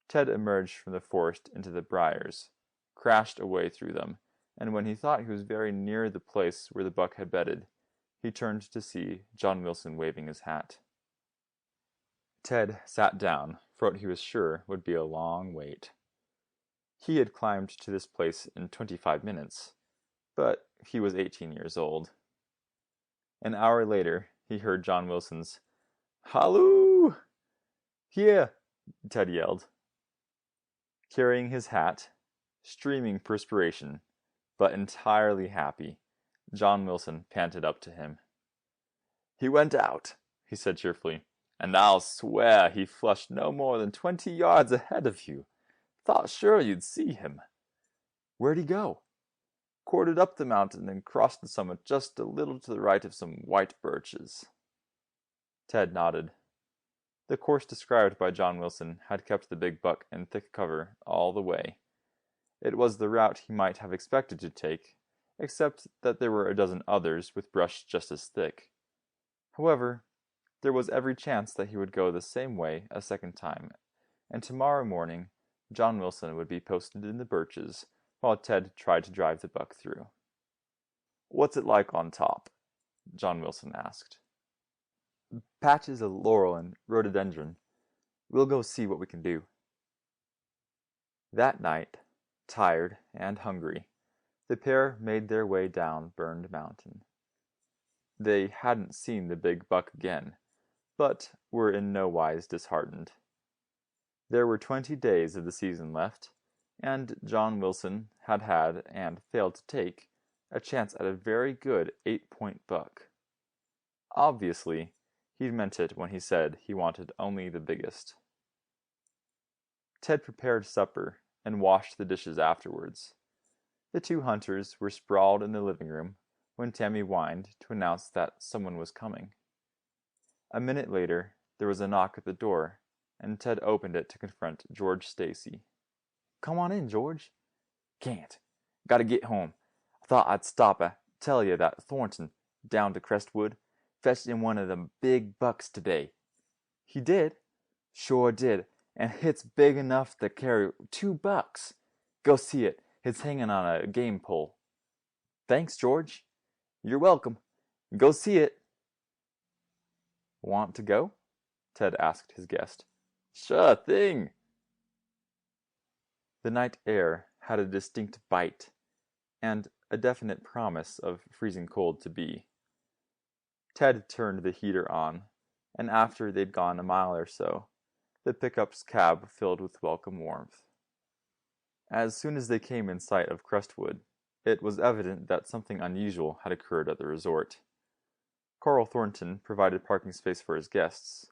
Ted emerged from the forest into the briars, crashed away through them, and when he thought he was very near the place where the buck had bedded, he turned to see John Wilson waving his hat. Ted sat down for what he was sure would be a long wait. He had climbed to this place in 25 minutes, but he was 18 years old. An hour later, he heard John Wilson's "Halloo!" "Here!" Ted yelled. Carrying his hat, streaming perspiration, but entirely happy, John Wilson panted up to him. "He went out," he said cheerfully, "and I'll swear he flushed no more than 20 yards ahead of you. Thought sure you'd see him." "Where'd he go?" "Quartered up the mountain and crossed the summit just a little to the right of some white birches." Ted nodded. The course described by John Wilson had kept the big buck in thick cover all the way. It was the route he might have expected to take, except that there were a dozen others with brush just as thick. However, there was every chance that he would go the same way a second time, and tomorrow morning John Wilson would be posted in the birches while Ted tried to drive the buck through. "What's it like on top?" John Wilson asked. "Patches of laurel and rhododendron. We'll go see what we can do." That night, tired and hungry, the pair made their way down Burned Mountain. They hadn't seen the big buck again, but were in no wise disheartened. There were 20 days of the season left, and John Wilson had had, and failed to take, a chance at a very good 8-point buck. Obviously, he meant it when he said he wanted only the biggest. Ted prepared supper and washed the dishes afterwards. The two hunters were sprawled in the living room when Tammy whined to announce that someone was coming. A minute later, there was a knock at the door, and Ted opened it to confront George Stacy. "Come on in, George." "Can't. Gotta get home. I thought I'd stop and tell you that Thornton, down to Crestwood, fetched in one of them big bucks today." "He did?" "Sure did, and hit's big enough to carry 2 bucks. Go see it. It's hanging on a game pole." "Thanks, George." "You're welcome. Go see it." "Want to go?" Ted asked his guest. "Sure thing." The night air had a distinct bite, and a definite promise of freezing cold to be. Ted turned the heater on, and after they'd gone a mile or so, the pickup's cab filled with welcome warmth. As soon as they came in sight of Crestwood, it was evident that something unusual had occurred at the resort. Carl Thornton provided parking space for his guests.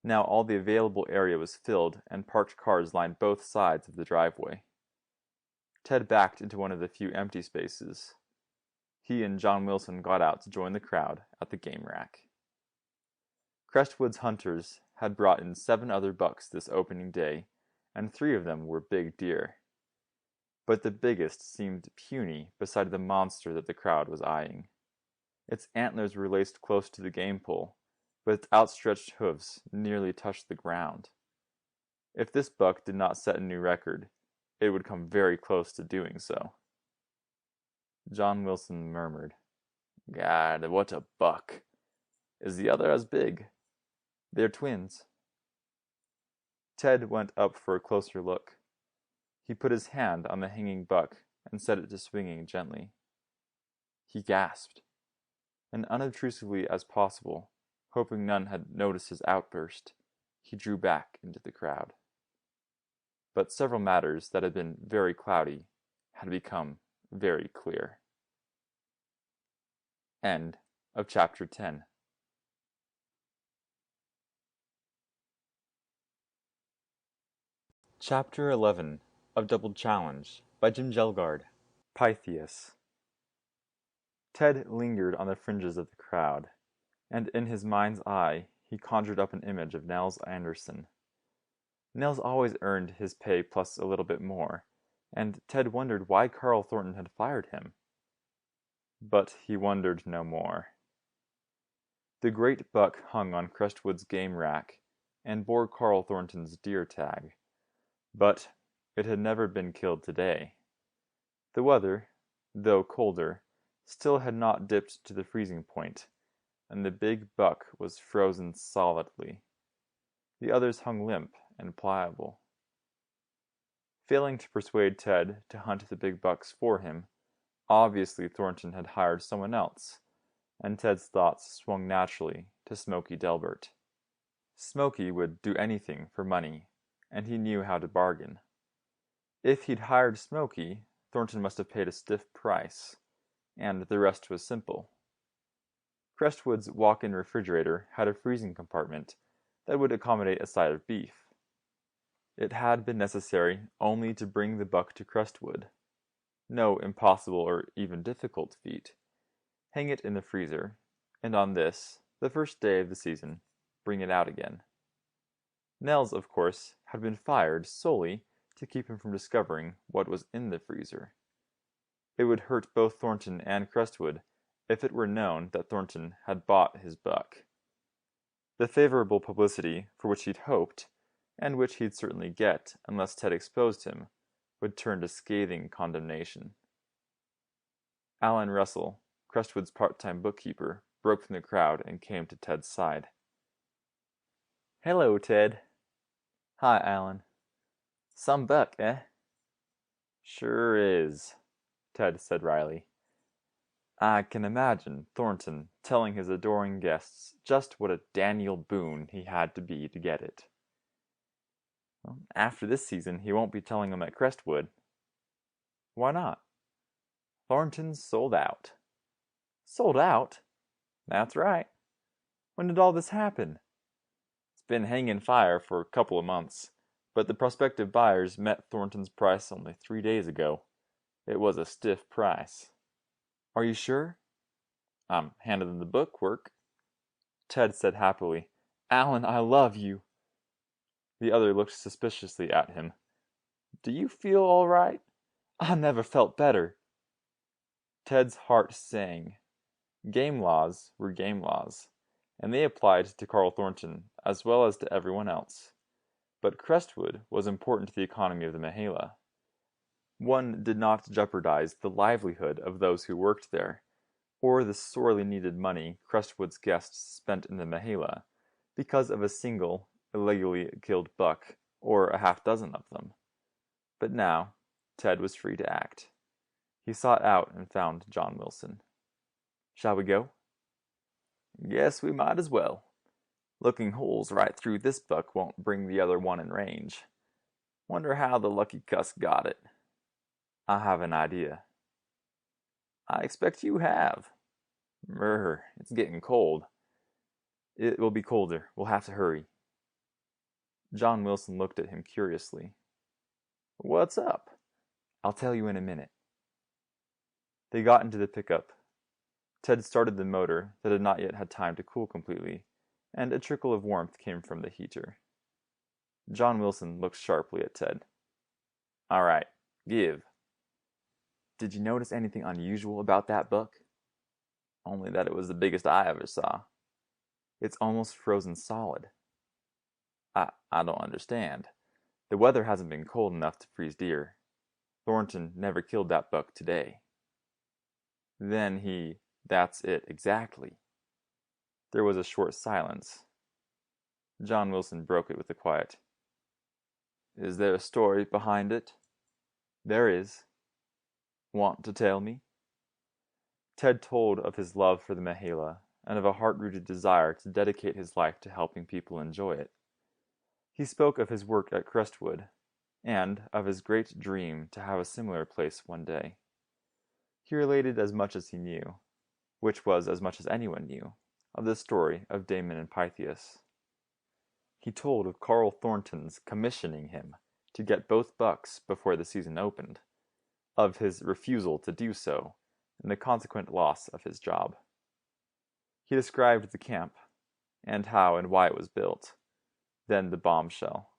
Now all the available area was filled, and parked cars lined both sides of the driveway. Ted backed into one of the few empty spaces. He and John Wilson got out to join the crowd at the game rack. Crestwood's hunters had brought in 7 other bucks this opening day, and 3 of them were big deer. But the biggest seemed puny beside the monster that the crowd was eyeing. Its antlers were laced close to the game pole, but its outstretched hooves nearly touched the ground. If this buck did not set a new record, it would come very close to doing so. John Wilson murmured, "God, what a buck! Is the other as big?" "They're twins." Ted went up for a closer look. He put his hand on the hanging buck and set it to swinging gently. He gasped, and unobtrusively as possible, hoping none had noticed his outburst, he drew back into the crowd. But several matters that had been very cloudy had become very clear. End of chapter 10. Chapter 11 of Double Challenge by Kjelgaard. Pythias. Ted lingered on the fringes of the crowd, and in his mind's eye he conjured up an image of Nels Anderson. Nels always earned his pay plus a little bit more, and Ted wondered why Carl Thornton had fired him. But he wondered no more. The great buck hung on Crestwood's game rack, and bore Carl Thornton's deer tag. But it had never been killed today. The weather, though colder, still had not dipped to the freezing point, and the big buck was frozen solidly. The others hung limp and pliable. Failing to persuade Ted to hunt the big bucks for him, obviously Thornton had hired someone else, and Ted's thoughts swung naturally to Smokey Delbert. Smokey would do anything for money, and he knew how to bargain. If he'd hired Smokey, Thornton must have paid a stiff price, and the rest was simple. Crestwood's walk-in refrigerator had a freezing compartment that would accommodate a side of beef. It had been necessary only to bring the buck to Crestwood. No impossible or even difficult feat. Hang it in the freezer, and on this, the first day of the season, bring it out again. Nels, of course, had been fired solely to keep him from discovering what was in the freezer. It would hurt both Thornton and Crestwood if it were known that Thornton had bought his buck. The favorable publicity for which he'd hoped, and which he'd certainly get unless Ted exposed him, would turn to scathing condemnation. Alan Russell, Crestwood's part-time bookkeeper, broke from the crowd and came to Ted's side. "Hello, Ted." "Hi, Alan." "Some buck, eh?" "Sure is," Ted said wryly. I can imagine Thornton telling his adoring guests just what a Daniel Boone he had to be to get it. Well, after this season, he won't be telling them at Crestwood. Why not? Thornton's sold out. Sold out? That's right. When did all this happen? It's been hanging fire for a couple of months, but the prospective buyers met Thornton's price only 3 days ago. It was a stiff price. Are you sure? I'm handing them the bookwork. Ted said happily, Alan, I love you. The other looked suspiciously at him. Do you feel all right? I never felt better. Ted's heart sang. Game laws were game laws, and they applied to Carl Thornton as well as to everyone else. But Crestwood was important to the economy of the Mahala. One did not jeopardize the livelihood of those who worked there, or the sorely needed money Crestwood's guests spent in the Mahala, because of a single illegally killed buck, or a half-dozen of them. But now, Ted was free to act. He sought out and found John Wilson. Shall we go? Guess we might as well. Looking holes right through this buck won't bring the other one in range. Wonder how the lucky cuss got it. I have an idea. I expect you have. It's getting cold. It will be colder. We'll have to hurry. John Wilson looked at him curiously. What's up? I'll tell you in a minute. They got into the pickup. Ted started the motor that had not yet had time to cool completely, and a trickle of warmth came from the heater. John Wilson looked sharply at Ted. All right, give. Did you notice anything unusual about that buck? Only that it was the biggest I ever saw. It's almost frozen solid. I don't understand. The weather hasn't been cold enough to freeze deer. Thornton never killed that buck today. Then that's it exactly. There was a short silence. John Wilson broke it with a quiet. Is there a story behind it? There is. Want to tell me? Ted told of his love for the Mahala and of a heart-rooted desire to dedicate his life to helping people enjoy it. He spoke of his work at Crestwood and of his great dream to have a similar place one day. He related as much as he knew, which was as much as anyone knew, of the story of Damon and Pythias. He told of Carl Thornton's commissioning him to get both bucks before the season opened, of his refusal to do so, and the consequent loss of his job. He described the camp, and how and why it was built, then the bombshell,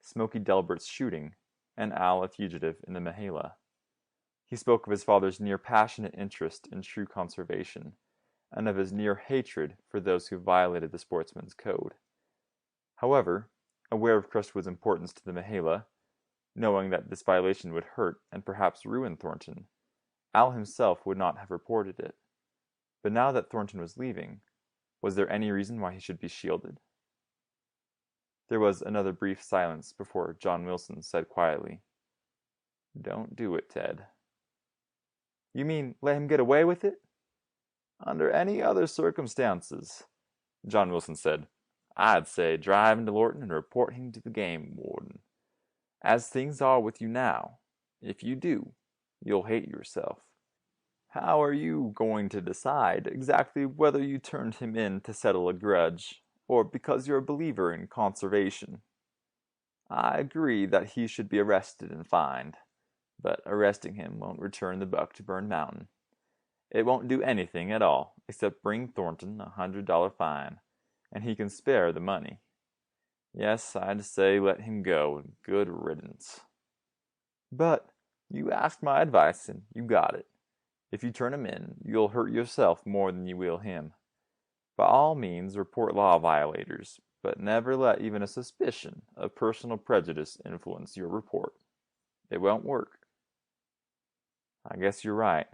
Smokey Delbert's shooting, and Al a fugitive in the Mahala. He spoke of his father's near passionate interest in true conservation, and of his near hatred for those who violated the sportsman's code. However, aware of Crestwood's importance to the Mahala, knowing that this violation would hurt and perhaps ruin Thornton, Al himself would not have reported it. But now that Thornton was leaving, was there any reason why he should be shielded? There was another brief silence before John Wilson said quietly, Don't do it, Ted. You mean let him get away with it? Under any other circumstances, John Wilson said, I'd say drive into Lorton and report him to the game warden. As things are with you now, if you do, you'll hate yourself. How are you going to decide exactly whether you turned him in to settle a grudge, or because you're a believer in conservation? I agree that he should be arrested and fined, but arresting him won't return the buck to Burn Mountain. It won't do anything at all except bring Thornton $100 fine, and he can spare the money. Yes, I'd say let him go, and good riddance. But you asked my advice, and you got it. If you turn him in, you'll hurt yourself more than you will him. By all means, report law violators, but never let even a suspicion of personal prejudice influence your report. It won't work. I guess you're right.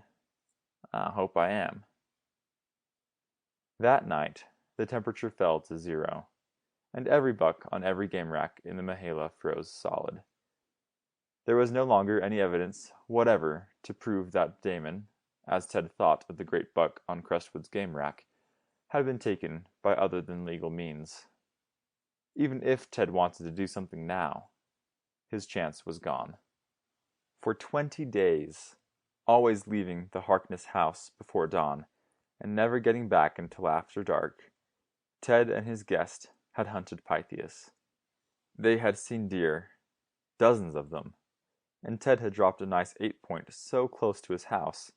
I hope I am. That night, the temperature fell to 0, and every buck on every game rack in the Mahala froze solid. There was no longer any evidence whatever to prove that Damon, as Ted thought of the great buck on Crestwood's game rack, had been taken by other than legal means. Even if Ted wanted to do something now, his chance was gone. For 20 days, always leaving the Harkness house before dawn, and never getting back until after dark, Ted and his guest had hunted Pythias. They had seen deer, dozens of them, and Ted had dropped a nice 8-point so close to his house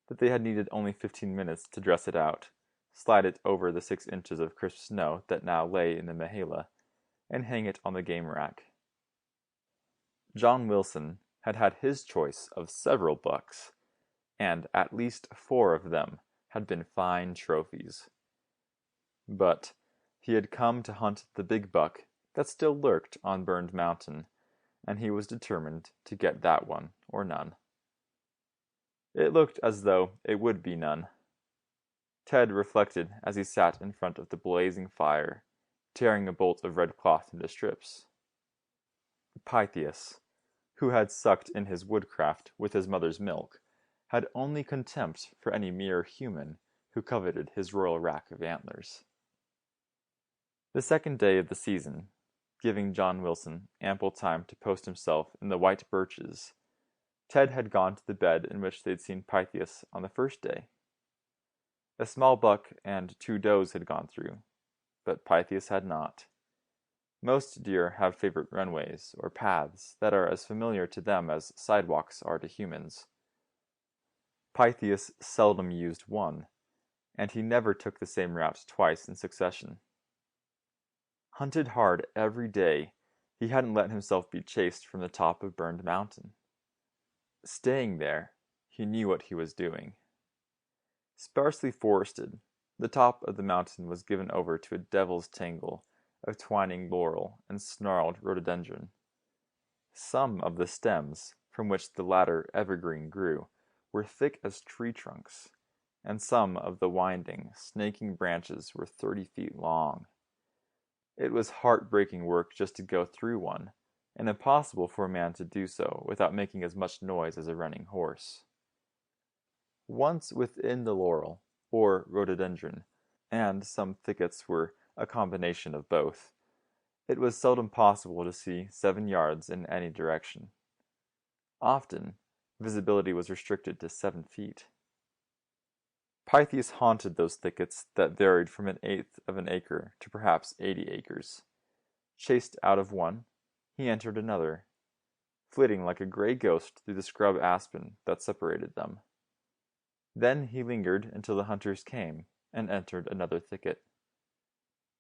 that they had needed only 15 minutes to dress it out, slide it over the 6 inches of crisp snow that now lay in the Mahala, and hang it on the game rack. John Wilson had had his choice of several bucks, and at least 4 of them had been fine trophies. But he had come to hunt the big buck that still lurked on Burned Mountain, and he was determined to get that one or none. It looked as though it would be none. Ted reflected as he sat in front of the blazing fire, tearing a bolt of red cloth into strips. Pythias, who had sucked in his woodcraft with his mother's milk, had only contempt for any mere human who coveted his royal rack of antlers. The second day of the season, giving John Wilson ample time to post himself in the white birches, Ted had gone to the bed in which they had seen Pythias on the first day. A small buck and 2 does had gone through, but Pythias had not. Most deer have favorite runways or paths that are as familiar to them as sidewalks are to humans. Pythias seldom used one, and he never took the same route twice in succession. Hunted hard every day, he hadn't let himself be chased from the top of Burned Mountain. Staying there, he knew what he was doing. Sparsely forested, the top of the mountain was given over to a devil's tangle of twining laurel and snarled rhododendron. Some of the stems, from which the latter evergreen grew, were thick as tree trunks, and some of the winding, snaking branches were 30 feet long. It was heartbreaking work just to go through one, and impossible for a man to do so without making as much noise as a running horse. Once within the laurel, or rhododendron, and some thickets were a combination of both, it was seldom possible to see 7 yards in any direction. Often, visibility was restricted to 7 feet. Pythias haunted those thickets that varied from 1/8 of an acre to perhaps 80 acres. Chased out of one, he entered another, flitting like a gray ghost through the scrub aspen that separated them. Then he lingered until the hunters came, and entered another thicket.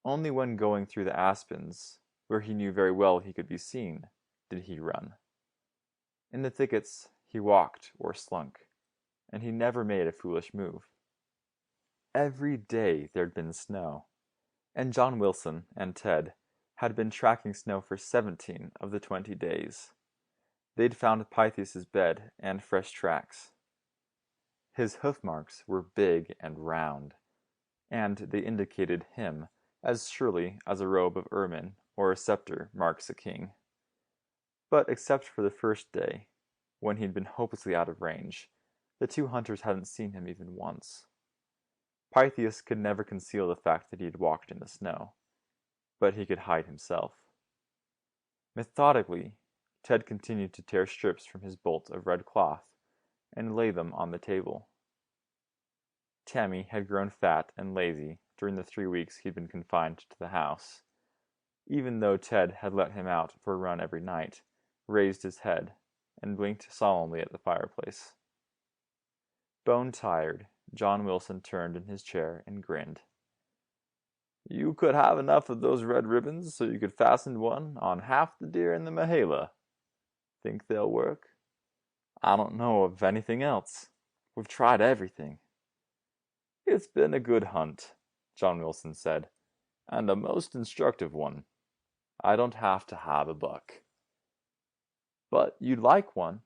Only when going through the aspens, where he knew very well he could be seen, did he run. In the thickets he walked or slunk, and he never made a foolish move. Every day there'd been snow, and John Wilson and Ted had been tracking snow for 17 of the 20 days. They'd found Pythias's bed and fresh tracks. His hoof marks were big and round, and they indicated him as surely as a robe of ermine or a scepter marks a king. But except for the first day, when he'd been hopelessly out of range, the 2 hunters hadn't seen him even once. Pythias could never conceal the fact that he had walked in the snow, but he could hide himself. Methodically, Ted continued to tear strips from his bolt of red cloth and lay them on the table. Tammy had grown fat and lazy during the 3 weeks he'd been confined to the house. Even though Ted had let him out for a run every night, raised his head, and blinked solemnly at the fireplace. Bone-tired, John Wilson turned in his chair and grinned. "You could have enough of those red ribbons so you could fasten one on half the deer in the Mahala. Think they'll work?" "I don't know of anything else. We've tried everything." "It's been a good hunt," John Wilson said, "and a most instructive one. I don't have to have a buck." "But you'd like one?"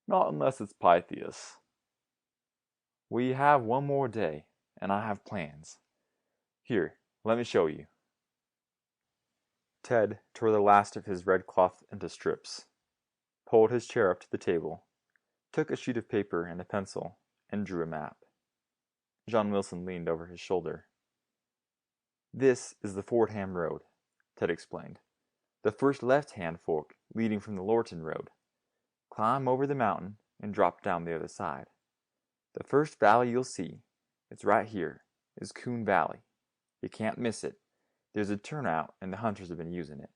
"Not unless it's Pythias." "We have one more day, and I have plans. Here, let me show you." Ted tore the last of his red cloth into strips, pulled his chair up to the table, took a sheet of paper and a pencil, and drew a map. John Wilson leaned over his shoulder. "This is the Fordham Road," Ted explained. "The first left-hand fork leading from the Lorton Road. Climb over the mountain and drop down the other side. The first valley you'll see, it's right here, is Coon Valley. You can't miss it. There's a turnout and the hunters have been using it.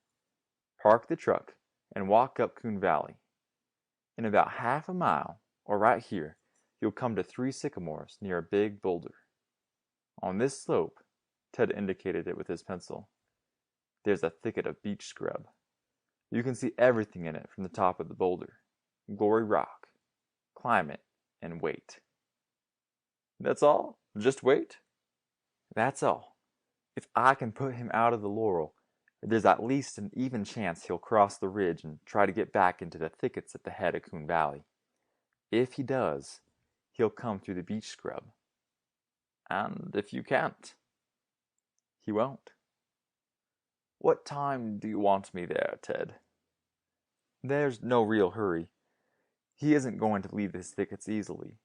Park the truck and walk up Coon Valley. In about half a mile, or right here, you'll come to 3 sycamores near a big boulder. On this slope," Ted indicated it with his pencil, "there's a thicket of beech scrub. You can see everything in it from the top of the boulder. Glory Rock. Climb it and wait." "That's all? Just wait?" "That's all. If I can put him out of the laurel, there's at least an even chance he'll cross the ridge and try to get back into the thickets at the head of Coon Valley. If he does, he'll come through the beech scrub." "And if you can't?" "He won't." "What time do you want me there, Ted?" "There's no real hurry. He isn't going to leave his thickets easily.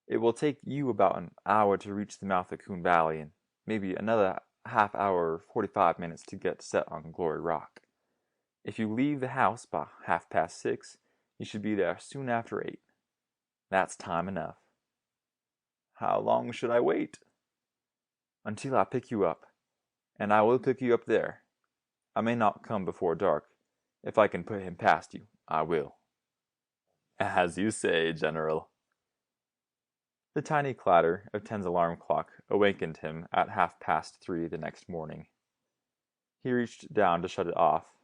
It will take you about an hour to reach the mouth of Coon Valley, and maybe another half hour or 45 minutes to get set on Glory Rock. If you leave the house by 6:30, you should be there soon after 8. That's time enough." "How long should I wait?" "Until I pick you up, and I will pick you up there. I may not come before dark. If I can put him past you, I will." "As you say, General." The tiny clatter of Ted's alarm clock awakened him at 3:30 the next morning. He reached down to shut it off,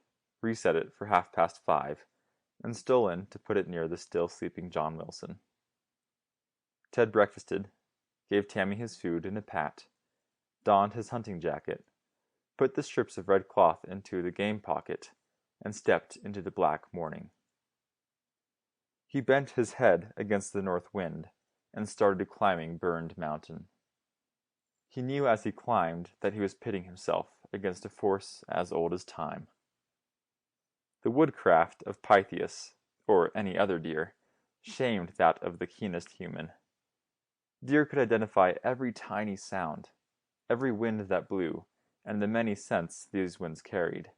reset it for 5:30, and stole in to put it near the still sleeping John Wilson. Ted breakfasted, gave Tammy his food and a pat, donned his hunting jacket, put the strips of red cloth into the game pocket, and stepped into the black morning. He bent his head against the north wind and started climbing Burned Mountain. He knew as he climbed that he was pitting himself against a force as old as time. The woodcraft of Pythias, or any other deer, shamed that of the keenest human. Deer could identify every tiny sound, every wind that blew, and the many scents these winds carried.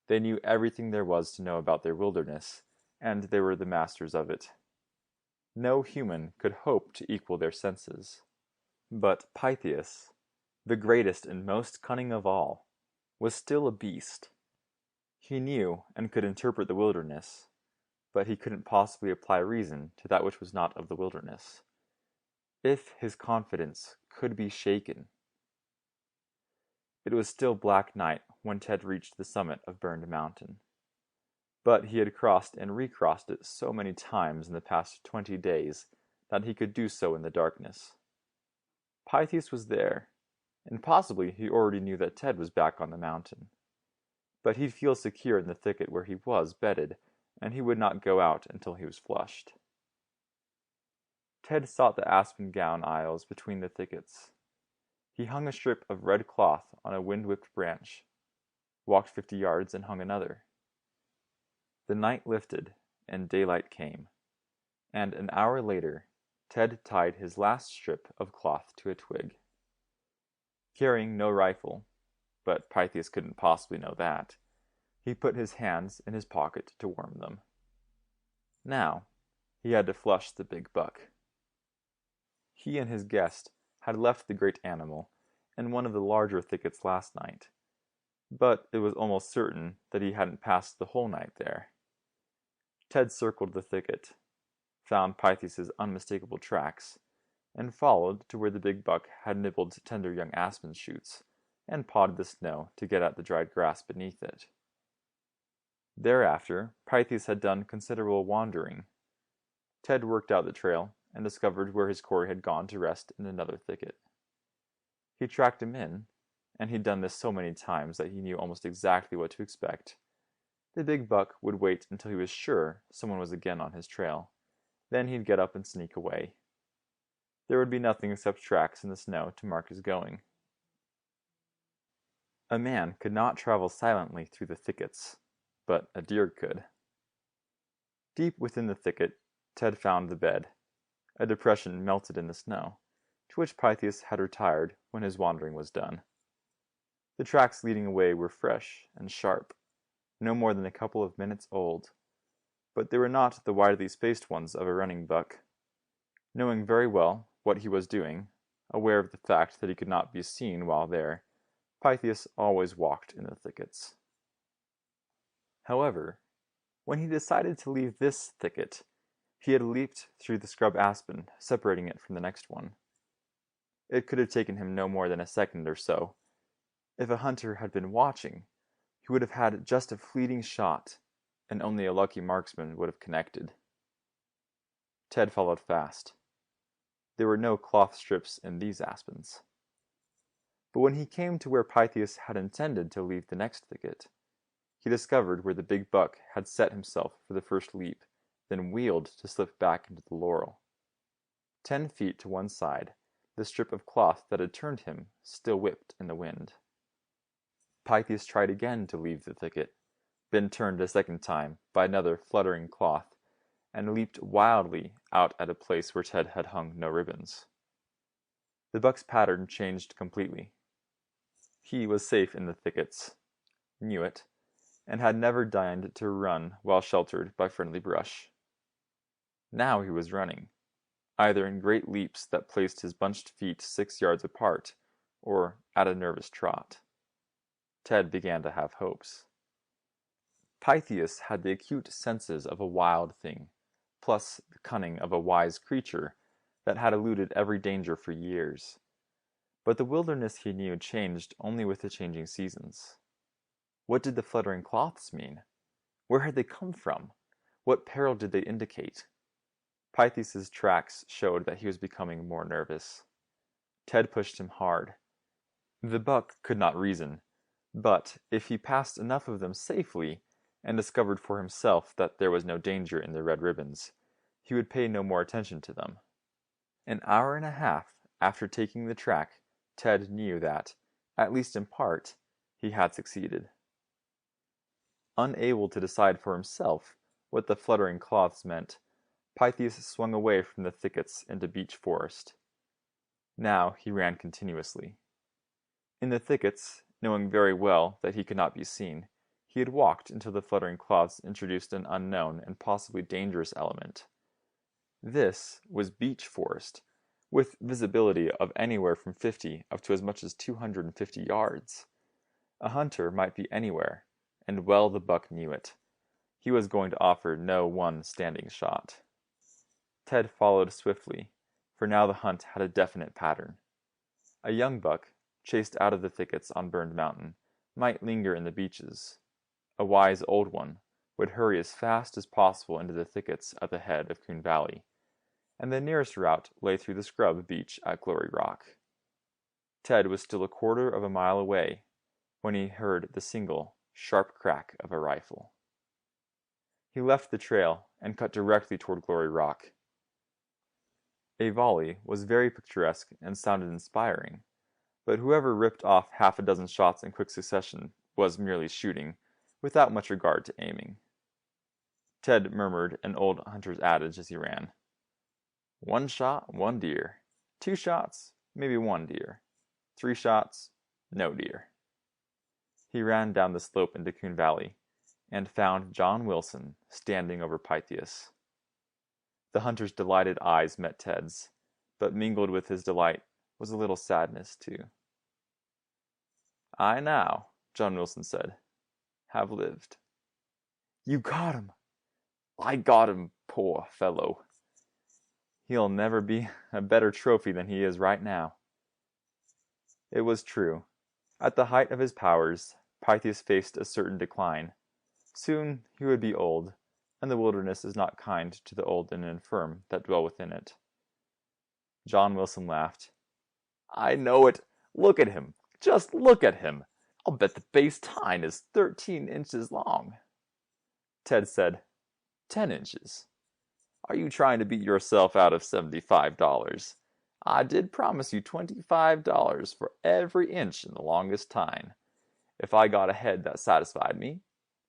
They knew everything there was to know about their wilderness, and they were the masters of it. No human could hope to equal their senses. But Pythias, the greatest and most cunning of all, was still a beast. He knew and could interpret the wilderness, but he couldn't possibly apply reason to that which was not of the wilderness. If his confidence could be shaken. It was still black night when Ted reached the summit of Burned Mountain. But he had crossed and recrossed it so many times in the past 20 days that he could do so in the darkness. Pythias was there, and possibly he already knew that Ted was back on the mountain. But he'd feel secure in the thicket where he was bedded, and he would not go out until he was flushed. Ted sought the aspen gown aisles between the thickets. He hung a strip of red cloth on a wind-whipped branch, walked 50 yards and hung another. The night lifted, and daylight came, and an hour later, Ted tied his last strip of cloth to a twig. Carrying no rifle, but Pythias couldn't possibly know that, he put his hands in his pocket to warm them. Now, he had to flush the big buck. He and his guest had left the great animal in one of the larger thickets last night, but it was almost certain that he hadn't passed the whole night there. Ted circled the thicket, found Pythias's unmistakable tracks, and followed to where the big buck had nibbled tender young aspen shoots and pawed the snow to get at the dried grass beneath it. Thereafter, Pythias had done considerable wandering. Ted worked out the trail and discovered where his quarry had gone to rest in another thicket. He tracked him in, and he'd done this so many times that he knew almost exactly what to expect. The big buck would wait until he was sure someone was again on his trail. Then he'd get up and sneak away. There would be nothing except tracks in the snow to mark his going. A man could not travel silently through the thickets, but a deer could. Deep within the thicket, Ted found the bed, A depression melted in the snow, to which Pythias had retired when his wandering was done. The tracks leading away were fresh and sharp, no more than a couple of minutes old, but they were not the widely spaced ones of a running buck. Knowing very well what he was doing, aware of the fact that he could not be seen while there, Pythias always walked in the thickets. However, when he decided to leave this thicket, he had leaped through the scrub aspen, separating it from the next one. It could have taken him no more than a second or so. If a hunter had been watching, he would have had just a fleeting shot, and only a lucky marksman would have connected. Ted followed fast. There were no cloth strips in these aspens. But when he came to where Pythias had intended to leave the next thicket, he discovered where the big buck had set himself for the first leap, then wheeled to slip back into the laurel. 10 feet to one side, the strip of cloth that had turned him still whipped in the wind. Pythias tried again to leave the thicket, been turned a second time by another fluttering cloth, and leaped wildly out at a place where Ted had hung no ribbons. The buck's pattern changed completely. He was safe in the thickets, knew it, and had never deigned to run while sheltered by friendly brush. Now he was running, either in great leaps that placed his bunched feet 6 yards apart, or at a nervous trot. Ted began to have hopes. Pythias had the acute senses of a wild thing, plus the cunning of a wise creature that had eluded every danger for years. But the wilderness he knew changed only with the changing seasons. What did the fluttering cloths mean? Where had they come from? What peril did they indicate? Pythias's tracks showed that he was becoming more nervous. Ted pushed him hard. The buck could not reason, but if he passed enough of them safely, and discovered for himself that there was no danger in the red ribbons, he would pay no more attention to them. An hour and a half after taking the track, Ted knew that, at least in part, he had succeeded. Unable to decide for himself what the fluttering cloths meant, Pythias swung away from the thickets into beech forest. Now he ran continuously. In the thickets, knowing very well that he could not be seen, he had walked until the fluttering cloths introduced an unknown and possibly dangerous element. This was beech forest, with visibility of anywhere from 50 up to as much as 250 yards. A hunter might be anywhere, and well the buck knew it. He was going to offer no one standing shot. Ted followed swiftly, for now the hunt had a definite pattern. A young buck, chased out of the thickets on Burned Mountain, might linger in the beeches. A wise old one would hurry as fast as possible into the thickets at the head of Coon Valley, and the nearest route lay through the scrub beach at Glory Rock. Ted was still a quarter of a mile away when he heard the single, sharp crack of a rifle. He left the trail and cut directly toward Glory Rock. A volley was very picturesque and sounded inspiring, but whoever ripped off half a dozen shots in quick succession was merely shooting, without much regard to aiming. Ted murmured an old hunter's adage as he ran. 1 shot, 1 deer. 2 shots, maybe 1 deer. 3 shots, no deer. He ran down the slope into Coon Valley, and found John Wilson standing over Pythias. The hunter's delighted eyes met Ted's, but mingled with his delight was a little sadness too. "I now," John Wilson said, "have lived." "You got him!" "I got him, poor fellow. He'll never be a better trophy than he is right now." It was true. At the height of his powers, Pythias faced a certain decline. Soon he would be old, and the wilderness is not kind to the old and infirm that dwell within it. John Wilson laughed. "I know it. Look at him. Just look at him. I'll bet the base tine is 13 inches long." Ted said, 10 inches. "Are you trying to beat yourself out of $75? I did promise you $25 for every inch in the longest tine. If I got a head that satisfied me,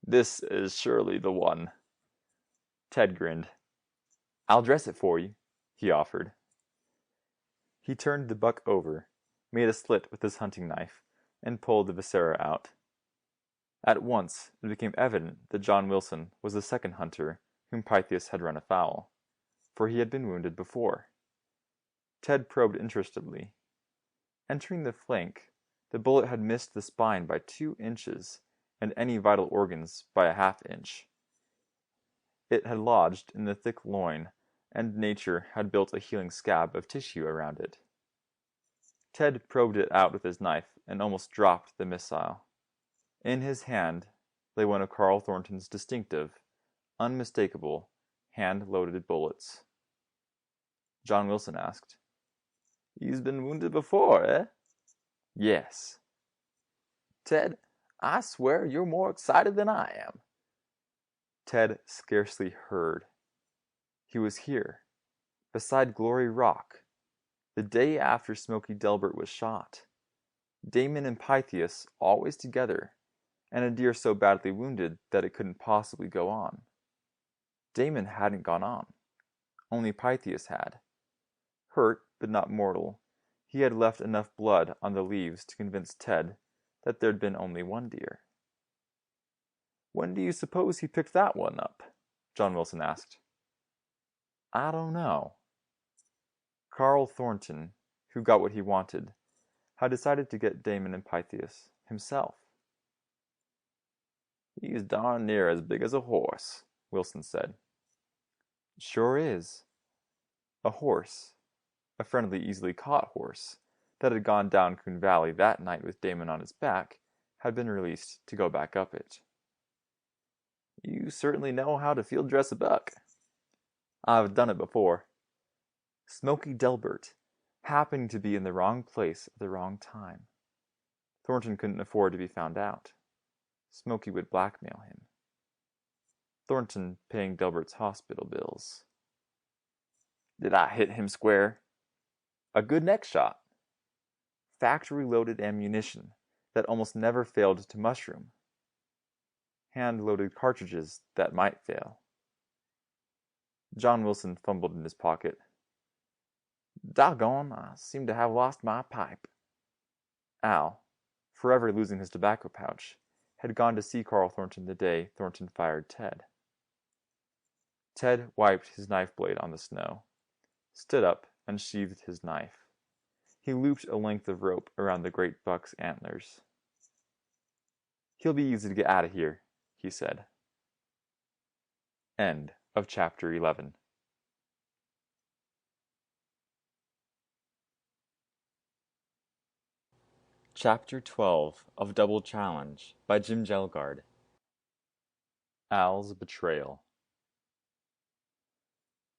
this is surely the one." Ted grinned. "I'll dress it for you. he offered. He turned the buck over, made a slit with his hunting knife, and pulled the viscera out. At once it became evident that John Wilson was the second hunter whom Pythias had run afoul, for he had been wounded before. Ted probed interestedly. Entering the flank, the bullet had missed the spine by 2 inches, and any vital organs by a half-inch. It had lodged in the thick loin, and nature had built a healing scab of tissue around it. Ted probed it out with his knife and almost dropped the missile. In his hand lay one of Carl Thornton's distinctive, unmistakable, hand-loaded bullets. John Wilson asked, "He's been wounded before, eh?" "Yes." "Ted, I swear you're more excited than I am." Ted scarcely heard. He was here, beside Glory Rock, the day after Smoky Delbert was shot. Damon and Pythias always together, and a deer so badly wounded that it couldn't possibly go on. Damon hadn't gone on. Only Pythias had. Hurt, but not mortal, he had left enough blood on the leaves to convince Ted that there'd been only one deer. "When do you suppose he picked that one up?" John Wilson asked. "I don't know." Carl Thornton, who got what he wanted, had decided to get Damon and Pythias himself. "He's darn near as big as a horse," Wilson said. "Sure is." A horse, a friendly, easily caught horse, that had gone down Coon Valley that night with Damon on its back, had been released to go back up it. "You certainly know how to field dress a buck." "I've done it before." Smoky Delbert, happening to be in the wrong place at the wrong time. Thornton couldn't afford to be found out. Smoky would blackmail him. Thornton paying Delbert's hospital bills. "Did I hit him square?" "A good neck shot." Factory-loaded ammunition that almost never failed to mushroom. Hand-loaded cartridges that might fail. John Wilson fumbled in his pocket. "Doggone, I seem to have lost my pipe." Al, forever losing his tobacco pouch, had gone to see Carl Thornton the day Thornton fired Ted. Ted wiped his knife blade on the snow, stood up, and sheathed his knife. He looped a length of rope around the great buck's antlers. "He'll be easy to get out of here," he said. End of chapter 11. Chapter 12 of Double Challenge by Jim Kjelgaard. Al's Betrayal.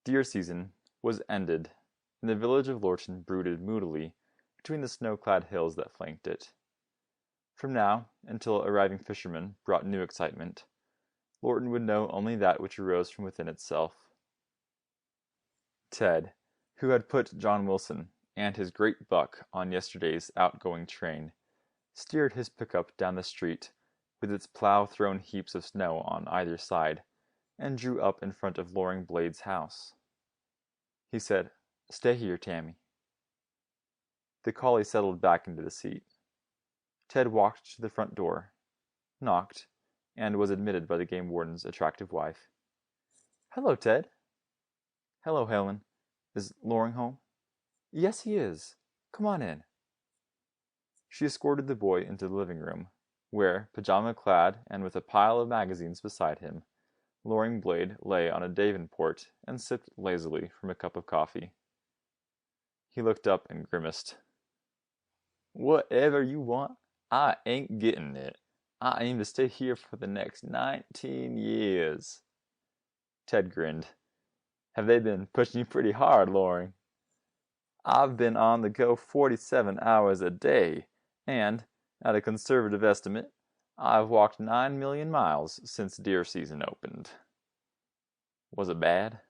Deer season was ended, and the village of Lorton brooded moodily between the snow-clad hills that flanked it. From now until arriving fishermen brought new excitement, Lorton would know only that which arose from within itself. Ted, who had put John Wilson and his great buck on yesterday's outgoing train, steered his pickup down the street with its plow-thrown heaps of snow on either side, and drew up in front of Loring Blade's house. He said, "Stay here, Tammy." The collie settled back into the seat. Ted walked to the front door, knocked, and was admitted by the game warden's attractive wife. "Hello, Ted." "Hello, Helen. Is Loring home?" "Yes, he is. Come on in." She escorted the boy into the living room, where, pajama-clad and with a pile of magazines beside him, Loring Blade lay on a davenport and sipped lazily from a cup of coffee. He looked up and grimaced. "Whatever you want, I ain't getting it. I aim to stay here for the next 19 years. Ted grinned. "Have they been pushing you pretty hard, Loring?" "I've been on the go 47 hours a day, and, at a conservative estimate, I've walked 9 million miles since deer season opened." "Was it bad?"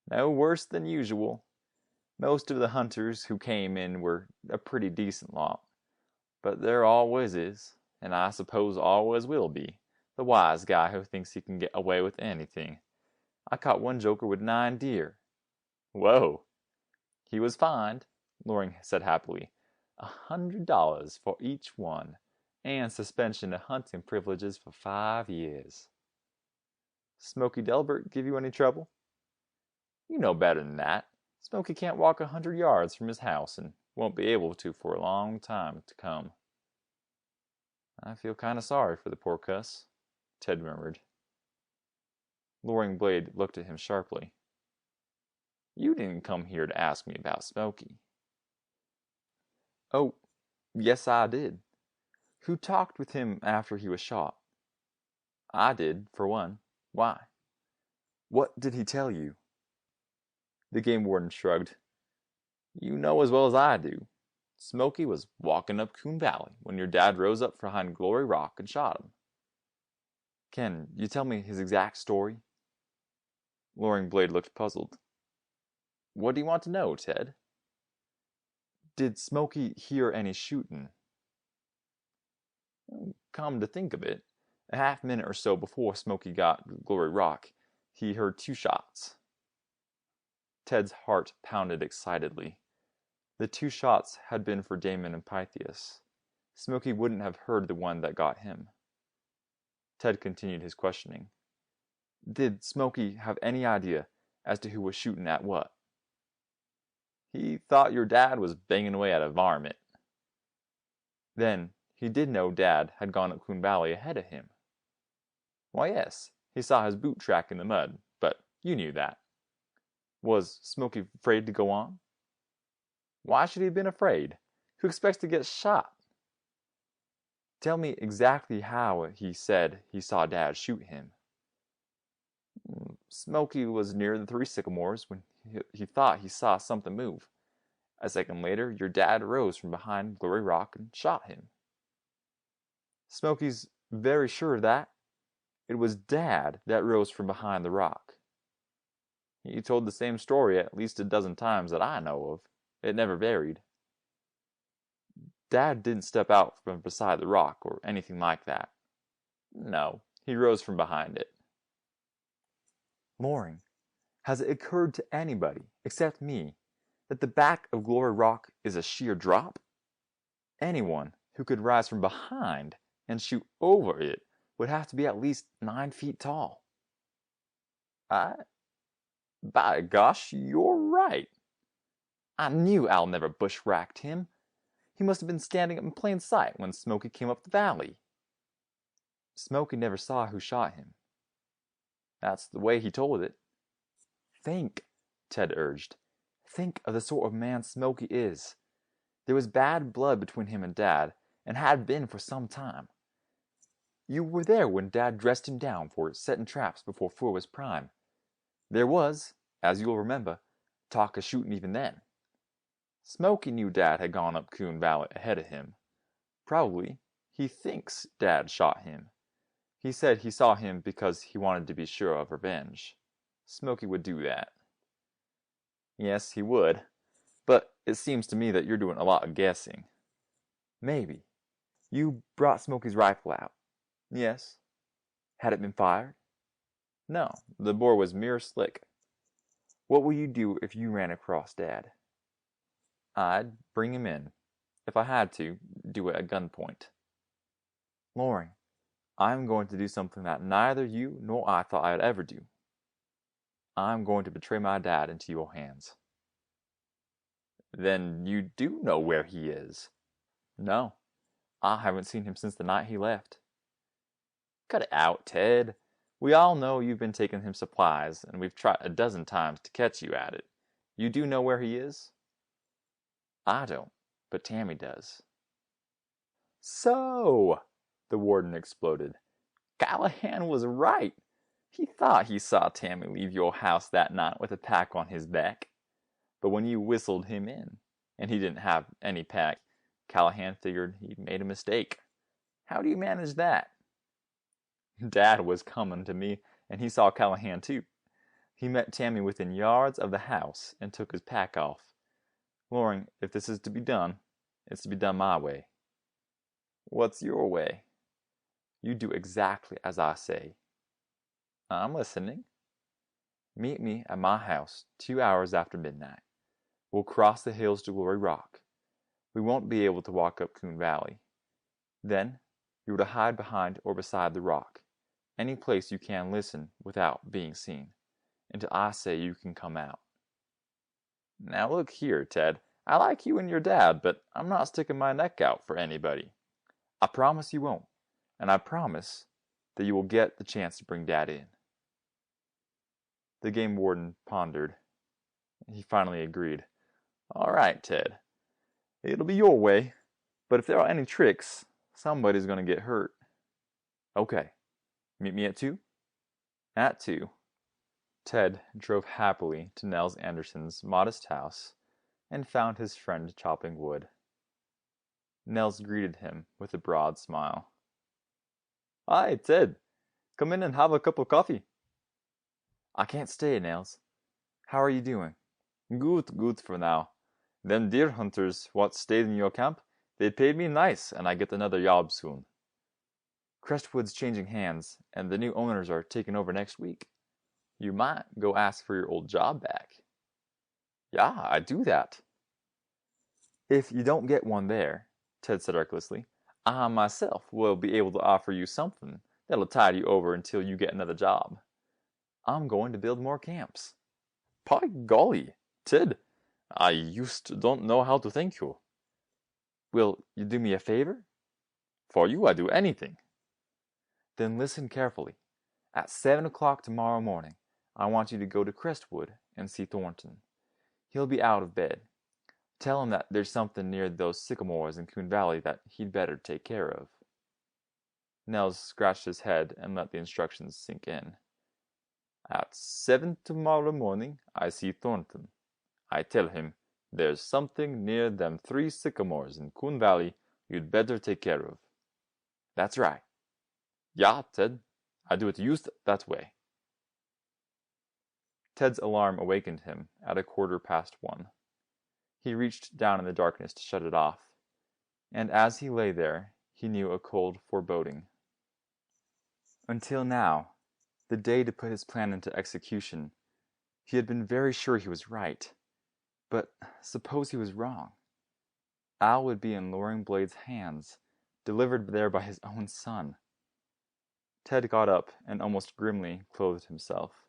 "No worse than usual. Most of the hunters who came in were a pretty decent lot. But there always is, and I suppose always will be, the wise guy who thinks he can get away with anything. I caught one joker with 9 deer. Whoa. He was fined, Loring said happily. $100 for each one, and suspension of hunting privileges for 5 years. Smokey Delbert give you any trouble? You know better than that. Smokey can't walk 100 yards from his house and won't be able to for a long time to come. I feel kind of sorry for the poor cuss, Ted murmured. Loring Blade looked at him sharply. You didn't come here to ask me about Smokey. Oh, yes I did. Who talked with him after he was shot? I did, for one. Why? What did he tell you? The game warden shrugged. You know as well as I do. Smokey was walking up Coon Valley when your dad rose up behind Glory Rock and shot him. Can you tell me his exact story? Loring Blade looked puzzled. What do you want to know, Ted? Did Smokey hear any shooting? Come to think of it, a half-minute or so before Smokey got Glory Rock, he heard 2 shots. Ted's heart pounded excitedly. The 2 shots had been for Damon and Pythias. Smokey wouldn't have heard the one that got him. Ted continued his questioning. Did Smokey have any idea as to who was shooting at what? He thought your dad was banging away at a varmint. Then he did know Dad had gone up Coon Valley ahead of him. Why, yes, he saw his boot track in the mud, but you knew that. Was Smokey afraid to go on? Why should he have been afraid? Who expects to get shot? Tell me exactly how he said he saw Dad shoot him. Smokey was near the 3 sycamores when he thought he saw something move. A second later, your dad rose from behind Glory Rock and shot him. Smokey's very sure of that. It was Dad that rose from behind the rock. He told the same story at least a dozen times that I know of. It never varied. Dad didn't step out from beside the rock or anything like that. No, he rose from behind it. Loring, has it occurred to anybody, except me, that the back of Glory Rock is a sheer drop? Anyone who could rise from behind and shoot over it would have to be at least 9 feet tall. By gosh, you're right. I knew Al never bushwhacked him. He must have been standing up in plain sight when Smokey came up the valley. Smokey never saw who shot him. That's the way he told it. Think, Ted urged. Think of the sort of man Smokey is. There was bad blood between him and Dad, and had been for some time. You were there when Dad dressed him down for setting traps before Fur was prime. There was, as you'll remember, talk of shooting even then. Smokey knew Dad had gone up Coon Valley ahead of him. Probably, he thinks Dad shot him. He said he saw him because he wanted to be sure of revenge. Smokey would do that. Yes, he would. But it seems to me that you're doing a lot of guessing. Maybe. You brought Smokey's rifle out. Yes. Had it been fired? No, the bore was mere slick. What will you do if you ran across Dad? I'd bring him in. If I had to, do it at gunpoint. Loring, I'm going to do something that neither you nor I thought I'd ever do. I'm going to betray my dad into your hands. Then you do know where he is? No, I haven't seen him since the night he left. Cut it out, Ted. We all know you've been taking him supplies, and we've tried a dozen times to catch you at it. You do know where he is? I don't, but Tammy does. So, the warden exploded. Callahan was right. He thought he saw Tammy leave your house that night with a pack on his back. But when you whistled him in, and he didn't have any pack, Callahan figured he'd made a mistake. How do you manage that? Dad was coming to me, and he saw Callahan too. He met Tammy within yards of the house and took his pack off. Loring, if this is to be done, it's to be done my way. What's your way? You do exactly as I say. I'm listening. Meet me at my house 2 hours after midnight. We'll cross the hills to Glory Rock. We won't be able to walk up Coon Valley. Then you are to hide behind or beside the rock, any place you can listen without being seen, until I say you can come out. Now look here, Ted. I like you and your dad, but I'm not sticking my neck out for anybody. I promise you won't, and I promise that you will get the chance to bring Dad in. The game warden pondered. He finally agreed. All right, Ted. It'll be your way, but if there are any tricks, somebody's going to get hurt. Okay. Meet me at 2? At 2. Ted drove happily to Nels Anderson's modest house and found his friend chopping wood. Nels greeted him with a broad smile. Hi, Ted. Come in and have a cup of coffee. I can't stay, Nels. How are you doing? Good for now. Them deer hunters what stayed in your camp, they paid me nice and I get another job soon. Crestwood's changing hands and the new owners are taking over next week. You might go ask for your old job back. Yeah, I'd do that. If you don't get one there, Ted said recklessly, I myself will be able to offer you something that'll tide you over until you get another job. I'm going to build more camps. By golly, Ted, I don't know how to thank you. Will you do me a favor? For you, I'd do anything. Then listen carefully. At 7 o'clock tomorrow morning, I want you to go to Crestwood and see Thornton. He'll be out of bed. Tell him that there's something near those sycamores in Coon Valley that he'd better take care of. Nels scratched his head and let the instructions sink in. At 7 tomorrow morning, I see Thornton. I tell him, there's something near them 3 sycamores in Coon Valley you'd better take care of. That's right. Yeah, Ted, I do it used that way. Ted's alarm awakened him at 1:15. He reached down in the darkness to shut it off, and as he lay there, he knew a cold foreboding. Until now, the day to put his plan into execution, he had been very sure he was right. But suppose he was wrong? Al would be in Loring Blade's hands, delivered there by his own son. Ted got up and almost grimly clothed himself.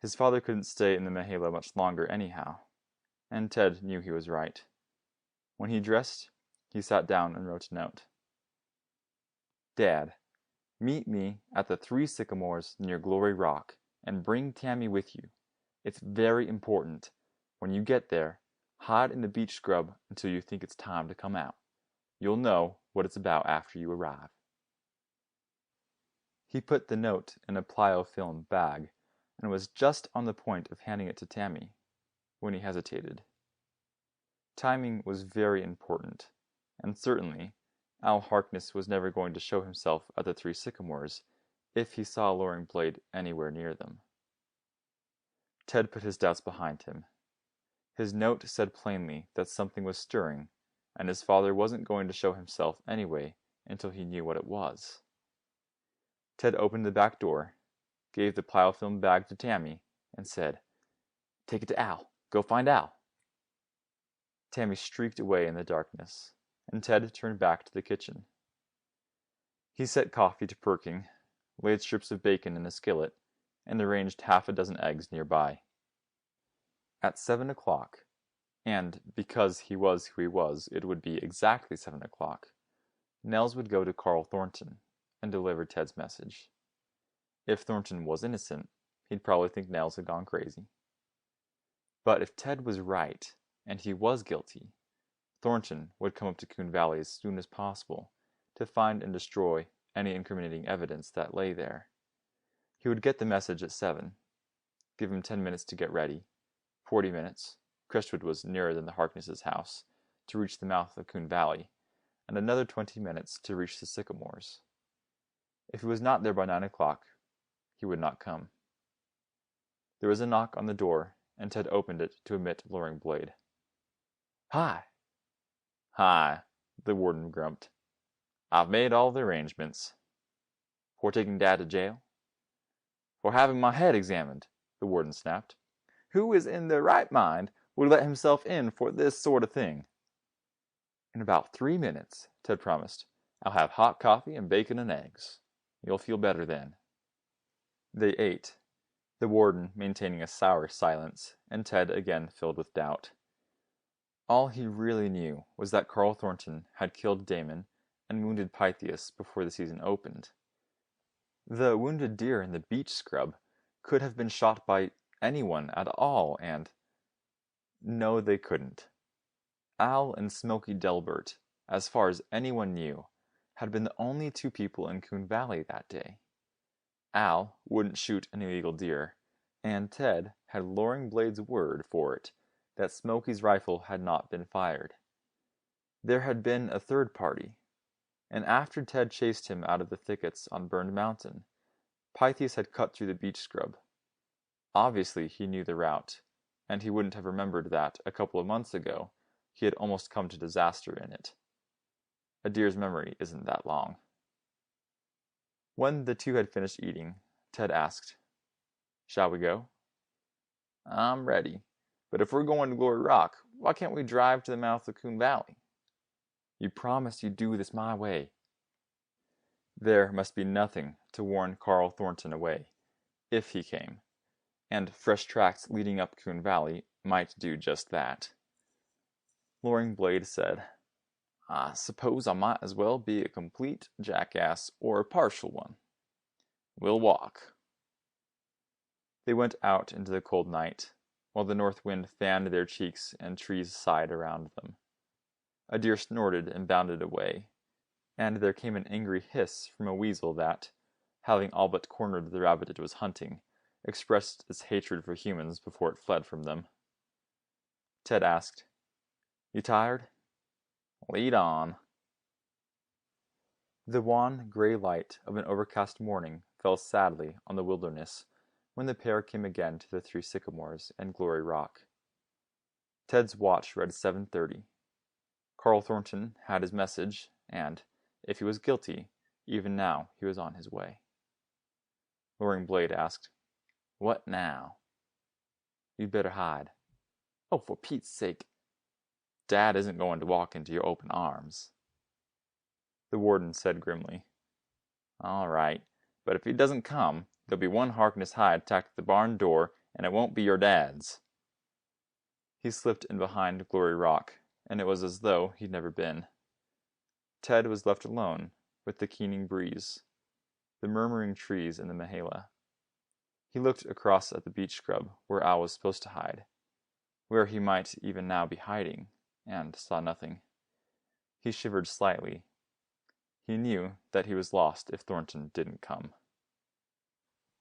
His father couldn't stay in the Mahela much longer anyhow, and Ted knew he was right. When he dressed, he sat down and wrote a note. Dad, meet me at the 3 sycamores near Glory Rock and bring Tammy with you. It's very important. When you get there, hide in the beech scrub until you think it's time to come out. You'll know what it's about after you arrive. He put the note in a plio-film bag and was just on the point of handing it to Tammy when he hesitated. Timing was very important, and certainly Al Harkness was never going to show himself at the 3 sycamores if he saw Loring Blade anywhere near them. Ted put his doubts behind him. His note said plainly that something was stirring, and his father wasn't going to show himself anyway until he knew what it was. Ted opened the back door, gave the plio-film bag to Tammy, and said, Take it to Al. Go find Al. Tammy streaked away in the darkness, and Ted turned back to the kitchen. He set coffee to perking, laid strips of bacon in a skillet, and arranged 6 eggs nearby. At 7 o'clock, and because he was who he was, it would be exactly 7 o'clock, Nels would go to Carl Thornton and deliver Ted's message. If Thornton was innocent, he'd probably think Nels had gone crazy. But if Ted was right, and he was guilty, Thornton would come up to Coon Valley as soon as possible to find and destroy any incriminating evidence that lay there. He would get the message at 7, give him 10 minutes to get ready, 40 minutes, Crestwood was nearer than the Harknesses' house, to reach the mouth of Coon Valley, and another 20 minutes to reach the sycamores. If he was not there by 9 o'clock, he would not come. There was a knock on the door, and Ted opened it to admit Loring Blade. Hi. Hi, the warden grumped. I've made all the arrangements. For taking Dad to jail? For having my head examined. the warden snapped. "Who is in their right mind would let himself in for this sort of thing?" "In about 3 minutes," Ted promised. "I'll have hot coffee and bacon and eggs. You'll feel better then." They ate, the warden maintaining a sour silence, and Ted again filled with doubt. All he really knew was that Carl Thornton had killed Damon and wounded Pythias before the season opened. The wounded deer in the beech scrub could have been shot by anyone at all, and... No, they couldn't. Al and Smokey Delbert, as far as anyone knew, had been the only two people in Coon Valley that day. Al wouldn't shoot an illegal deer, and Ted had Loring Blade's word for it that Smokey's rifle had not been fired. There had been a third party, and after Ted chased him out of the thickets on Burned Mountain, Pythias had cut through the beech scrub. Obviously he knew the route, and he wouldn't have remembered that a couple of months ago he had almost come to disaster in it. A deer's memory isn't that long. When the two had finished eating, Ted asked, "Shall we go?" "I'm ready, but if we're going to Glory Rock, why can't we drive to the mouth of Coon Valley?" "You promised you'd do this my way." There must be nothing to warn Carl Thornton away, if he came, and fresh tracks leading up Coon Valley might do just that. Loring Blade said, "I suppose I might as well be a complete jackass or a partial one. We'll walk." They went out into the cold night, while the north wind fanned their cheeks and trees sighed around them. A deer snorted and bounded away, and there came an angry hiss from a weasel that, having all but cornered the rabbit it was hunting, expressed its hatred for humans before it fled from them. Ted asked, "You tired?" "Lead on." The wan, gray light of an overcast morning fell sadly on the wilderness when the pair came again to the Three Sycamores and Glory Rock. Ted's watch read 7:30. Carl Thornton had his message, and, if he was guilty, even now he was on his way. Loring Blade asked, "What now?" "You'd better hide." "Oh, for Pete's sake." "Dad isn't going to walk into your open arms." The warden said grimly, "All right, but if he doesn't come, there'll be one Harkness hide tacked at the barn door, and it won't be your dad's." He slipped in behind Glory Rock, and it was as though he'd never been. Ted was left alone with the keening breeze, the murmuring trees in the Mahala. He looked across at the beech scrub where Al was supposed to hide, where he might even now be hiding, and saw nothing. He shivered slightly. He knew that he was lost if Thornton didn't come.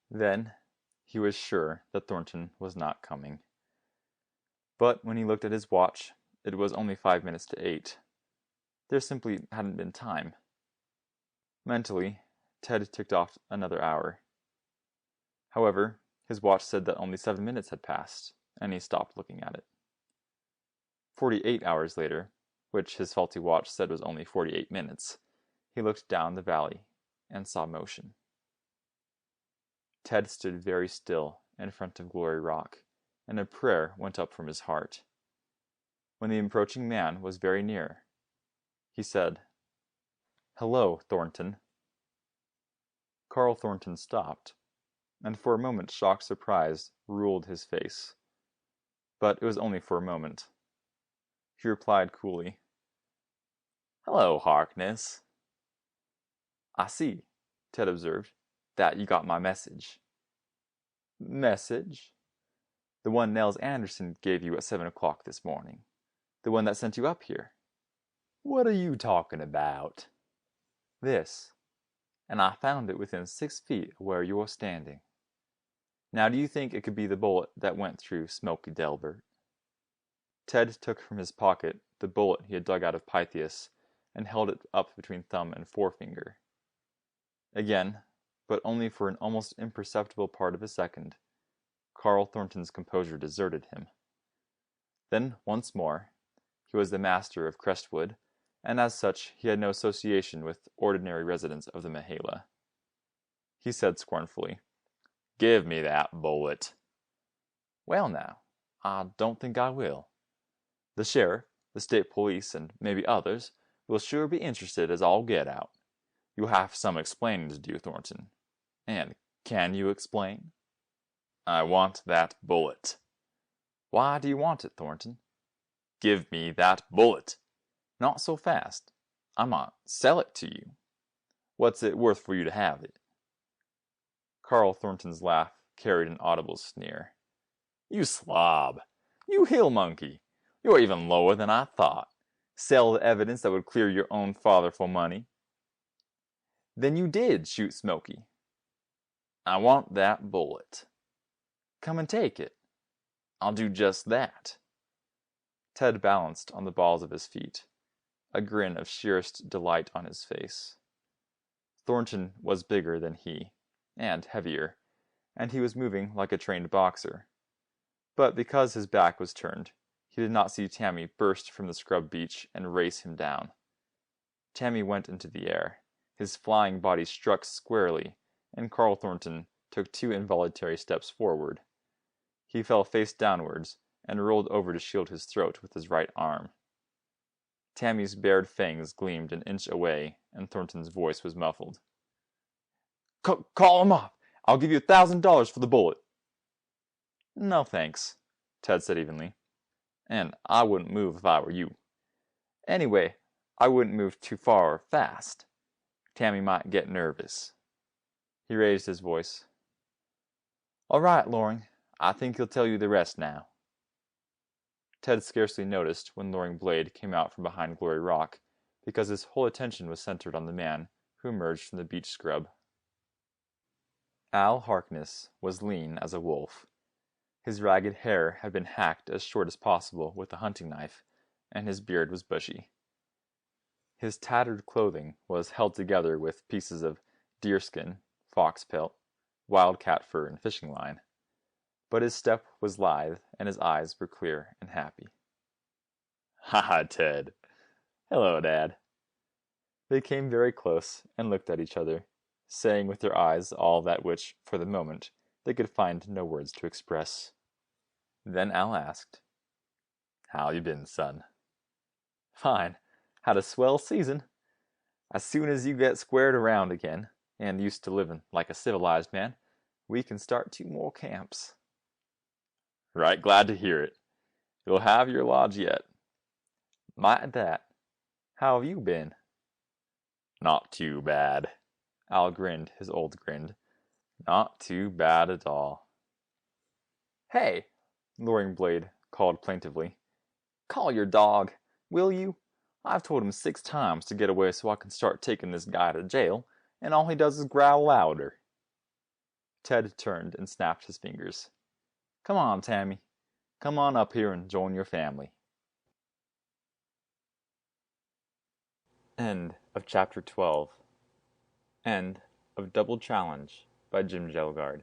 Then he was sure that Thornton was not coming. But when he looked at his watch, it was only 5 minutes to 8. There simply hadn't been time. Mentally, Ted ticked off another hour. However, his watch said that only 7 minutes had passed, and he stopped looking at it. 48 hours later, which his faulty watch said was only 48 minutes, he looked down the valley and saw motion. Ted stood very still in front of Glory Rock, and a prayer went up from his heart. When the approaching man was very near, he said, "Hello, Thornton." Carl Thornton stopped, and for a moment shocked surprise ruled his face. But it was only for a moment. He replied coolly, "Hello, Harkness." "I see," Ted observed, "that you got my message." "Message?" "The one Nels Anderson gave you at 7 o'clock this morning. The one that sent you up here." "What are you talking about?" "This. And I found it within 6 feet of where you're standing. Now do you think it could be the bullet that went through Smokey Delbert?" Ted took from his pocket the bullet he had dug out of Pythias and held it up between thumb and forefinger. Again, but only for an almost imperceptible part of a second, Carl Thornton's composure deserted him. Then, once more, he was the master of Crestwood, and as such he had no association with ordinary residents of the Mahala. He said scornfully, "Give me that bullet." Well now, I don't think I will. The sheriff, the state police, and maybe others will sure be interested as all get out. You'll have some explaining to do, Thornton. And can you explain? I want that bullet. Why do you want it, Thornton? Give me that bullet. Not so fast. I might sell it to you. What's it worth for you to have it? Carl Thornton's laugh carried an audible sneer. You slob! You hill monkey! You're even lower than I thought. Sell the evidence that would clear your own father for money. Then you did shoot Smoky. I want that bullet. Come and take it. I'll do just that. Ted balanced on the balls of his feet, a grin of sheerest delight on his face. Thornton was bigger than he, and heavier, and he was moving like a trained boxer. But because his back was turned, he did not see Tammy burst from the scrub beach and race him down. Tammy went into the air. His flying body struck squarely, and Carl Thornton took 2 involuntary steps forward. He fell face downwards and rolled over to shield his throat with his right arm. Tammy's bared fangs gleamed an inch away, and Thornton's voice was muffled. Call him off! I'll give you $1,000 for the bullet. No thanks, Ted said evenly. And I wouldn't move if I were you. Anyway, I wouldn't move too far or fast. Tammy might get nervous. He raised his voice. All right, Loring. I think he'll tell you the rest now. Ted scarcely noticed when Loring Blade came out from behind Glory Rock, because his whole attention was centered on the man who emerged from the beach scrub. Al Harkness was lean as a wolf. His ragged hair had been hacked as short as possible with a hunting knife, and his beard was bushy. His tattered clothing was held together with pieces of deerskin, fox pelt, wildcat fur, and fishing line. But his step was lithe, and his eyes were clear and happy. Ha, Ted. Hello, Dad. They came very close and looked at each other, saying with their eyes all that which, for the moment, they could find no words to express. Then Al asked, How you been, son? Fine. Had a swell season. As soon as you get squared around again, and used to living like a civilized man, we can start 2 more camps. Right glad to hear it. You'll have your lodge yet. Might that. How have you been? Not too bad. Al grinned his old grin. Not too bad at all. Hey, Loring Blade called plaintively. Call your dog, will you? I've told him 6 times to get away so I can start taking this guy to jail, and all he does is growl louder. Ted turned and snapped his fingers. Come on, Tammy. Come on up here and join your family. End of chapter 12. End of Double Challenge by Kjelgaard.